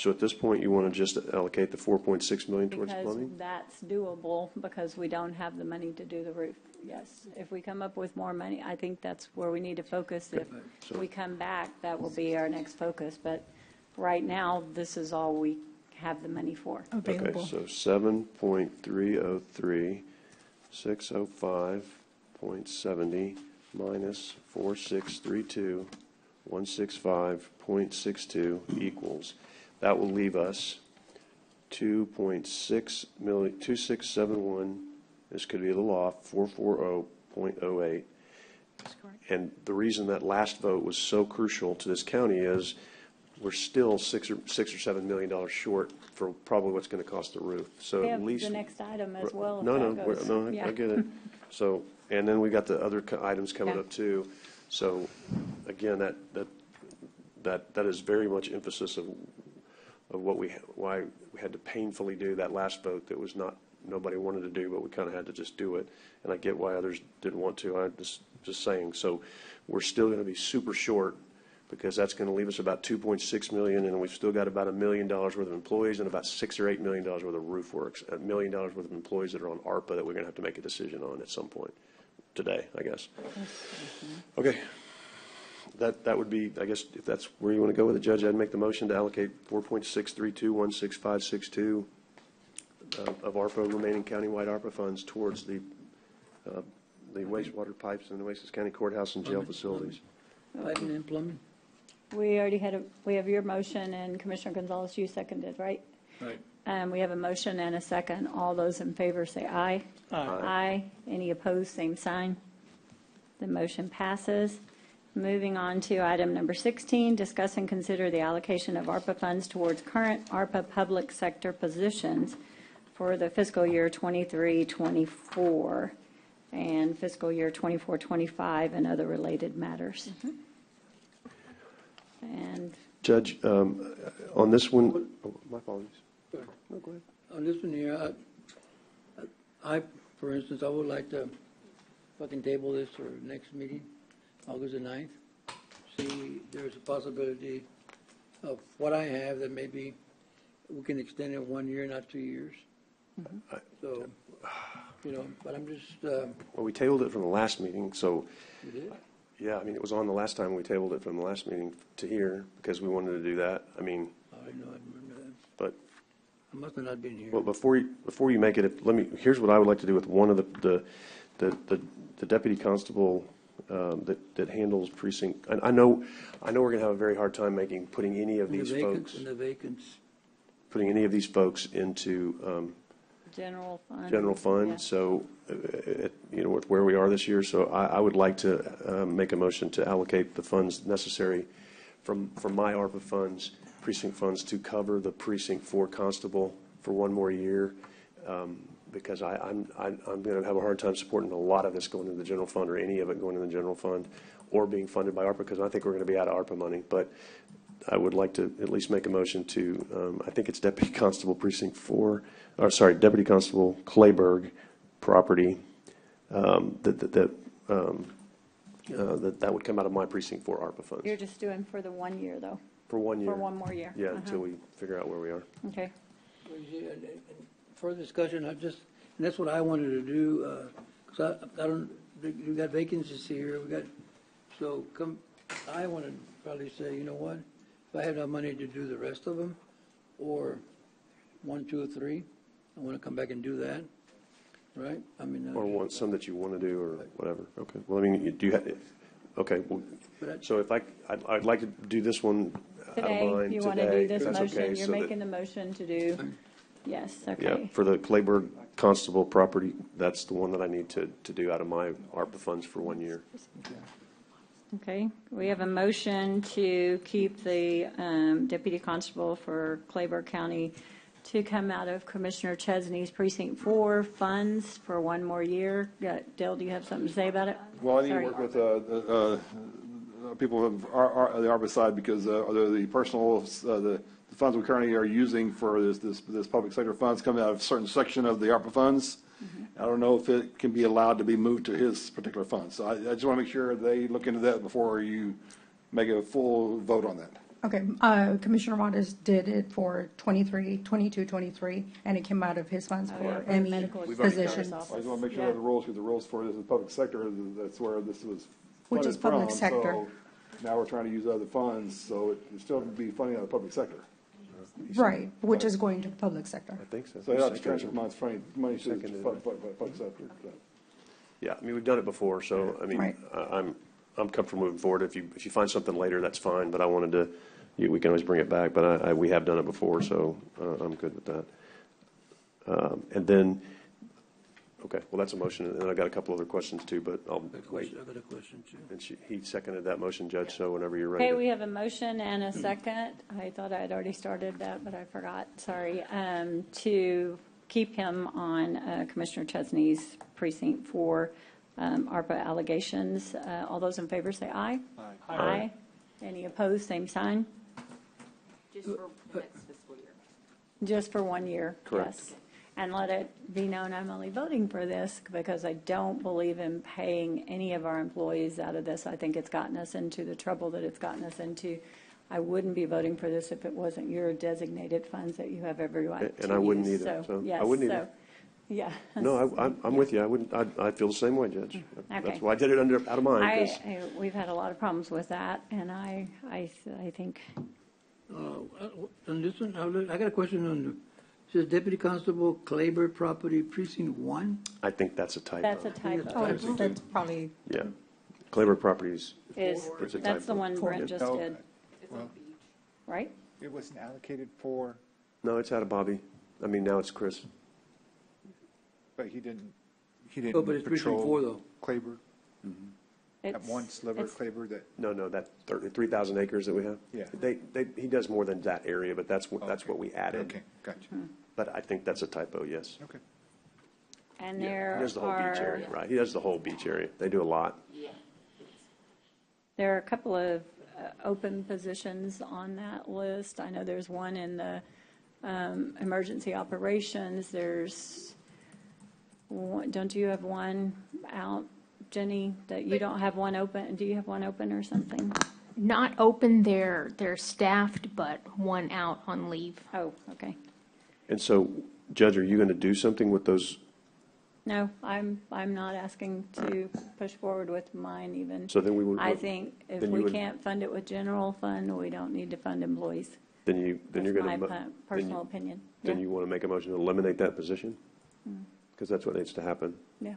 at this point, you want to just allocate the 4.6 million towards Because plumbing? that's doable, because we don't have the money to do the roof. Yes, if we come up with more money, I think that's where we need to focus. If we come back, that will be our next focus. But right now, this is all we have the money for. Okay, so 7.303, 605.70 minus 4632, 165.62 equals. That will leave us 2.6 million, 2671, this could be the law, 440.08. And the reason that last vote was so crucial to this county is we're still $6 or $7 million short for probably what's going to cost the roof. So We at have least the next item as well. if no, that no, goes. no, Yeah. I get it. So, and then we got the other items coming Yeah. up too. So, again, that is very much emphasis of why we had to painfully do that last vote that was nobody wanted to do, but we kind of had to just do it. And I get why others didn't want to. I'm just saying. So, we're still going to be super short, because that's going to leave us about 2.6 million, and we've still got about $1 million worth of employees and about $6 or $8 million worth of roof works, $1 million worth of employees that are on ARPA that we're going to have to make a decision on at some point today, I guess. Okay. That would be, I guess, if that's where you want to go with it, Judge, I'd make the motion to allocate 4.63216.562 of ARPA, remaining countywide ARPA funds towards the wastewater pipes in the Nueces County Courthouse and jail facilities. Piping and plumbing? We already we have your motion, and Commissioner Gonzalez, you seconded, right? Right. We have a motion and a second. All those in favor say aye. Aye. Aye. Any opposed, same sign. The motion passes. Moving on to item number 16, discuss and consider the allocation of ARPA funds towards current ARPA public sector positions for the fiscal year 23-24 and fiscal year 24-25 and other related matters. And Judge, on this one, my apologies. No, go ahead. On this one here, I, for instance, I would like to, if I can table this for next meeting, August the 9th. See, there's a possibility of what I have that maybe we can extend it 1 year, not 2 years. So, but I'm just. Well, we tabled it from the last meeting, so. You did? Yeah, I mean, it was on the last time we tabled it from the last meeting to here because we wanted to do that. I mean. I know, I remember that. But. I must have not been here. Well, before you make it, here's what I would like to do with one of the deputy constable that handles precinct. I know we're going to have a very hard time putting any of these folks. And the vacants. Putting any of these folks into general fund. General fund. Yeah. So, with where we are this year, so I would like to make a motion to allocate the funds necessary from my ARPA funds, precinct funds, to cover the precinct 4 constable for 1 more year. Because I'm going to have a hard time supporting a lot of this going into the general fund, or any of it going in the general fund, or being funded by ARPA, because I think we're going to be out of ARPA money. But I would like to at least make a motion to, I think it's Deputy Constable Precinct 4, or sorry, Deputy Constable Clayburg property, that would come out of my Precinct 4 ARPA funds. You're just doing for the 1 year, though? For 1 year. For 1 more year? Yeah, until we figure out where we are. Okay. For discussion, and that's what I wanted to do, because I don't, we got vacancies here, I want to probably say, you know what, if I had enough money to do the rest of them, or 1, 2, or 3, I want to come back and do that, right? I mean. Or want some that you want to do, or whatever. Okay. Well, I mean, do you have, okay, well, so if I'd like to do this one out of Today, mind you want to today, do this if that's motion? okay, You're so that- making the motion to do, yes, Yeah, okay. for the Clayburg Constable property, that's the one that I need to do out of my ARPA funds for 1 year. Okay, we have a motion to keep the deputy constable for Clayburg County to come out of Commissioner Chesney's Precinct 4 funds for 1 more year. Dale, do you have something to say about it? Well, I need Sorry. to work with people of the ARPA side, because the personal, the funds we currently are using for this public sector funds come out of a certain section of the ARPA funds. I don't know if it can be allowed to be moved to his particular fund. So I just want to make sure they look into that before you make a full vote on that. Okay, Commissioner Modas did it for 22, 23, and it came out of his funds for yeah, ME medical positions. I just want to make sure that the rules, because the rules for this is public sector, that's where this was Which funded is public from. sector. So now we're trying to use other funds, so it can still be funding out of the public sector. Right, which is going to the public sector. I think so. So yeah, the transfer money to the public sector. Yeah, I mean, we've done it before, so, I mean, Right. I'm comfortable moving forward. If you find something later, that's fine, but I wanted to, we can always bring it back, but we have done it before, so I'm good with that. And then, okay, well, that's a motion, and then I got a couple other questions too, but I'll wait. I got a question too. And he seconded that motion, Judge, so whenever you're ready. Okay, we have a motion and a second. I thought I had already started that, but I forgot, sorry, to keep him on Commissioner Chesney's precinct for ARPA allegations. All those in favor say aye. Aye. Aye. Any opposed, same sign? Just for next fiscal year. Just for 1 year, Correct. yes. And let it be known I'm only voting for this because I don't believe in paying any of our employees out of this. I think it's gotten us into the trouble that it's gotten us into. I wouldn't be voting for this if it wasn't your designated funds that you have every right to use. And I wouldn't either, so, yes, I wouldn't either. Yeah. No, I'm with you. I wouldn't, I feel the same way, Judge. Okay. That's why I did it out of mine, 'cause- We've had a lot of problems with that, and I think, On this one, I got a question on, it says Deputy Constable Claber Property Precinct 1. I think that's a typo. that's a typo. Oh, that's probably, Yeah. Claver Properties. Is, It's a that's the typo. one Brent just No, did, well, right? it wasn't allocated for, No, it's out of Bobby. I mean, now it's Chris. but he didn't Oh, but it's precinct 4 patrol though. Claver, that It's- one sliver it's- Claver that, No, that 3,000 acres that we have. Yeah. He does more than that area, but that's what we added. okay, gotcha. But I think that's a typo, yes. Okay. And Yeah, there He does the whole beach are, area, right? He does the whole beach area. They do a lot. there are a couple of open positions on that list. I know there's one in the emergency operations. There's, don't you have one out, Jenny, that you don't have one open? Do you have one open or something? Not open, they're staffed, but one out on leave. Oh, okay. And so, Judge, are you going to do something with those? No, I'm not asking to push forward with mine even. So then we would. I think if then you we would- can't fund it with general fund, we don't need to fund employees. Then you're That's going my to. personal opinion. Then Yeah. you want to make a motion to eliminate that position? Because that's what needs to happen. Yeah.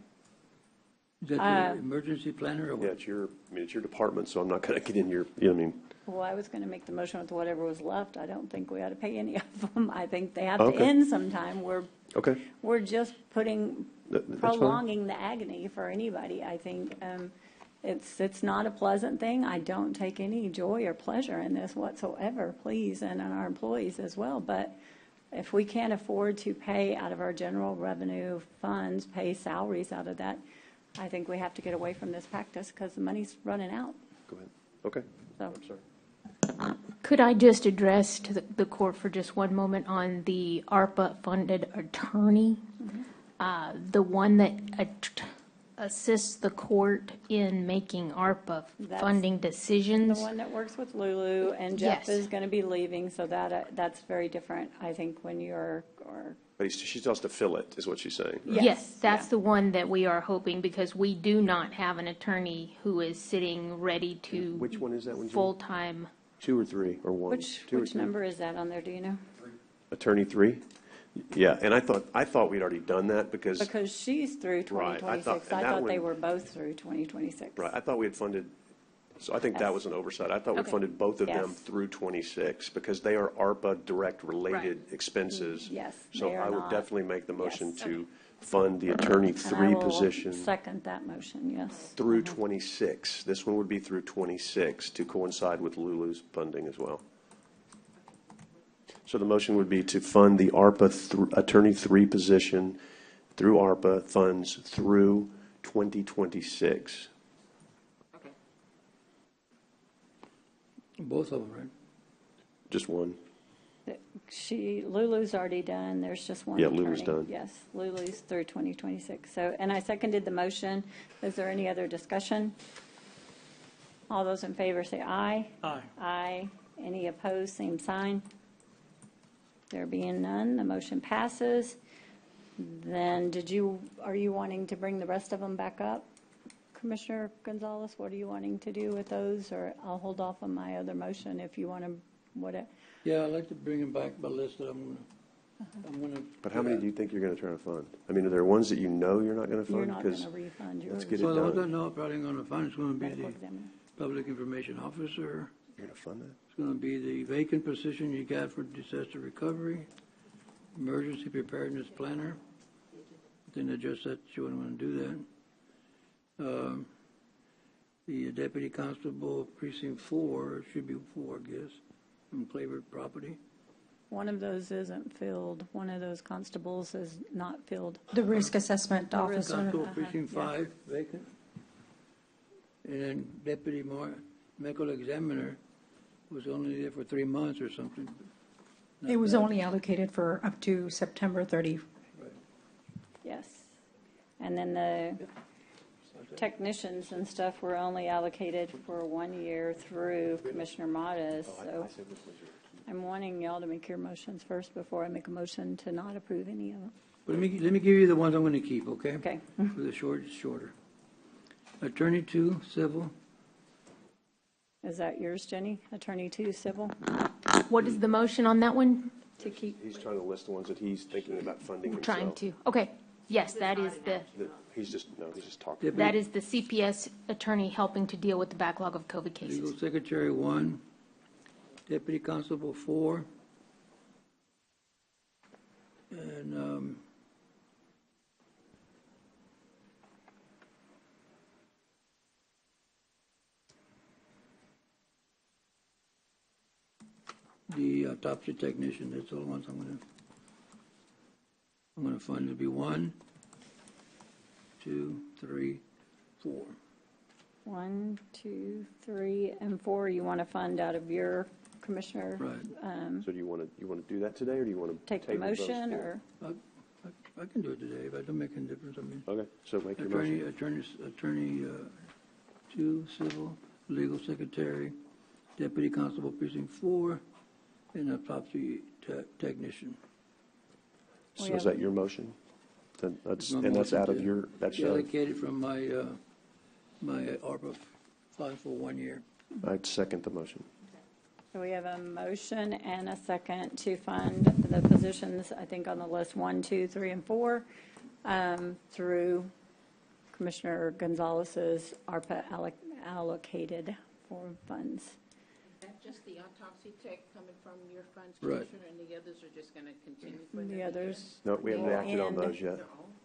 Is that the emergency planner or Yeah, what? it's your department, so I'm not going to get in your, you know what I mean? Well, I was going to make the motion with whatever was left. I don't think we ought to pay any of them. I think they have to Okay. end sometime. Okay. We're just putting, That's fine. prolonging the agony for anybody. I think it's not a pleasant thing. I don't take any joy or pleasure in this whatsoever, please, and on our employees as well. But if we can't afford to pay out of our general revenue funds, pay salaries out of that, I think we have to get away from this practice because the money's running out. Go ahead. Okay. So. I'm sorry. Could I just address to the court for just one moment on the ARPA-funded attorney? The one that assists the court in making ARPA That's funding decisions? The one that works with Lulu, and Jeff Yes. is going to be leaving, so that's very different, I think, when you're, But she tells us to fill it, is what she's saying. Yes, that's the one that we are hoping, because we do not have an attorney who is sitting ready to. Which one is that one, Jim? Full-time. 2 or 3 or 1? which 2 or 3? number is that on there, do you know? Attorney 3? Yeah, and I thought we'd already done that because. Because she's through Right, I 2026. thought- I and that thought they one- were both through 2026. Right, I thought we had funded, so I think that Yes. was an oversight. I thought we Okay. funded both of them Yes. through 26 because they are ARPA direct related expenses. Yes, So they are I would not. definitely make the motion Yes. to fund the attorney And I 3 will position second that motion, yes. through 26. This one would be through 26 to coincide with Lulu's funding as well. So the motion would be to fund the ARPA attorney 3 position through ARPA funds through 2026. Both of them, right? Just one. Lulu's already done, there's just one Yeah, attorney. Lulu's done. Yes, Lulu's through 2026. So, and I seconded the motion. Is there any other discussion? All those in favor say aye. Aye. Aye. Any opposed, same sign. There being none, the motion passes. Then are you wanting to bring the rest of them back up? Commissioner Gonzalez, what are you wanting to do with those? Or I'll hold off on my other motion if you want to, Yeah, I'd like to bring them back, but listen, I'm gonna. But how many do you think you're going to try to fund? I mean, are there ones that you know you're not going to You're fund? not going 'Cause to refund yours. let's get it Well, the ones I done. know I'm probably gonna find is gonna be Medical the examiner. public information officer. You're going to fund that? It's gonna be the vacant position you got for disaster recovery, emergency preparedness planner. I think the judge said she wouldn't want to do that. The deputy constable precinct 4, it should be 4, I guess, from Claver property. One of those isn't filled. One of those constables is not filled. The risk assessment The risk- officer. Constable Uh-huh, precinct yeah. 5, vacant. And then deputy medical examiner was only there for 3 months or something. Not It was bad. only allocated for up to September 30. Yes. And then the technicians and stuff were only allocated for 1 year through Commissioner Modas. So I'm wanting y'all to make your motions first before I make a motion to not approve any of them. But let me give you the ones I'm gonna keep, okay? Okay. For the shorter. Attorney 2, civil. Is that yours, Jenny? Attorney 2, civil? What is the motion on that one? To keep, He's trying to list the ones that he's thinking about funding We're himself. trying to, okay, yes, that is He's just talking. that is the CPS attorney helping to deal with the backlog of COVID cases. Legal secretary 1, deputy constable 4, and the autopsy technician. That's all the ones I'm gonna fund. It'll be 1, 2, 3, 4. 1, 2, 3, and 4, you want to fund out of your commissioner? Right. So do you want to do that today, or do you want to Take the table those motion, four? or? I can do it today, but it don't make any difference. I mean, Okay, so make your motion. attorney 2, civil, legal secretary, deputy constable precinct 4, and autopsy technician. So is that your motion? Then that's, My and that's motion out of to your, that's your, allocated from my ARPA fund for 1 year. I'd second the motion. So we have a motion and a second to fund the positions, I think on the list 1, 2, 3, and 4, through Commissioner Gonzalez's ARPA allocated for funds. Is that just the autopsy tech coming from your funds, Right. Commissioner, and the others are just going to continue for The others, No, we haven't acted on those yet.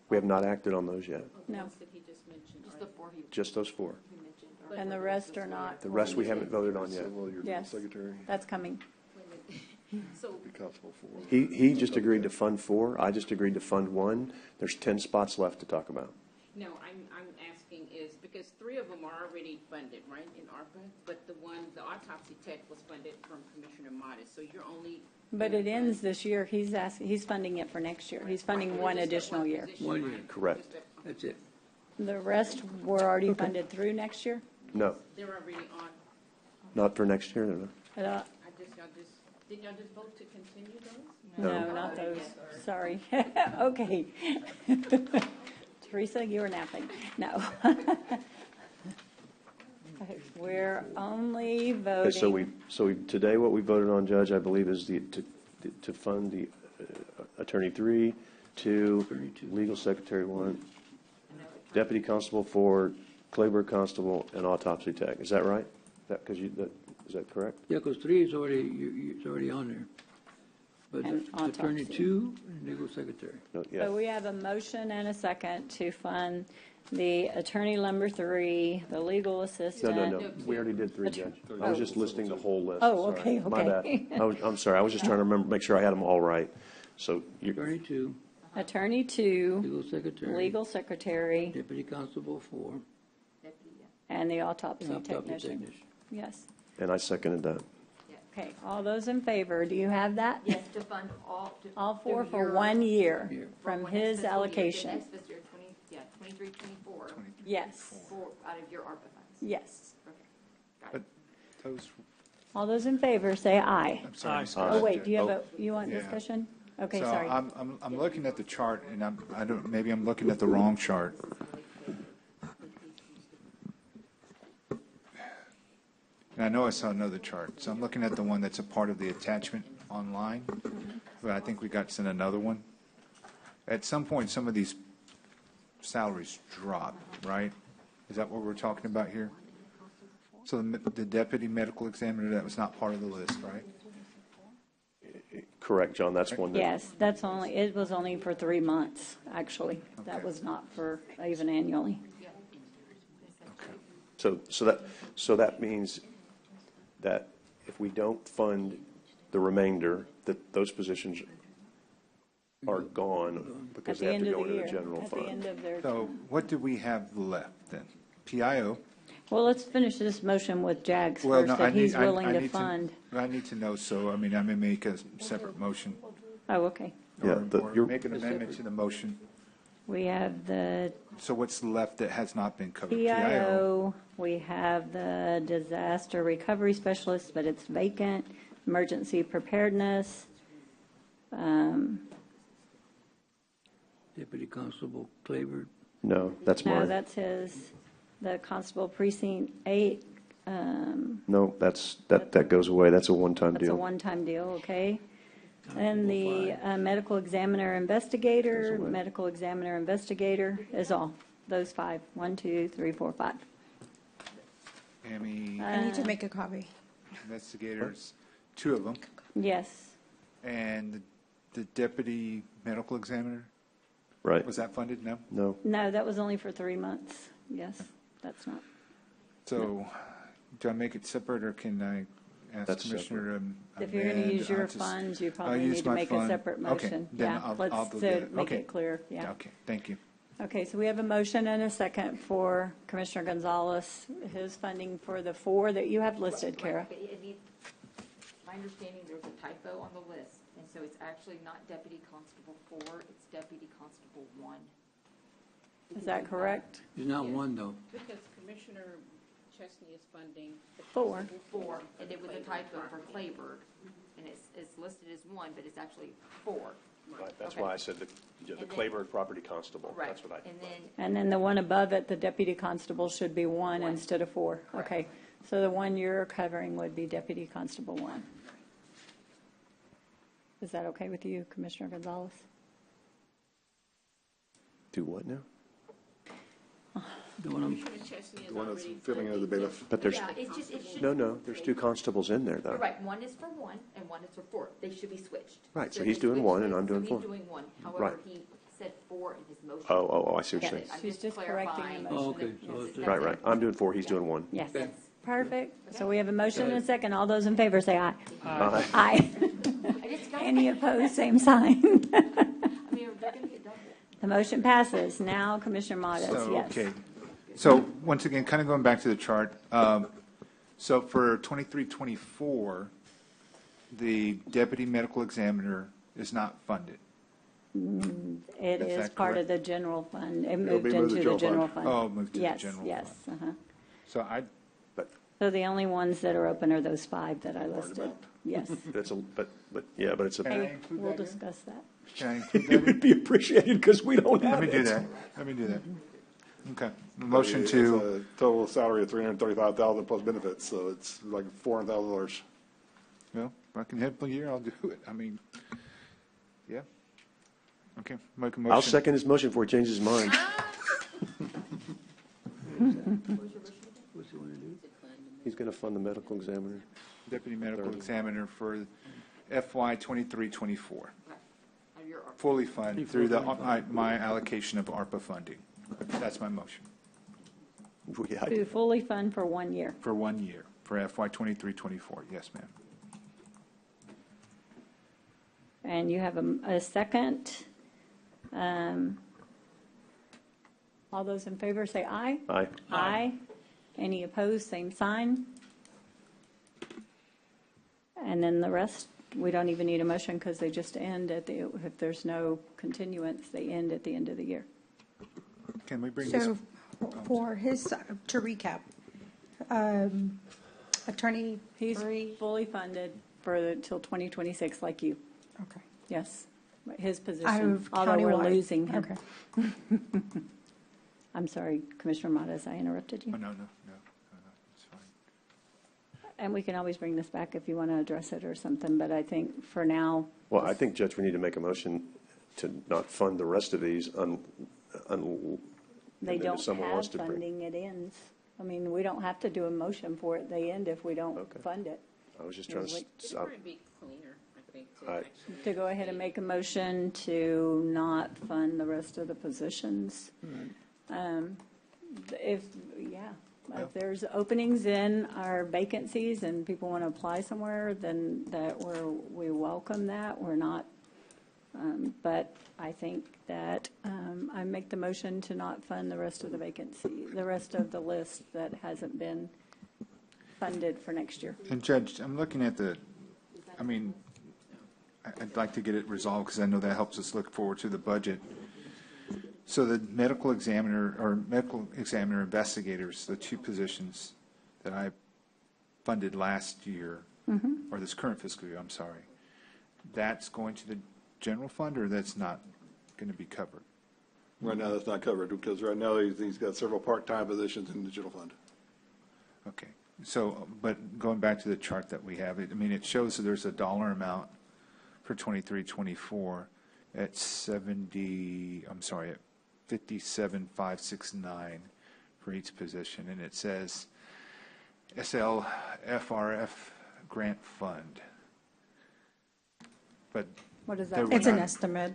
We have not acted on those yet. no. that he just mentioned? Just the 4 he Just those 4. mentioned. And the rest are not. The rest we haven't voted on yet. Yes, that's coming. So, He just agreed to fund 4. I just agreed to fund 1. There's 10 spots left to talk about. no, I'm asking is, because 3 of them are already funded, right, in ARPA, but the autopsy tech was funded from Commissioner Modis, so you're only. But it ends this year. He's funding it for next year. He's funding one additional year. 1 year, Correct. that's it. The rest were already funded through next year? No, They're already on. not for next year, no. Did y'all just vote to continue those? No, not those. Sorry. Okay. Teresa, you were napping. No. We're only Okay, voting. today what we voted on, Judge, I believe, is to fund the Attorney 3, 2, Legal Secretary 1, Deputy Constable 4, Clayburgh Constable, and Autopsy Tech. Is that right? Is that correct? Yeah, because 3 is already on there. But And attorney autopsy. 2 and legal secretary. No, So yeah. we have a motion and a second to fund the attorney number 3, the legal assistant. No. We already did 3, Judge. I was just listing the whole list. Oh, Sorry. okay, My okay. bad. I'm sorry. I was just trying to make sure I had them all right. So you, Attorney 2, Attorney 2, legal secretary. legal secretary, Deputy constable 4. and the autopsy and autopsy technician. technician. Yes. and I seconded that. Okay, all those in favor, do you have that? Yes, to fund all. All four through for your- 1 year from next his fiscal year, allocation. Next fiscal year, 23, 24. Yes, Out of your ARPA funds. yes. Okay, got But it. those, All those in favor, say aye. I'm sorry. Oh, wait, do you have you want Yeah. discussion? Okay, So sorry. I'm looking at the chart, and I don't, maybe I'm looking at the wrong chart. And I know I saw another chart, so I'm looking at the one that's a part of the attachment online, but I think we got sent another one. At some point, some of these salaries drop, right? Is that what we're talking about here? So the deputy medical examiner, that was not part of the list, right? Correct, John, that's one that. Yes, it was only for 3 months, actually. That was not for even annually. So that means that if we don't fund the remainder, that those positions are gone because At the they have end to of go the into the year, general at the end fund. of their So term. what do we have left then? PIO? Well, let's finish this motion with Jags Well, first, no, that he's I willing to need fund. I need to know, so, I mean, I may make a separate motion. Oh, okay. Yeah, Or make an amendment to the motion. We have the So what's left that has not been covered? PIO, we have the disaster recovery specialist, but it's vacant, emergency preparedness. Deputy Constable Claver. No, that's No, mine. that's his, the Constable Precinct 8, No, that goes away. That's a one-time that's a deal. one-time deal, okay? And the medical examiner investigator, medical examiner investigator is all, those 5. 1, 2, 3, 4, 5. Amy, I need to make a copy. investigators, 2 of them, Yes, and the deputy medical examiner, Right. was that funded? No? No. no, that was only for 3 months, yes, that's not. So, do I make it separate, or can I ask That's Commissioner? If you're going to use your funds, you probably need to make a separate motion. Yeah, let's make it clear, yeah. Okay, thank you. Okay, so we have a motion and a second for Commissioner Gonzalez, his funding for the 4 that you have listed, Kara. My understanding, there's a typo on the list, and so it's actually not Deputy Constable 4, it's Deputy Constable 1. Is that correct? There's not one, though. Because Commissioner Chesney is funding the 4. 4, and it was a typo for Clayburg, and it's listed as 1, but it's actually 4. Right, that's Okay. why I said the And then- Clayburg Property Constable. Right, That's what I. And then the one above it, the deputy constable, should be 1 instead of 4. Okay, so the one you're covering would be deputy constable 1. Is that okay with you, Commissioner Gonzalez? Do what now? The one I'm, Commissioner Chesney is The one that's already filling in as a bailiff. But there's, Yeah, it should. no, there's 2 constables in there, though. You're right, 1 is for 1 and 1 is for 4. They should be switched. Right, so they he's doing switched 1 it, and I'm doing so 4. he's doing 1. Right. However, he said 4 in his motion. Oh, I see what you're Yes, saying. I'm She's just correcting the clarifying. motion. Oh, okay, so Yes, it's- Right, right. I'm doing 4, he's doing 1. Yes, perfect. So we have a motion and a second. All those in favor say aye. Aye. Aye. Any opposed, same sign. I mean, they're going to get double. The motion passes. Now Commissioner Modas, So, yes. okay. So, once again, kind of going back to the chart, so for 23-24, the deputy medical examiner is not funded. It Is is that part of correct? the general fund. It It'll moved be moved to into the general general fund. fund. Oh, moved to the general Yes, fund. uh-huh. So So the only ones that are open are those 5 that I listed. Yes. That's but it's a. Can I Hey, include we'll that in? discuss that. Can I include that It in? would be appreciated because we don't have Let it. me do that. Okay. Motion It's to, a total salary of $335,000 plus benefits, so it's like $400,000. well, if I can help a year, I'll do it. I mean, yeah. Okay, make a motion. I'll second his motion before he changes his mind. what's he want to do? He's going to fund the medical examiner. Deputy medical examiner for FY 23-24. Your Fully funded through my allocation of ARPA funding. That's my motion. To fully fund for 1 year. For 1 year, for FY 23-24. Yes, ma'am. And you have a second. All those in favor say aye. Aye. Aye. Any opposed, same sign. And then the rest, we don't even need a motion because they just end if there's no continuance, they end at the end of the year. Can we bring this? So for his, to recap, Attorney He's fully funded till 2026 like you. Okay. Yes, his Out position, of although we're countywide. losing him. Okay. I'm sorry, Commissioner Modas, I interrupted you. Oh, no, it's fine. And we can always bring this back if you want to address it or something, but I think for now. Well, I think, Judge, we need to make a motion to not fund the rest of these They and then if don't someone have wants to bring- funding, it ends. I mean, we don't have to do a motion for it, they end if we don't fund it. I was just trying to. It's going to be cleaner, I think, to All right. actually. To go ahead and make a motion to not fund the rest of the positions. If there's openings in our vacancies and people want to apply somewhere, then we welcome that. We're not, but I think that I make the motion to not fund the rest of the vacancy, the rest of the list that hasn't been funded for next year. And Judge, I'm looking at I'd like to get it resolved because I know that helps us look forward to the budget. So the medical examiner investigators, the two positions that I funded last year, or this current fiscal year, I'm sorry, that's going to the general fund or that's not going to be covered? Right now, that's not covered because right now he's got several part-time positions in the general fund. Okay. So, but going back to the chart that we have, it shows that there's a dollar amount for 23-24 at 57,569 for each position, and it says SLFRF grant fund. But What does that mean? It's an estimate.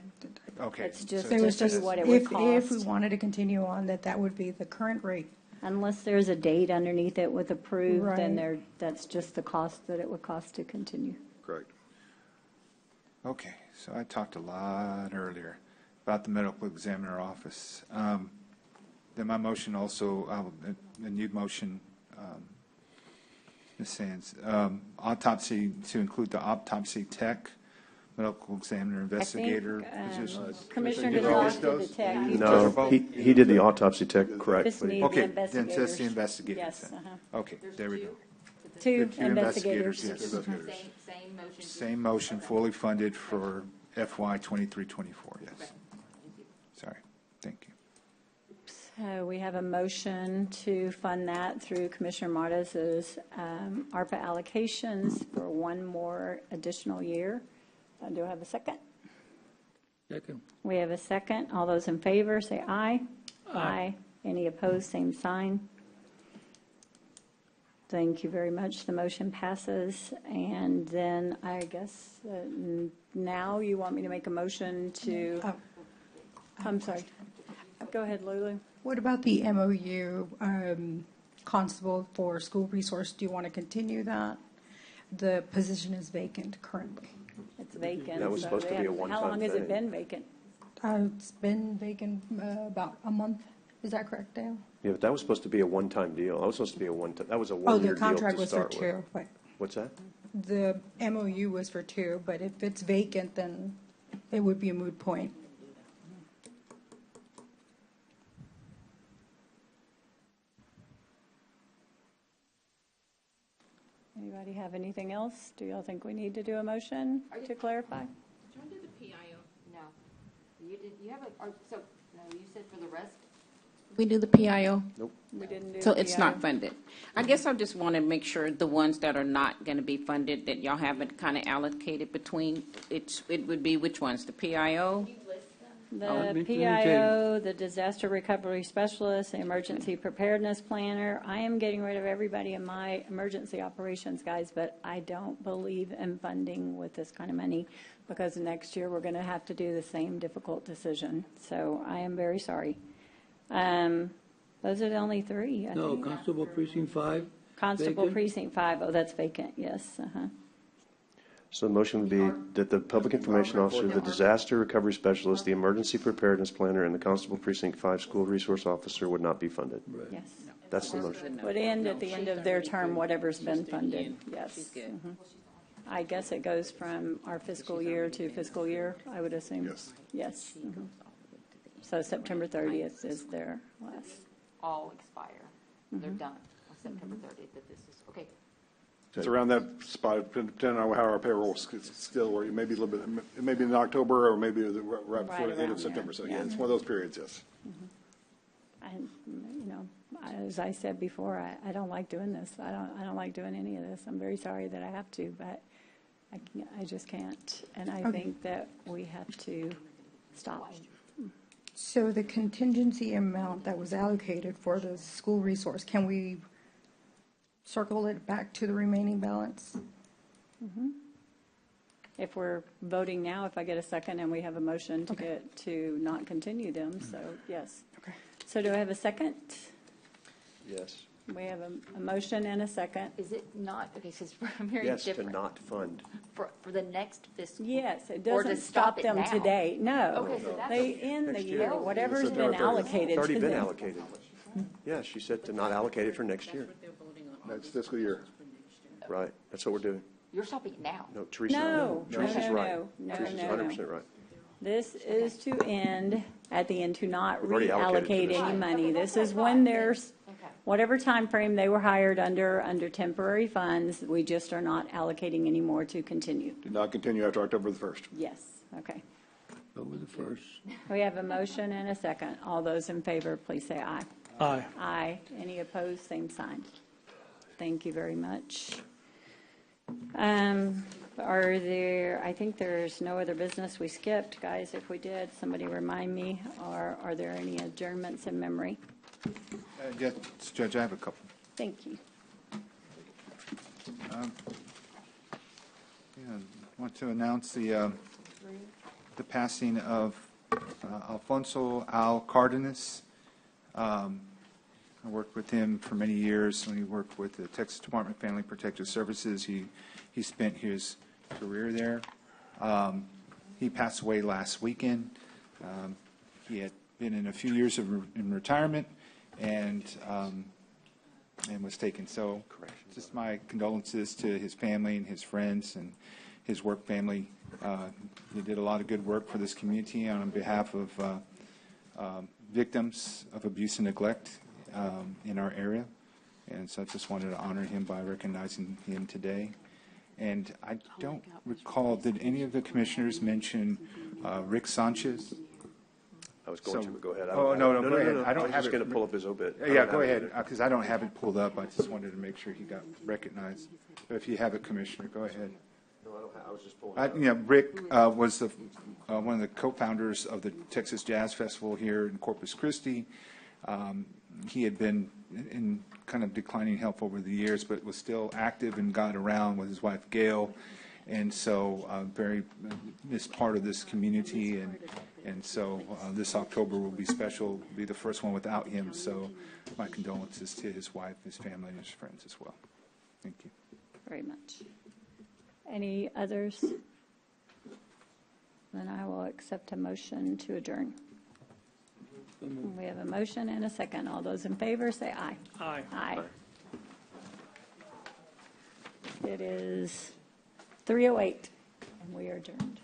okay, It's just So it's just, what it would if cost. we wanted to continue on, that would be the current rate. Unless there's a date underneath it with approved, then Right. that's just the cost that it would cost to continue. Correct. Okay, so I talked a lot earlier about the medical examiner office. Then my motion also, a new motion, Ms. Sands, autopsy, to include the autopsy tech, medical examiner, investigator positions. Commissioner Did we Gonzalez get did the those? tech. He's No, just- he did the autopsy tech, correct. Just but he- need the Okay, then investigators. just the investigators. Yes, then. uh-huh. Okay, there we go. Two Two investigators. yes. Same motion. Same motion, fully funded for FY 23-24, yes. Sorry, thank you. So we have a motion to fund that through Commissioner Martez's ARPA allocations for one more additional year. Do I have a second? Second. We have a second. All those in favor, say aye. Aye. Any opposed, same sign. Thank you very much. The motion passes. And then I guess now you want me to make a motion to, I'm sorry. Go ahead, Lulu. What about the MOU constable for school resource? Do you want to continue that? The position is vacant currently. It's vacant. That was so supposed to they be a have- one-time How long has it thing. been vacant? It's been vacant about a month. Is that correct, Dale? Yeah, but that was supposed to be a one-time deal. That was supposed to be that was a Oh, one-year the deal contract to was for start with. two, but What's that? the MOU was for two, but if it's vacant, then it would be a moot point. Anybody have anything else? Do y'all think we need to do a motion to clarify? Did you want to do the PIO? No. You did, you have so, no, you said for the rest? We do the PIO? Nope. We didn't do So the it's PIO. not funded. I guess I just want to make sure the ones that are not going to be funded, that y'all haven't kind of allocated between, it would be which ones? The PIO? The let me PIO, the disaster recovery specialist, the emergency preparedness planner. I am getting rid of everybody in my emergency operations guys, but I don't believe in funding with this kind of money because next year we're going to have to do the same difficult decision. So I am very sorry. Those are the only three, I No, think. Constable Precinct 5. Constable vacant. Precinct 5, oh, that's vacant, yes, uh-huh. So the motion would be that the public information officer, the disaster recovery specialist, the emergency preparedness planner, and the Constable Precinct 5 school resource officer would not be funded. Yes. That's the motion. Would end at the end of their term, whatever's been funded, yes. She's good. Mhm. I guess it goes from our fiscal year to fiscal year, I would assume. Yes. Yes. Mhm. So September 30th is their last. All expire. They're done on September 30th, but this is, okay. It's around that spot, depending on how our payroll still works. It may be a little bit, it may be in October, or maybe right before the end around of September. So, there, yeah, yeah. it's one of those periods, yes. And, you know, as I said before, I don't like doing this. I don't like doing any of this. I'm very sorry that I have to, but I just can't. And I think that we have to stop. So the contingency amount that was allocated for the school resource, can we circle it back to the remaining balance? If we're voting now, if I get a second and we have a motion to not continue them, so yes. Okay. So do I have a second? Yes. We have a motion and a second. Is it not, okay, so it's very Yes, different. to not fund. For the next fiscal? Yes, it Or to doesn't stop it them now? today. No. Okay, so that's. They end the Next year, year. whatever's September been 30th. allocated It's already to been them. allocated. Yeah, she said to not allocate it for next year. Next fiscal year. Right, that's what we're doing. You're stopping it now. No, Teresa. No, Teresa's right. no, Teresa's no, 100% right. This is to end at the end, to not We've already allocated reallocate to this. any money. This is when there's, Okay. whatever time frame they were hired under temporary funds, we just are not allocating any more to continue. Did not continue after October the 1st. Yes, okay. Over the first. We have a motion and a second. All those in favor, please say aye. Aye. Aye. Any opposed, same sign. Thank you very much. Are there, I think there's no other business we skipped. Guys, if we did, somebody remind me, or are there any adjournments in memory? Yes, Judge, I have a couple. Thank you. I want to announce the passing of Alfonso Al Cardenas. I worked with him for many years when he worked with the Texas Department of Family Protective Services. He spent his career there. He passed away last weekend. He had been in a few years in retirement and was taken. So just my condolences to his family and his friends and his work family. He did a lot of good work for this community on behalf of victims of abuse and neglect in our area. And so I just wanted to honor him by recognizing him today. And I don't recall, did any of the commissioners mention Rick Sanchez? I was going to, but go ahead. Oh, no, go ahead. I I don't was have just it. going to pull up his obit. Yeah, go ahead, because I don't have it pulled up. I just wanted to make sure he got recognized. But if you have it, Commissioner, go ahead. No, I don't have, I was just pulling it up. Rick was one of the co-founders of the Texas Jazz Festival here in Corpus Christi. He had been in kind of declining health over the years, but was still active and got around with his wife, Gail. And so very missed part of this community. And so this October will be special, will be the first one without him. So my condolences to his wife, his family, and his friends as well. Thank you. Very much. Any others? Then I will accept a motion to adjourn. We have a motion and a second. All those in favor, say aye. Aye. Aye. It is 3:08, and we are adjourned.